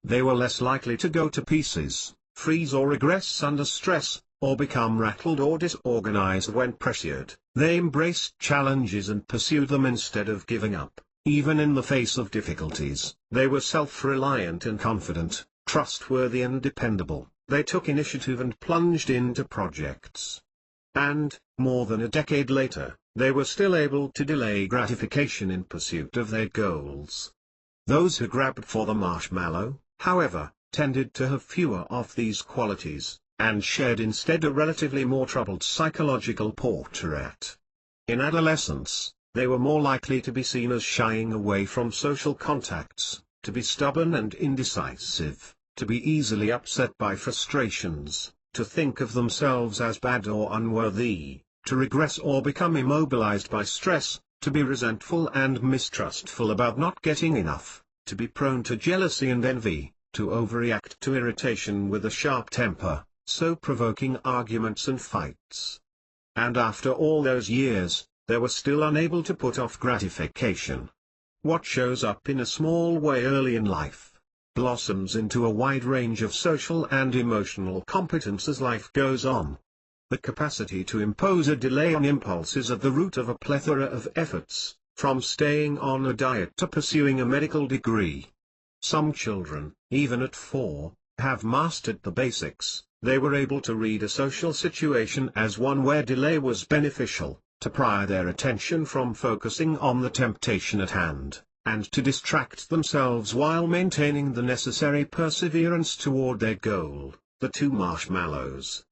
They were less likely to go to pieces, freeze or regress under stress, or become rattled or disorganized when pressured. They embraced challenges and pursued them instead of giving up, even in the face of difficulties. They were self-reliant and confident, trustworthy and dependable. They took initiative and plunged into projects. And, more than a decade later, they were still able to delay gratification in pursuit of their goals. Those who grabbed for the marshmallow, however, tended to have fewer of these qualities, and shared instead a relatively more troubled psychological portrait. In adolescence, they were more likely to be seen as shying away from social contacts, to be stubborn and indecisive, to be easily upset by frustrations, to think of themselves as bad or unworthy, to regress or become immobilized by stress, to be resentful and mistrustful about not getting enough, to be prone to jealousy and envy, to overreact to irritation with a sharp temper, so provoking arguments and fights. And after all those years, they were still unable to put off gratification. What shows up in a small way early in life, blossoms into a wide range of social and emotional competence as life goes on. The capacity to impose a delay on impulse is at the root of a plethora of efforts, from staying on a diet to pursuing a medical degree. Some children, even at 4, have mastered the basics. They were able to read a social situation as one where delay was beneficial, to pry their attention from focusing on the temptation at hand, and to distract themselves while maintaining the necessary perseverance toward their goal, the 2 marshmallows.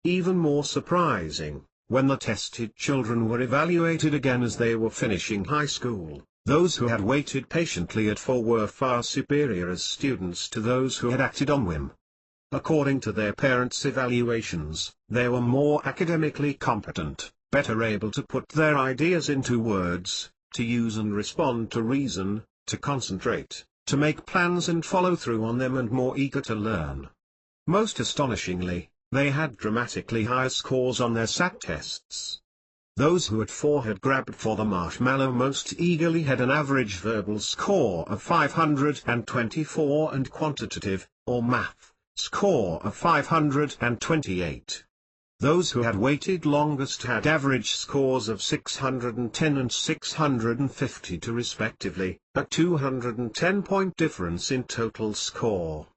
Even more surprising, when the tested children were evaluated again as they were finishing high school, those who had waited patiently at 4 were far superior as students to those who had acted on whim. According to their parents' evaluations, they were more academically competent, better able to put their ideas into words, to use and respond to reason, to concentrate, to make plans and follow through on them, and more eager to learn. Most astonishingly, they had dramatically higher scores on their SAT tests. Those who at 4 had grabbed for the marshmallow most eagerly had an average verbal score of 524 and quantitative, or math, score of 528. Those who had waited longest had average scores of 610 and 652 respectively, a 210-point difference in total score.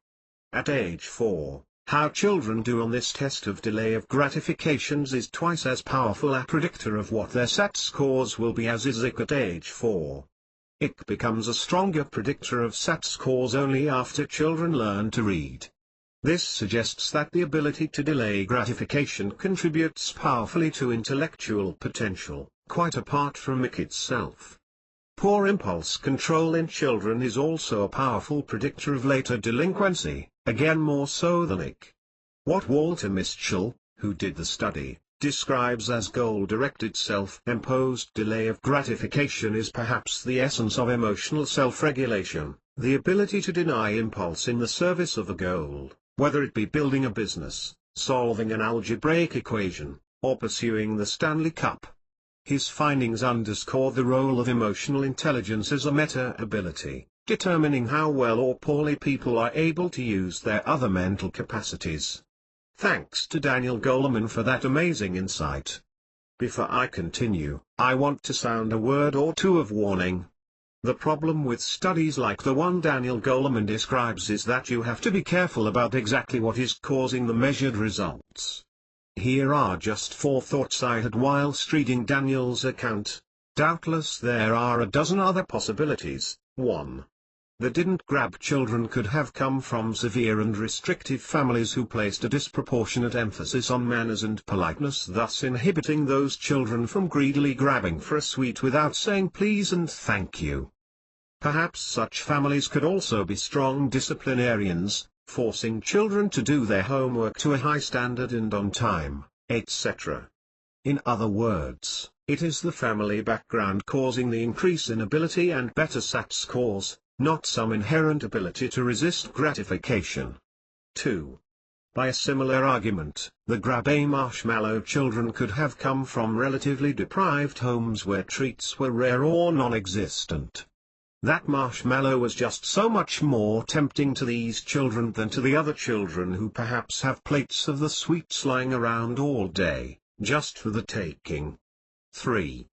At age 4, how children do on this test of delay of gratifications is twice as powerful a predictor of what their SAT scores will be as is IQ at age 4. IQ becomes a stronger predictor of SAT scores only after children learn to read. This suggests that the ability to delay gratification contributes powerfully to intellectual potential, quite apart from IQ itself. Poor impulse control in children is also a powerful predictor of later delinquency, again more so than IQ. What Walter Mischel, who did the study, describes as goal-directed self-imposed delay of gratification is perhaps the essence of emotional self-regulation, the ability to deny impulse in the service of a goal, whether it be building a business, solving an algebraic equation, or pursuing the Stanley Cup. His findings underscore the role of emotional intelligence as a meta-ability, determining how well or poorly people are able to use their other mental capacities. Thanks to Daniel Goleman for that amazing insight. Before I continue, I want to sound a word or two of warning. The problem with studies like the one Daniel Goleman describes is that you have to be careful about exactly what is causing the measured results. Here are just 4 thoughts I had whilst reading Daniel's account. Doubtless there are a dozen other possibilities. 1. The didn't grab children could have come from severe and restrictive families who placed a disproportionate emphasis on manners and politeness, thus inhibiting those children from greedily grabbing for a sweet without saying please and thank you. Perhaps such families could also be strong disciplinarians, forcing children to do their homework to a high standard and on time, etc. In other words, it is the family background causing the increase in ability and better SAT scores, not some inherent ability to resist gratification. 2. By a similar argument, the grab-a-marshmallow children could have come from relatively deprived homes where treats were rare or non-existent. That marshmallow was just so much more tempting to these children than to the other children who perhaps have plates of the sweets lying around all day, just for the taking. 3.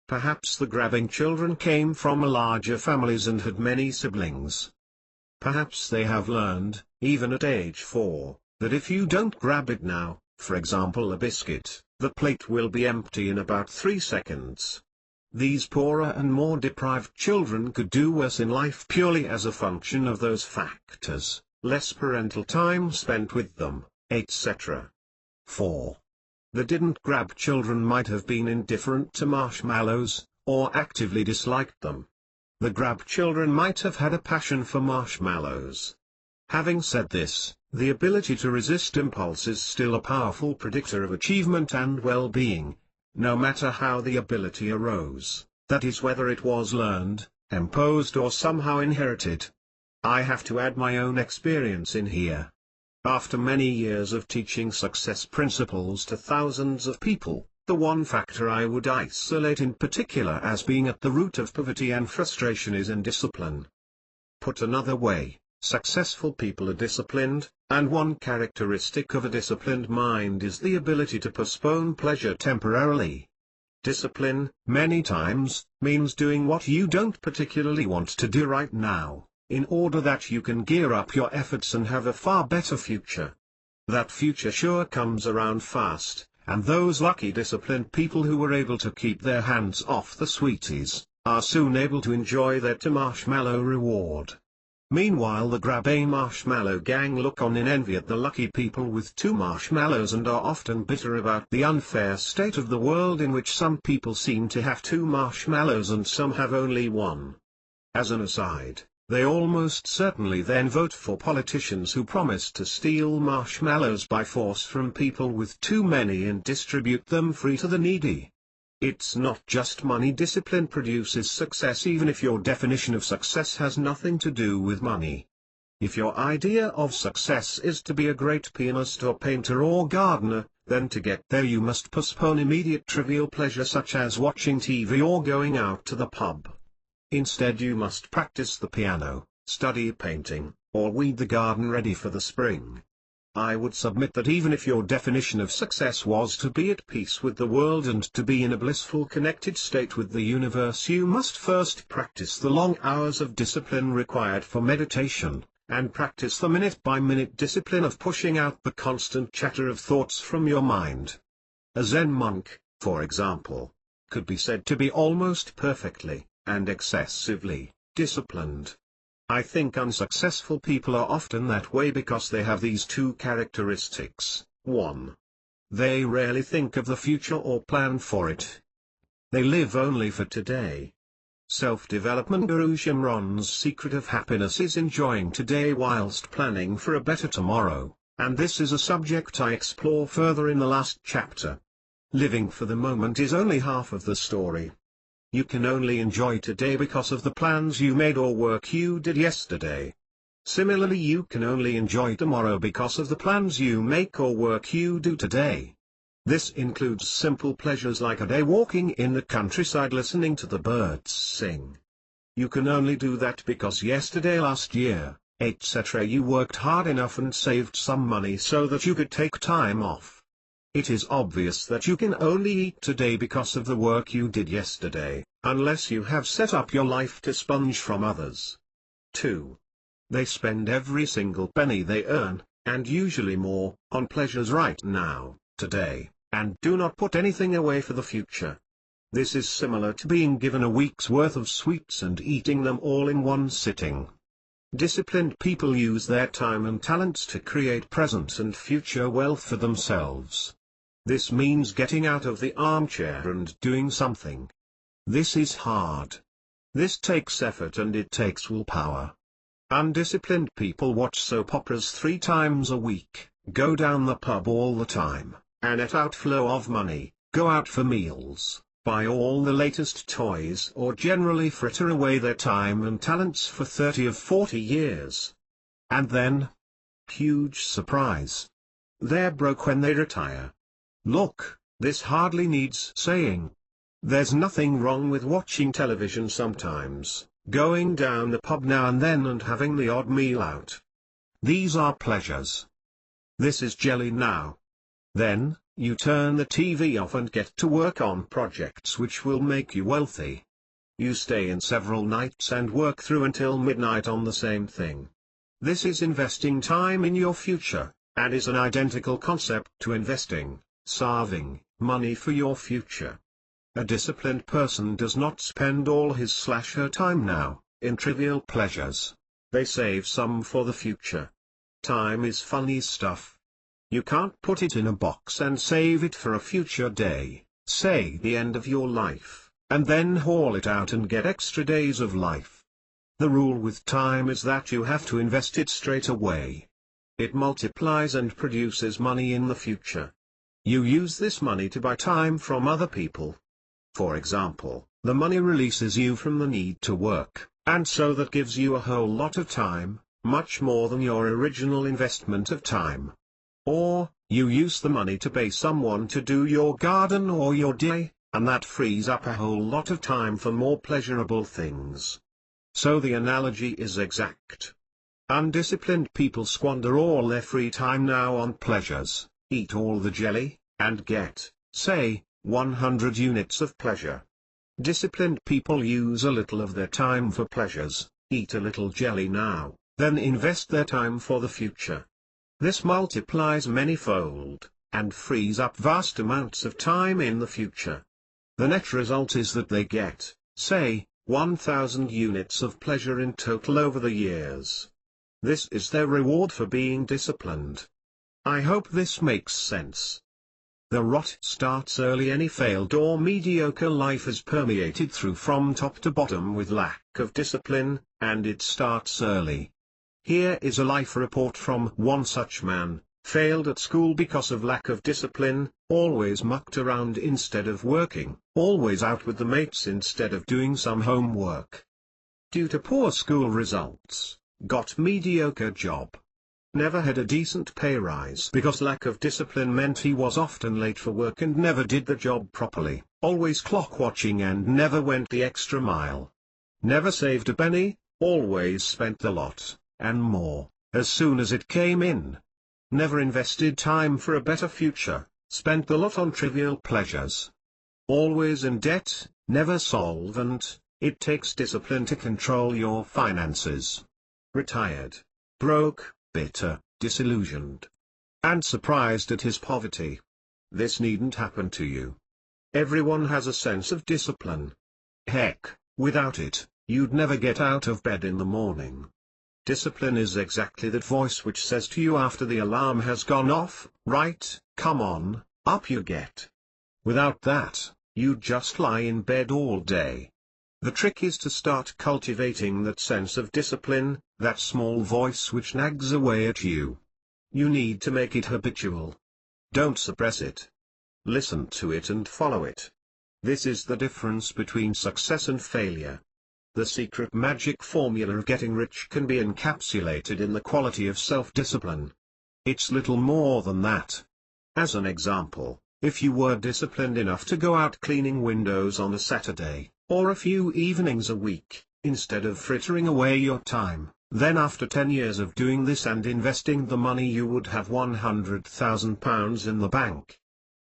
Perhaps the grabbing children came from larger families and had many siblings. Perhaps they have learned, even at age 4, that if you don't grab it now, for example a biscuit, the plate will be empty in about 3 seconds. These poorer and more deprived children could do worse in life purely as a function of those factors, less parental time spent with them, etc. 4. The didn't grab children might have been indifferent to marshmallows, or actively disliked them. The grab children might have had a passion for marshmallows. Having said this, the ability to resist impulse is still a powerful predictor of achievement and well-being, no matter how the ability arose, that is whether it was learned, imposed or somehow inherited. I have to add my own experience in here. After many years of teaching success principles to thousands of people, the one factor I would isolate in particular as being at the root of poverty and frustration is indiscipline. Put another way, successful people are disciplined, and one characteristic of a disciplined mind is the ability to postpone pleasure temporarily. Discipline, many times, means doing what you don't particularly want to do right now, in order that you can gear up your efforts and have a far better future. That future sure comes around fast, and those lucky disciplined people who were able to keep their hands off the sweeties, are soon able to enjoy their marshmallow reward. Meanwhile the grab-a-marshmallow gang look on in envy at the lucky people with 2 marshmallows and are often bitter about the unfair state of the world in which some people seem to have 2 marshmallows and some have only 1. As an aside, they almost certainly then vote for politicians who promise to steal marshmallows by force from people with too many and distribute them free to the needy. It's not just money. Discipline produces success even if your definition of success has nothing to do with money. If your idea of success is to be a great pianist or painter or gardener, then to get there you must postpone immediate trivial pleasure such as watching TV or going out to the pub. Instead you must practice the piano, study painting, or weed the garden ready for the spring. I would submit that even if your definition of success was to be at peace with the world and to be in a blissful connected state with the universe, you must first practice the long hours of discipline required for meditation, and practice the minute-by-minute discipline of pushing out the constant chatter of thoughts from your mind. A Zen monk, for example, could be said to be almost perfectly, and excessively, disciplined. I think unsuccessful people are often that way because they have these 2 characteristics. 1. They rarely think of the future or plan for it. They live only for today. Self-development guru Jim Rohn's secret of happiness is enjoying today whilst planning for a better tomorrow, and this is a subject I explore further in the last chapter. Living for the moment is only half of the story. You can only enjoy today because of the plans you made or work you did yesterday. Similarly, you can only enjoy tomorrow because of the plans you make or work you do today. This includes simple pleasures like a day walking in the countryside listening to the birds sing. You can only do that because yesterday, last year, etc. you worked hard enough and saved some money so that you could take time off. It is obvious that you can only eat today because of the work you did yesterday, unless you have set up your life to sponge from others. 2. They spend every single penny they earn, and usually more, on pleasures right now, today, and do not put anything away for the future. This is similar to being given a week's worth of sweets and eating them all in one sitting. Disciplined people use their time and talents to create present and future wealth for themselves. This means getting out of the armchair and doing something. This is hard. This takes effort and it takes willpower. Undisciplined people watch soap operas 3 times a week, go down the pub all the time, a net outflow of money, go out for meals, buy all the latest toys, or generally fritter away their time and talents for 30 or 40 years. And then, huge surprise, they're broke when they retire. Look, this hardly needs saying. There's nothing wrong with watching television sometimes, going down the pub now and then and having the odd meal out. These are pleasures. This is jelly now. Then, you turn the TV off and get to work on projects which will make you wealthy. You stay in several nights and work through until midnight on the same thing. This is investing time in your future, and is an identical concept to investing, saving, money for your future. A disciplined person does not spend all his/her time now, in trivial pleasures. They save some for the future. Time is funny stuff. You can't put it in a box and save it for a future day, say the end of your life, and then haul it out and get extra days of life. The rule with time is that you have to invest it straight away. It multiplies and produces money in the future. You use this money to buy time from other people. For example, the money releases you from the need to work, and so that gives you a whole lot of time, much more than your original investment of time. Or, you use the money to pay someone to do your garden or your day, and that frees up a whole lot of time for more pleasurable things. So the analogy is exact. Undisciplined people squander all their free time now on pleasures, eat all the jelly, and get, say, 100 units of pleasure. Disciplined people use a little of their time for pleasures, eat a little jelly now, then invest their time for the future. This multiplies many-fold, and frees up vast amounts of time in the future. The net result is that they get, say, 1,000 units of pleasure in total over the years. This is their reward for being disciplined. I hope this makes sense. The rot starts early. Any failed or mediocre life is permeated through from top to bottom with lack of discipline, and it starts early. Here is a life report from one such man: failed at school because of lack of discipline, always mucked around instead of working, always out with the mates instead of doing some homework. Due to poor school results, got mediocre job. Never had a decent pay rise because lack of discipline meant he was often late for work and never did the job properly, always clock watching and never went the extra mile. Never saved a penny, always spent the lot, and more, as soon as it came in. Never invested time for a better future, spent the lot on trivial pleasures. Always in debt, never solvent. It takes discipline to control your finances. Retired, broke, bitter, disillusioned, and surprised at his poverty. This needn't happen to you. Everyone has a sense of discipline. Heck, without it, you'd never get out of bed in the morning. Discipline is exactly that voice which says to you after the alarm has gone off, right, come on, up you get. Without that, you'd just lie in bed all day. The trick is to start cultivating that sense of discipline, that small voice which nags away at you. You need to make it habitual. Don't suppress it. Listen to it and follow it. This is the difference between success and failure. The secret magic formula of getting rich can be encapsulated in the quality of self-discipline. It's little more than that. As an example, if you were disciplined enough to go out cleaning windows on a Saturday, or a few evenings a week, instead of frittering away your time, then after 10 years of doing this and investing the money you would have £100,000 in the bank.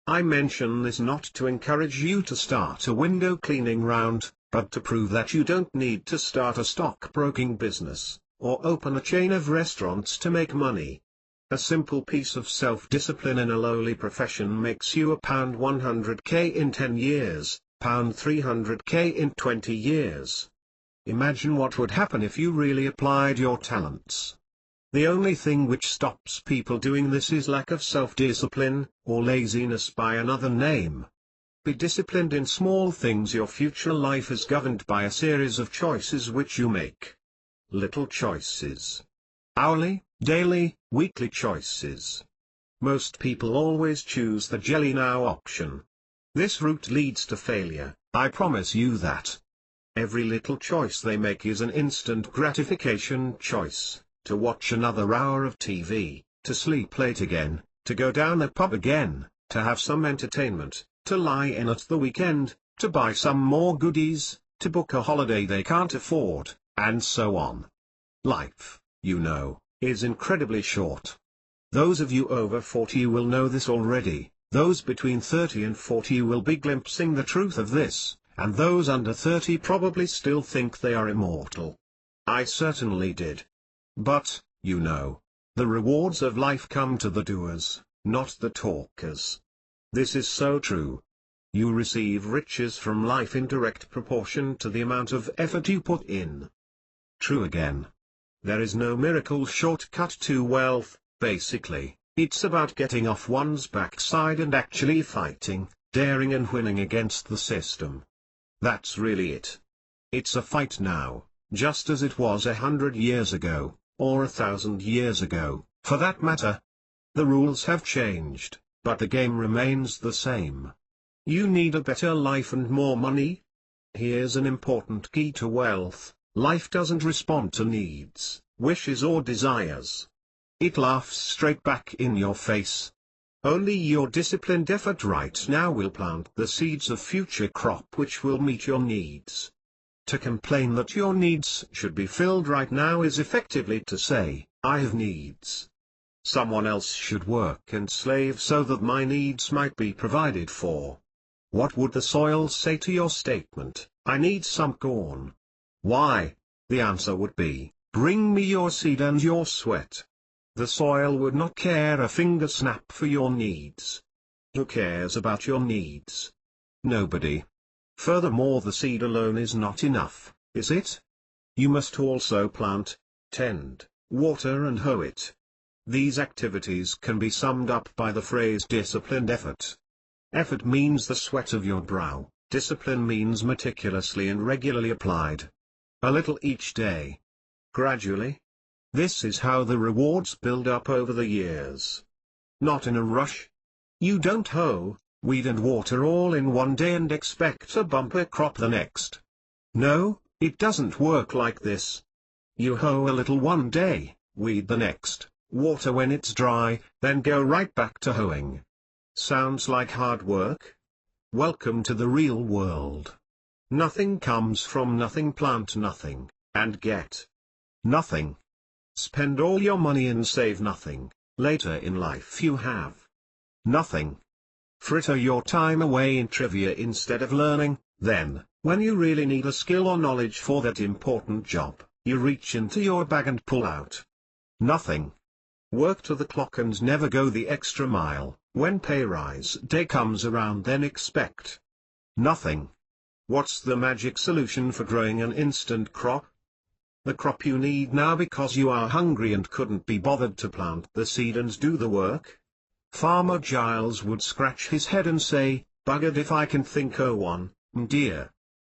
I mention this not to encourage you to start a window cleaning round, but to prove that you don't need to start a stockbroking business, or open a chain of restaurants to make money. A simple piece of self-discipline in a lowly profession makes you a £100k in 10 years, £300k in 20 years. Imagine what would happen if you really applied your talents. The only thing which stops people doing this is lack of self-discipline, or laziness by another name. Be disciplined in small things. Your future life is governed by a series of choices which you make. Little choices. Hourly, daily, weekly choices. Most people always choose the jelly now option. This route leads to failure, I promise you that. Every little choice they make is an instant gratification choice. To watch another hour of TV, to sleep late again, to go down a pub again, to have some entertainment, to lie in at the weekend, to buy some more goodies, to book a holiday they can't afford, and so on. Life, you know, is incredibly short. Those of you over 40 will know this already, those between 30 and 40 will be glimpsing the truth of this, and those under 30 probably still think they are immortal. I certainly did. But, you know, the rewards of life come to the doers, not the talkers. This is so true. You receive riches from life in direct proportion to the amount of effort you put in. True again. There is no miracle shortcut to wealth, basically, it's about getting off one's backside and actually fighting, daring and winning against the system. That's really it. It's a fight now, just as it was 100 years ago. Or 1,000 years ago, for that matter. The rules have changed, but the game remains the same. You need a better life and more money? Here's an important key to wealth: life doesn't respond to needs, wishes or desires. It laughs straight back in your face. Only your disciplined effort right now will plant the seeds of future crop which will meet your needs. To complain that your needs should be filled right now is effectively to say, I have needs. Someone else should work and slave so that my needs might be provided for. What would the soil say to your statement, I need some corn? Why? The answer would be, bring me your seed and your sweat. The soil would not care a finger snap for your needs. Who cares about your needs? Nobody. Furthermore, the seed alone is not enough, is it? You must also plant, tend, water and hoe it. These activities can be summed up by the phrase disciplined effort. Effort means the sweat of your brow, discipline means meticulously and regularly applied. A little each day. Gradually. This is how the rewards build up over the years. Not in a rush. You don't hoe, weed and water all in one day and expect a bumper crop the next. No, it doesn't work like this. You hoe a little one day, weed the next, water when it's dry, then go right back to hoeing. Sounds like hard work? Welcome to the real world. Nothing comes from nothing. Plant nothing, and get nothing. Spend all your money and save nothing. Later in life you have nothing. Fritter your time away in trivia instead of learning, then, when you really need a skill or knowledge for that important job, you reach into your bag and pull out nothing. Work to the clock and never go the extra mile. When pay rise day comes around, then expect nothing. What's the magic solution for growing an instant crop? The crop you need now because you are hungry and couldn't be bothered to plant the seed and do the work? Farmer Giles would scratch his head and say, buggered if I can think o' one, dear.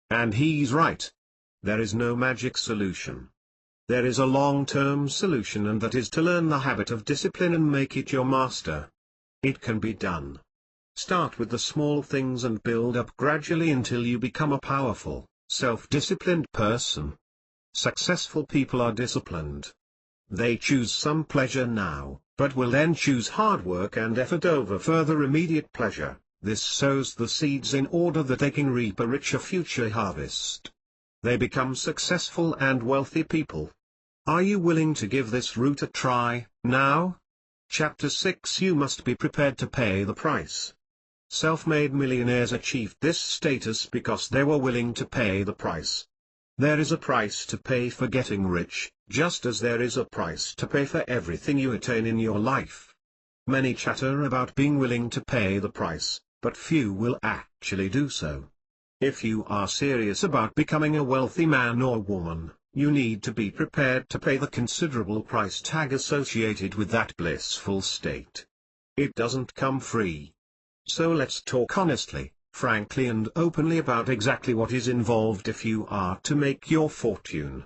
And he's right. There is no magic solution. There is a long-term solution, and that is to learn the habit of discipline and make it your master. It can be done. Start with the small things and build up gradually until you become a powerful, self-disciplined person. Successful people are disciplined. They choose some pleasure now, but will then choose hard work and effort over further immediate pleasure. This sows the seeds in order that they can reap a richer future harvest. They become successful and wealthy people. Are you willing to give this route a try, now? Chapter 6. You must be prepared to pay the price. Self-made millionaires achieved this status because they were willing to pay the price. There is a price to pay for getting rich, just as there is a price to pay for everything you attain in your life. Many chatter about being willing to pay the price, but few will actually do so. If you are serious about becoming a wealthy man or woman, you need to be prepared to pay the considerable price tag associated with that blissful state. It doesn't come free. So let's talk honestly, frankly and openly about exactly what is involved if you are to make your fortune.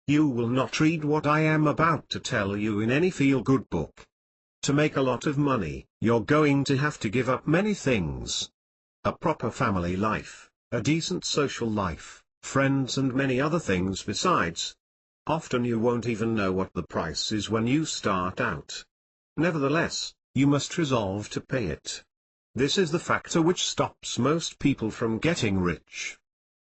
You will not read what I am about to tell you in any feel-good book. To make a lot of money, you're going to have to give up many things. A proper family life, a decent social life, friends and many other things besides. Often you won't even know what the price is when you start out. Nevertheless, you must resolve to pay it. This is the factor which stops most people from getting rich.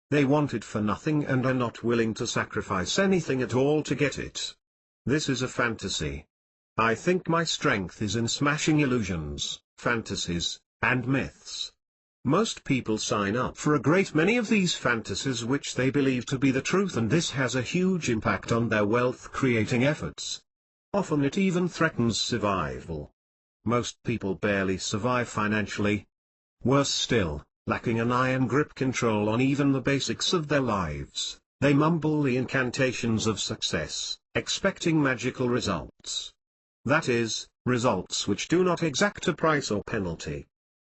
They want it for nothing and are not willing to sacrifice anything at all to get it. This is a fantasy. I think my strength is in smashing illusions, fantasies, and myths. Most people sign up for a great many of these fantasies which they believe to be the truth, and this has a huge impact on their wealth-creating efforts. Often it even threatens survival. Most people barely survive financially. Worse still, lacking an iron grip control on even the basics of their lives, they mumble the incantations of success, expecting magical results. That is, results which do not exact a price or penalty.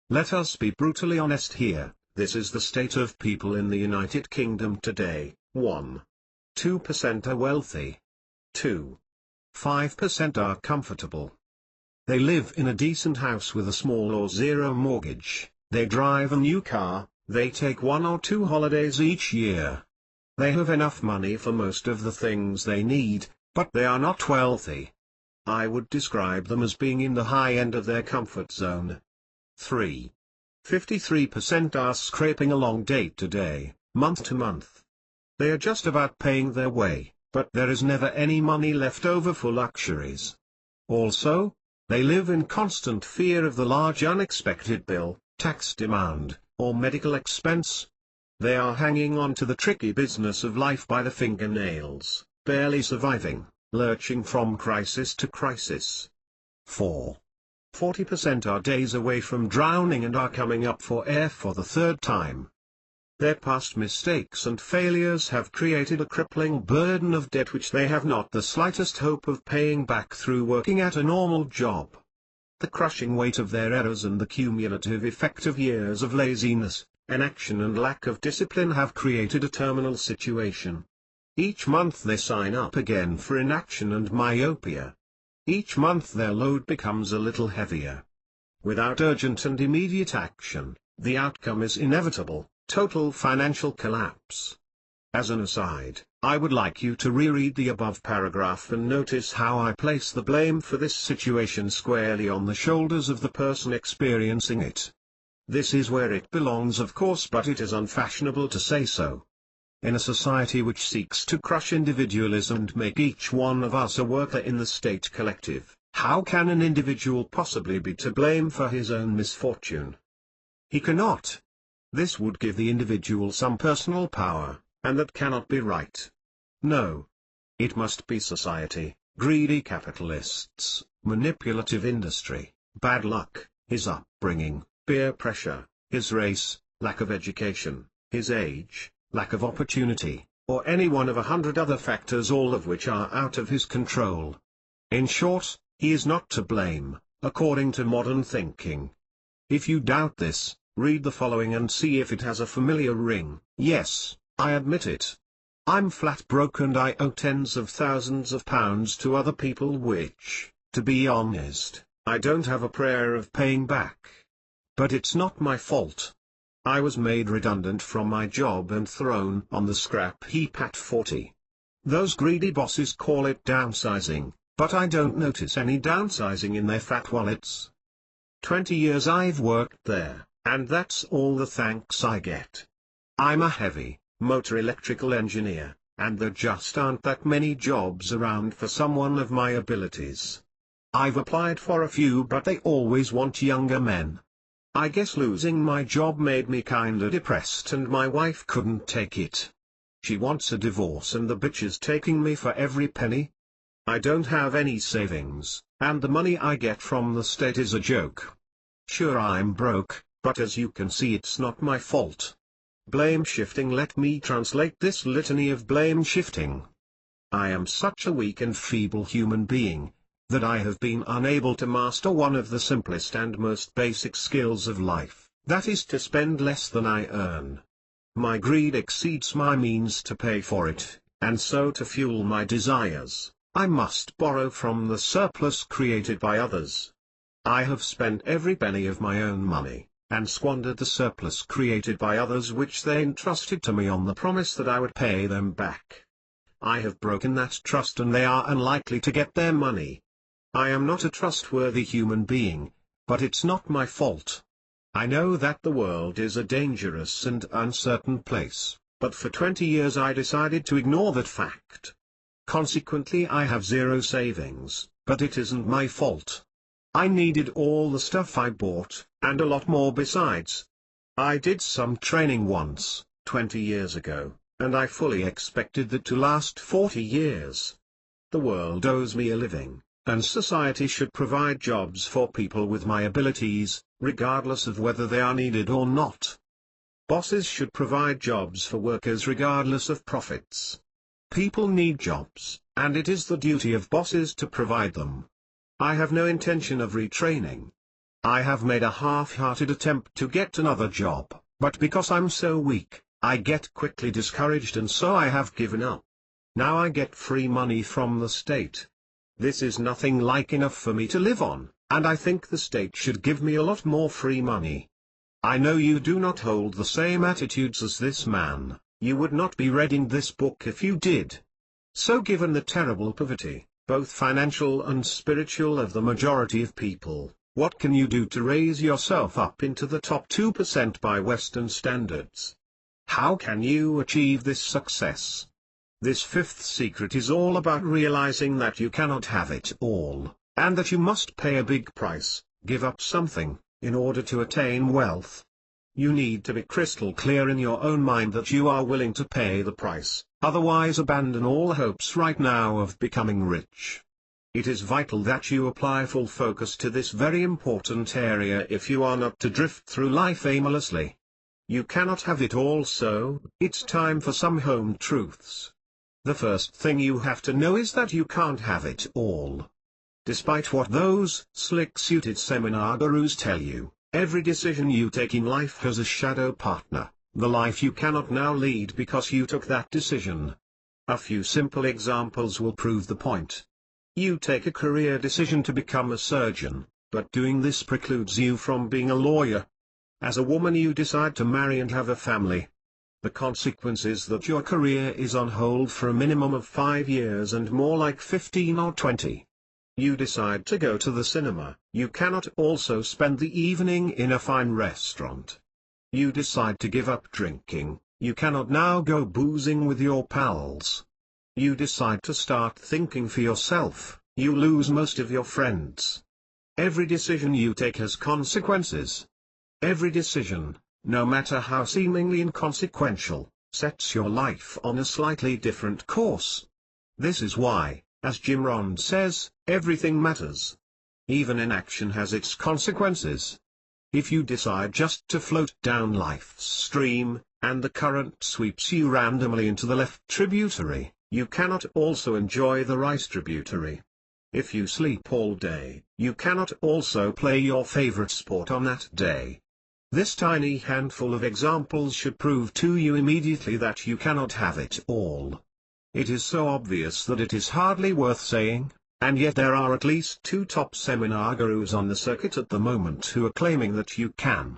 Let us be brutally honest here, this is the state of people in the United Kingdom today. 1. 2% are wealthy. 2. 5% are comfortable. They live in a decent house with a small or zero mortgage, they drive a new car, they take 1 or 2 holidays each year. They have enough money for most of the things they need, but they are not wealthy. I would describe them as being in the high end of their comfort zone. 3. 53% are scraping along day to day, month to month. They are just about paying their way, but there is never any money left over for luxuries. Also, they live in constant fear of the large unexpected bill, tax demand, or medical expense. They are hanging on to the tricky business of life by the fingernails, barely surviving, lurching from crisis to crisis. 4. 40% are days away from drowning and are coming up for air for the 3rd time. Their past mistakes and failures have created a crippling burden of debt which they have not the slightest hope of paying back through working at a normal job. The crushing weight of their errors and the cumulative effect of years of laziness, inaction and lack of discipline have created a terminal situation. Each month they sign up again for inaction and myopia. Each month their load becomes a little heavier. Without urgent and immediate action, the outcome is inevitable. Total financial collapse. As an aside, I would like you to reread the above paragraph and notice how I place the blame for this situation squarely on the shoulders of the person experiencing it. This is where it belongs, of course, but it is unfashionable to say so. In a society which seeks to crush individualism and make each one of us a worker in the state collective, how can an individual possibly be to blame for his own misfortune? He cannot. This would give the individual some personal power, and that cannot be right. No. It must be society, greedy capitalists, manipulative industry, bad luck, his upbringing, peer pressure, his race, lack of education, his age, lack of opportunity, or any one of 100 other factors, all of which are out of his control. In short, he is not to blame, according to modern thinking. If you doubt this, read the following and see if it has a familiar ring. Yes, I admit it. I'm flat broke and I owe tens of thousands of pounds to other people which, to be honest, I don't have a prayer of paying back. But it's not my fault. I was made redundant from my job and thrown on the scrap heap at 40. Those greedy bosses call it downsizing, but I don't notice any downsizing in their fat wallets. 20 years I've worked there, and that's all the thanks I get. I'm a heavy, motor electrical engineer, and there just aren't that many jobs around for someone of my abilities. I've applied for a few but they always want younger men. I guess losing my job made me kinda depressed and my wife couldn't take it. She wants a divorce and the bitch is taking me for every penny. I don't have any savings, and the money I get from the state is a joke. Sure, I'm broke, but as you can see, it's not my fault. Blame shifting. Let me translate this litany of blame shifting. I am such a weak and feeble human being that I have been unable to master one of the simplest and most basic skills of life, that is to spend less than I earn. My greed exceeds my means to pay for it, and so to fuel my desires, I must borrow from the surplus created by others. I have spent every penny of my own money, and squandered the surplus created by others which they entrusted to me on the promise that I would pay them back. I have broken that trust and they are unlikely to get their money. I am not a trustworthy human being, but it's not my fault. I know that the world is a dangerous and uncertain place, but for 20 years I decided to ignore that fact. Consequently, I have zero savings, but it isn't my fault. I needed all the stuff I bought, and a lot more besides. I did some training once, 20 years ago, and I fully expected that to last 40 years. The world owes me a living, and society should provide jobs for people with my abilities, regardless of whether they are needed or not. Bosses should provide jobs for workers regardless of profits. People need jobs, and it is the duty of bosses to provide them. I have no intention of retraining. I have made a half-hearted attempt to get another job, but because I'm so weak, I get quickly discouraged and so I have given up. Now I get free money from the state. This is nothing like enough for me to live on, and I think the state should give me a lot more free money. I know you do not hold the same attitudes as this man. You would not be reading this book if you did. So given the terrible poverty, both financial and spiritual, of the majority of people, what can you do to raise yourself up into the top 2% by Western standards? How can you achieve this success? This fifth secret is all about realizing that you cannot have it all, and that you must pay a big price, give up something, in order to attain wealth. You need to be crystal clear in your own mind that you are willing to pay the price, otherwise abandon all hopes right now of becoming rich. It is vital that you apply full focus to this very important area if you are not to drift through life aimlessly. You cannot have it all, so it's time for some home truths. The first thing you have to know is that you can't have it all. Despite what those slick-suited seminar gurus tell you, every decision you take in life has a shadow partner, the life you cannot now lead because you took that decision. A few simple examples will prove the point. You take a career decision to become a surgeon, but doing this precludes you from being a lawyer. As a woman, you decide to marry and have a family. The consequence is that your career is on hold for a minimum of 5 years and more like 15 or 20. You decide to go to the cinema. You cannot also spend the evening in a fine restaurant. You decide to give up drinking. You cannot now go boozing with your pals. You decide to start thinking for yourself. You lose most of your friends. Every decision you take has consequences. Every decision, no matter how seemingly inconsequential, sets your life on a slightly different course. This is why, as Jim Rohn says, everything matters. Even inaction has its consequences. If you decide just to float down life's stream, and the current sweeps you randomly into the left tributary, you cannot also enjoy the right tributary. If you sleep all day, you cannot also play your favorite sport on that day. This tiny handful of examples should prove to you immediately that you cannot have it all. It is so obvious that it is hardly worth saying, and yet there are at least 2 top seminar gurus on the circuit at the moment who are claiming that you can.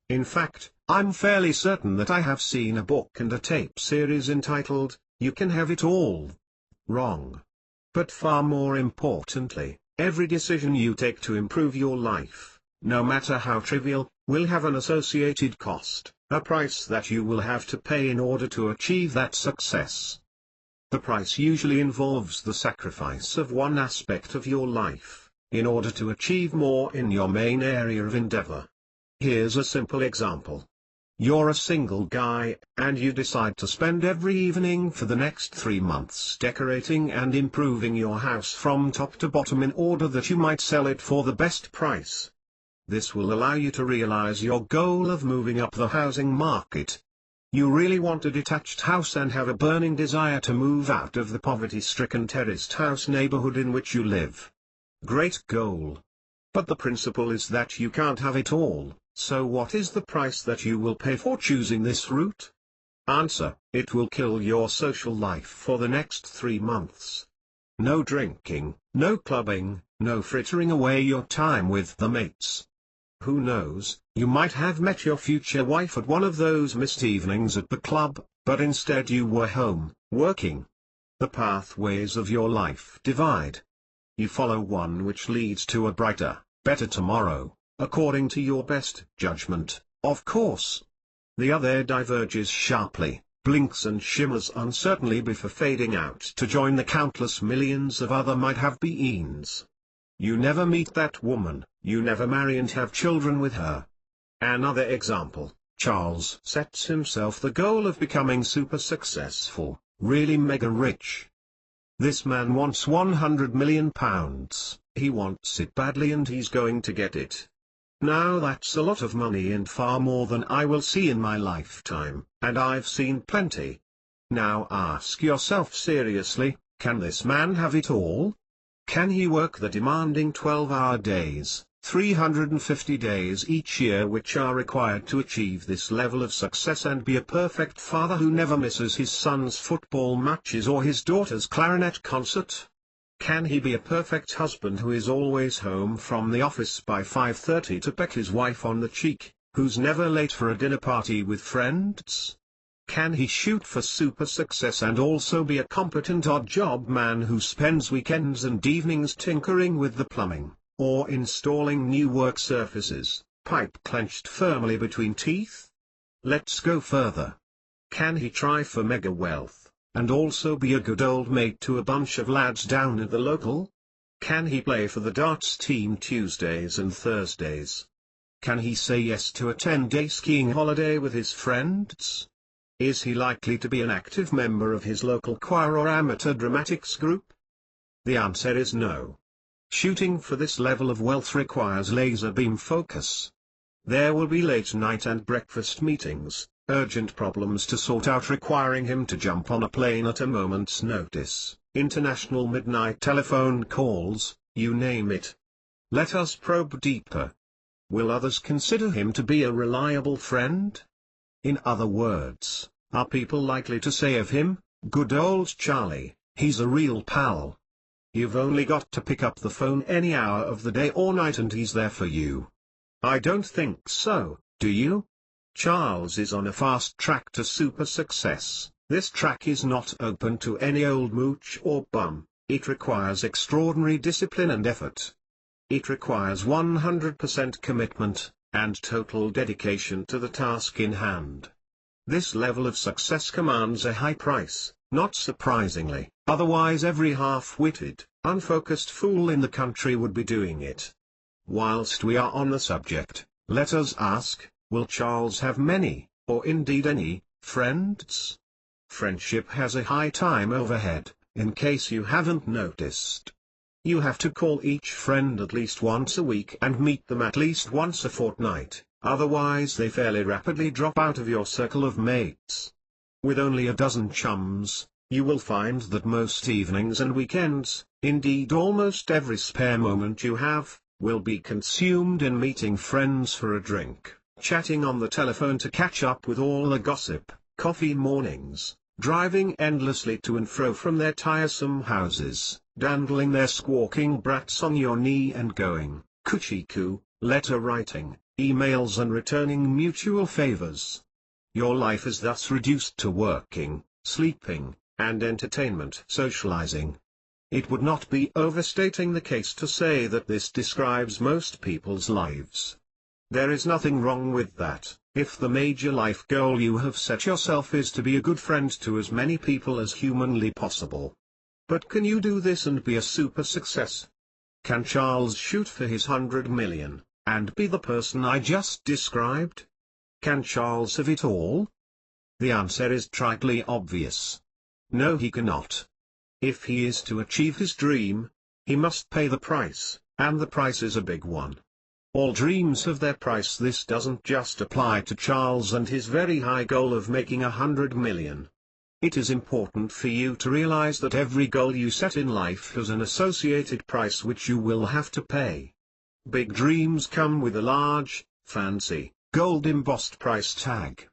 In fact, I'm fairly certain that I have seen a book and a tape series entitled, "You Can Have It All." Wrong. But far more importantly, every decision you take to improve your life, no matter how trivial, will have an associated cost, a price that you will have to pay in order to achieve that success. The price usually involves the sacrifice of one aspect of your life, in order to achieve more in your main area of endeavor. Here's a simple example. You're a single guy, and you decide to spend every evening for the next 3 months decorating and improving your house from top to bottom in order that you might sell it for the best price. This will allow you to realize your goal of moving up the housing market. You really want a detached house and have a burning desire to move out of the poverty-stricken terraced house neighborhood in which you live. Great goal. But the principle is that you can't have it all, so what is the price that you will pay for choosing this route? Answer: it will kill your social life for the next 3 months. No drinking, no clubbing, no frittering away your time with the mates. Who knows, you might have met your future wife at one of those missed evenings at the club, but instead you were home, working. The pathways of your life divide. You follow one which leads to a brighter, better tomorrow, according to your best judgment, of course. The other diverges sharply, blinks and shimmers uncertainly before fading out to join the countless millions of other might-have-beens. You never meet that woman, you never marry and have children with her. Another example, Charles sets himself the goal of becoming super successful, really mega rich. This man wants £100 million, he wants it badly and he's going to get it. Now that's a lot of money and far more than I will see in my lifetime, and I've seen plenty. Now ask yourself seriously, can this man have it all? Can he work the demanding 12-hour days, 350 days each year which are required to achieve this level of success and be a perfect father who never misses his son's football matches or his daughter's clarinet concert? Can he be a perfect husband who is always home from the office by 5:30 to peck his wife on the cheek, who's never late for a dinner party with friends? Can he shoot for super success and also be a competent odd job man who spends weekends and evenings tinkering with the plumbing, or installing new work surfaces, pipe clenched firmly between teeth? Let's go further. Can he try for mega wealth, and also be a good old mate to a bunch of lads down at the local? Can he play for the darts team Tuesdays and Thursdays? Can he say yes to a 10-day skiing holiday with his friends? Is he likely to be an active member of his local choir or amateur dramatics group? The answer is no. Shooting for this level of wealth requires laser beam focus. There will be late night and breakfast meetings, urgent problems to sort out requiring him to jump on a plane at a moment's notice, international midnight telephone calls, you name it. Let us probe deeper. Will others consider him to be a reliable friend? In other words, are people likely to say of him, good old Charlie, he's a real pal? You've only got to pick up the phone any hour of the day or night and he's there for you. I don't think so, do you? Charles is on a fast track to super success. This track is not open to any old mooch or bum, it requires extraordinary discipline and effort. It requires 100% commitment, and total dedication to the task in hand. This level of success commands a high price, not surprisingly, otherwise every half-witted, unfocused fool in the country would be doing it. Whilst we are on the subject, let us ask, will Charles have many, or indeed any, friends? Friendship has a high time overhead, in case you haven't noticed. You have to call each friend at least once a week and meet them at least once a fortnight, otherwise they fairly rapidly drop out of your circle of mates. With only a dozen chums, you will find that most evenings and weekends, indeed almost every spare moment you have, will be consumed in meeting friends for a drink, chatting on the telephone to catch up with all the gossip, coffee mornings, driving endlessly to and fro from their tiresome houses, dandling their squawking brats on your knee and going, coochie-coo, letter writing, emails and returning mutual favors. Your life is thus reduced to working, sleeping, and entertainment socializing. It would not be overstating the case to say that this describes most people's lives. There is nothing wrong with that, if the major life goal you have set yourself is to be a good friend to as many people as humanly possible. But can you do this and be a super success? Can Charles shoot for his 100 million? and be the person I just described? Can Charles have it all? The answer is tritely obvious. No, he cannot. If he is to achieve his dream, he must pay the price, and the price is a big one. All dreams have their price. This doesn't just apply to Charles and his very high goal of making 100 million. It is important for you to realize that every goal you set in life has an associated price which you will have to pay. Big dreams come with a large, fancy, gold-embossed price tag.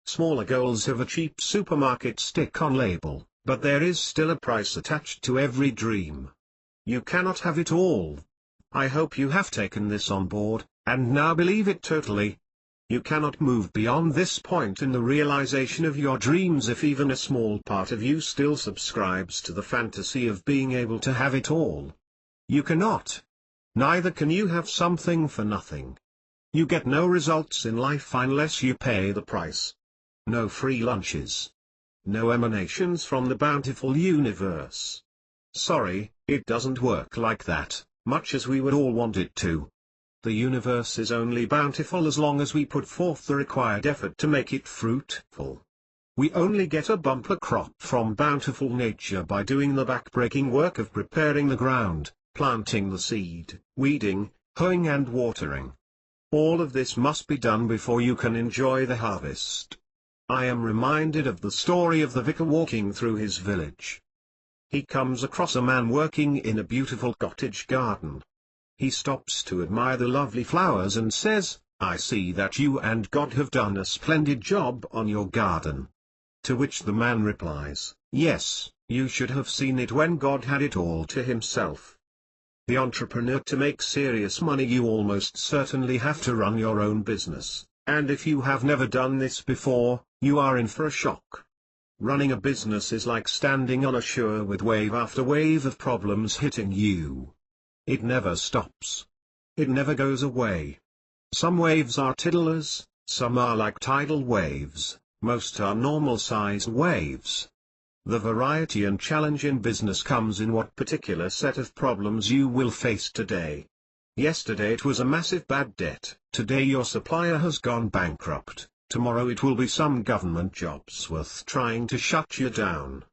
Smaller goals have a cheap supermarket stick-on label, but there is still a price attached to every dream. You cannot have it all. I hope you have taken this on board, and now believe it totally. You cannot move beyond this point in the realization of your dreams if even a small part of you still subscribes to the fantasy of being able to have it all. You cannot. Neither can you have something for nothing. You get no results in life unless you pay the price. No free lunches. No emanations from the bountiful universe. Sorry, it doesn't work like that, much as we would all want it to. The universe is only bountiful as long as we put forth the required effort to make it fruitful. We only get a bumper crop from bountiful nature by doing the back-breaking work of preparing the ground, planting the seed, weeding, hoeing and watering. All of this must be done before you can enjoy the harvest. I am reminded of the story of the vicar walking through his village. He comes across a man working in a beautiful cottage garden. He stops to admire the lovely flowers and says, "I see that you and God have done a splendid job on your garden." To which the man replies, "Yes, you should have seen it when God had it all to himself." The entrepreneur: to make serious money you almost certainly have to run your own business, and if you have never done this before, you are in for a shock. Running a business is like standing on a shore with wave after wave of problems hitting you. It never stops. It never goes away. Some waves are tiddlers, some are like tidal waves, most are normal-sized waves. The variety and challenge in business comes in what particular set of problems you will face today. Yesterday it was a massive bad debt, today your supplier has gone bankrupt, tomorrow it will be some government jobs worth trying to shut you down.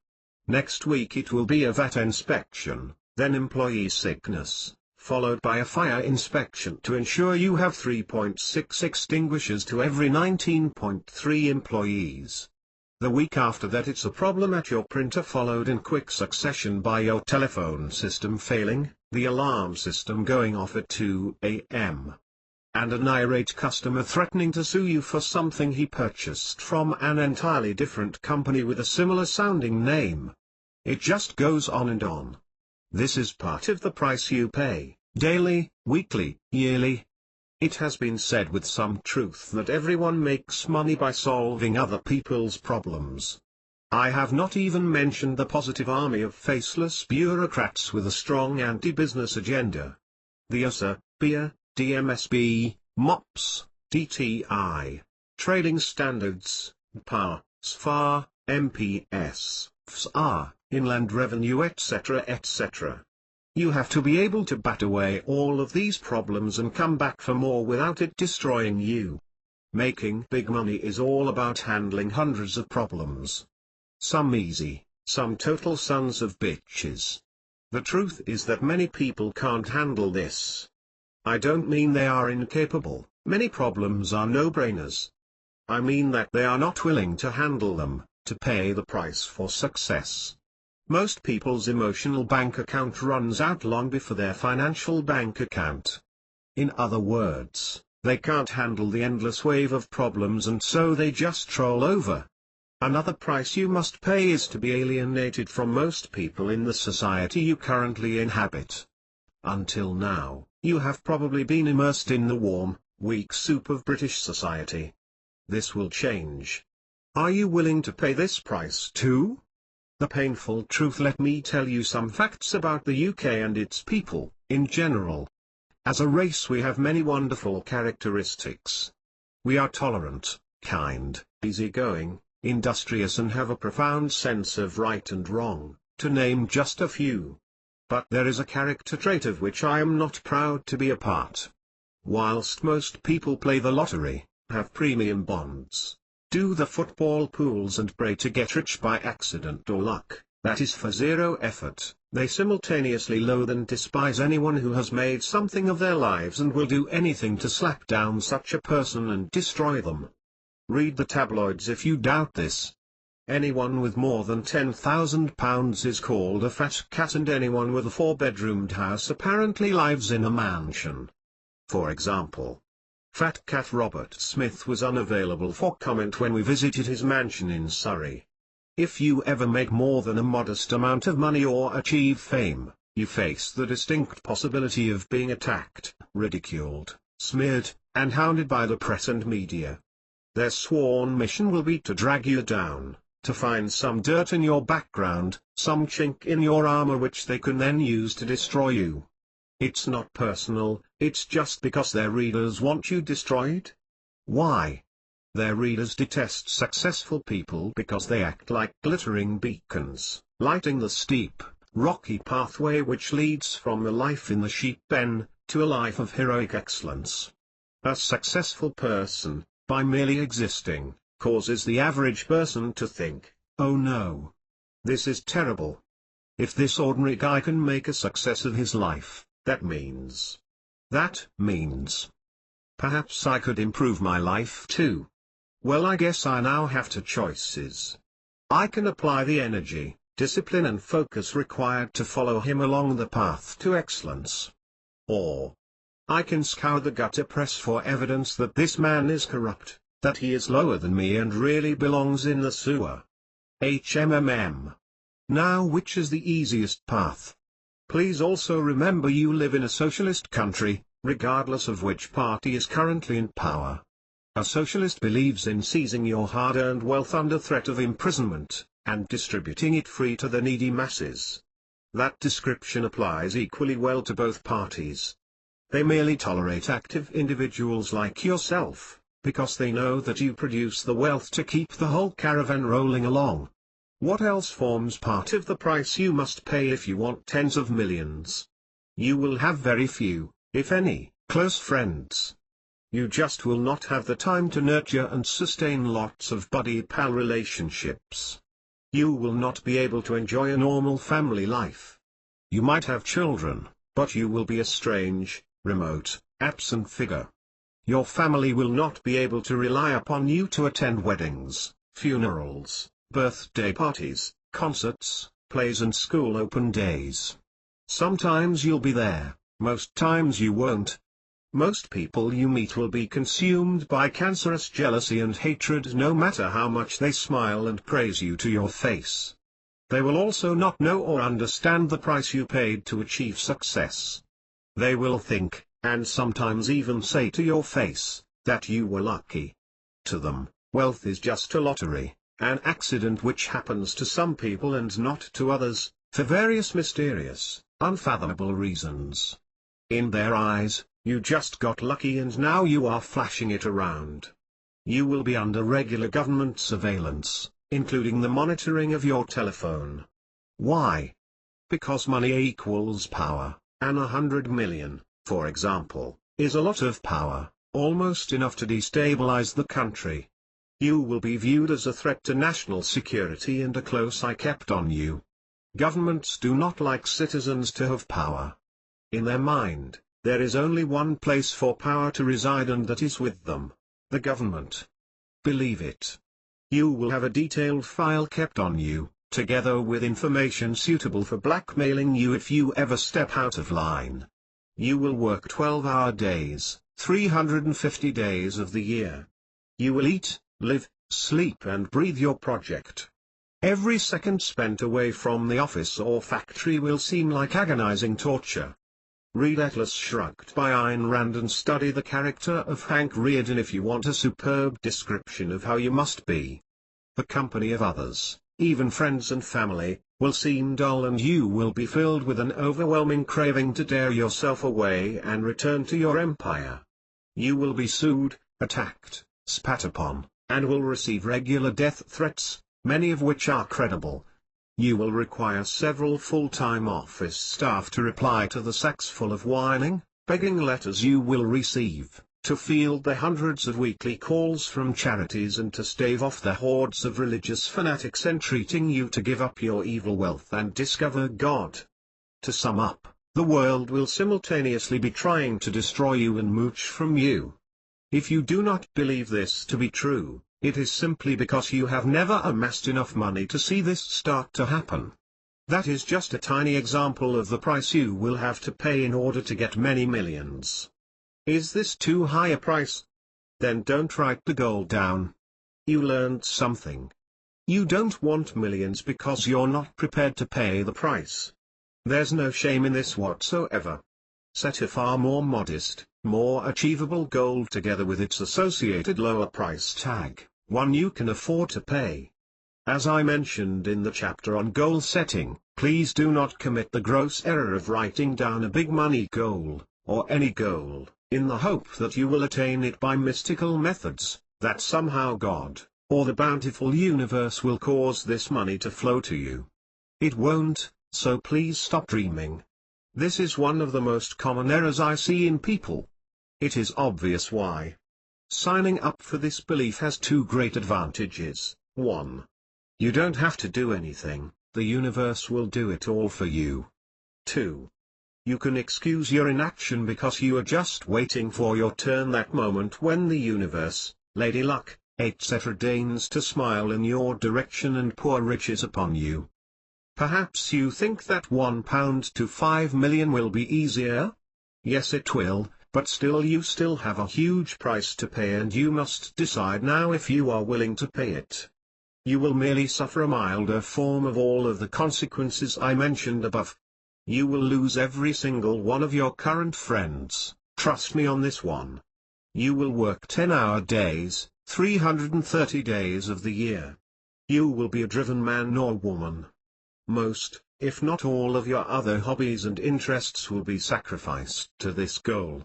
Next week it will be a VAT inspection, then employee sickness, followed by a fire inspection to ensure you have 3.6 extinguishers to every 19.3 employees. The week after that it's a problem at your printer, followed in quick succession by your telephone system failing, the alarm system going off at 2 a.m. and an irate customer threatening to sue you for something he purchased from an entirely different company with a similar sounding name. It just goes on and on. This is part of the price you pay, daily, weekly, yearly. It has been said with some truth that everyone makes money by solving other people's problems. I have not even mentioned the positive army of faceless bureaucrats with a strong anti-business agenda. The USA, BIA, DMSB, MOPS, DTI, Trading Standards, PAR, SFAR, MPS, FSAR, Inland Revenue etc. etc. You have to be able to bat away all of these problems and come back for more without it destroying you. Making big money is all about handling hundreds of problems. Some easy, some total sons of bitches. The truth is that many people can't handle this. I don't mean they are incapable, many problems are no-brainers. I mean that they are not willing to handle them, to pay the price for success. Most people's emotional bank account runs out long before their financial bank account. In other words, they can't handle the endless wave of problems and so they just roll over. Another price you must pay is to be alienated from most people in the society you currently inhabit. Until now, you have probably been immersed in the warm, weak soup of British society. This will change. Are you willing to pay this price too? The painful truth: let me tell you some facts about the UK and its people, in general. As a race we have many wonderful characteristics. We are tolerant, kind, easygoing, industrious and have a profound sense of right and wrong, to name just a few. But there is a character trait of which I am not proud to be a part. Whilst most people play the lottery, have premium bonds, do the football pools and pray to get rich by accident or luck, that is for zero effort, they simultaneously loathe and despise anyone who has made something of their lives and will do anything to slap down such a person and destroy them. Read the tabloids if you doubt this. Anyone with more than £10,000 is called a fat cat, and anyone with a 4-bedroomed house apparently lives in a mansion. For example, Fat Cat Robert Smith was unavailable for comment when we visited his mansion in Surrey. If you ever make more than a modest amount of money or achieve fame, you face the distinct possibility of being attacked, ridiculed, smeared, and hounded by the press and media. Their sworn mission will be to drag you down, to find some dirt in your background, some chink in your armor which they can then use to destroy you. It's not personal, it's just because their readers want you destroyed. Why? Their readers detest successful people because they act like glittering beacons, lighting the steep, rocky pathway which leads from a life in the sheep pen, to a life of heroic excellence. A successful person, by merely existing, causes the average person to think, oh no, this is terrible. If this ordinary guy can make a success of his life, that means. Perhaps I could improve my life too. Well, I guess I now have two choices. I can apply the energy, discipline and focus required to follow him along the path to excellence. Or I can scour the gutter press for evidence that this man is corrupt, that he is lower than me and really belongs in the sewer. HMMM. Now, which is the easiest path? Please also remember you live in a socialist country, regardless of which party is currently in power. A socialist believes in seizing your hard-earned wealth under threat of imprisonment, and distributing it free to the needy masses. That description applies equally well to both parties. They merely tolerate active individuals like yourself, because they know that you produce the wealth to keep the whole caravan rolling along. What else forms part of the price you must pay if you want tens of millions? You will have very few, if any, close friends. You just will not have the time to nurture and sustain lots of buddy-pal relationships. You will not be able to enjoy a normal family life. You might have children, but you will be a strange, remote, absent figure. Your family will not be able to rely upon you to attend weddings, funerals, birthday parties, concerts, plays and school open days. Sometimes you'll be there, most times you won't. Most people you meet will be consumed by cancerous jealousy and hatred no matter how much they smile and praise you to your face. They will also not know or understand the price you paid to achieve success. They will think, and sometimes even say to your face, that you were lucky. To them, wealth is just a lottery, an accident which happens to some people and not to others, for various mysterious, unfathomable reasons. In their eyes, you just got lucky and now you are flashing it around. You will be under regular government surveillance, including the monitoring of your telephone. Why? Because money equals power, and 100 million, for example, is a lot of power, almost enough to destabilize the country. You will be viewed as a threat to national security and a close eye kept on you. Governments do not like citizens to have power. In their mind, there is only one place for power to reside, and that is with them, the government. Believe it. You will have a detailed file kept on you, together with information suitable for blackmailing you if you ever step out of line. You will work 12-hour days, 350 days of the year. You will eat, live, sleep and breathe your project. Every second spent away from the office or factory will seem like agonizing torture. Read Atlas Shrugged by Ayn Rand and study the character of Hank Rearden if you want a superb description of how you must be. The company of others, even friends and family, will seem dull, and you will be filled with an overwhelming craving to tear yourself away and return to your empire. You will be sued, attacked, spat upon, and will receive regular death threats, many of which are credible. You will require several full-time office staff to reply to the sacks full of whining, begging letters you will receive, to field the hundreds of weekly calls from charities and to stave off the hordes of religious fanatics entreating you to give up your evil wealth and discover God. To sum up, the world will simultaneously be trying to destroy you and mooch from you. If you do not believe this to be true, it is simply because you have never amassed enough money to see this start to happen. That is just a tiny example of the price you will have to pay in order to get many millions. Is this too high a price? Then don't write the goal down. You learned something. You don't want millions because you're not prepared to pay the price. There's no shame in this whatsoever. Set a far more modest, more achievable goal together with its associated lower price tag, one you can afford to pay. As I mentioned in the chapter on goal setting, please do not commit the gross error of writing down a big money goal, or any goal, in the hope that you will attain it by mystical methods, that somehow God, or the bountiful universe will cause this money to flow to you. It won't, so please stop dreaming. This is one of the most common errors I see in people. It is obvious why. Signing up for this belief has two great advantages. 1. You don't have to do anything, the universe will do it all for you. 2. You can excuse your inaction because you are just waiting for your turn, that moment when the universe, Lady Luck, etc. deigns to smile in your direction and pour riches upon you. Perhaps you think that £1 to 5 million will be easier? Yes, it will, but still you still have a huge price to pay, and you must decide now if you are willing to pay it. You will merely suffer a milder form of all of the consequences I mentioned above. You will lose every single one of your current friends, trust me on this one. You will work 10-hour days, 330 days of the year. You will be a driven man or woman. Most, if not all of your other hobbies and interests will be sacrificed to this goal.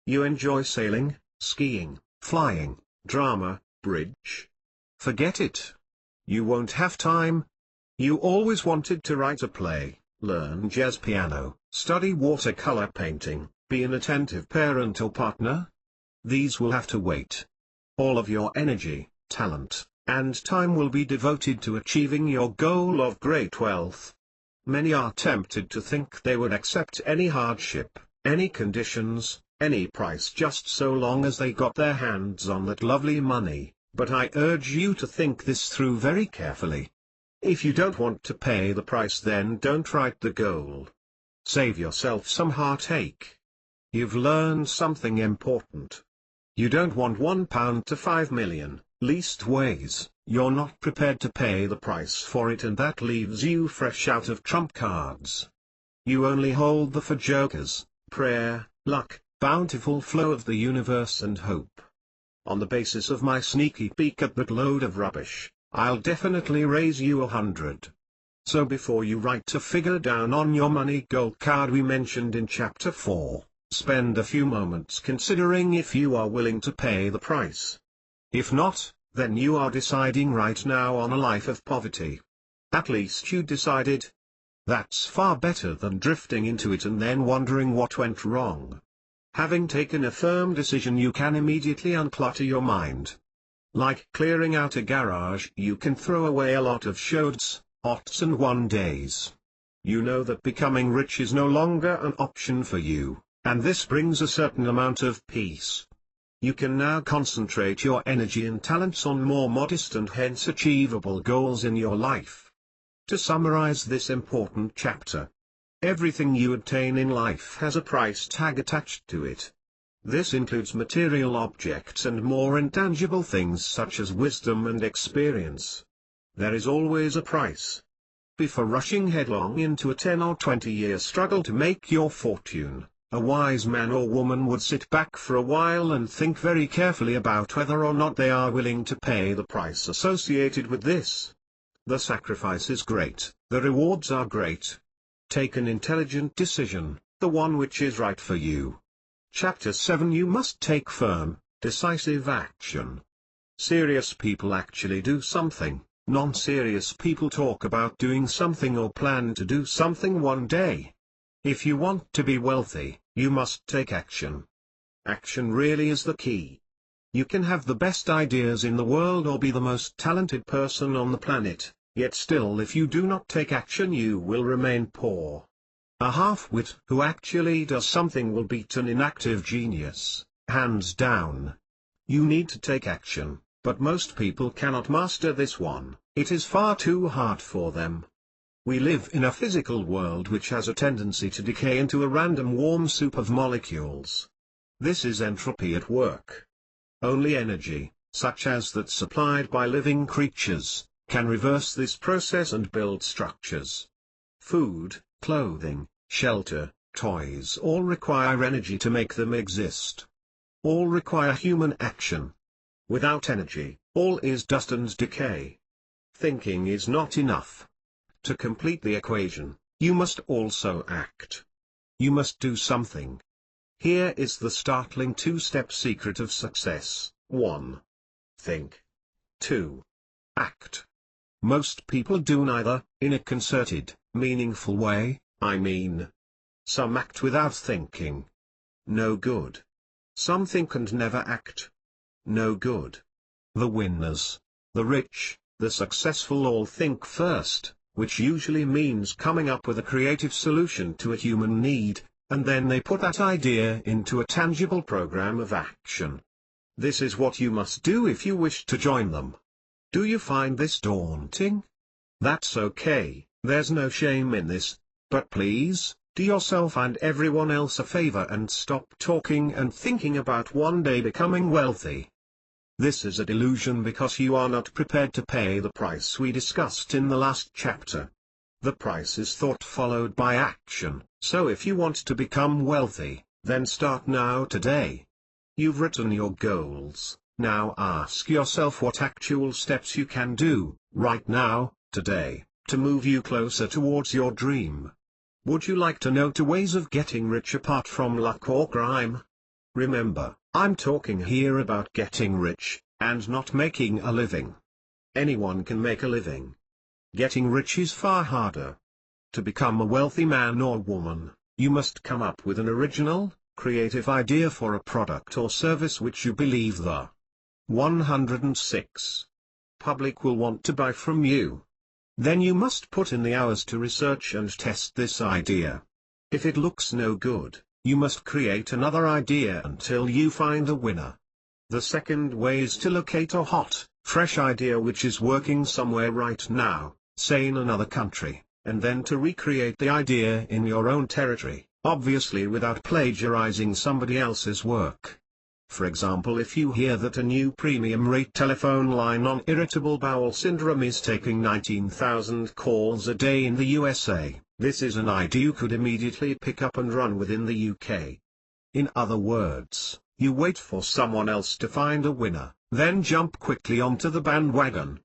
You enjoy sailing, skiing, flying, drama, bridge. Forget it. You won't have time. You always wanted to write a play, learn jazz piano, study watercolor painting, be an attentive parent or partner. These will have to wait. All of your energy, talent, and time will be devoted to achieving your goal of great wealth. Many are tempted to think they would accept any hardship, any conditions, any price just so long as they got their hands on that lovely money, but I urge you to think this through very carefully. If you don't want to pay the price, then don't write the goal. Save yourself some heartache. You've learned something important. You don't want £1 to 5 million, leastways, you're not prepared to pay the price for it, and that leaves you fresh out of trump cards. You only hold the for jokers, prayer, luck, bountiful flow of the universe and hope. On the basis of my sneaky peek at that load of rubbish, I'll definitely raise you 100. So before you write a figure down on your money goal card we mentioned in chapter 4, spend a few moments considering if you are willing to pay the price. If not, then you are deciding right now on a life of poverty. At least you decided. That's far better than drifting into it and then wondering what went wrong. Having taken a firm decision, you can immediately unclutter your mind. Like clearing out a garage, you can throw away a lot of shoulds, oughts and one days. You know that becoming rich is no longer an option for you, and this brings a certain amount of peace. You can now concentrate your energy and talents on more modest and hence achievable goals in your life. To summarize this important chapter, everything you attain in life has a price tag attached to it. This includes material objects and more intangible things such as wisdom and experience. There is always a price. Before rushing headlong into a 10 or 20-year struggle to make your fortune, a wise man or woman would sit back for a while and think very carefully about whether or not they are willing to pay the price associated with this. The sacrifice is great, the rewards are great. Take an intelligent decision, the one which is right for you. Chapter 7. You must take firm, decisive action. Serious people actually do something, non-serious people talk about doing something or plan to do something one day. If you want to be wealthy, You must take action. Action really is the key. You can have the best ideas in the world or be the most talented person on the planet, yet still if you do not take action you will remain poor. A half-wit who actually does something will beat an inactive genius, hands down. You need to take action, but most people cannot master this one. It is far too hard for them. We live in a physical world which has a tendency to decay into a random warm soup of molecules. This is entropy at work. Only energy, such as that supplied by living creatures, can reverse this process and build structures. Food, clothing, shelter, toys all require energy to make them exist. All require human action. Without energy, all is dust and decay. Thinking is not enough. To complete the equation, you must also act. You must do something. Here is the startling two-step secret of success. 1. Think. 2. Act. Most people do neither, in a concerted, meaningful way, I mean. Some act without thinking. No good. Some think and never act. No good. The winners, the rich, the successful all think first, which usually means coming up with a creative solution to a human need, and then they put that idea into a tangible program of action. This is what you must do if you wish to join them. Do you find this daunting? That's okay, there's no shame in this, but please, do yourself and everyone else a favor and stop talking and thinking about one day becoming wealthy. This is a delusion because you are not prepared to pay the price we discussed in the last chapter. The price is thought followed by action, so if you want to become wealthy, then start now today. You've written your goals, now ask yourself what actual steps you can do, right now, today, to move you closer towards your dream. Would you like to know 2 ways of getting rich apart from luck or crime? Remember, I'm talking here about getting rich, and not making a living. Anyone can make a living. Getting rich is far harder. To become a wealthy man or woman, you must come up with an original, creative idea for a product or service which you believe the 106 public will want to buy from you. Then you must put in the hours to research and test this idea. If it looks no good, you must create another idea until you find a winner. The second way is to locate a hot, fresh idea which is working somewhere right now, say in another country, and then to recreate the idea in your own territory, obviously without plagiarizing somebody else's work. For example, if you hear that a new premium rate telephone line on irritable bowel syndrome is taking 19,000 calls a day in the USA, this is an idea you could immediately pick up and run within the UK. In other words, you wait for someone else to find a winner, then jump quickly onto the bandwagon.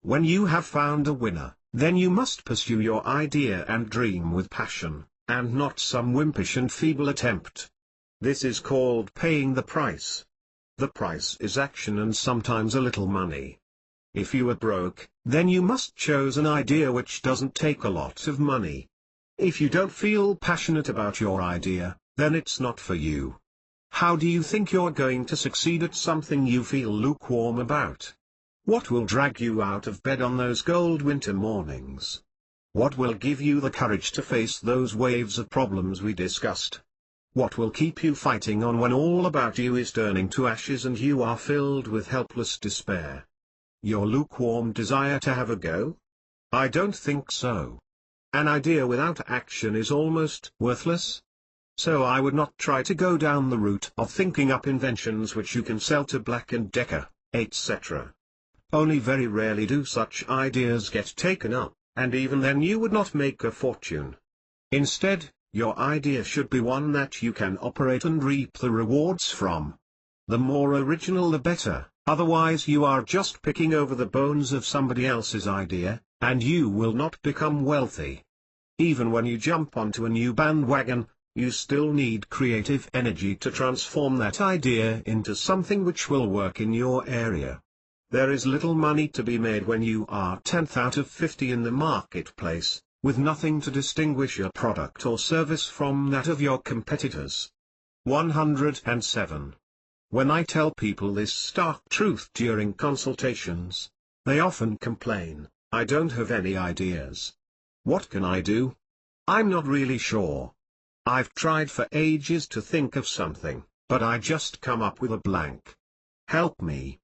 When you have found a winner, then you must pursue your idea and dream with passion, and not some wimpish and feeble attempt. This is called paying the price. The price is action and sometimes a little money. If you are broke, then you must choose an idea which doesn't take a lot of money. If you don't feel passionate about your idea, then it's not for you. How do you think you're going to succeed at something you feel lukewarm about? What will drag you out of bed on those cold winter mornings? What will give you the courage to face those waves of problems we discussed? What will keep you fighting on when all about you is turning to ashes and you are filled with helpless despair? Your lukewarm desire to have a go? I don't think so. An idea without action is almost worthless. So I would not try to go down the route of thinking up inventions which you can sell to Black & Decker, etc. Only very rarely do such ideas get taken up, and even then you would not make a fortune. Instead, your idea should be one that you can operate and reap the rewards from. The more original the better, otherwise you are just picking over the bones of somebody else's idea, and you will not become wealthy. Even when you jump onto a new bandwagon, you still need creative energy to transform that idea into something which will work in your area. There is little money to be made when you are 10th out of 50 in the marketplace, with nothing to distinguish your product or service from that of your competitors. 107. When I tell people this stark truth during consultations, they often complain, "I don't have any ideas. What can I do? I'm not really sure. I've tried for ages to think of something, but I just come up with a blank. Help me.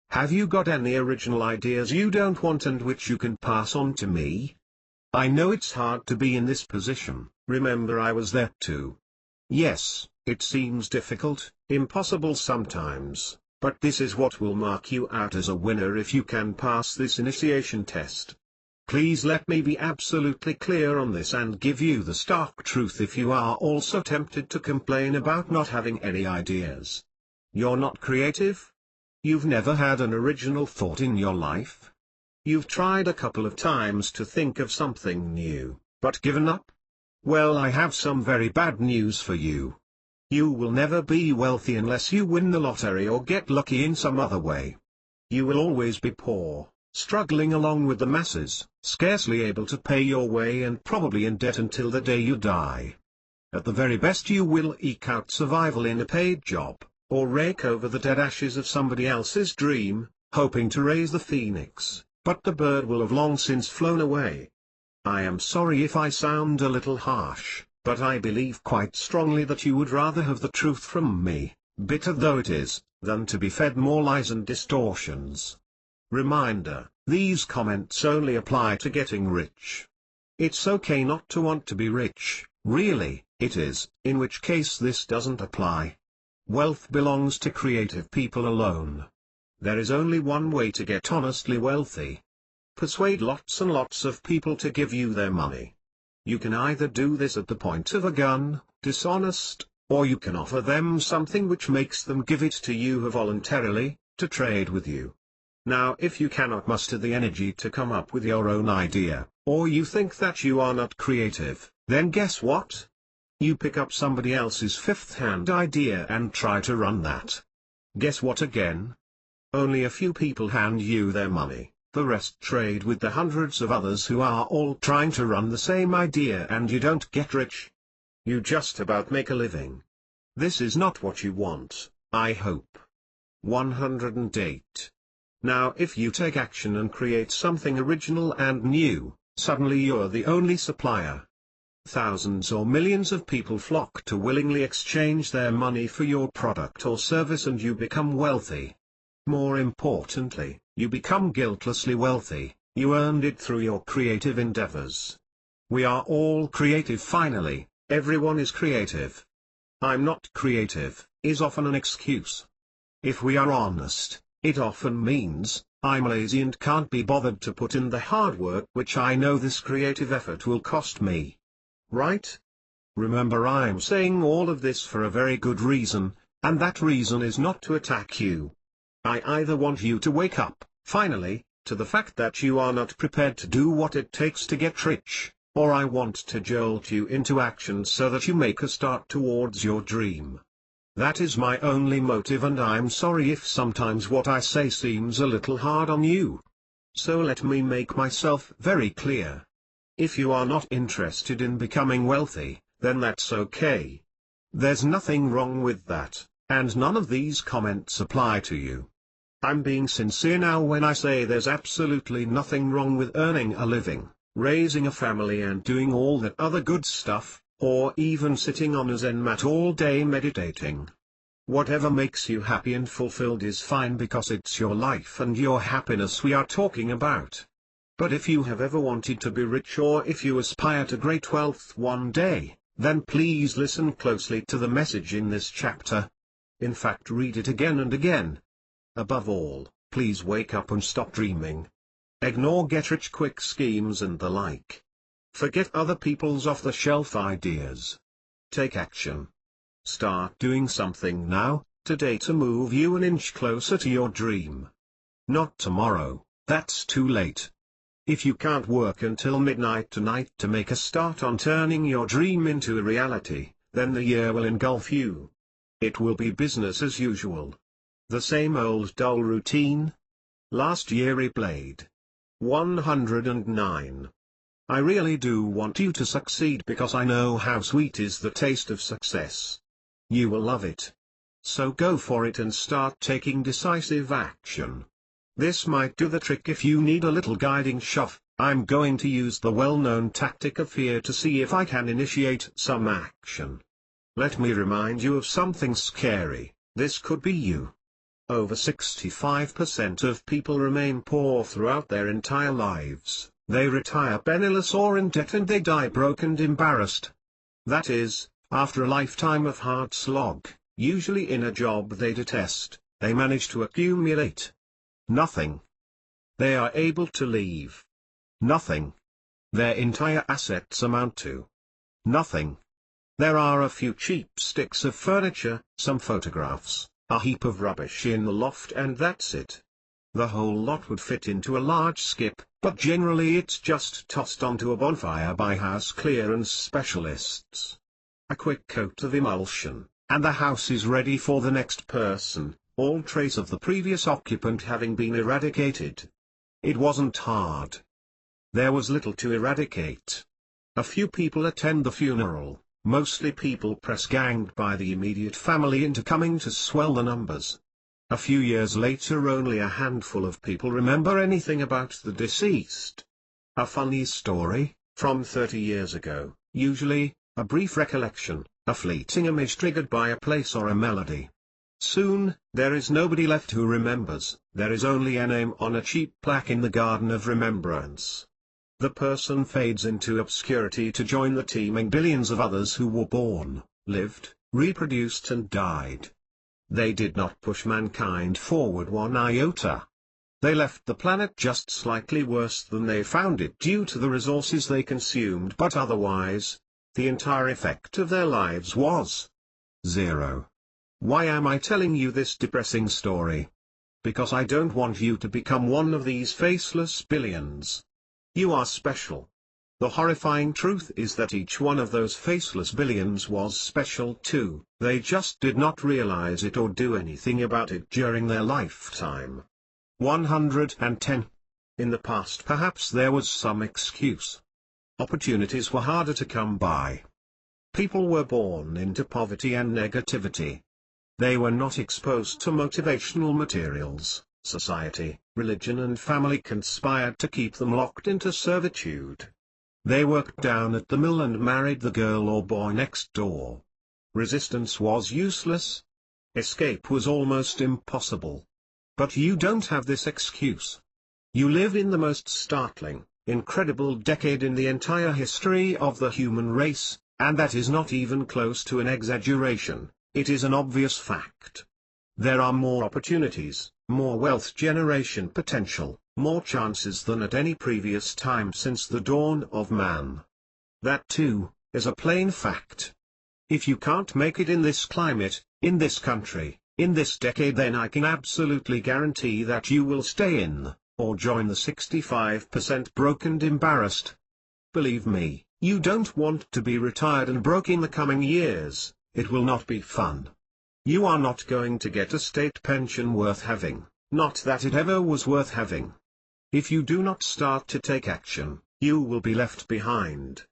Have you got any original ideas you don't want and which you can pass on to me?" I know it's hard to be in this position. Remember, I was there too. Yes, it seems difficult, impossible sometimes, but this is what will mark you out as a winner if you can pass this initiation test. Please let me be absolutely clear on this and give you the stark truth if you are also tempted to complain about not having any ideas. You're not creative? You've never had an original thought in your life? You've tried a couple of times to think of something new, but given up? Well, I have some very bad news for you. You will never be wealthy unless you win the lottery or get lucky in some other way. You will always be poor, struggling along with the masses, scarcely able to pay your way and probably in debt until the day you die. At the very best you will eke out survival in a paid job, or rake over the dead ashes of somebody else's dream, hoping to raise the phoenix, but the bird will have long since flown away. I am sorry if I sound a little harsh, but I believe quite strongly that you would rather have the truth from me, bitter though it is, than to be fed more lies and distortions. Reminder, these comments only apply to getting rich. It's okay not to want to be rich, really, it is, in which case this doesn't apply. Wealth belongs to creative people alone. There is only one way to get honestly wealthy. Persuade lots and lots of people to give you their money. You can either do this at the point of a gun, dishonest, or you can offer them something which makes them give it to you voluntarily, to trade with you. Now, if you cannot muster the energy to come up with your own idea, or you think that you are not creative, then guess what? You pick up somebody else's fifth-hand idea and try to run that. Guess what again? Only a few people hand you their money, the rest trade with the hundreds of others who are all trying to run the same idea, and you don't get rich. You just about make a living. This is not what you want, I hope. 108. Now if you take action and create something original and new, suddenly you're the only supplier. Thousands or millions of people flock to willingly exchange their money for your product or service, and you become wealthy. More importantly, you become guiltlessly wealthy. You earned it through your creative endeavors. We are all creative finally, everyone is creative. "I'm not creative" is often an excuse. If we are honest, it often means, "I'm lazy and can't be bothered to put in the hard work which I know this creative effort will cost me." Right? Remember, I'm saying all of this for a very good reason, and that reason is not to attack you. I either want you to wake up, finally, to the fact that you are not prepared to do what it takes to get rich, or I want to jolt you into action so that you make a start towards your dream. That is my only motive, and I'm sorry if sometimes what I say seems a little hard on you. So let me make myself very clear. If you are not interested in becoming wealthy, then that's okay. There's nothing wrong with that, and none of these comments apply to you. I'm being sincere now when I say there's absolutely nothing wrong with earning a living, raising a family and doing all that other good stuff, or even sitting on a Zen mat all day meditating. Whatever makes you happy and fulfilled is fine, because it's your life and your happiness we are talking about. But if you have ever wanted to be rich, or if you aspire to great wealth one day, then please listen closely to the message in this chapter. In fact, read it again and again. Above all, please wake up and stop dreaming. Ignore get-rich-quick schemes and the like. Forget other people's off-the-shelf ideas. Take action. Start doing something now, today, to move you an inch closer to your dream. Not tomorrow, that's too late. If you can't work until midnight tonight to make a start on turning your dream into a reality, then the year will engulf you. It will be business as usual. The same old dull routine. Last year replayed. 109. I really do want you to succeed because I know how sweet is the taste of success. You will love it. So go for it and start taking decisive action. This might do the trick if you need a little guiding shove. I'm going to use the well-known tactic of fear to see if I can initiate some action. Let me remind you of something scary. This could be you. Over 65% of people remain poor throughout their entire lives. They retire penniless or in debt and they die broke and embarrassed. That is, after a lifetime of hard slog, usually in a job they detest, they manage to accumulate nothing. They are able to leave nothing. Their entire assets amount to nothing. There are a few cheap sticks of furniture, some photographs, a heap of rubbish in the loft, and that's it. The whole lot would fit into a large skip, but generally it's just tossed onto a bonfire by house clearance specialists. A quick coat of emulsion, and the house is ready for the next person, all trace of the previous occupant having been eradicated. It wasn't hard. There was little to eradicate. A few people attend the funeral, mostly people press-ganged by the immediate family into coming to swell the numbers. A few years later only a handful of people remember anything about the deceased. A funny story, from 30 years ago, usually, a brief recollection, a fleeting image triggered by a place or a melody. Soon, there is nobody left who remembers, there is only a name on a cheap plaque in the garden of remembrance. The person fades into obscurity to join the teeming billions of others who were born, lived, reproduced and died. They did not push mankind forward one iota. They left the planet just slightly worse than they found it due to the resources they consumed, but otherwise, the entire effect of their lives was zero. Why am I telling you this depressing story? Because I don't want you to become one of these faceless billions. You are special. The horrifying truth is that each one of those faceless billions was special too, they just did not realize it or do anything about it during their lifetime. 110. In the past perhaps there was some excuse. Opportunities were harder to come by. People were born into poverty and negativity. They were not exposed to motivational materials. Society, religion and family conspired to keep them locked into servitude. They worked down at the mill and married the girl or boy next door. Resistance was useless. Escape was almost impossible. But you don't have this excuse. You live in the most startling, incredible decade in the entire history of the human race, and that is not even close to an exaggeration, it is an obvious fact. There are more opportunities, more wealth generation potential, more chances than at any previous time since the dawn of man. That too, is a plain fact. If you can't make it in this climate, in this country, in this decade, then I can absolutely guarantee that you will stay in, or join the 65% broke and embarrassed. Believe me, you don't want to be retired and broke in the coming years, it will not be fun. You are not going to get a state pension worth having, not that it ever was worth having. If you do not start to take action, you will be left behind.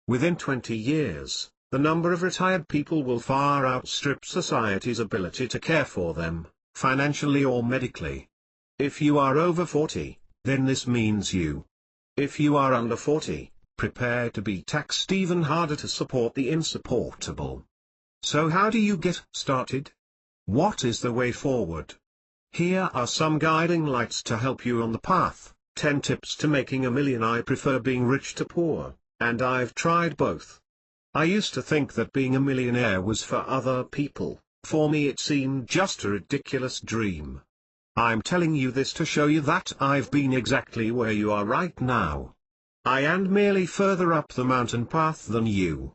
Within 20 years, the number of retired people will far outstrip society's ability to care for them, financially or medically. If you are over 40, then this means you. If you are under 40, prepare to be taxed even harder to support the insupportable. So how do you get started? What is the way forward? Here are some guiding lights to help you on the path. 10 tips to making a million. I prefer being rich to poor, and I've tried both. I used to think that being a millionaire was for other people. For me it seemed just a ridiculous dream. I'm telling you this to show you that I've been exactly where you are right now. I am merely further up the mountain path than you.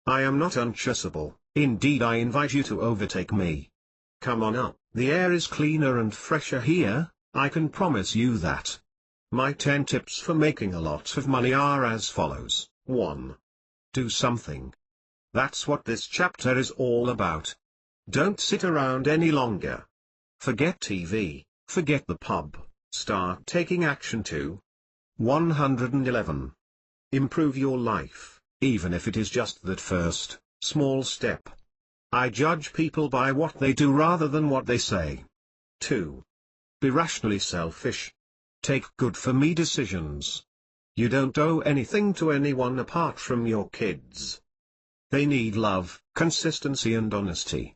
I am not unchasable, indeed I invite you to overtake me. Come on up, the air is cleaner and fresher here, I can promise you that. My 10 tips for making a lot of money are as follows. 1. Do something. That's what this chapter is all about. Don't sit around any longer. Forget TV, forget the pub, start taking action too. 111. Improve your life, even if it is just that first, small step. I judge people by what they do rather than what they say. 2. Be rationally selfish. Take good-for-me decisions. You don't owe anything to anyone apart from your kids. They need love, consistency and honesty.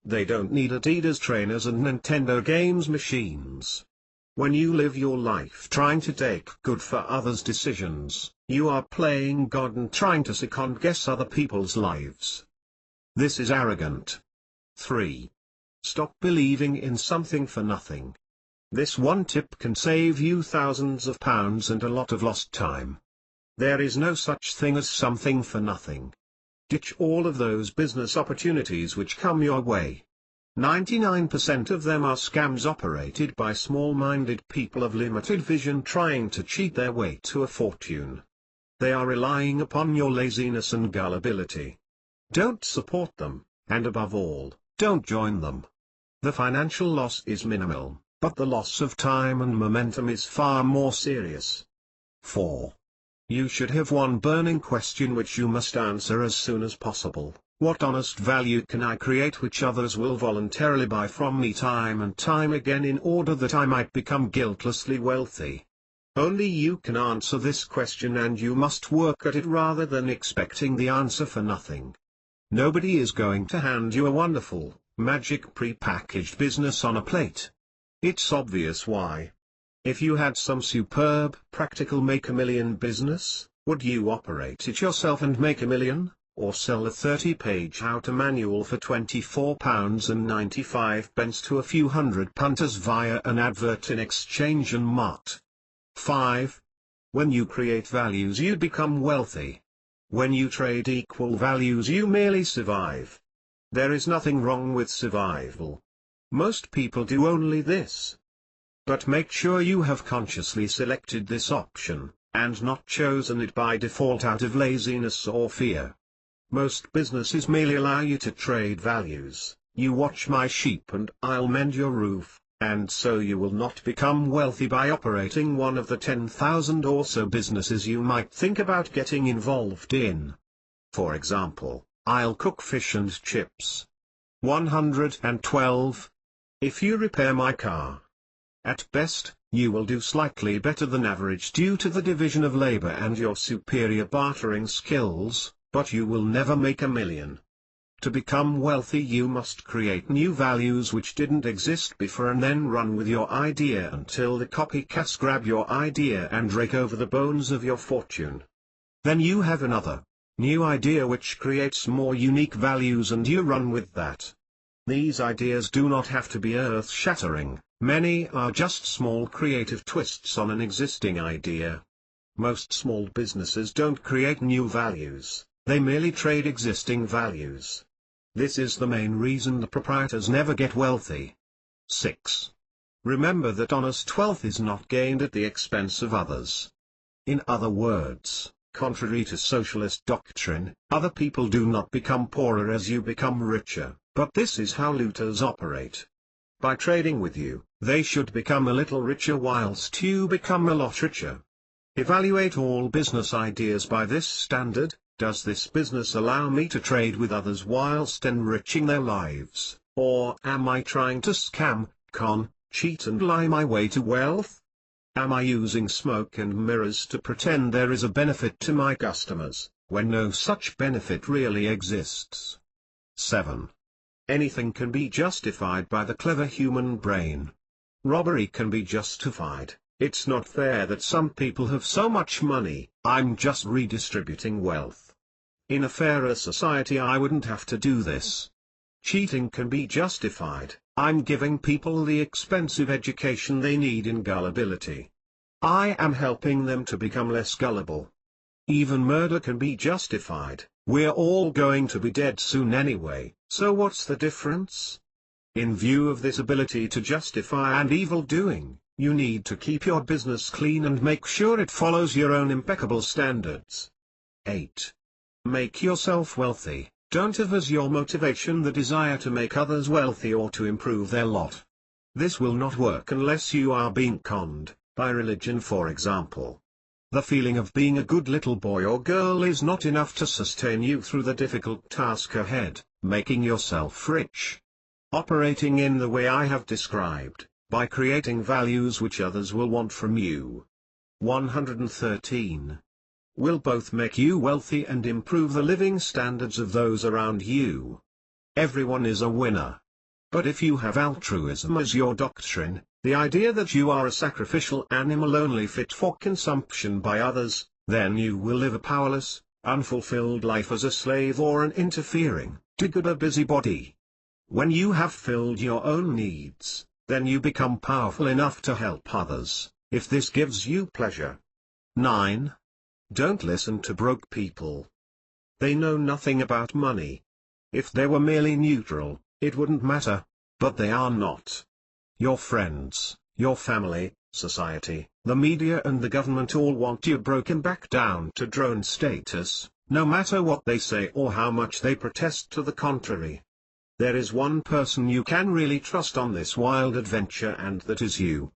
They don't need Adidas trainers and Nintendo games machines. When you live your life trying to take good-for-others decisions, you are playing God and trying to second-guess other people's lives. This is arrogant. 3. Stop believing in something for nothing. This one tip can save you thousands of pounds and a lot of lost time. There is no such thing as something for nothing. Ditch all of those business opportunities which come your way. 99% of them are scams operated by small-minded people of limited vision trying to cheat their way to a fortune. They are relying upon your laziness and gullibility. Don't support them, and above all, don't join them. The financial loss is minimal, but the loss of time and momentum is far more serious. 4. You should have one burning question which you must answer as soon as possible. What honest value can I create which others will voluntarily buy from me time and time again in order that I might become guiltlessly wealthy? Only you can answer this question, and you must work at it rather than expecting the answer for nothing. Nobody is going to hand you a wonderful, magic pre-packaged business on a plate. It's obvious why. If you had some superb, practical make-a-million business, would you operate it yourself and make a million, or sell a 30-page how-to manual for £24.95 to a few hundred punters via an advert in Exchange and Mart? 5. When you create values you become wealthy. When you trade equal values you merely survive. There is nothing wrong with survival. Most people do only this. But make sure you have consciously selected this option, and not chosen it by default out of laziness or fear. Most businesses merely allow you to trade values. You watch my sheep and I'll mend your roof, and so you will not become wealthy by operating one of the 10,000 or so businesses you might think about getting involved in. For example, I'll cook fish and chips. 112. If you repair my car. At best, you will do slightly better than average due to the division of labor and your superior bartering skills, but you will never make a million. To become wealthy you must create new values which didn't exist before and then run with your idea until the copycats grab your idea and rake over the bones of your fortune. Then you have another, new idea which creates more unique values and you run with that. These ideas do not have to be earth-shattering. Many are just small creative twists on an existing idea. Most small businesses don't create new values, they merely trade existing values. This is the main reason the proprietors never get wealthy. 6. Remember that honest wealth is not gained at the expense of others. In other words, contrary to socialist doctrine, other people do not become poorer as you become richer, but this is how looters operate. By trading with you, they should become a little richer whilst you become a lot richer. Evaluate all business ideas by this standard. Does this business allow me to trade with others whilst enriching their lives, or am I trying to scam, cheat and lie my way to wealth? Am I using smoke and mirrors to pretend there is a benefit to my customers, when no such benefit really exists? 7. Anything can be justified by the clever human brain. Robbery can be justified. It's not fair that some people have so much money, I'm just redistributing wealth. In a fairer society I wouldn't have to do this. Cheating can be justified, I'm giving people the expensive education they need in gullibility. I am helping them to become less gullible. Even murder can be justified, we're all going to be dead soon anyway, so what's the difference? In view of this ability to justify and evil doing, you need to keep your business clean and make sure it follows your own impeccable standards. 8. Make yourself wealthy. Don't have as your motivation the desire to make others wealthy or to improve their lot. This will not work unless you are being conned, by religion for example. The feeling of being a good little boy or girl is not enough to sustain you through the difficult task ahead, making yourself rich. Operating in the way I have described, by creating values which others will want from you. 113. Will both make you wealthy and improve the living standards of those around you. Everyone is a winner. But if you have altruism as your doctrine, the idea that you are a sacrificial animal only fit for consumption by others, then you will live a powerless, unfulfilled life as a slave or an interfering, do-gooder busybody. When you have filled your own needs, then you become powerful enough to help others, if this gives you pleasure. 9. Don't listen to broke people. They know nothing about money. If they were merely neutral, it wouldn't matter, but they are not. Your friends, your family, society, the media and the government all want you broken back down to drone status, no matter what they say or how much they protest to the contrary. There is one person you can really trust on this wild adventure, and that is you.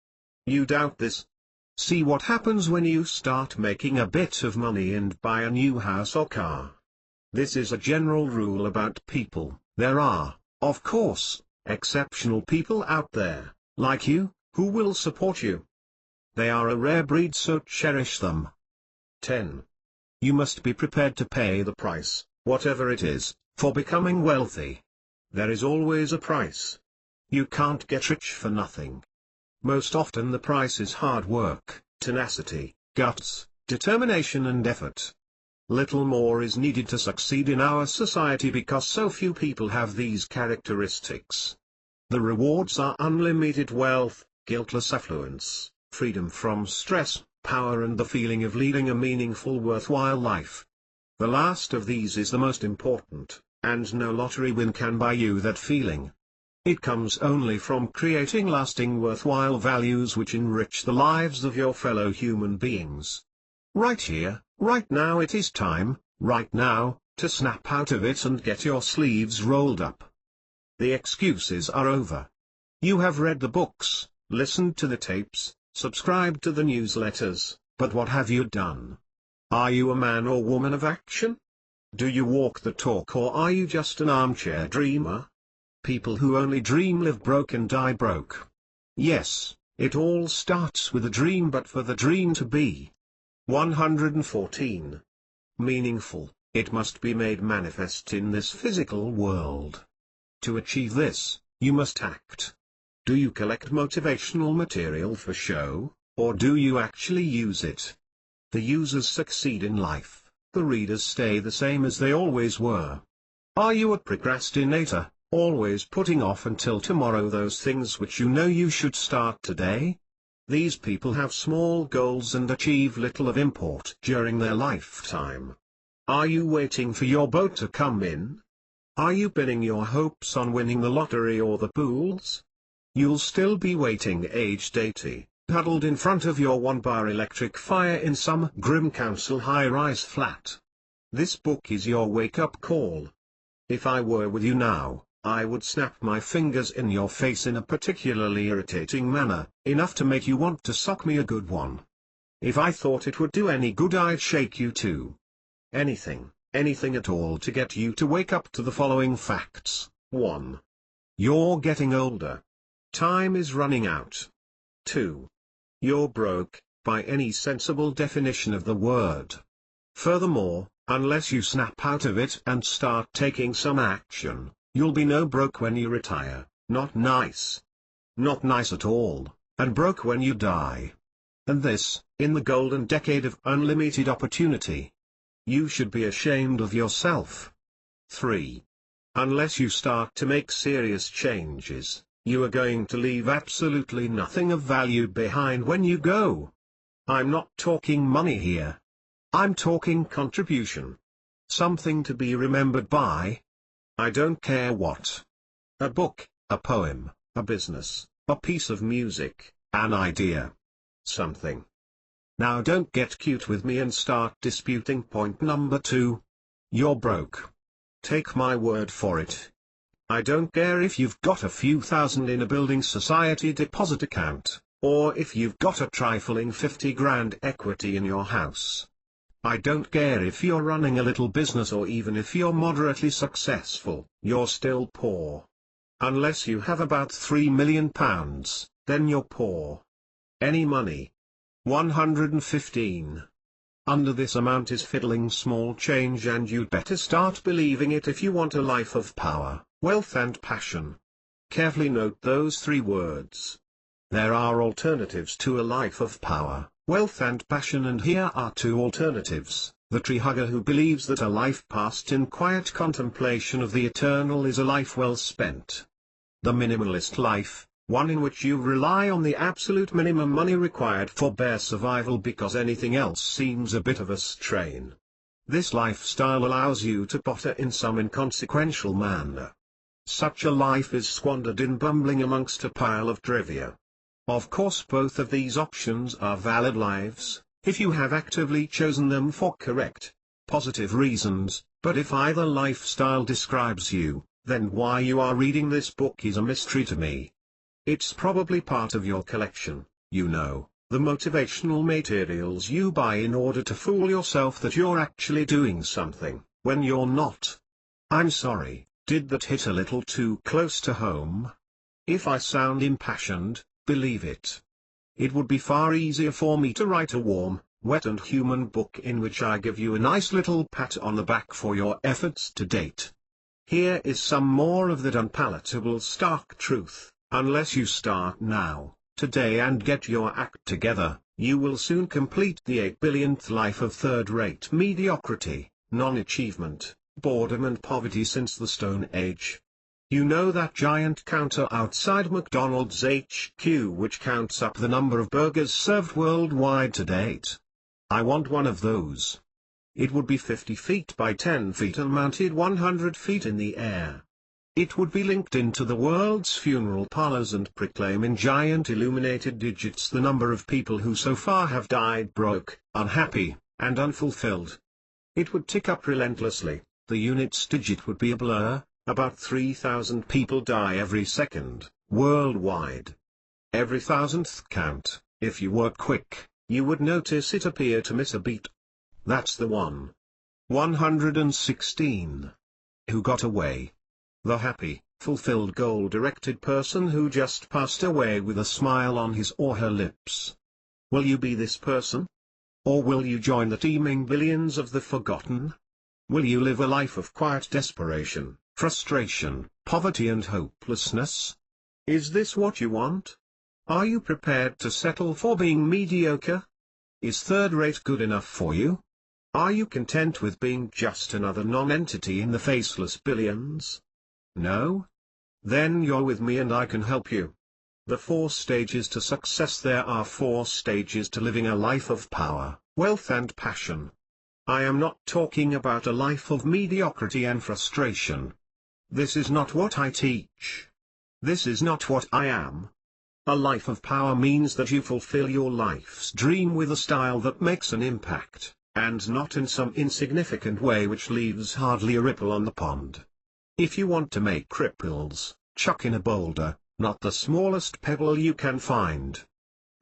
You doubt this? See what happens when you start making a bit of money and buy a new house or car. This is a general rule about people. There are, of course, exceptional people out there, like you, who will support you. They are a rare breed, so cherish them. 10. You must be prepared to pay the price, whatever it is, for becoming wealthy. There is always a price. You can't get rich for nothing. Most often the price is hard work, tenacity, guts, determination and effort. Little more is needed to succeed in our society because so few people have these characteristics. The rewards are unlimited wealth, guiltless affluence, freedom from stress, power and the feeling of leading a meaningful, worthwhile life. The last of these is the most important, and no lottery win can buy you that feeling. It comes only from creating lasting worthwhile values which enrich the lives of your fellow human beings. Right here, right now it is time, right now, to snap out of it and get your sleeves rolled up. The excuses are over. You have read the books, listened to the tapes, subscribed to the newsletters, but what have you done? Are you a man or woman of action? Do you walk the talk, or are you just an armchair dreamer? People who only dream live broke and die broke. Yes, it all starts with a dream, but for the dream to be 114. Meaningful, it must be made manifest in this physical world. To achieve this, you must act. Do you collect motivational material for show, or do you actually use it? The users succeed in life, the readers stay the same as they always were. Are you a procrastinator, always putting off until tomorrow those things which you know you should start today? These people have small goals and achieve little of import during their lifetime. Are you waiting for your boat to come in? Are you pinning your hopes on winning the lottery or the pools? You'll still be waiting aged 80, huddled in front of your one-bar electric fire in some grim council high-rise flat. This book is your wake-up call. If I were with you now, I would snap my fingers in your face in a particularly irritating manner, enough to make you want to sock me a good one. If I thought it would do any good, I'd shake you too. Anything at all to get you to wake up to the following facts. 1. You're getting older. Time is running out. 2. You're broke, by any sensible definition of the word. Furthermore, unless you snap out of it and start taking some action, you'll be no broke when you retire, not nice. Not nice at all, and broke when you die. And this, in the golden decade of unlimited opportunity. You should be ashamed of yourself. 3. Unless you start to make serious changes, you are going to leave absolutely nothing of value behind when you go. I'm not talking money here. I'm talking contribution. Something to be remembered by. I don't care what. A book, a poem, a business, a piece of music, an idea. Something. Now don't get cute with me and start disputing point number 2. You're broke. Take my word for it. I don't care if you've got a few thousand in a building society deposit account, or if you've got a trifling 50 grand equity in your house. I don't care if you're running a little business or even if you're moderately successful, you're still poor. Unless you have about £3 million, then you're poor. Any money? 115. Under this amount is fiddling small change, and you'd better start believing it if you want a life of power, wealth and passion. Carefully note those 3 words. There are alternatives to a life of power, wealth and passion, and here are 2 alternatives. The tree hugger who believes that a life passed in quiet contemplation of the eternal is a life well spent. The minimalist life, one in which you rely on the absolute minimum money required for bare survival because anything else seems a bit of a strain. This lifestyle allows you to potter in some inconsequential manner. Such a life is squandered in bumbling amongst a pile of trivia. Of course, both of these options are valid lives, if you have actively chosen them for correct, positive reasons, but if either lifestyle describes you, then why you are reading this book is a mystery to me. It's probably part of your collection, you know, the motivational materials you buy in order to fool yourself that you're actually doing something, when you're not. I'm sorry, did that hit a little too close to home? If I sound impassioned, believe it. It would be far easier for me to write a warm, wet and human book in which I give you a nice little pat on the back for your efforts to date. Here is some more of that unpalatable stark truth. Unless you start now, today, and get your act together, you will soon complete the 8 billionth life of third-rate mediocrity, non-achievement, boredom and poverty since the Stone Age. You know that giant counter outside McDonald's HQ which counts up the number of burgers served worldwide to date? I want one of those. It would be 50 feet by 10 feet and mounted 100 feet in the air. It would be linked into the world's funeral parlors and proclaim in giant illuminated digits the number of people who so far have died broke, unhappy, and unfulfilled. It would tick up relentlessly, the units digit would be a blur, about 3,000 people die every second, worldwide. Every thousandth count, if you were quick, you would notice it appear to miss a beat. That's the one. 116. Who got away? The happy, fulfilled goal-directed person who just passed away with a smile on his or her lips. Will you be this person? Or will you join the teeming billions of the forgotten? Will you live a life of quiet desperation, frustration, poverty and hopelessness? Is this what you want? Are you prepared to settle for being mediocre? Is third-rate good enough for you? Are you content with being just another non-entity in the faceless billions? No? Then you're with me and I can help you. The 4 stages to success. There are 4 stages to living a life of power, wealth and passion. I am not talking about a life of mediocrity and frustration. This is not what I teach. This is not what I am. A life of power means that you fulfill your life's dream with a style that makes an impact, and not in some insignificant way which leaves hardly a ripple on the pond. If you want to make ripples, chuck in a boulder, not the smallest pebble you can find.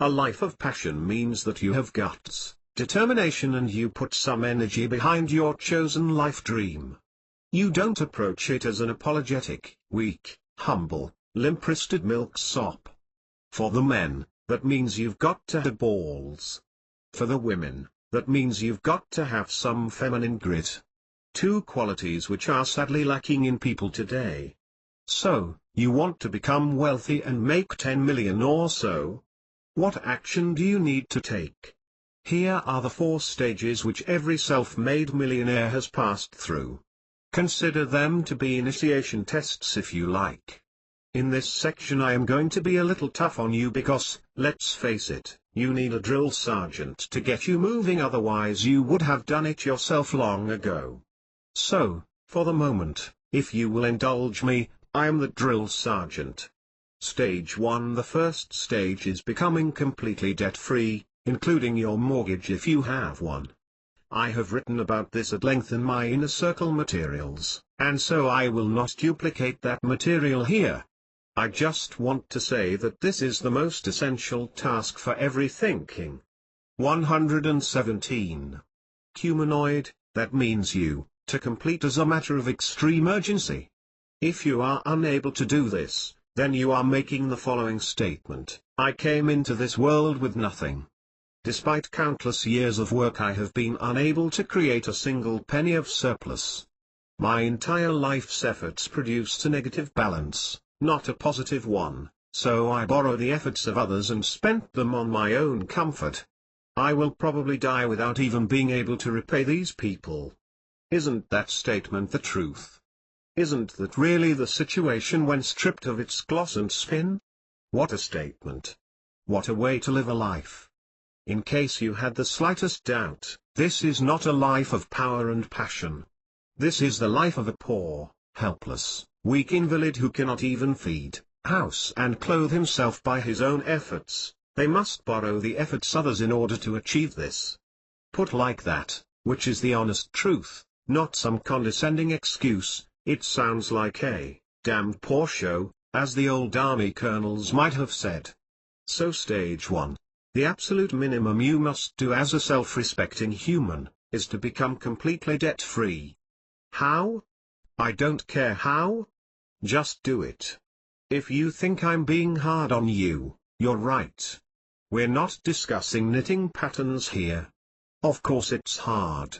A life of passion means that you have guts, determination, and you put some energy behind your chosen life dream. You don't approach it as an apologetic, weak, humble, limp-wristed milksop. For the men, that means you've got to have balls. For the women, that means you've got to have some feminine grit. 2 qualities which are sadly lacking in people today. So, you want to become wealthy and make 10 million or so? What action do you need to take? Here are the 4 stages which every self-made millionaire has passed through. Consider them to be initiation tests if you like. In this section I am going to be a little tough on you because, let's face it, you need a drill sergeant to get you moving, otherwise you would have done it yourself long ago. So, for the moment, if you will indulge me, I am the drill sergeant. Stage 1. The first stage is becoming completely debt-free, including your mortgage if you have one. I have written about this at length in my Inner Circle materials, and so I will not duplicate that material here. I just want to say that this is the most essential task for every thinking. 117. Humanoid, that means you, to complete as a matter of extreme urgency. If you are unable to do this, then you are making the following statement: I came into this world with nothing. Despite countless years of work, I have been unable to create a single penny of surplus. My entire life's efforts produced a negative balance, not a positive one, so I borrowed the efforts of others and spent them on my own comfort. I will probably die without even being able to repay these people. Isn't that statement the truth? Isn't that really the situation when stripped of its gloss and spin? What a statement! What a way to live a life! In case you had the slightest doubt, this is not a life of power and passion. This is the life of a poor, helpless, weak invalid who cannot even feed, house and clothe himself by his own efforts. They must borrow the efforts others in order to achieve this. Put like that, which is the honest truth, not some condescending excuse, it sounds like a damned poor show, as the old army colonels might have said. So stage 1. The absolute minimum you must do as a self-respecting human, is to become completely debt-free. How? I don't care how. Just do it. If you think I'm being hard on you, you're right. We're not discussing knitting patterns here. Of course it's hard.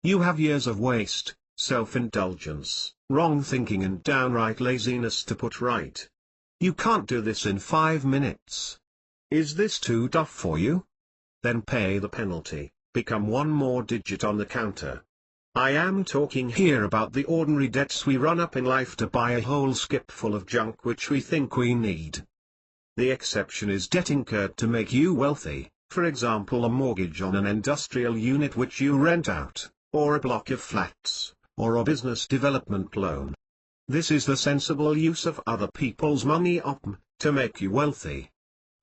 You have years of waste, self-indulgence, wrong thinking and downright laziness to put right. You can't do this in 5 minutes. Is this too tough for you? Then pay the penalty, become one more digit on the counter. I am talking here about the ordinary debts we run up in life to buy a whole skip full of junk which we think we need. The exception is debt incurred to make you wealthy, for example a mortgage on an industrial unit which you rent out, or a block of flats, or a business development loan. This is the sensible use of other people's money to make you wealthy.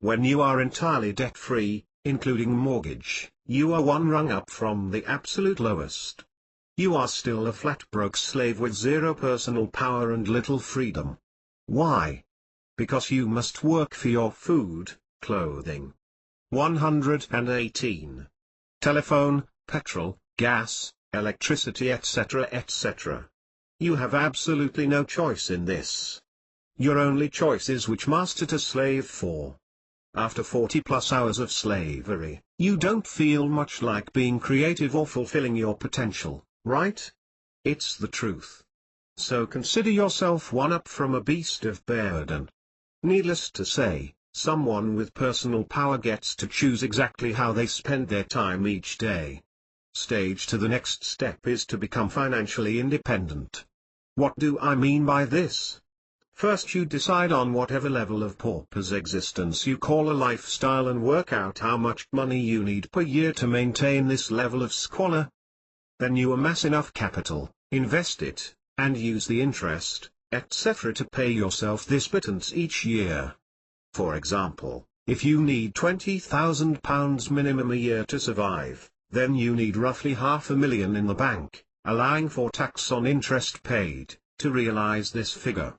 When you are entirely debt-free, including mortgage, you are one rung up from the absolute lowest. You are still a flat broke slave with zero personal power and little freedom. Why? Because you must work for your food, clothing. 118. Telephone, petrol, gas, electricity etc. etc. You have absolutely no choice in this. Your only choice is which master to slave for. After 40+ hours of slavery, you don't feel much like being creative or fulfilling your potential, right? It's the truth. So consider yourself one up from a beast of burden. Needless to say, someone with personal power gets to choose exactly how they spend their time each day. Stage 2. The next step is to become financially independent. What do I mean by this? First you decide on whatever level of pauper's existence you call a lifestyle and work out how much money you need per year to maintain this level of squalor. Then you amass enough capital, invest it, and use the interest, etc. to pay yourself this pittance each year. For example, if you need £20,000 minimum a year to survive, then you need roughly £500,000 in the bank, allowing for tax on interest paid, to realize this figure.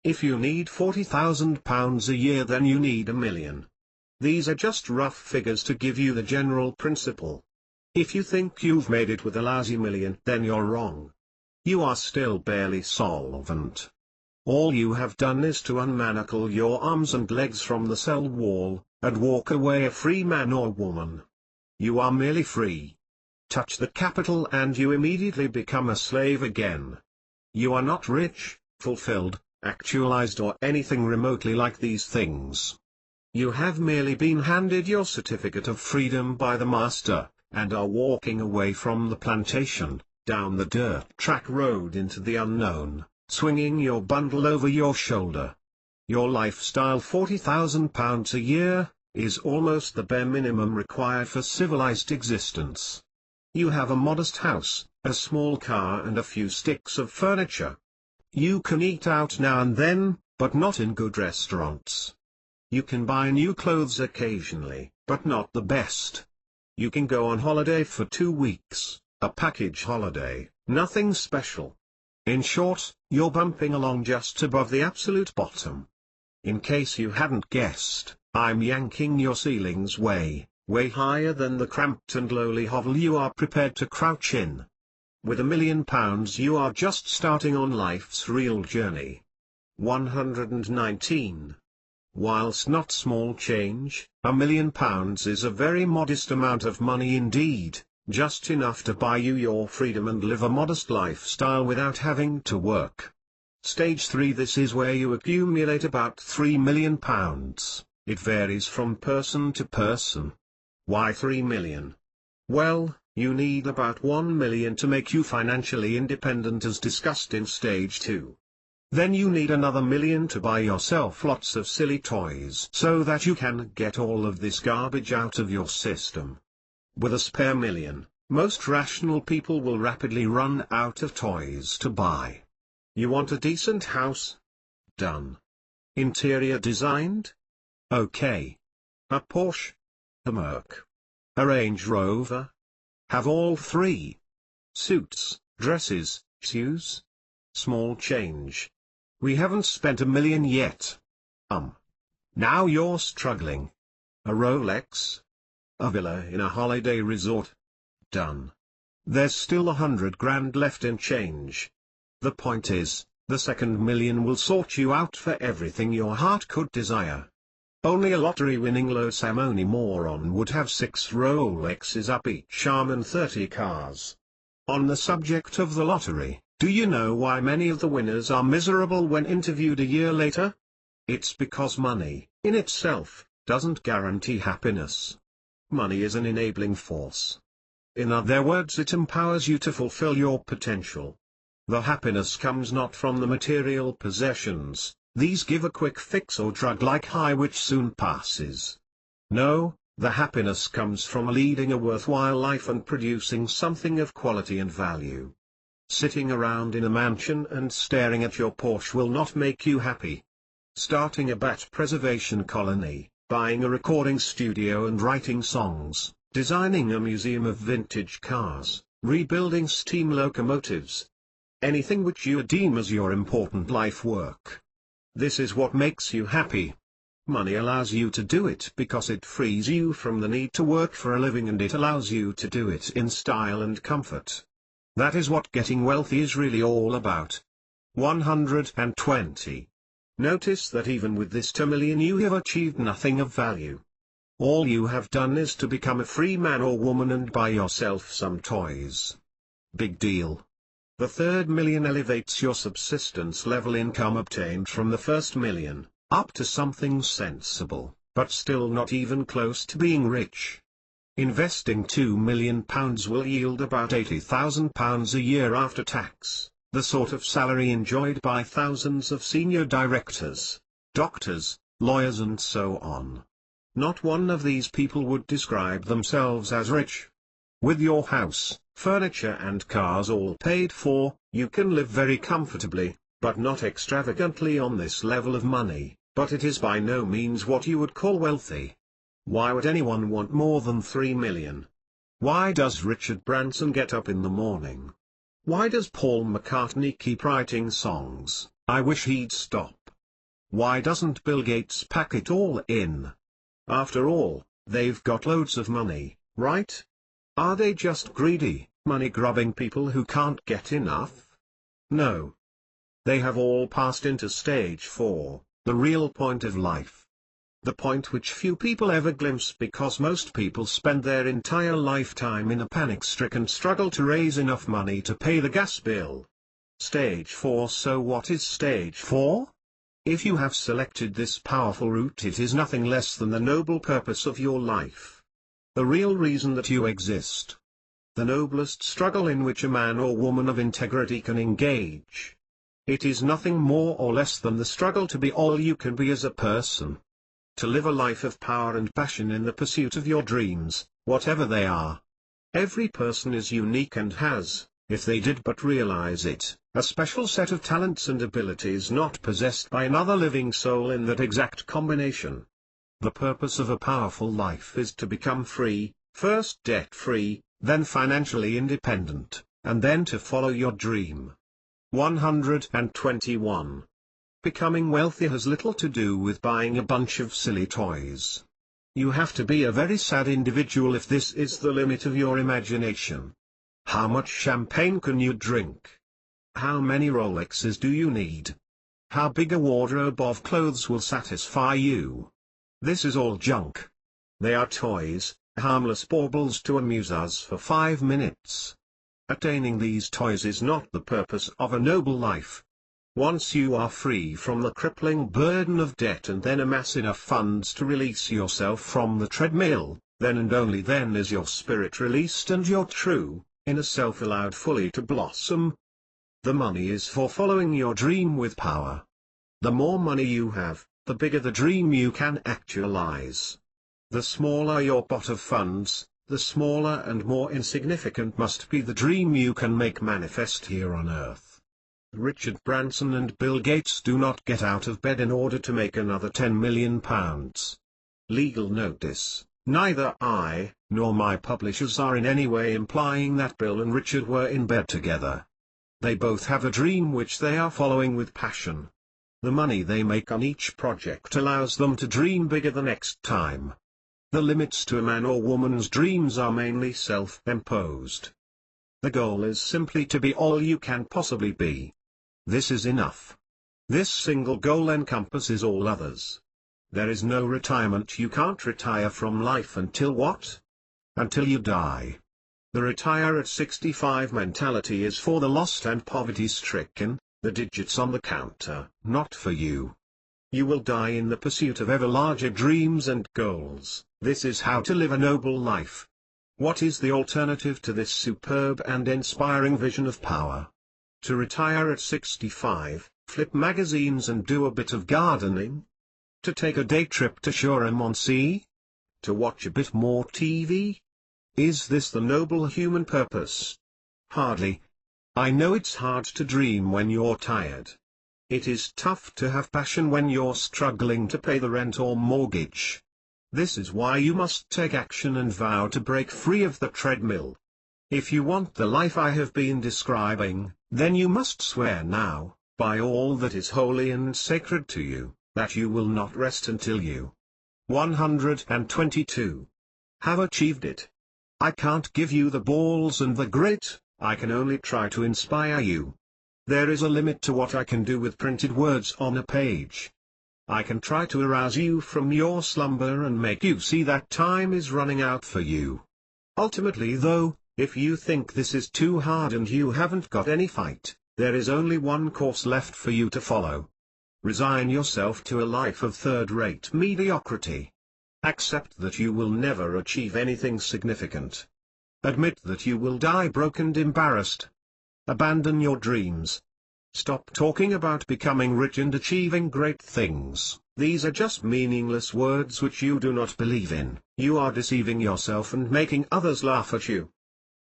If you need £40,000 a year, then you need £1 million. These are just rough figures to give you the general principle. If you think you've made it with a lousy $1 million, then you're wrong. You are still barely solvent. All you have done is to unmanacle your arms and legs from the cell wall, and walk away a free man or woman. You are merely free. Touch the capital and you immediately become a slave again. You are not rich, fulfilled, actualized or anything remotely like these things. You have merely been handed your certificate of freedom by the master, and are walking away from the plantation, down the dirt track road into the unknown, swinging your bundle over your shoulder. Your lifestyle, £40,000 a year, is almost the bare minimum required for civilized existence. You have a modest house, a small car and a few sticks of furniture. You can eat out now and then, but not in good restaurants. You can buy new clothes occasionally, but not the best. You can go on holiday for 2 weeks, a package holiday, nothing special. In short, you're bumping along just above the absolute bottom. In case you hadn't guessed, I'm yanking your ceilings way, way higher than the cramped and lowly hovel you are prepared to crouch in. With £1 million you are just starting on life's real journey. 119. Whilst not small change, £1 million is a very modest amount of money indeed, just enough to buy you your freedom and live a modest lifestyle without having to work. Stage 3. This is where you accumulate about £3 million. It varies from person to person. Why 3 million? Well, you need about 1 million to make you financially independent as discussed in stage 2. Then you need another million to buy yourself lots of silly toys so that you can get all of this garbage out of your system. With a spare million, most rational people will rapidly run out of toys to buy. You want a decent house? Done. Interior designed? Okay. A Porsche? A Merc? A Range Rover? Have all three. Suits, dresses, shoes? Small change. We haven't spent 1 million yet. Now you're struggling. A Rolex? A villa in a holiday resort? Done. There's still 100 grand left in change. The point is, the second million will sort you out for everything your heart could desire. Only a lottery-winning low-samony moron would have 6 Rolexes up each arm and 30 cars. On the subject of the lottery, do you know why many of the winners are miserable when interviewed a year later? It's because money, in itself, doesn't guarantee happiness. Money is an enabling force. In other words, it empowers you to fulfill your potential. The happiness comes not from the material possessions, these give a quick fix or drug-like high which soon passes. No, the happiness comes from leading a worthwhile life and producing something of quality and value. Sitting around in a mansion and staring at your Porsche will not make you happy. Starting a bat preservation colony, buying a recording studio and writing songs, designing a museum of vintage cars, rebuilding steam locomotives. Anything which you deem as your important life work. This is what makes you happy. Money allows you to do it because it frees you from the need to work for a living, and it allows you to do it in style and comfort. That is what getting wealthy is really all about. 120. Notice that even with this 2 million you have achieved nothing of value. All you have done is to become a free man or woman and buy yourself some toys. Big deal. The third million elevates your subsistence level income obtained from the first million, up to something sensible, but still not even close to being rich. Investing £2 million will yield about £80,000 a year after tax, the sort of salary enjoyed by thousands of senior directors, doctors, lawyers and so on. Not one of these people would describe themselves as rich. With your house, furniture and cars all paid for, you can live very comfortably, but not extravagantly on this level of money, but it is by no means what you would call wealthy. Why would anyone want more than 3 million? Why does Richard Branson get up in the morning? Why does Paul McCartney keep writing songs? I wish he'd stop. Why doesn't Bill Gates pack it all in? After all, they've got loads of money, right? Are they just greedy, money-grubbing people who can't get enough? No. They have all passed into stage 4, the real point of life. The point which few people ever glimpse because most people spend their entire lifetime in a panic-stricken struggle to raise enough money to pay the gas bill. Stage 4. So what is stage 4? If you have selected this powerful route, it is nothing less than the noble purpose of your life. The real reason that you exist. The noblest struggle in which a man or woman of integrity can engage. It is nothing more or less than the struggle to be all you can be as a person. To live a life of power and passion in the pursuit of your dreams, whatever they are. Every person is unique and has, if they did but realize it, a special set of talents and abilities not possessed by another living soul in that exact combination. The purpose of a powerful life is to become free, first debt-free, then financially independent, and then to follow your dream. 121. Becoming wealthy has little to do with buying a bunch of silly toys. You have to be a very sad individual if this is the limit of your imagination. How much champagne can you drink? How many Rolexes do you need? How big a wardrobe of clothes will satisfy you? This is all junk. They are toys, harmless baubles to amuse us for 5 minutes. Attaining these toys is not the purpose of a noble life. Once you are free from the crippling burden of debt and then amass enough funds to release yourself from the treadmill, then and only then is your spirit released and your true, inner self allowed fully to blossom. The money is for following your dream with power. The more money you have, the bigger the dream you can actualize. The smaller your pot of funds, the smaller and more insignificant must be the dream you can make manifest here on earth. Richard Branson and Bill Gates do not get out of bed in order to make another £10 million. Legal notice: neither I, nor my publishers are in any way implying that Bill and Richard were in bed together. They both have a dream which they are following with passion. The money they make on each project allows them to dream bigger the next time. The limits to a man or woman's dreams are mainly self-imposed. The goal is simply to be all you can possibly be. This is enough. This single goal encompasses all others. There is no retirement. You can't retire from life until what? Until you die. The retire at 65 mentality is for the lost and poverty-stricken, the digits on the counter, not for you. You will die in the pursuit of ever larger dreams and goals. This is how to live a noble life. What is the alternative to this superb and inspiring vision of power? To retire at 65, flip magazines and do a bit of gardening? To take a day trip to Shore-on-Sea? To watch a bit more TV? Is this the noble human purpose? Hardly. I know it's hard to dream when you're tired. It is tough to have passion when you're struggling to pay the rent or mortgage. This is why you must take action and vow to break free of the treadmill. If you want the life I have been describing, then you must swear now, by all that is holy and sacred to you, that you will not rest until you 122 have achieved it. I can't give you the balls and the grit, I can only try to inspire you. There is a limit to what I can do with printed words on a page. I can try to arouse you from your slumber and make you see that time is running out for you. Ultimately though, if you think this is too hard and you haven't got any fight, there is only one course left for you to follow. Resign yourself to a life of third-rate mediocrity. Accept that you will never achieve anything significant. Admit that you will die broke and embarrassed. Abandon your dreams. Stop talking about becoming rich and achieving great things. These are just meaningless words which you do not believe in. You are deceiving yourself and making others laugh at you.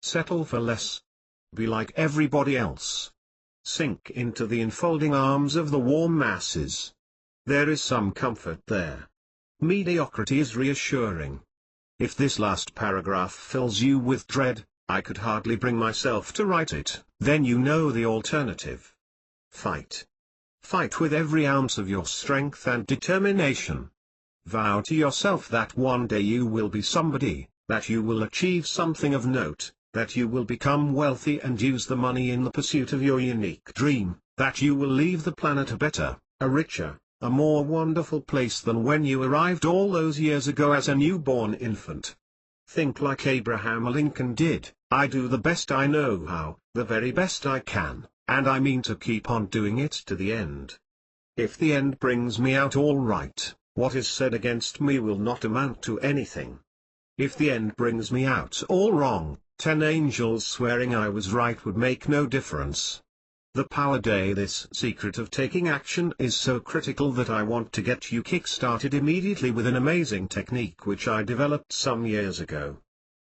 Settle for less. Be like everybody else. Sink into the enfolding arms of the warm masses. There is some comfort there. Mediocrity is reassuring. If this last paragraph fills you with dread, I could hardly bring myself to write it, then you know the alternative. Fight. Fight with every ounce of your strength and determination. Vow to yourself that one day you will be somebody, that you will achieve something of note, that you will become wealthy and use the money in the pursuit of your unique dream, that you will leave the planet a better, a richer, a more wonderful place than when you arrived all those years ago as a newborn infant. Think like Abraham Lincoln did. I do the best I know how, the very best I can, and I mean to keep on doing it to the end. If the end brings me out all right, what is said against me will not amount to anything. If the end brings me out all wrong, 10 angels swearing I was right would make no difference. The Power Day. This secret of taking action is so critical that I want to get you kick-started immediately with an amazing technique which I developed some years ago.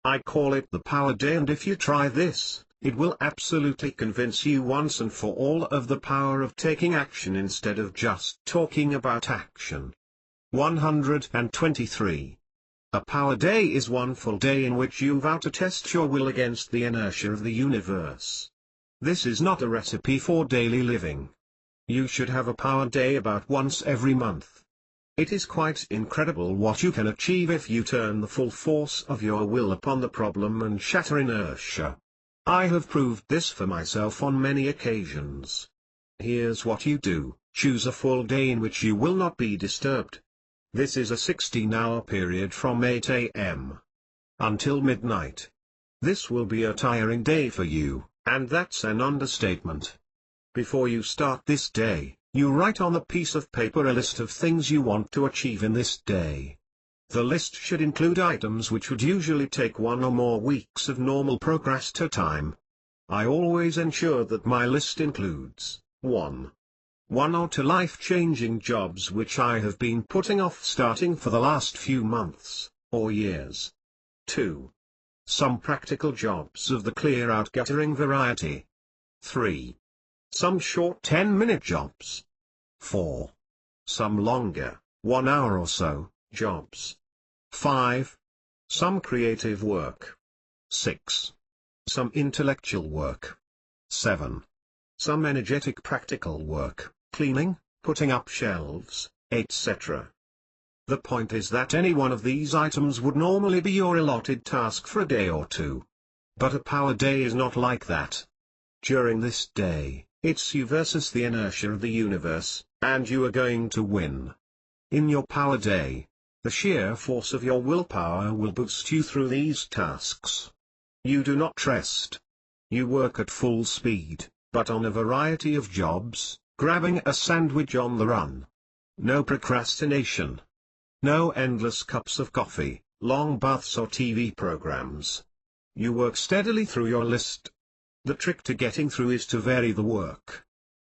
I call it the Power Day, and if you try this, it will absolutely convince you once and for all of the power of taking action instead of just talking about action. 123. A Power Day is one full day in which you vow to test your will against the inertia of the universe. This is not a recipe for daily living. You should have a power day about once every month. It is quite incredible what you can achieve if you turn the full force of your will upon the problem and shatter inertia. I have proved this for myself on many occasions. Here's what you do: choose a full day in which you will not be disturbed. This is a 16-hour period from 8 a.m. until midnight. This will be a tiring day for you, and that's an understatement. Before you start this day, you write on a piece of paper a list of things you want to achieve in this day. The list should include items which would usually take 1 or more weeks of normal progress to time. I always ensure that my list includes 1 or 2 life-changing jobs which I have been putting off starting for the last few months, or years. 2. Some practical jobs of the clear-out guttering variety. 3. Some short 10-minute jobs. 4. Some longer, 1 hour or so, jobs. 5. Some creative work. 6. Some intellectual work. 7. Some energetic practical work, cleaning, putting up shelves, etc. The point is that any one of these items would normally be your allotted task for a day or two. But a power day is not like that. During this day, it's you versus the inertia of the universe, and you are going to win. In your power day, the sheer force of your willpower will boost you through these tasks. You do not rest. You work at full speed, but on a variety of jobs, grabbing a sandwich on the run. No procrastination. No endless cups of coffee, long baths or TV programs. You work steadily through your list. The trick to getting through is to vary the work.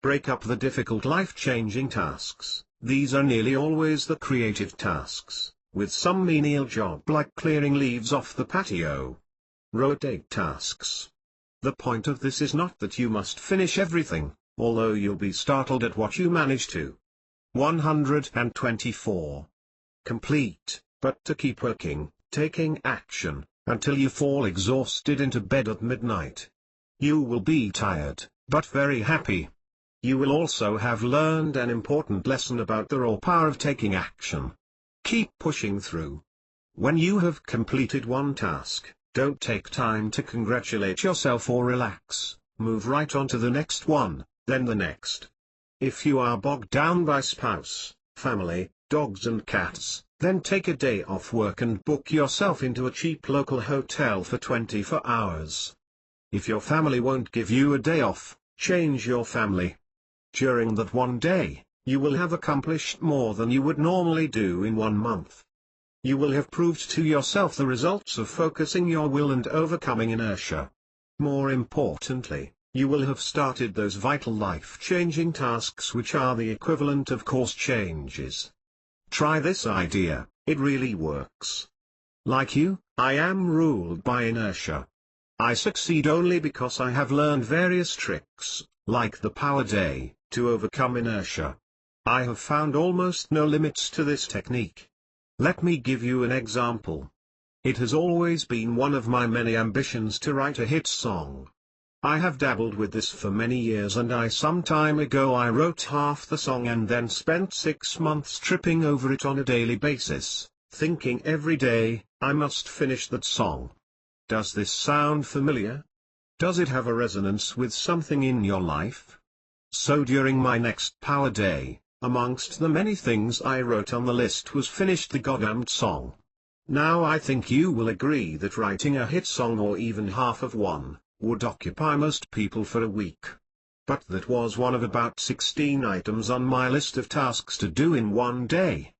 Break up the difficult life-changing tasks. These are nearly always the creative tasks, with some menial job like clearing leaves off the patio. Rotate tasks. The point of this is not that you must finish everything, although you'll be startled at what you manage to. 124. Complete, but to keep working, taking action, until you fall exhausted into bed at midnight. You will be tired, but very happy. You will also have learned an important lesson about the raw power of taking action. Keep pushing through. When you have completed one task, don't take time to congratulate yourself or relax. Move right on to the next one, then the next. If you are bogged down by spouse, family, dogs and cats, then take a day off work and book yourself into a cheap local hotel for 24 hours. If your family won't give you a day off, change your family. During that one day, you will have accomplished more than you would normally do in 1 month. You will have proved to yourself the results of focusing your will and overcoming inertia. More importantly, you will have started those vital life-changing tasks which are the equivalent of course changes. Try this idea, it really works. Like you, I am ruled by inertia. I succeed only because I have learned various tricks, like the power day, to overcome inertia. I have found almost no limits to this technique. Let me give you an example. It has always been one of my many ambitions to write a hit song. I have dabbled with this for many years, and some time ago I wrote half the song and then spent 6 months tripping over it on a daily basis, thinking every day, I must finish that song. Does this sound familiar? Does it have a resonance with something in your life? So during my next power day, amongst the many things I wrote on the list was finish the goddamned song. Now I think you will agree that writing a hit song or even half of one, would occupy most people for a week. But that was one of about 16 items on my list of tasks to do in one day.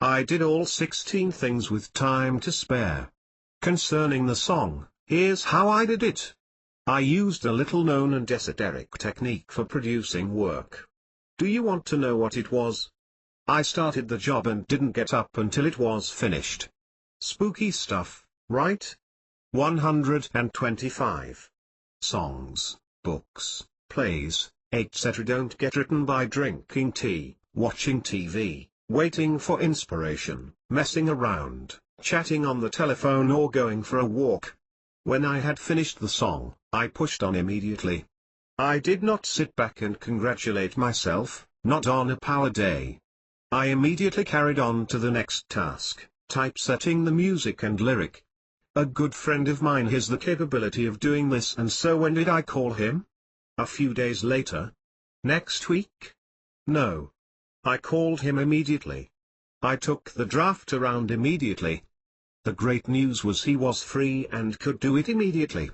I did all 16 things with time to spare. Concerning the song, here's how I did it. I used a little-known and esoteric technique for producing work. Do you want to know what it was? I started the job and didn't get up until it was finished. Spooky stuff, right? 125. Songs, books, plays, etc. don't get written by drinking tea, watching TV, waiting for inspiration, messing around, chatting on the telephone or going for a walk. When I had finished the song, I pushed on immediately. I did not sit back and congratulate myself, not on a power day. I immediately carried on to the next task, typesetting the music and lyric. A good friend of mine has the capability of doing this, and so when did I call him? A few days later? Next week? No. I called him immediately. I took the draft around immediately. The great news was he was free and could do it immediately.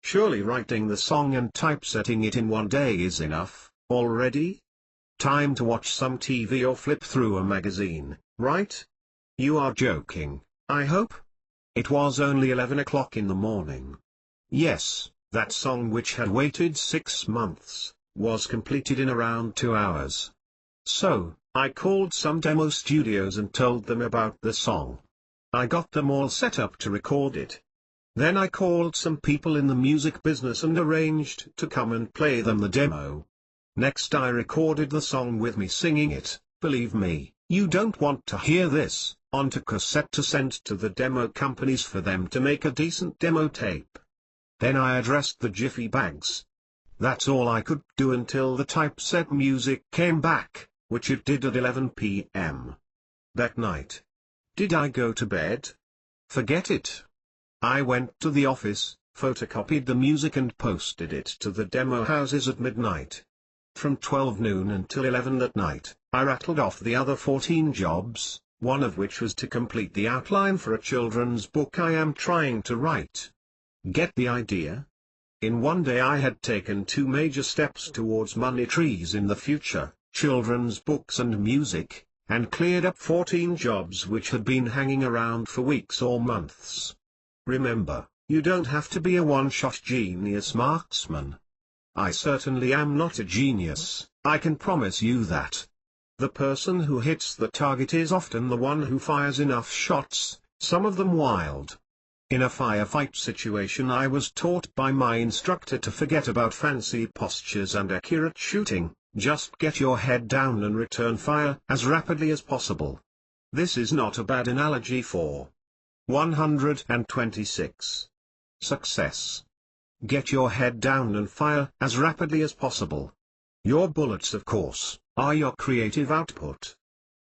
Surely writing the song and typesetting it in one day is enough, already? Time to watch some TV or flip through a magazine, right? You are joking, I hope? It was only 11 o'clock in the morning. Yes, that song, which had waited 6 months, was completed in around 2 hours. So, I called some demo studios and told them about the song. I got them all set up to record it. Then I called some people in the music business and arranged to come and play them the demo. Next I recorded the song with me singing it. Believe me, you don't want to hear this, onto cassette to send to the demo companies for them to make a decent demo tape. Then I addressed the jiffy bags. That's all I could do until the typeset music came back, which it did at 11 p.m. that night. Did I go to bed? Forget it. I went to the office, photocopied the music and posted it to the demo houses at midnight. From 12 noon until 11 that night, I rattled off the other 14 jobs, one of which was to complete the outline for a children's book I am trying to write. Get the idea? In one day I had taken 2 major steps towards money trees in the future, children's books and music, and cleared up 14 jobs which had been hanging around for weeks or months. Remember, you don't have to be a one-shot genius marksman. I certainly am not a genius, I can promise you that. The person who hits the target is often the one who fires enough shots, some of them wild. In a firefight situation I was taught by my instructor to forget about fancy postures and accurate shooting, just get your head down and return fire as rapidly as possible. This is not a bad analogy for 126. Success. Get your head down and fire as rapidly as possible. Your bullets, of course, are your creative output.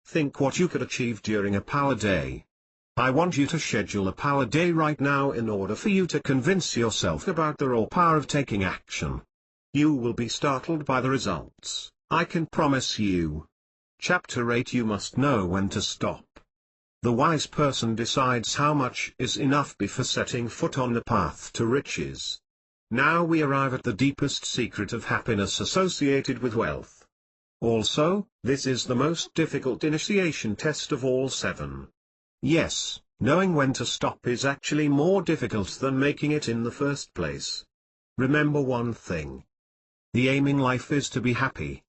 Think what you could achieve during a power day. I want you to schedule a power day right now in order for you to convince yourself about the raw power of taking action. You will be startled by the results, I can promise you. Chapter 8. You must know when to stop. The wise person decides how much is enough before setting foot on the path to riches. Now we arrive at the deepest secret of happiness associated with wealth. Also, this is the most difficult initiation test of all 7. Yes, knowing when to stop is actually more difficult than making it in the first place. Remember one thing. The aim in life is to be happy.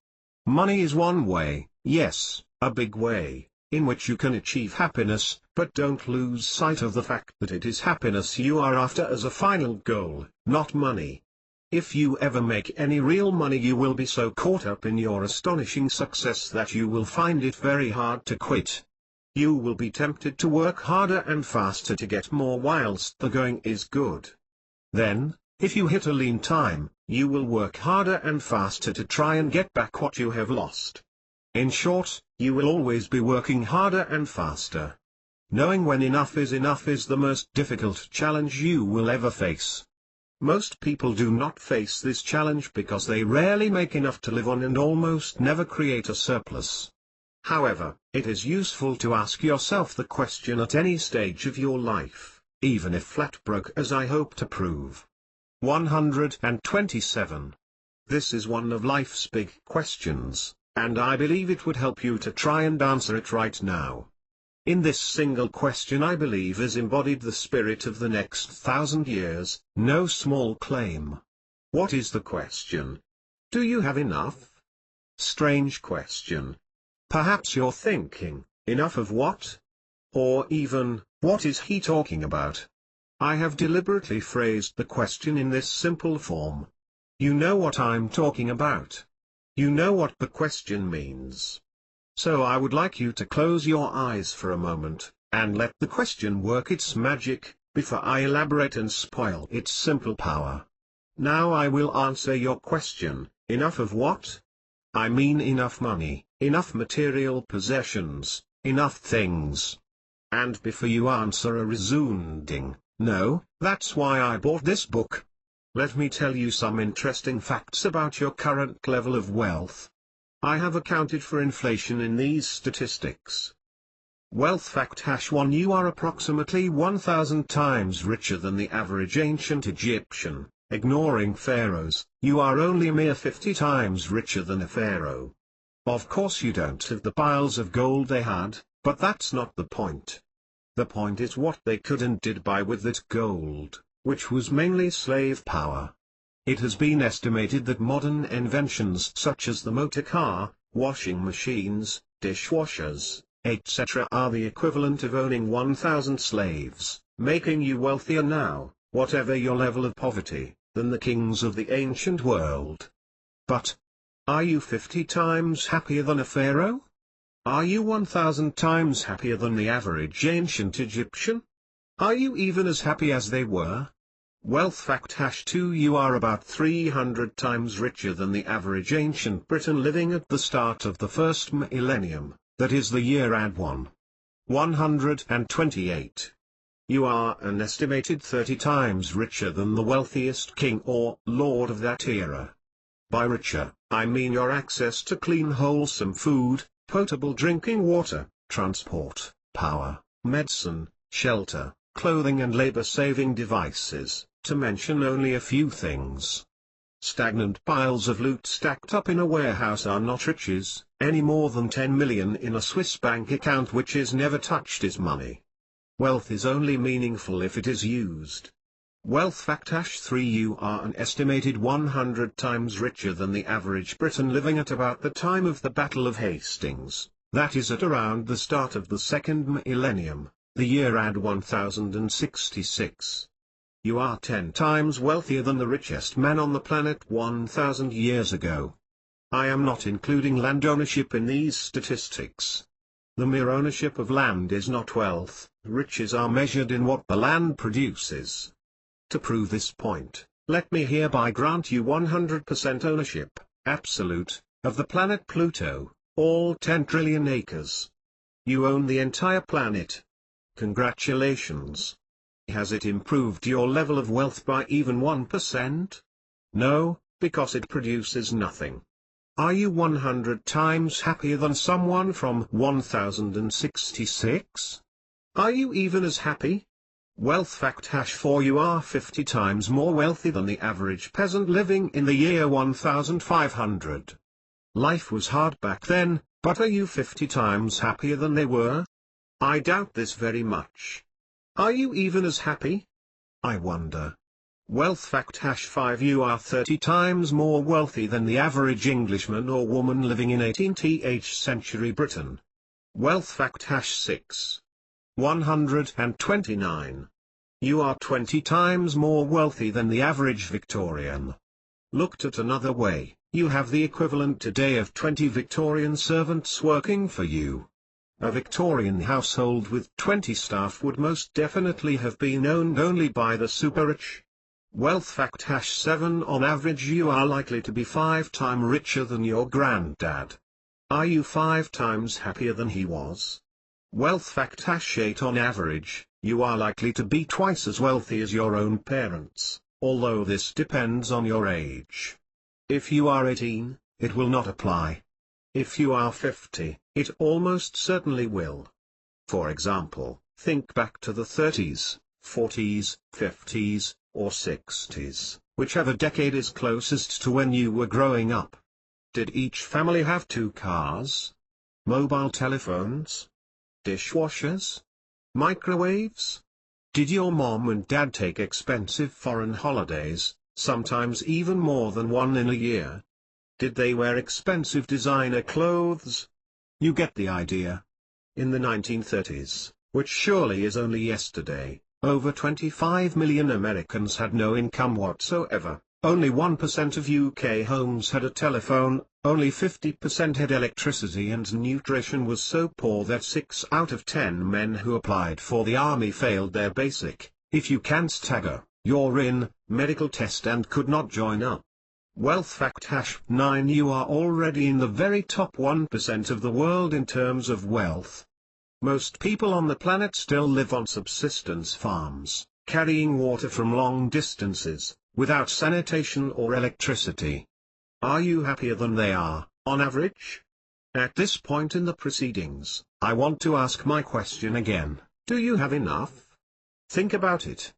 Money is one way, yes, a big way, in which you can achieve happiness, but don't lose sight of the fact that it is happiness you are after as a final goal, not money. If you ever make any real money, you will be so caught up in your astonishing success that you will find it very hard to quit. You will be tempted to work harder and faster to get more whilst the going is good. Then, if you hit a lean time, you will work harder and faster to try and get back what you have lost. In short, you will always be working harder and faster. Knowing when enough is the most difficult challenge you will ever face. Most people do not face this challenge because they rarely make enough to live on and almost never create a surplus. However, it is useful to ask yourself the question at any stage of your life, even if flat broke, as I hope to prove. 127. This is one of life's big questions, and I believe it would help you to try and answer it right now. In this single question I believe is embodied the spirit of the next 1,000 years, no small claim. What is the question? Do you have enough? Strange question. Perhaps you're thinking, enough of what? Or even, what is he talking about? I have deliberately phrased the question in this simple form. You know what I'm talking about. You know what the question means. So I would like you to close your eyes for a moment, and let the question work its magic, before I elaborate and spoil its simple power. Now I will answer your question. Enough of what? I mean enough money, enough material possessions, enough things. And before you answer a resounding, no, that's why I bought this book. Let me tell you some interesting facts about your current level of wealth. I have accounted for inflation in these statistics. Wealth fact #1 You are approximately 1,000 times richer than the average ancient Egyptian. Ignoring pharaohs, you are only a mere 50 times richer than a pharaoh. Of course you don't have the piles of gold they had, but that's not the point. The point is what they could and did buy with that gold, which was mainly slave power. It has been estimated that modern inventions such as the motor car, washing machines, dishwashers, etc. are the equivalent of owning 1,000 slaves, making you wealthier now, whatever your level of poverty, than the kings of the ancient world. But, are you 50 times happier than a pharaoh? Are you 1,000 times happier than the average ancient Egyptian? Are you even as happy as they were? Wealth fact #2 You are about 300 times richer than the average ancient Briton living at the start of the first millennium, that is the year AD 128. You are an estimated 30 times richer than the wealthiest king or lord of that era. By richer, I mean your access to clean wholesome food, potable drinking water, transport, power, medicine, shelter, clothing and labor-saving devices, to mention only a few things. Stagnant piles of loot stacked up in a warehouse are not riches, any more than 10 million in a Swiss bank account which is never touched is money. Wealth is only meaningful if it is used. Wealth fact #3 You are an estimated 100 times richer than the average Briton living at about the time of the Battle of Hastings, that is at around the start of the second millennium, the year AD 1066. You are 10 times wealthier than the richest man on the planet 1,000 years ago. I am not including land ownership in these statistics. The mere ownership of land is not wealth. Riches are measured in what the land produces. To prove this point, let me hereby grant you 100% ownership, absolute, of the planet Pluto, all 10 trillion acres. You own the entire planet. Congratulations. Has it improved your level of wealth by even 1%? No, because it produces nothing. Are you 100 times happier than someone from 1066? Are you even as happy? Wealth fact #4 You are 50 times more wealthy than the average peasant living in the year 1500. Life was hard back then, but are you 50 times happier than they were? I doubt this very much. Are you even as happy? I wonder. Wealth fact #5 You are 30 times more wealthy than the average Englishman or woman living in 18th century Britain. Wealth fact #6 129. You are 20 times more wealthy than the average Victorian. Looked at another way, you have the equivalent today of 20 Victorian servants working for you. A Victorian household with 20 staff would most definitely have been owned only by the super-rich. Wealth fact #7 On average you are likely to be 5 times richer than your granddad. Are you 5 times happier than he was? Wealth fact #8 On average, you are likely to be twice as wealthy as your own parents, although this depends on your age. If you are 18, it will not apply. If you are 50, it almost certainly will. For example, think back to the 30s, 40s, 50s, or 60s, whichever decade is closest to when you were growing up. Did each family have 2 cars? Mobile telephones? Dishwashers? Microwaves? Did your mom and dad take expensive foreign holidays, sometimes even more than one in a year? Did they wear expensive designer clothes? You get the idea. In the 1930s, which surely is only yesterday, over 25 million Americans had no income whatsoever. Only 1% of UK homes had a telephone, only 50% had electricity, and nutrition was so poor that 6 out of 10 men who applied for the army failed their basic, if you can stagger, You're in medical test and could not join up. Wealth fact #9. You are already in the very top 1% of the world in terms of wealth. Most people on the planet still live on subsistence farms, carrying water from long distances, without sanitation or electricity. Are you happier than they are, on average? At this point in the proceedings, I want to ask my question again: do you have enough? Think about it.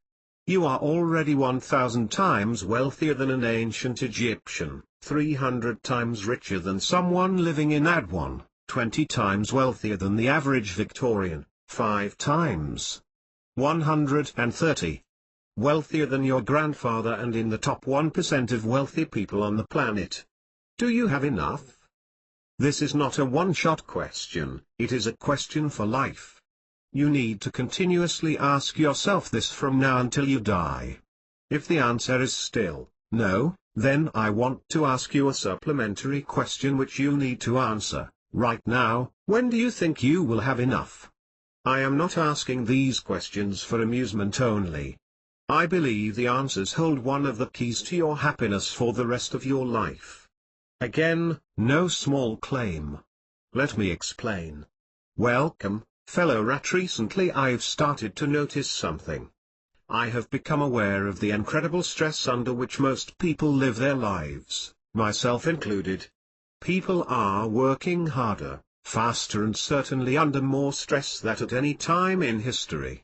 You are already 1,000 times wealthier than an ancient Egyptian, 300 times richer than someone living in Adwan, 20 times wealthier than the average Victorian, 5 times, 130 wealthier than your grandfather, and in the top 1% of wealthy people on the planet. Do you have enough? This is not a one-shot question, it is a question for life. You need to continuously ask yourself this from now until you die. If the answer is still no, then I want to ask you a supplementary question which you need to answer right now: when do you think you will have enough? I am not asking these questions for amusement only. I believe the answers hold one of the keys to your happiness for the rest of your life. Again, no small claim. Let me explain. Welcome, fellow rat. Recently I've started to notice something. I have become aware of the incredible stress under which most people live their lives, myself included. People are working harder, faster, and certainly under more stress than at any time in history.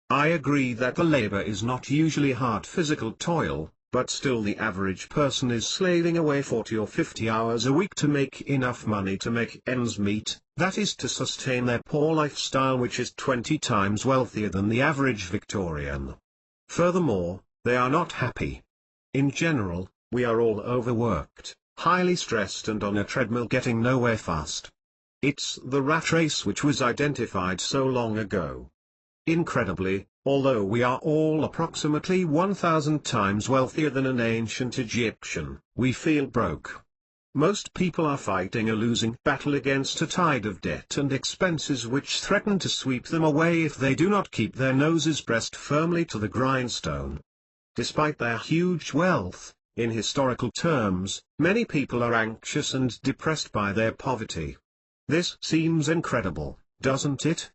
I agree that the labor is not usually hard physical toil, but still the average person is slaving away 40 or 50 hours a week to make enough money to make ends meet, that is to sustain their poor lifestyle, which is 20 times wealthier than the average Victorian. Furthermore, they are not happy. In general, we are all overworked, highly stressed, and on a treadmill getting nowhere fast. It's the rat race which was identified so long ago. Incredibly, although we are all approximately 1,000 times wealthier than an ancient Egyptian, we feel broke. Most people are fighting a losing battle against a tide of debt and expenses which threaten to sweep them away if they do not keep their noses pressed firmly to the grindstone. Despite their huge wealth, in historical terms, many people are anxious and depressed by their poverty. This seems incredible, doesn't it?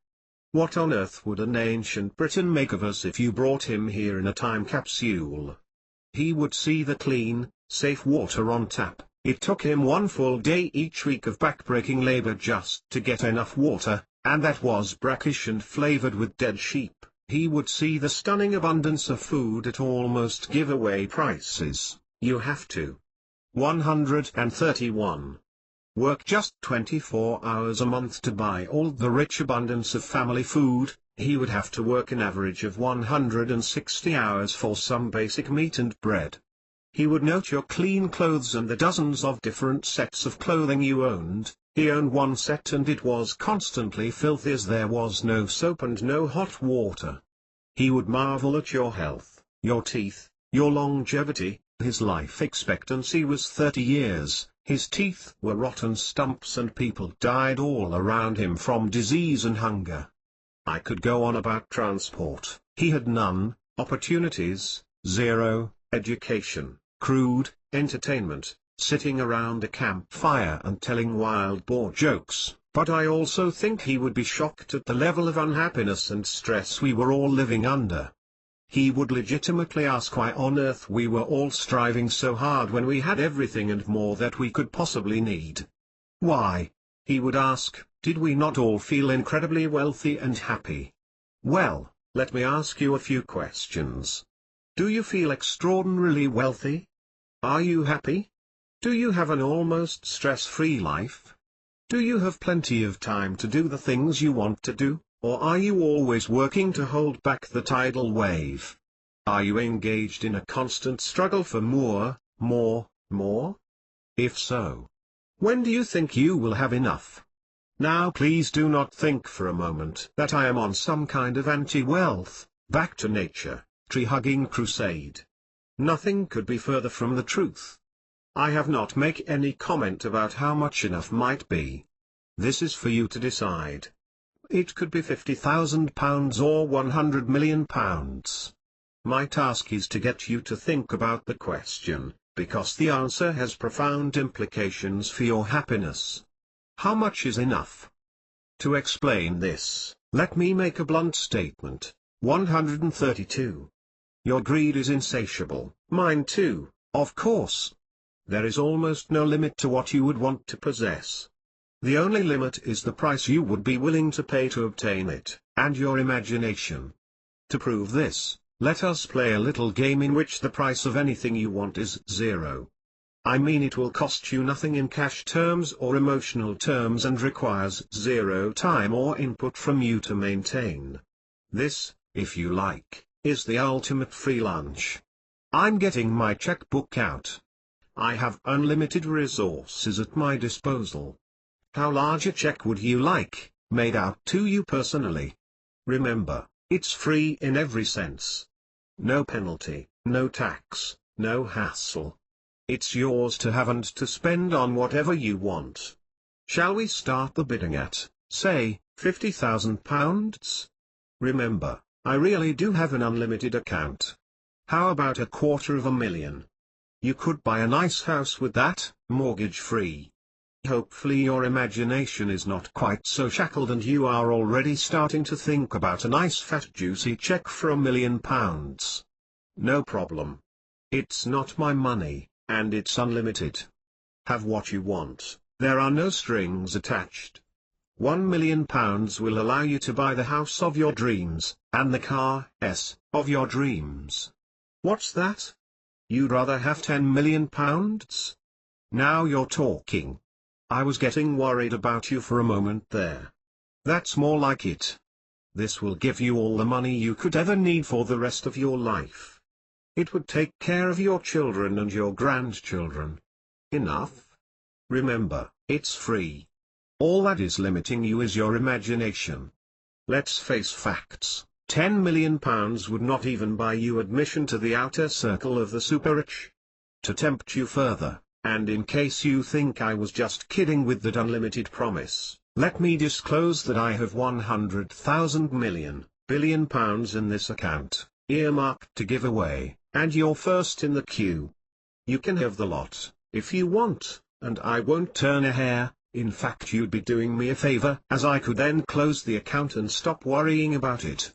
What on earth would an ancient Briton make of us if you brought him here in a time capsule? He would see the clean, safe water on tap. It took him one full day each week of backbreaking labor just to get enough water, and that was brackish and flavored with dead sheep. He would see the stunning abundance of food at almost giveaway prices. You have to. 131. Work just 24 hours a month to buy all the rich abundance of family food. He would have to work an average of 160 hours for some basic meat and bread. He would note your clean clothes and the dozens of different sets of clothing you owned. He owned one set and it was constantly filthy as there was no soap and no hot water. He would marvel at your health, your teeth, your longevity. His life expectancy was 30 years, his teeth were rotten stumps, and people died all around him from disease and hunger. I could go on about transport. He had none, opportunities, zero, education, crude, entertainment, sitting around a campfire and telling wild boar jokes, but I also think he would be shocked at the level of unhappiness and stress we were all living under. He would legitimately ask why on earth we were all striving so hard when we had everything and more that we could possibly need. Why? He would ask, did we not all feel incredibly wealthy and happy? Well, let me ask you a few questions. Do you feel extraordinarily wealthy? Are you happy? Do you have an almost stress-free life? Do you have plenty of time to do the things you want to do, or are you always working to hold back the tidal wave? Are you engaged in a constant struggle for more, more, more? If so, when do you think you will have enough? Now please do not think for a moment that I am on some kind of anti-wealth, back to nature, tree-hugging crusade. Nothing could be further from the truth. I have not made any comment about how much enough might be. This is for you to decide. It could be £50,000 or £100 million. My task is to get you to think about the question, because the answer has profound implications for your happiness. How much is enough? To explain this, let me make a blunt statement. 132. Your greed is insatiable, mine too, of course. There is almost no limit to what you would want to possess. The only limit is the price you would be willing to pay to obtain it, and your imagination. To prove this, let us play a little game in which the price of anything you want is zero. I mean it will cost you nothing in cash terms or emotional terms and requires zero time or input from you to maintain. This, if you like, is the ultimate free lunch. I'm getting my checkbook out. I have unlimited resources at my disposal. How large a check would you like, made out to you personally? Remember, it's free in every sense. No penalty, no tax, no hassle. It's yours to have and to spend on whatever you want. Shall we start the bidding at, say, £50,000? Remember, I really do have an unlimited account. How about £250,000? You could buy a nice house with that, mortgage-free. Hopefully your imagination is not quite so shackled and you are already starting to think about a nice fat juicy check for £1,000,000. No problem. It's not my money, and it's unlimited. Have what you want, there are no strings attached. £1,000,000 will allow you to buy the house of your dreams, and the car, of your dreams. What's that? You'd rather have £10,000,000? Now you're talking. I was getting worried about you for a moment there. That's more like it. This will give you all the money you could ever need for the rest of your life. It would take care of your children and your grandchildren. Enough? Remember, it's free. All that is limiting you is your imagination. Let's face facts, £10,000,000 would not even buy you admission to the outer circle of the super-rich. To tempt you further, and in case you think I was just kidding with that unlimited promise, let me disclose that I have 100,000 million, billion pounds in this account, earmarked to give away, and you're first in the queue. You can have the lot, if you want, and I won't turn a hair. In fact, you'd be doing me a favor, as I could then close the account and stop worrying about it.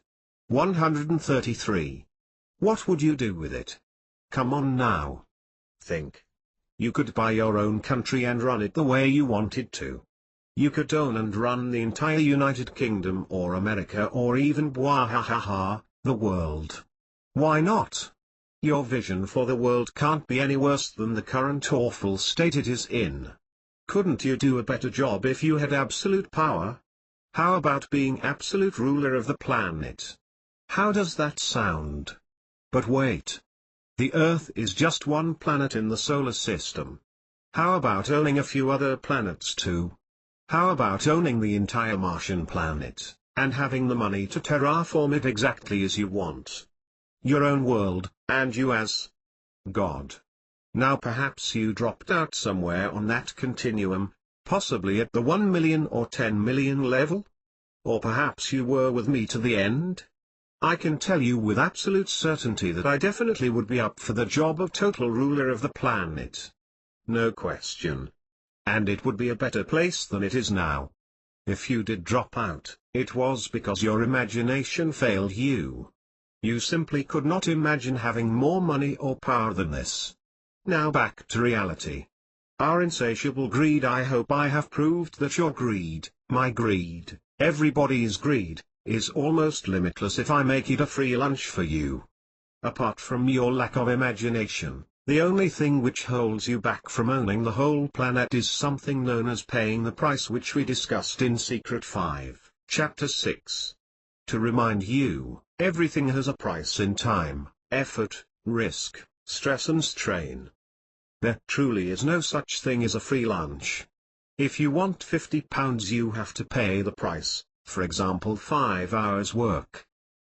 133. What would you do with it? Come on now. Think. You could buy your own country and run it the way you wanted to. You could own and run the entire United Kingdom or America or even the world. Why not? Your vision for the world can't be any worse than the current awful state it is in. Couldn't you do a better job if you had absolute power? How about being absolute ruler of the planet? How does that sound? But wait. The Earth is just one planet in the solar system. How about owning a few other planets too? How about owning the entire Martian planet, and having the money to terraform it exactly as you want? Your own world, and you as God. Now perhaps you dropped out somewhere on that continuum, possibly at the 1 million or 10 million level? Or perhaps you were with me to the end? I can tell you with absolute certainty that I definitely would be up for the job of total ruler of the planet. No question. And it would be a better place than it is now. If you did drop out, it was because your imagination failed you. You simply could not imagine having more money or power than this. Now back to reality. Our insatiable greed. I hope I have proved that your greed, my greed, everybody's greed, is almost limitless if I make it a free lunch for you. Apart from your lack of imagination, the only thing which holds you back from owning the whole planet is something known as paying the price, which we discussed in Secret 5, Chapter 6. To remind you, everything has a price in time, effort, risk, stress and strain. There truly is no such thing as a free lunch. If you want £50 you have to pay the price, for example 5 hours work.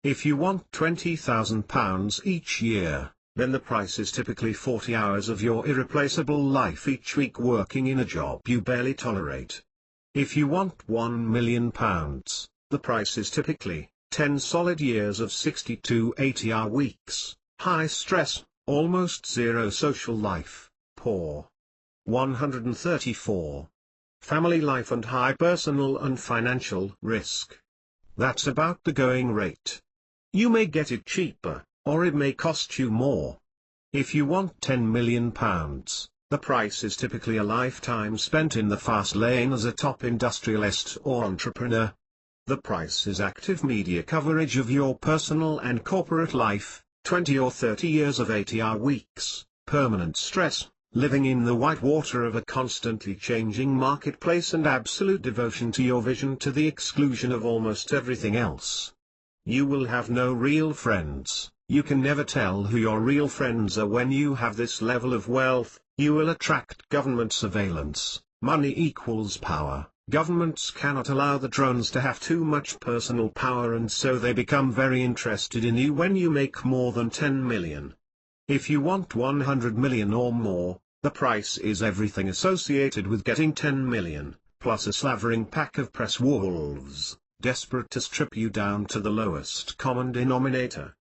If you want £20,000 each year, then the price is typically 40 hours of your irreplaceable life each week working in a job you barely tolerate. If you want £1 million, the price is typically 10 solid years of 62 80-hour weeks, high stress, almost zero social life, poor. 134. Family life and high personal and financial risk. That's about the going rate. You may get it cheaper, or it may cost you more. If you want £10 million, the price is typically a lifetime spent in the fast lane as a top industrialist or entrepreneur. The price is active media coverage of your personal and corporate life, 20 or 30 years of 80-hour weeks, permanent stress, living in the whitewater of a constantly changing marketplace, and absolute devotion to your vision to the exclusion of almost everything else. You will have no real friends. You can never tell who your real friends are when you have this level of wealth. You will attract government surveillance. Money equals power. Governments cannot allow the drones to have too much personal power, and so they become very interested in you when you make more than 10 million. If you want 100 million or more, the price is everything associated with getting 10 million, plus a slavering pack of press wolves, desperate to strip you down to the lowest common denominator.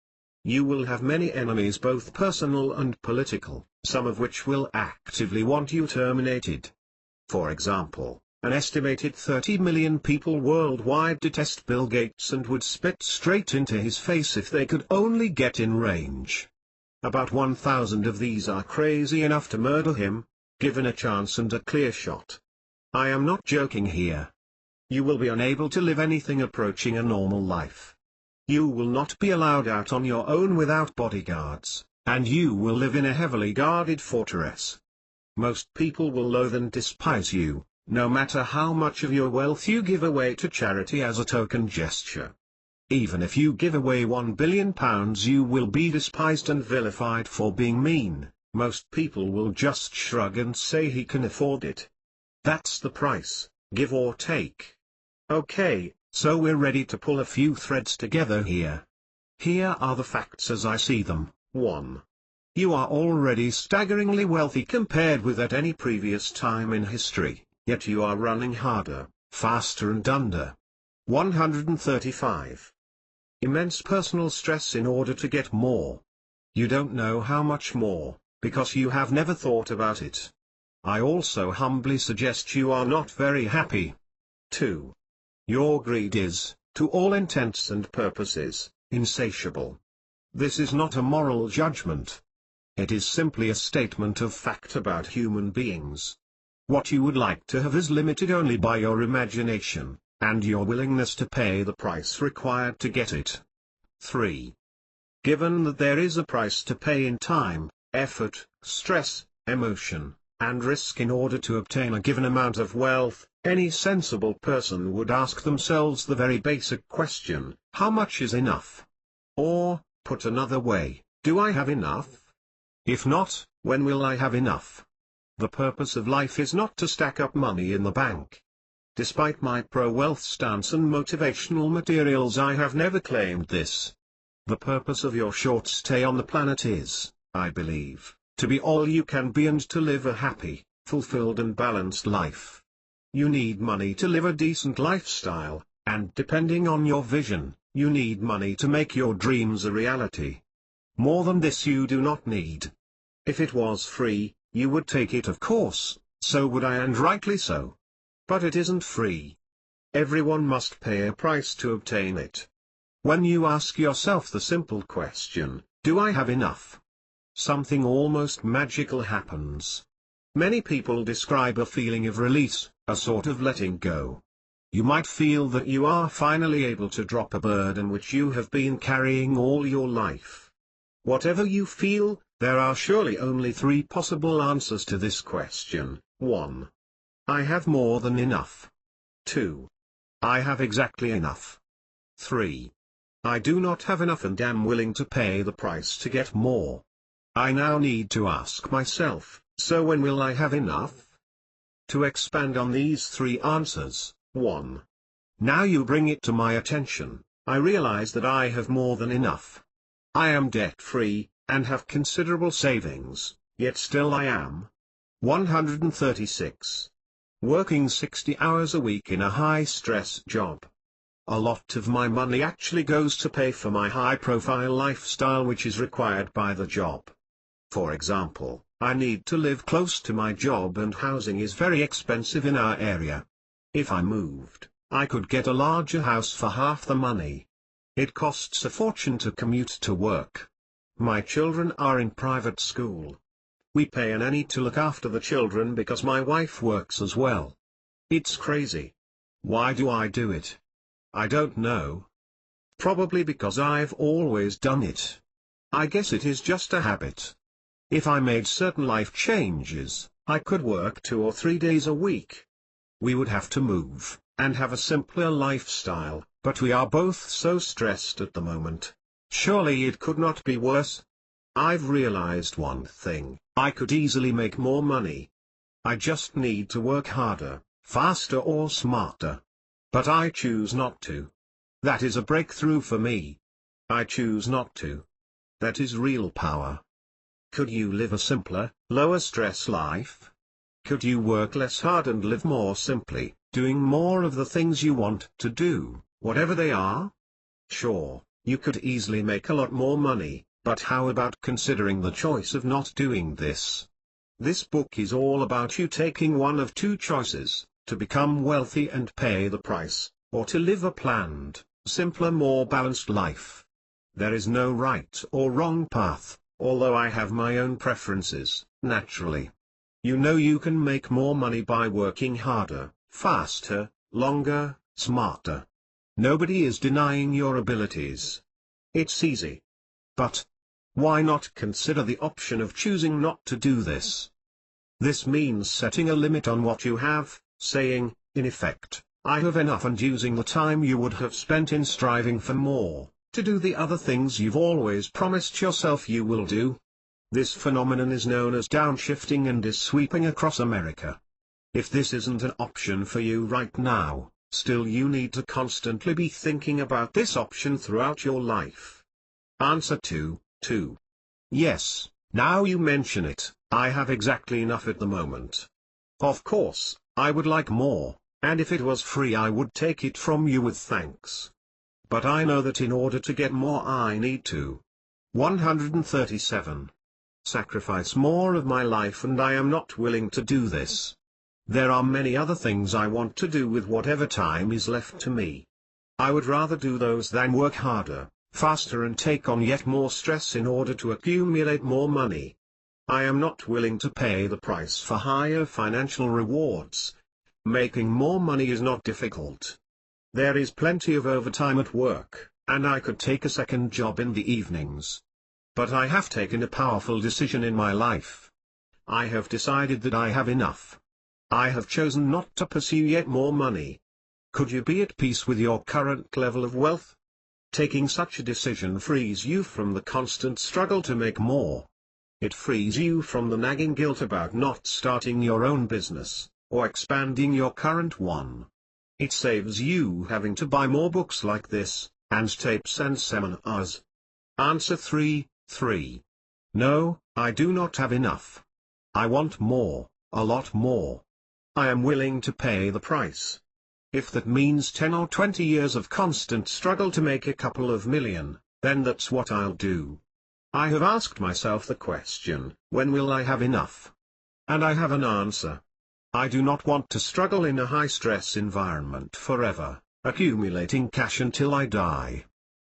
You will have many enemies, both personal and political, some of which will actively want you terminated. For example, an estimated 30 million people worldwide detest Bill Gates and would spit straight into his face if they could only get in range. About 1,000 of these are crazy enough to murder him, given a chance and a clear shot. I am not joking here. You will be unable to live anything approaching a normal life. You will not be allowed out on your own without bodyguards, and you will live in a heavily guarded fortress. Most people will loathe and despise you, no matter how much of your wealth you give away to charity as a token gesture. Even if you give away £1 billion, you will be despised and vilified for being mean. Most people will just shrug and say he can afford it. That's the price, give or take. Okay, so we're ready to pull a few threads together here. Here are the facts as I see them. 1. You are already staggeringly wealthy compared with at any previous time in history, yet you are running harder, faster and under. 135. Immense personal stress in order to get more. You don't know how much more, because you have never thought about it. I also humbly suggest you are not very happy. 2. Your greed is, to all intents and purposes, insatiable. This is not a moral judgment. It is simply a statement of fact about human beings. What you would like to have is limited only by your imagination, and your willingness to pay the price required to get it. 3. Given that there is a price to pay in time, effort, stress, emotion, and risk in order to obtain a given amount of wealth, any sensible person would ask themselves the very basic question, how much is enough? Or, put another way, do I have enough? If not, when will I have enough? The purpose of life is not to stack up money in the bank. Despite my pro-wealth stance and motivational materials, I have never claimed this. The purpose of your short stay on the planet is, I believe, to be all you can be and to live a happy, fulfilled and balanced life. You need money to live a decent lifestyle, and depending on your vision, you need money to make your dreams a reality. More than this you do not need. If it was free, you would take it, of course, so would I, and rightly so. But it isn't free. Everyone must pay a price to obtain it. When you ask yourself the simple question, do I have enough? Something almost magical happens. Many people describe a feeling of release, a sort of letting go. You might feel that you are finally able to drop a burden which you have been carrying all your life. Whatever you feel, there are surely only 3 possible answers to this question. 1. I have more than enough. 2. I have exactly enough. 3. I do not have enough and am willing to pay the price to get more. I now need to ask myself, so when will I have enough? To expand on these 3 answers, 1. Now you bring it to my attention, I realize that I have more than enough. I am debt-free, and have considerable savings, yet still I am. 136. Working 60 hours a week in a high-stress job. A lot of my money actually goes to pay for my high-profile lifestyle which is required by the job. For example, I need to live close to my job and housing is very expensive in our area. If I moved, I could get a larger house for half the money. It costs a fortune to commute to work. My children are in private school. We pay a nanny to look after the children because my wife works as well. It's crazy. Why do I do it? I don't know. Probably because I've always done it. I guess it is just a habit. If I made certain life changes, I could work 2 or 3 days a week. We would have to move, and have a simpler lifestyle, but we are both so stressed at the moment. Surely it could not be worse. I've realized one thing, I could easily make more money. I just need to work harder, faster or smarter. But I choose not to. That is a breakthrough for me. I choose not to. That is real power. Could you live a simpler, lower stress life? Could you work less hard and live more simply, doing more of the things you want to do, whatever they are? Sure, you could easily make a lot more money, but how about considering the choice of not doing this? This book is all about you taking one of two choices, to become wealthy and pay the price, or to live a planned, simpler, more balanced life. There is no right or wrong path, although I have my own preferences, naturally. You know you can make more money by working harder, faster, longer, smarter. Nobody is denying your abilities. It's easy. But why not consider the option of choosing not to do this? This means setting a limit on what you have, saying, in effect, I have enough, and using the time you would have spent in striving for more, to do the other things you've always promised yourself you will do. This phenomenon is known as downshifting and is sweeping across America. If this isn't an option for you right now, still you need to constantly be thinking about this option throughout your life. Answer 2. Yes, now you mention it, I have exactly enough at the moment. Of course, I would like more, and if it was free I would take it from you with thanks. But I know that in order to get more I need to 137. Sacrifice more of my life, and I am not willing to do this. There are many other things I want to do with whatever time is left to me. I would rather do those than work harder, faster and take on yet more stress in order to accumulate more money. I am not willing to pay the price for higher financial rewards. Making more money is not difficult. There is plenty of overtime at work, and I could take a second job in the evenings. But I have taken a powerful decision in my life. I have decided that I have enough. I have chosen not to pursue yet more money. Could you be at peace with your current level of wealth? Taking such a decision frees you from the constant struggle to make more. It frees you from the nagging guilt about not starting your own business, or expanding your current one. It saves you having to buy more books like this, and tapes and seminars. Answer 3. No, I do not have enough. I want more, a lot more. I am willing to pay the price. If that means 10 or 20 years of constant struggle to make a couple of million, then that's what I'll do. I have asked myself the question, when will I have enough? And I have an answer. I do not want to struggle in a high-stress environment forever, accumulating cash until I die.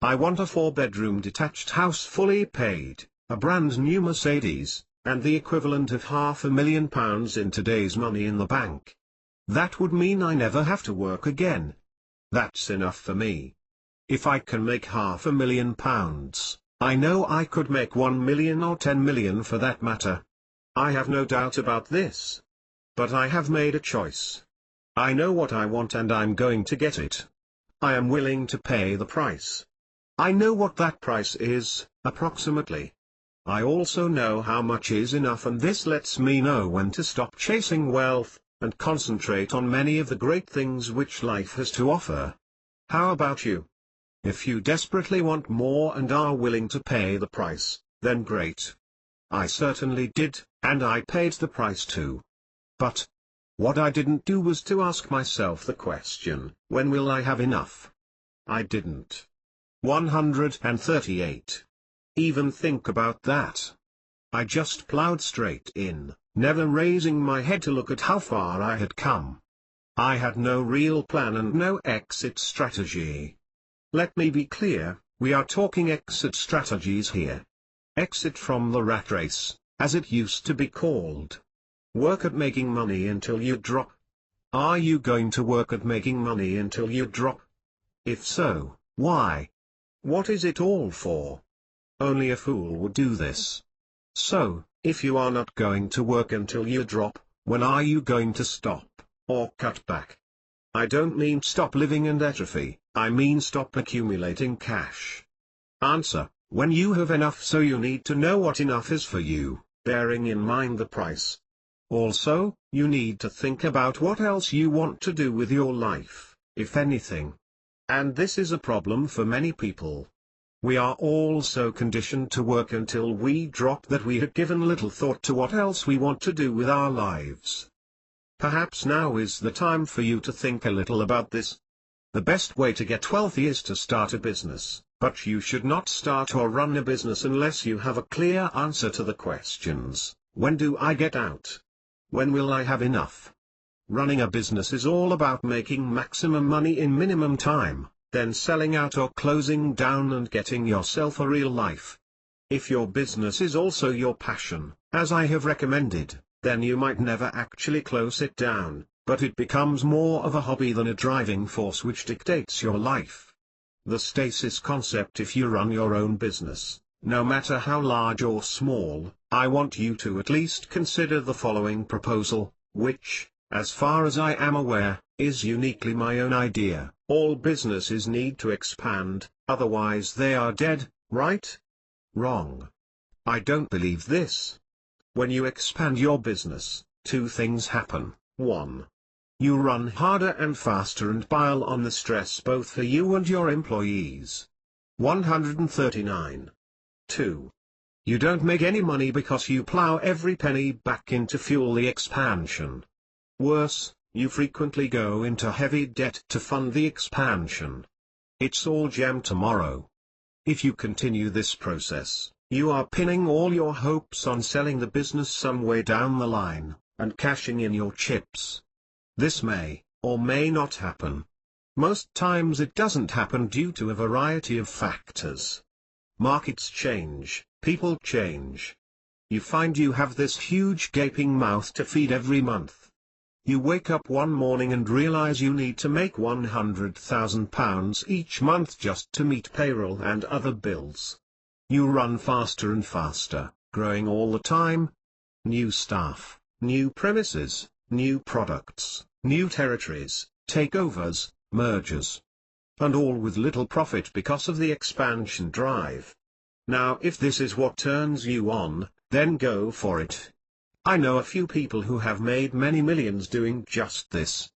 I want a 4-bedroom detached house fully paid, a brand new Mercedes, and the equivalent of £500,000 in today's money in the bank. That would mean I never have to work again. That's enough for me. If I can make £500,000, I know I could make 1 million or 10 million for that matter. I have no doubt about this. But I have made a choice. I know what I want and I'm going to get it. I am willing to pay the price. I know what that price is, approximately. I also know how much is enough, and this lets me know when to stop chasing wealth, and concentrate on many of the great things which life has to offer. How about you? If you desperately want more and are willing to pay the price, then great. I certainly did, and I paid the price too. But what I didn't do was to ask myself the question, when will I have enough? I didn't. 138. Even think about that. I just plowed straight in, never raising my head to look at how far I had come. I had no real plan and no exit strategy. Let me be clear, we are talking exit strategies here. Exit from the rat race, as it used to be called. Work at making money until you drop. Are you going to work at making money until you drop? If so, why? What is it all for? Only a fool would do this. So, if you are not going to work until you drop, when are you going to stop, or cut back? I don't mean stop living and atrophy, I mean stop accumulating cash. Answer: when you have enough. So you need to know what enough is for you, bearing in mind the price. Also, you need to think about what else you want to do with your life, if anything. And this is a problem for many people. We are all so conditioned to work until we drop that we have given little thought to what else we want to do with our lives. Perhaps now is the time for you to think a little about this. The best way to get wealthy is to start a business, but you should not start or run a business unless you have a clear answer to the questions: when do I get out? When will I have enough? Running a business is all about making maximum money in minimum time, then selling out or closing down and getting yourself a real life. If your business is also your passion, as I have recommended, then you might never actually close it down, but it becomes more of a hobby than a driving force which dictates your life. The stasis concept: if you run your own business, no matter how large or small, I want you to at least consider the following proposal, which, as far as I am aware, is uniquely my own idea. All businesses need to expand, otherwise they are dead, right? Wrong. I don't believe this. When you expand your business, two things happen. 1. You run harder and faster and pile on the stress both for you and your employees. 139. 2. You don't make any money because you plow every penny back in to fuel the expansion. Worse, you frequently go into heavy debt to fund the expansion. It's all jam tomorrow. If you continue this process, you are pinning all your hopes on selling the business some way down the line, and cashing in your chips. This may, or may not happen. Most times it doesn't happen due to a variety of factors. Markets change, people change. You find you have this huge gaping mouth to feed every month. You wake up one morning and realize you need to make £100,000 each month just to meet payroll and other bills. You run faster and faster, growing all the time. New staff, new premises, new products, new territories, takeovers, mergers. And all with little profit because of the expansion drive. Now if this is what turns you on, then go for it. I know a few people who have made many millions doing just this.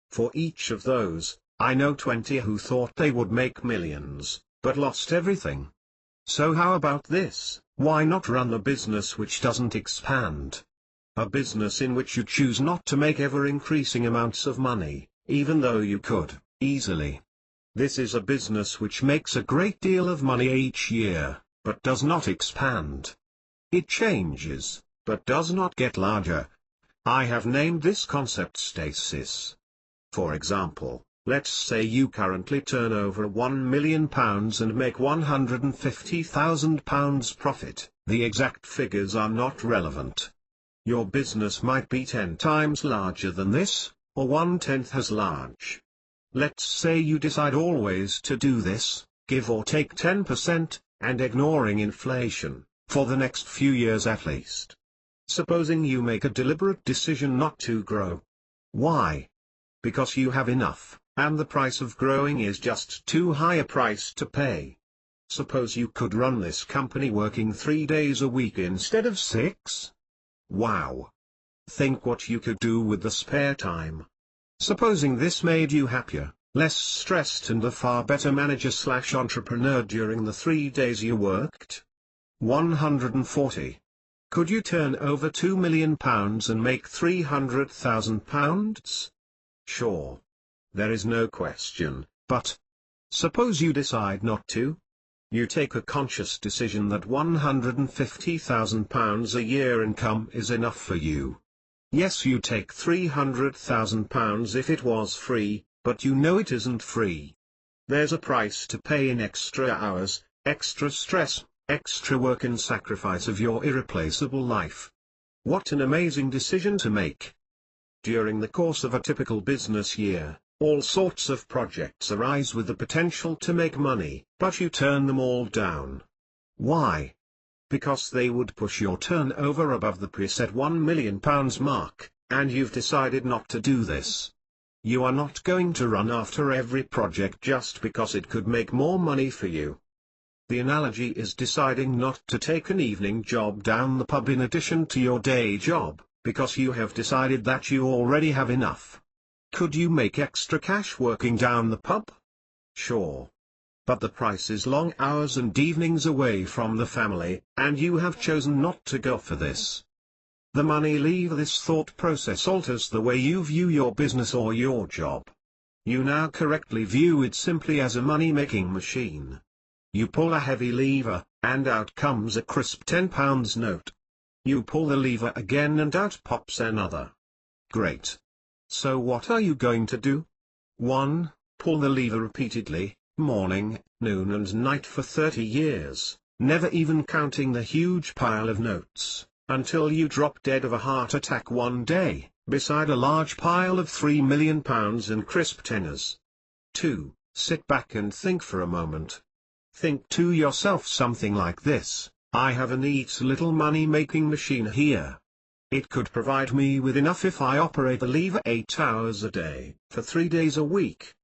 For each of those, I know 20 who thought they would make millions, but lost everything. So how about this? Why not run a business which doesn't expand? A business in which you choose not to make ever-increasing amounts of money, even though you could, easily. This is a business which makes a great deal of money each year, but does not expand. It changes, but does not get larger. I have named this concept stasis. For example, let's say you currently turn over £1 million and make £150,000 profit. The exact figures are not relevant. Your business might be 10 times larger than this, or 1/10 as large. Let's say you decide always to do this, give or take 10%, and ignoring inflation, for the next few years at least. Supposing you make a deliberate decision not to grow. Why? Because you have enough, and the price of growing is just too high a price to pay. Suppose you could run this company working 3 days a week instead of 6? Wow! Think what you could do with the spare time. Supposing this made you happier, less stressed and a far better manager/entrepreneur during the 3 days you worked. 140. Could you turn over £2 million and make £300,000? Sure. There is no question, but Suppose you decide not to? You take a conscious decision that £150,000 a year income is enough for you. Yes, you take £300,000 if it was free, but you know it isn't free. There's a price to pay in extra hours, extra stress, extra work and sacrifice of your irreplaceable life. What an amazing decision to make! During the course of a typical business year, all sorts of projects arise with the potential to make money, but you turn them all down. Why? Because they would push your turnover above the preset £1 million mark, and you've decided not to do this. You are not going to run after every project just because it could make more money for you. The analogy is deciding not to take an evening job down the pub in addition to your day job, because you have decided that you already have enough. Could you make extra cash working down the pub? Sure. But the price is long hours and evenings away from the family, and you have chosen not to go for this. The money lever. This thought process alters the way you view your business or your job. You now correctly view it simply as a money-making machine. You pull a heavy lever, and out comes a crisp £10 note. You pull the lever again and out pops another. Great. So what are you going to do? 1. Pull the lever repeatedly, morning, noon and night for 30 years, never even counting the huge pile of notes, until you drop dead of a heart attack one day, beside a large pile of £3 million in crisp tenors. 2. Sit back and think for a moment. Think to yourself something like this: I have a neat little money-making machine here. It could provide me with enough if I operate the lever 8 hours a day, for 3 days a week.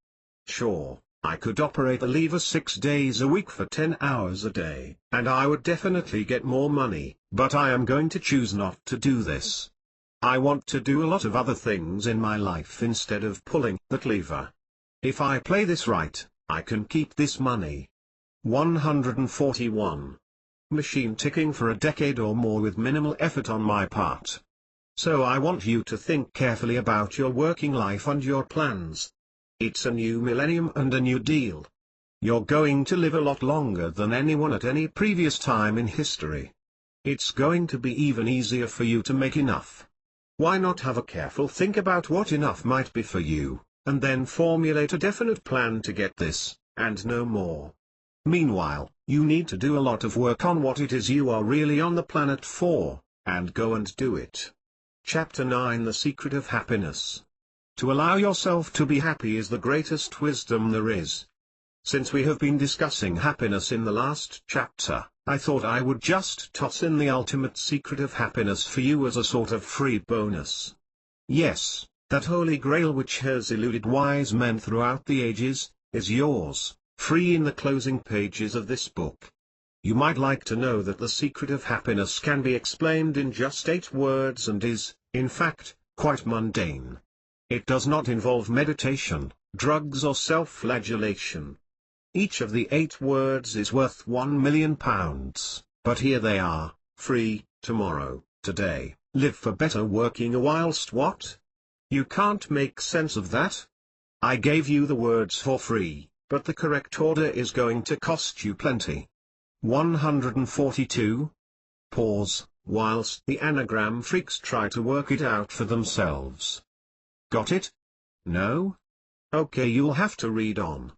Sure, I could operate the lever 6 days a week for 10 hours a day, and I would definitely get more money, but I am going to choose not to do this. I want to do a lot of other things in my life instead of pulling that lever. If I play this right, I can keep this money. 141. Machine ticking for a decade or more with minimal effort on my part. So I want you to think carefully about your working life and your plans. It's a new millennium and a new deal. You're going to live a lot longer than anyone at any previous time in history. It's going to be even easier for you to make enough. Why not have a careful think about what enough might be for you, and then formulate a definite plan to get this, and no more. Meanwhile, you need to do a lot of work on what it is you are really on the planet for, and go and do it. Chapter 9: The Secret of Happiness. To allow yourself to be happy is the greatest wisdom there is. Since we have been discussing happiness in the last chapter, I thought I would just toss in the ultimate secret of happiness for you as a sort of free bonus. Yes, that holy grail which has eluded wise men throughout the ages, is yours, free in the closing pages of this book. You might like to know that the secret of happiness can be explained in just 8 words and is, in fact, quite mundane. It does not involve meditation, drugs or self-flagellation. Each of the 8 words is worth £1 million, but here they are: free, tomorrow, today, live for better, working a whilst what? You can't make sense of that? I gave you the words for free, but the correct order is going to cost you plenty. 142. Pause, whilst the anagram freaks try to work it out for themselves. Got it? No? Okay, you'll have to read on.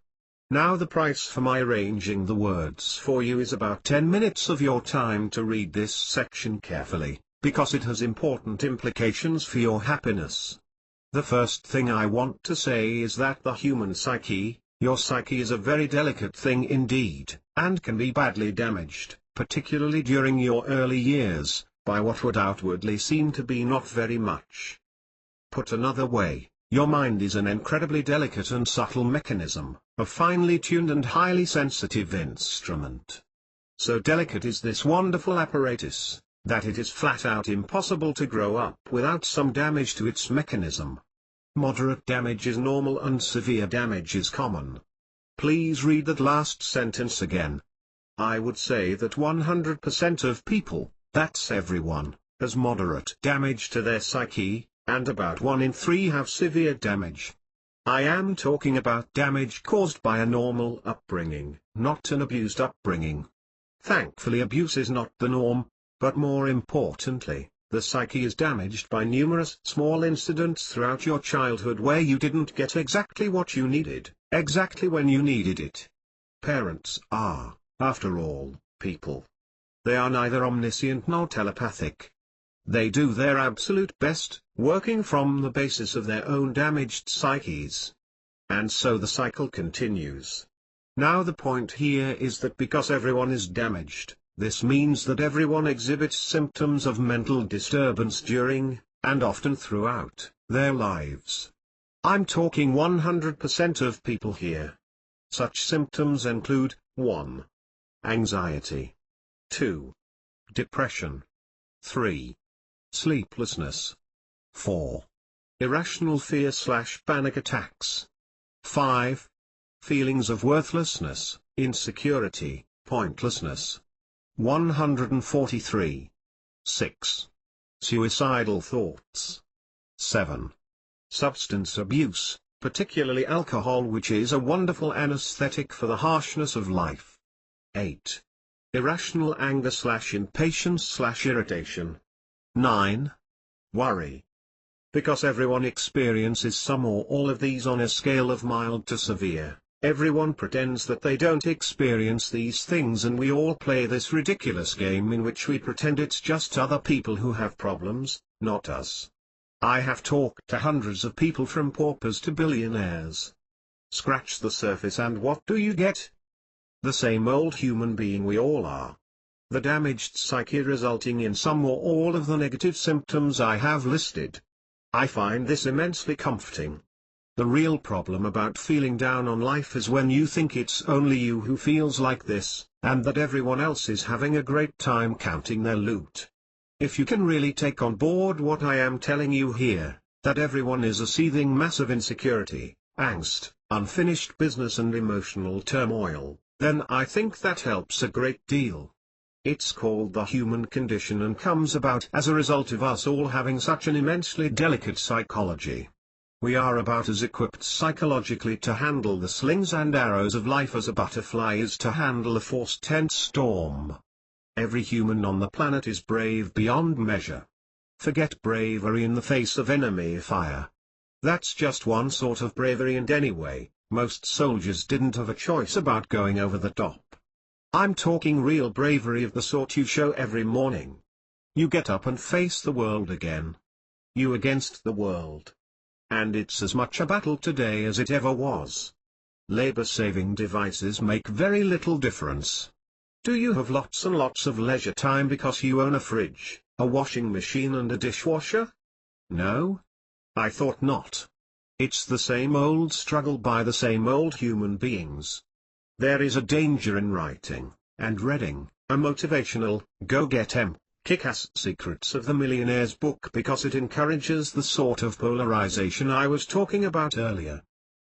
Now the price for my arranging the words for you is about 10 minutes of your time to read this section carefully, because it has important implications for your happiness. The first thing I want to say is that the human psyche, your psyche, is a very delicate thing indeed, and can be badly damaged, particularly during your early years, by what would outwardly seem to be not very much. Put another way, your mind is an incredibly delicate and subtle mechanism, a finely tuned and highly sensitive instrument. So delicate is this wonderful apparatus, that it is flat out impossible to grow up without some damage to its mechanism. Moderate damage is normal and severe damage is common. Please read that last sentence again. I would say that 100% of people, that's everyone, has moderate damage to their psyche, and about 1 in 3 have severe damage. I am talking about damage caused by a normal upbringing, not an abused upbringing. Thankfully, abuse is not the norm, but more importantly, the psyche is damaged by numerous small incidents throughout your childhood where you didn't get exactly what you needed, exactly when you needed it. Parents are, after all, people. They are neither omniscient nor telepathic. They do their absolute best, working from the basis of their own damaged psyches. And so the cycle continues. Now the point here is that because everyone is damaged, this means that everyone exhibits symptoms of mental disturbance during, and often throughout, their lives. I'm talking 100% of people here. Such symptoms include, 1. Anxiety. 2. Depression. 3. Sleeplessness. 4. Irrational fear/panic attacks. 5. Feelings of worthlessness, insecurity, pointlessness. 143. 6. Suicidal thoughts. 7. Substance abuse, particularly alcohol, which is a wonderful anesthetic for the harshness of life. 8. Irrational anger/impatience/irritation. 9. Worry. Because everyone experiences some or all of these on a scale of mild to severe, everyone pretends that they don't experience these things, and we all play this ridiculous game in which we pretend it's just other people who have problems, not us. I have talked to hundreds of people from paupers to billionaires. Scratch the surface and what do you get? The same old human being we all are. The damaged psyche resulting in some or all of the negative symptoms I have listed. I find this immensely comforting. The real problem about feeling down on life is when you think it's only you who feels like this, and that everyone else is having a great time counting their loot. If you can really take on board what I am telling you here, that everyone is a seething mass of insecurity, angst, unfinished business and emotional turmoil, then I think that helps a great deal. It's called the human condition and comes about as a result of us all having such an immensely delicate psychology. We are about as equipped psychologically to handle the slings and arrows of life as a butterfly is to handle a forced tense storm. Every human on the planet is brave beyond measure. Forget bravery in the face of enemy fire. That's just one sort of bravery, and anyway, most soldiers didn't have a choice about going over the top. I'm talking real bravery of the sort you show every morning. You get up and face the world again. You against the world. And it's as much a battle today as it ever was. Labor-saving devices make very little difference. Do you have lots and lots of leisure time because you own a fridge, a washing machine and a dishwasher? No? I thought not. It's the same old struggle by the same old human beings. There is a danger in writing, and reading, a motivational, go-get-em, kick-ass Secrets of the Millionaires book because it encourages the sort of polarization I was talking about earlier.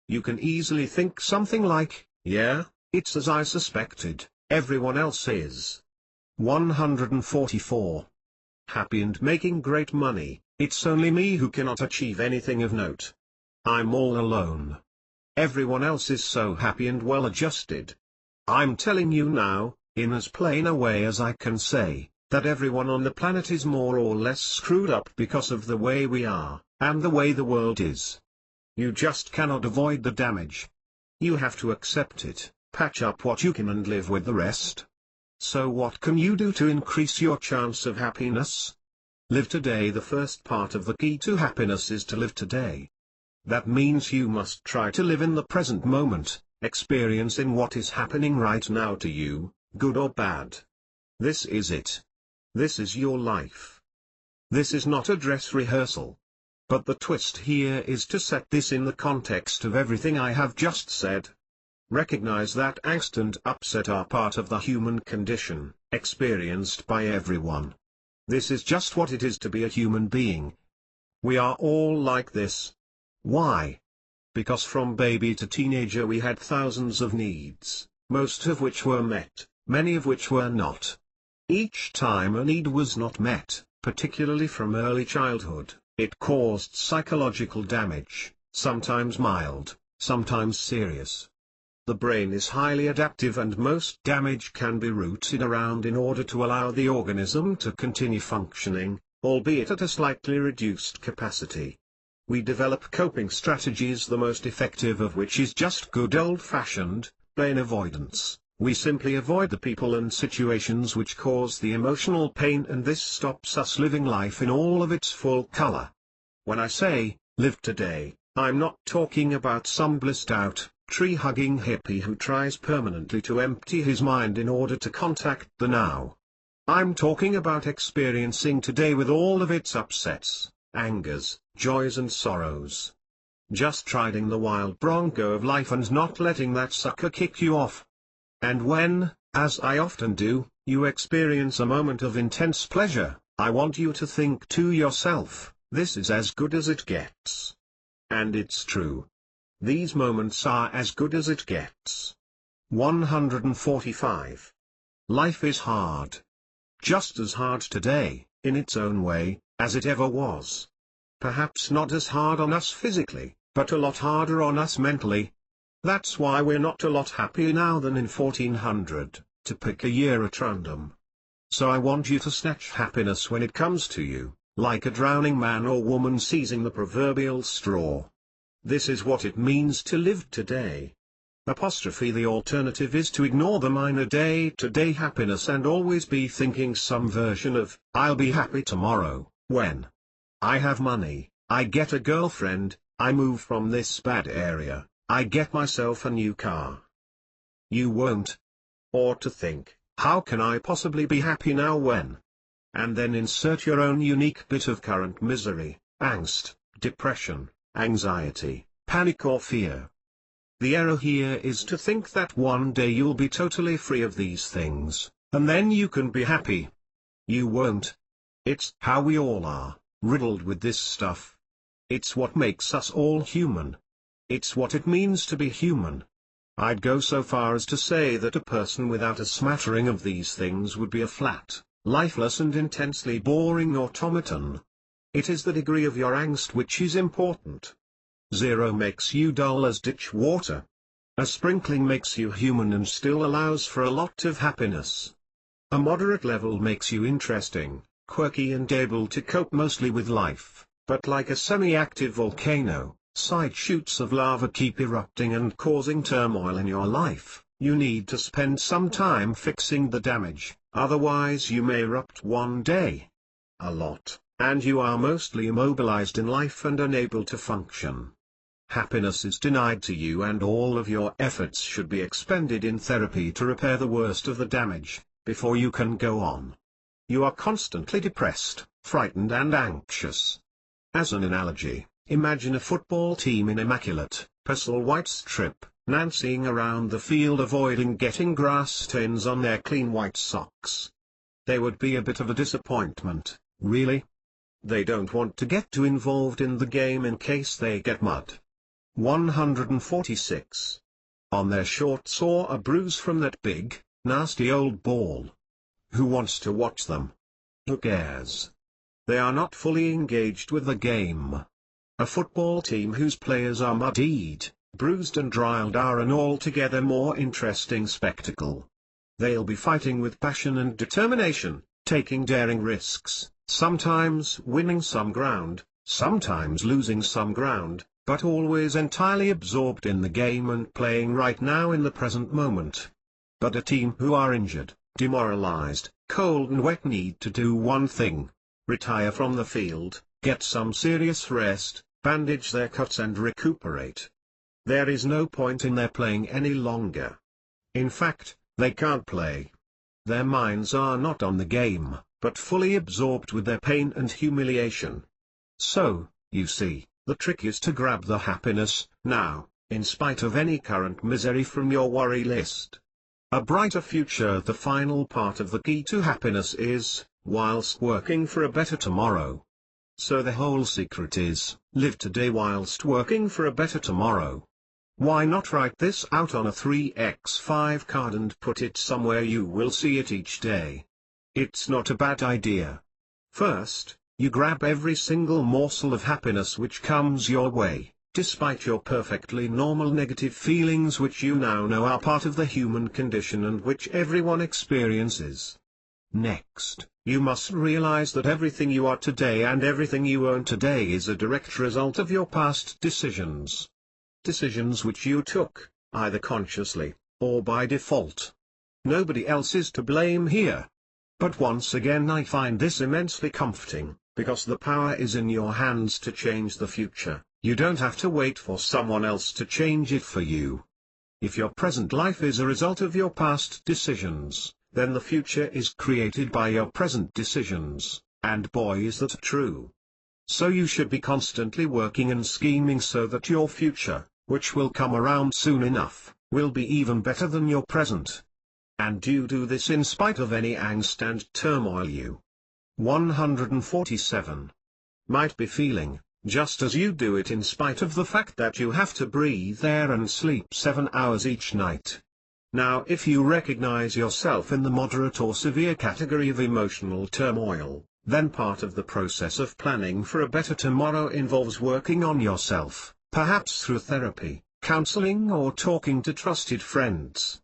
You can easily think something like, yeah, it's as I suspected, everyone else is. 144. Happy and making great money, it's only me who cannot achieve anything of note. I'm all alone. Everyone else is so happy and well adjusted. I'm telling you now, in as plain a way as I can say, that everyone on the planet is more or less screwed up because of the way we are, and the way the world is. You just cannot avoid the damage. You have to accept it, patch up what you can and live with the rest. So what can you do to increase your chance of happiness? Live today. The first part of the key to happiness is to live today. That means you must try to live in the present moment, experiencing what is happening right now to you, good or bad. This is it. This is your life. This is not a dress rehearsal. But the twist here is to set this in the context of everything I have just said. Recognize that angst and upset are part of the human condition, experienced by everyone. This is just what it is to be a human being. We are all like this. Why? Because from baby to teenager we had thousands of needs, most of which were met, many of which were not. Each time a need was not met, particularly from early childhood, it caused psychological damage, sometimes mild, sometimes serious. The brain is highly adaptive and most damage can be rooted around in order to allow the organism to continue functioning, albeit at a slightly reduced capacity. We develop coping strategies, the most effective of which is just good old-fashioned, plain avoidance. We simply avoid the people and situations which cause the emotional pain, and this stops us living life in all of its full color. When I say, live today, I'm not talking about some blissed-out, tree-hugging hippie who tries permanently to empty his mind in order to contact the now. I'm talking about experiencing today with all of its upsets, angers, joys and sorrows. Just riding the wild bronco of life and not letting that sucker kick you off. And when, as I often do, you experience a moment of intense pleasure, I want you to think to yourself, this is as good as it gets. And it's true. These moments are as good as it gets. 145. Life is hard. Just as hard today, in its own way, as it ever was. Perhaps not as hard on us physically, but a lot harder on us mentally. That's why we're not a lot happier now than in 1400, to pick a year at random. So I want you to snatch happiness when it comes to you, like a drowning man or woman seizing the proverbial straw. This is what it means to live today. The alternative is to ignore the minor day-to-day happiness and always be thinking some version of, I'll be happy tomorrow, when I have money, I get a girlfriend, I move from this bad area, I get myself a new car. You won't. Or to think, how can I possibly be happy now when? And then insert your own unique bit of current misery, angst, depression, anxiety, panic or fear. The error here is to think that one day you'll be totally free of these things, and then you can be happy. You won't. It's how we all are, riddled with this stuff. It's what makes us all human. It's what it means to be human. I'd go so far as to say that a person without a smattering of these things would be a flat, lifeless and intensely boring automaton. It is the degree of your angst which is important. 0 makes you dull as ditch water. A sprinkling makes you human and still allows for a lot of happiness. A moderate level makes you interesting, quirky and able to cope mostly with life, but like a semi-active volcano, side shoots of lava keep erupting and causing turmoil in your life. You need to spend some time fixing the damage, otherwise you may erupt one day. A lot, and you are mostly immobilized in life and unable to function. Happiness is denied to you and all of your efforts should be expended in therapy to repair the worst of the damage, before you can go on. You are constantly depressed, frightened and anxious. As an analogy, imagine a football team in immaculate, pearl white strip, nancying around the field avoiding getting grass stains on their clean white socks. They would be a bit of a disappointment, really. They don't want to get too involved in the game in case they get mud. 146. On their shorts or a bruise from that big, nasty old ball. Who wants to watch them? Who cares? They are not fully engaged with the game. A football team whose players are muddied, bruised and riled are an altogether more interesting spectacle. They'll be fighting with passion and determination, taking daring risks, sometimes winning some ground, sometimes losing some ground, but always entirely absorbed in the game and playing right now in the present moment. But a team who are injured, demoralized, cold and wet need to do one thing: retire from the field, get some serious rest, bandage their cuts and recuperate. There is no point in their playing any longer. In fact, they can't play. Their minds are not on the game, but fully absorbed with their pain and humiliation. So, you see, the trick is to grab the happiness, now, in spite of any current misery from your worry list. A brighter future. The final part of the key to happiness is, whilst working for a better tomorrow. So the whole secret is, live today whilst working for a better tomorrow. Why not write this out on a 3x5 card and put it somewhere you will see it each day? It's not a bad idea. First, you grab every single morsel of happiness which comes your way, despite your perfectly normal negative feelings which you now know are part of the human condition and which everyone experiences. Next, you must realize that everything you are today and everything you own today is a direct result of your past decisions. Decisions which you took, either consciously, or by default. Nobody else is to blame here. But once again I find this immensely comforting, because the power is in your hands to change the future. You don't have to wait for someone else to change it for you. If your present life is a result of your past decisions, then the future is created by your present decisions, and boy is that true. So you should be constantly working and scheming so that your future, which will come around soon enough, will be even better than your present. And you do this in spite of any angst and turmoil you 147 might be feeling, just as you do it in spite of the fact that you have to breathe air and sleep 7 hours each night. Now if you recognize yourself in the moderate or severe category of emotional turmoil, then part of the process of planning for a better tomorrow involves working on yourself, perhaps through therapy, counseling or talking to trusted friends.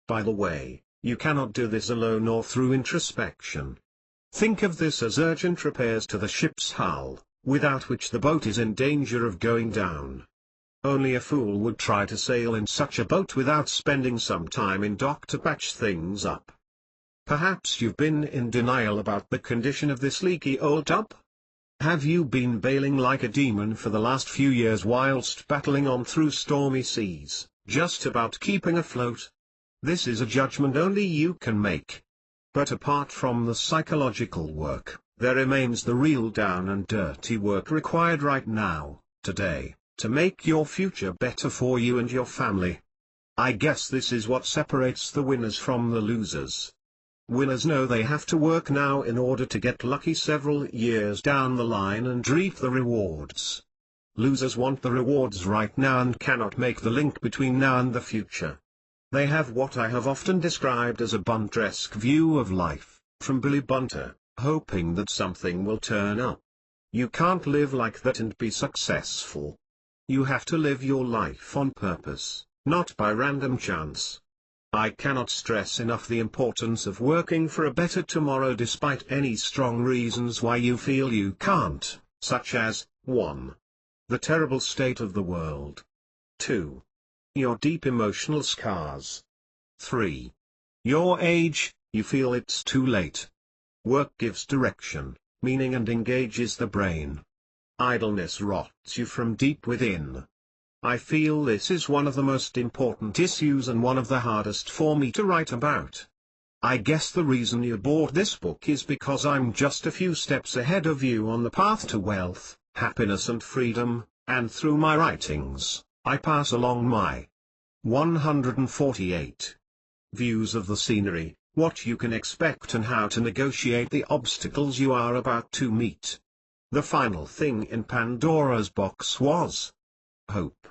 By the way, you cannot do this alone or through introspection. Think of this as urgent repairs to the ship's hull, without which the boat is in danger of going down. Only a fool would try to sail in such a boat without spending some time in dock to patch things up. Perhaps you've been in denial about the condition of this leaky old tub? Have you been bailing like a demon for the last few years whilst battling on through stormy seas, just about keeping afloat? This is a judgment only you can make. But apart from the psychological work, there remains the real down and dirty work required right now, today, to make your future better for you and your family. I guess this is what separates the winners from the losers. Winners know they have to work now in order to get lucky several years down the line and reap the rewards. Losers want the rewards right now and cannot make the link between now and the future. They have what I have often described as a Bunter-esque view of life, from Billy Bunter, hoping that something will turn up. You can't live like that and be successful. You have to live your life on purpose, not by random chance. I cannot stress enough the importance of working for a better tomorrow despite any strong reasons why you feel you can't, such as, 1. The terrible state of the world. 2. Your deep emotional scars. 3. Your age, you feel it's too late. Work gives direction, meaning and engages the brain. Idleness rots you from deep within. I feel this is one of the most important issues and one of the hardest for me to write about. I guess the reason you bought this book is because I'm just a few steps ahead of you on the path to wealth, happiness and freedom, and through my writings, I pass along my 148 views of the scenery, what you can expect and how to negotiate the obstacles you are about to meet. The final thing in Pandora's box was hope.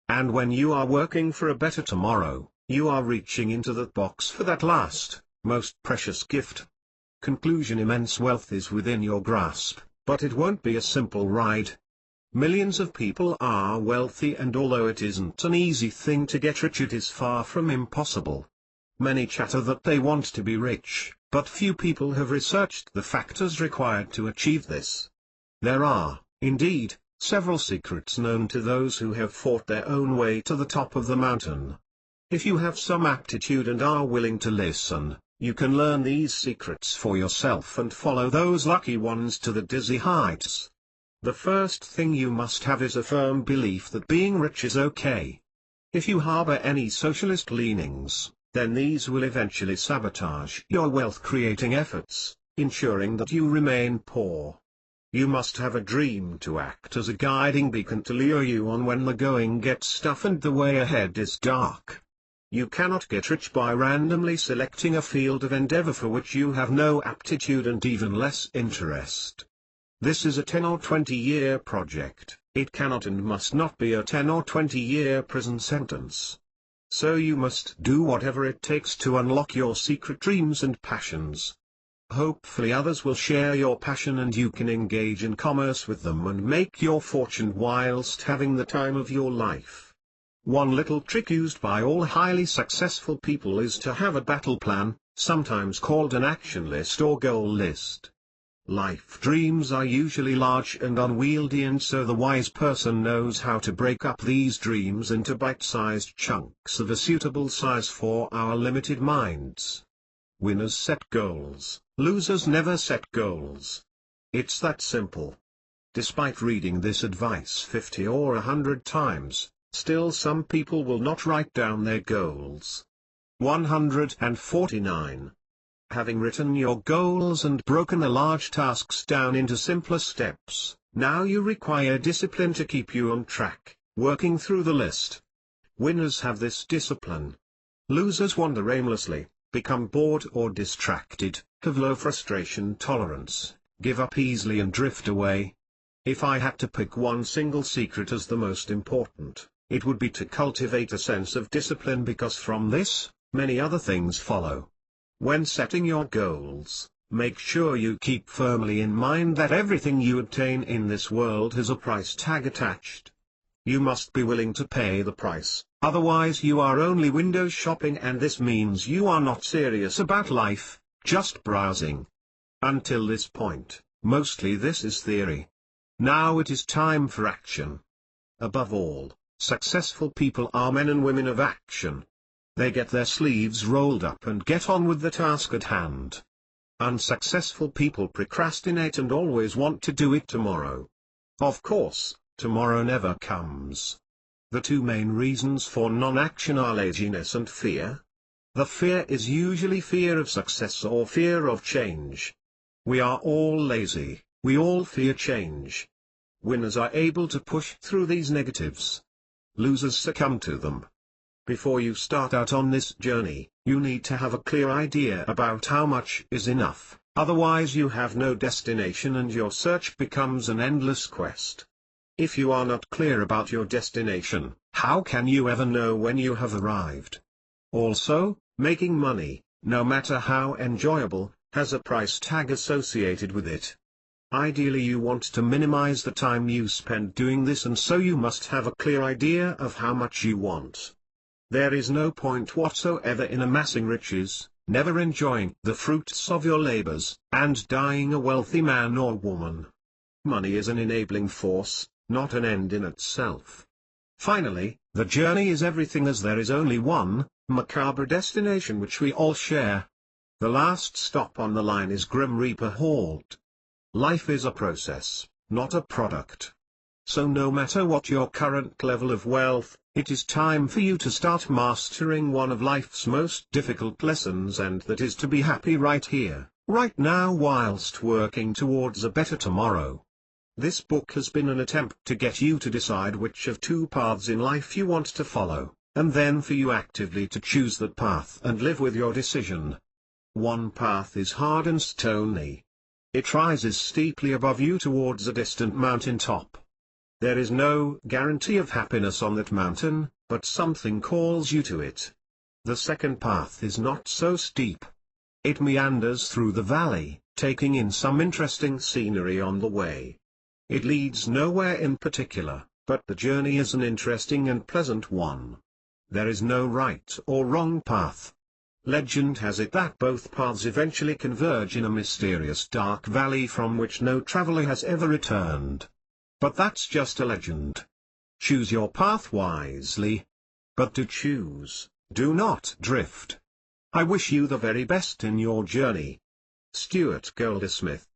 And when you are working for a better tomorrow, you are reaching into that box for that last, most precious gift. Conclusion: immense wealth is within your grasp, but it won't be a simple ride. Millions of people are wealthy, and although it isn't an easy thing to get rich, it is far from impossible. Many chatter that they want to be rich, but few people have researched the factors required to achieve this. There are, indeed, several secrets known to those who have fought their own way to the top of the mountain. If you have some aptitude and are willing to listen, you can learn these secrets for yourself and follow those lucky ones to the dizzy heights. The first thing you must have is a firm belief that being rich is okay. If you harbor any socialist leanings, then these will eventually sabotage your wealth-creating efforts, ensuring that you remain poor. You must have a dream to act as a guiding beacon to lure you on when the going gets tough and the way ahead is dark. You cannot get rich by randomly selecting a field of endeavor for which you have no aptitude and even less interest. This is a 10 or 20-year project. It cannot and must not be a 10 or 20-year prison sentence. So you must do whatever it takes to unlock your secret dreams and passions. Hopefully others will share your passion and you can engage in commerce with them and make your fortune whilst having the time of your life. One little trick used by all highly successful people is to have a battle plan, sometimes called an action list or goal list. Life dreams are usually large and unwieldy, and so the wise person knows how to break up these dreams into bite-sized chunks of a suitable size for our limited minds. Winners set goals, losers never set goals. It's that simple. Despite reading this advice 50 or 100 times, still some people will not write down their goals. 149. Having written your goals and broken the large tasks down into simpler steps, now you require discipline to keep you on track, working through the list. Winners have this discipline. Losers wander aimlessly, become bored or distracted, have low frustration tolerance, give up easily and drift away. If I had to pick one single secret as the most important, it would be to cultivate a sense of discipline, because from this, many other things follow. When setting your goals, make sure you keep firmly in mind that everything you obtain in this world has a price tag attached. You must be willing to pay the price, otherwise you are only window shopping, and this means you are not serious about life, just browsing. Until this point, mostly this is theory. Now it is time for action. Above all, successful people are men and women of action. They get their sleeves rolled up and get on with the task at hand. Unsuccessful people procrastinate and always want to do it tomorrow. Of course, tomorrow never comes. The two main reasons for non-action are laziness and fear. The fear is usually fear of success or fear of change. We are all lazy, we all fear change. Winners are able to push through these negatives. Losers succumb to them. Before you start out on this journey, you need to have a clear idea about how much is enough, otherwise you have no destination and your search becomes an endless quest. If you are not clear about your destination, how can you ever know when you have arrived? Also, making money, no matter how enjoyable, has a price tag associated with it. Ideally you want to minimize the time you spend doing this, and so you must have a clear idea of how much you want. There is no point whatsoever in amassing riches, never enjoying the fruits of your labors, and dying a wealthy man or woman. Money is an enabling force, not an end in itself. Finally, the journey is everything, as there is only one macabre destination which we all share. The last stop on the line is Grim Reaper halt. Life is a process, not a product. So no matter what your current level of wealth, it is time for you to start mastering one of life's most difficult lessons, and that is to be happy right here, right now, whilst working towards a better tomorrow. This book has been an attempt to get you to decide which of two paths in life you want to follow, and then for you actively to choose that path and live with your decision. One path is hard and stony. It rises steeply above you towards a distant mountain top. There is no guarantee of happiness on that mountain, but something calls you to it. The second path is not so steep. It meanders through the valley, taking in some interesting scenery on the way. It leads nowhere in particular, but the journey is an interesting and pleasant one. There is no right or wrong path. Legend has it that both paths eventually converge in a mysterious dark valley from which no traveler has ever returned. But that's just a legend. Choose your path wisely. But to choose, do not drift. I wish you the very best in your journey. Stuart Goldsmith.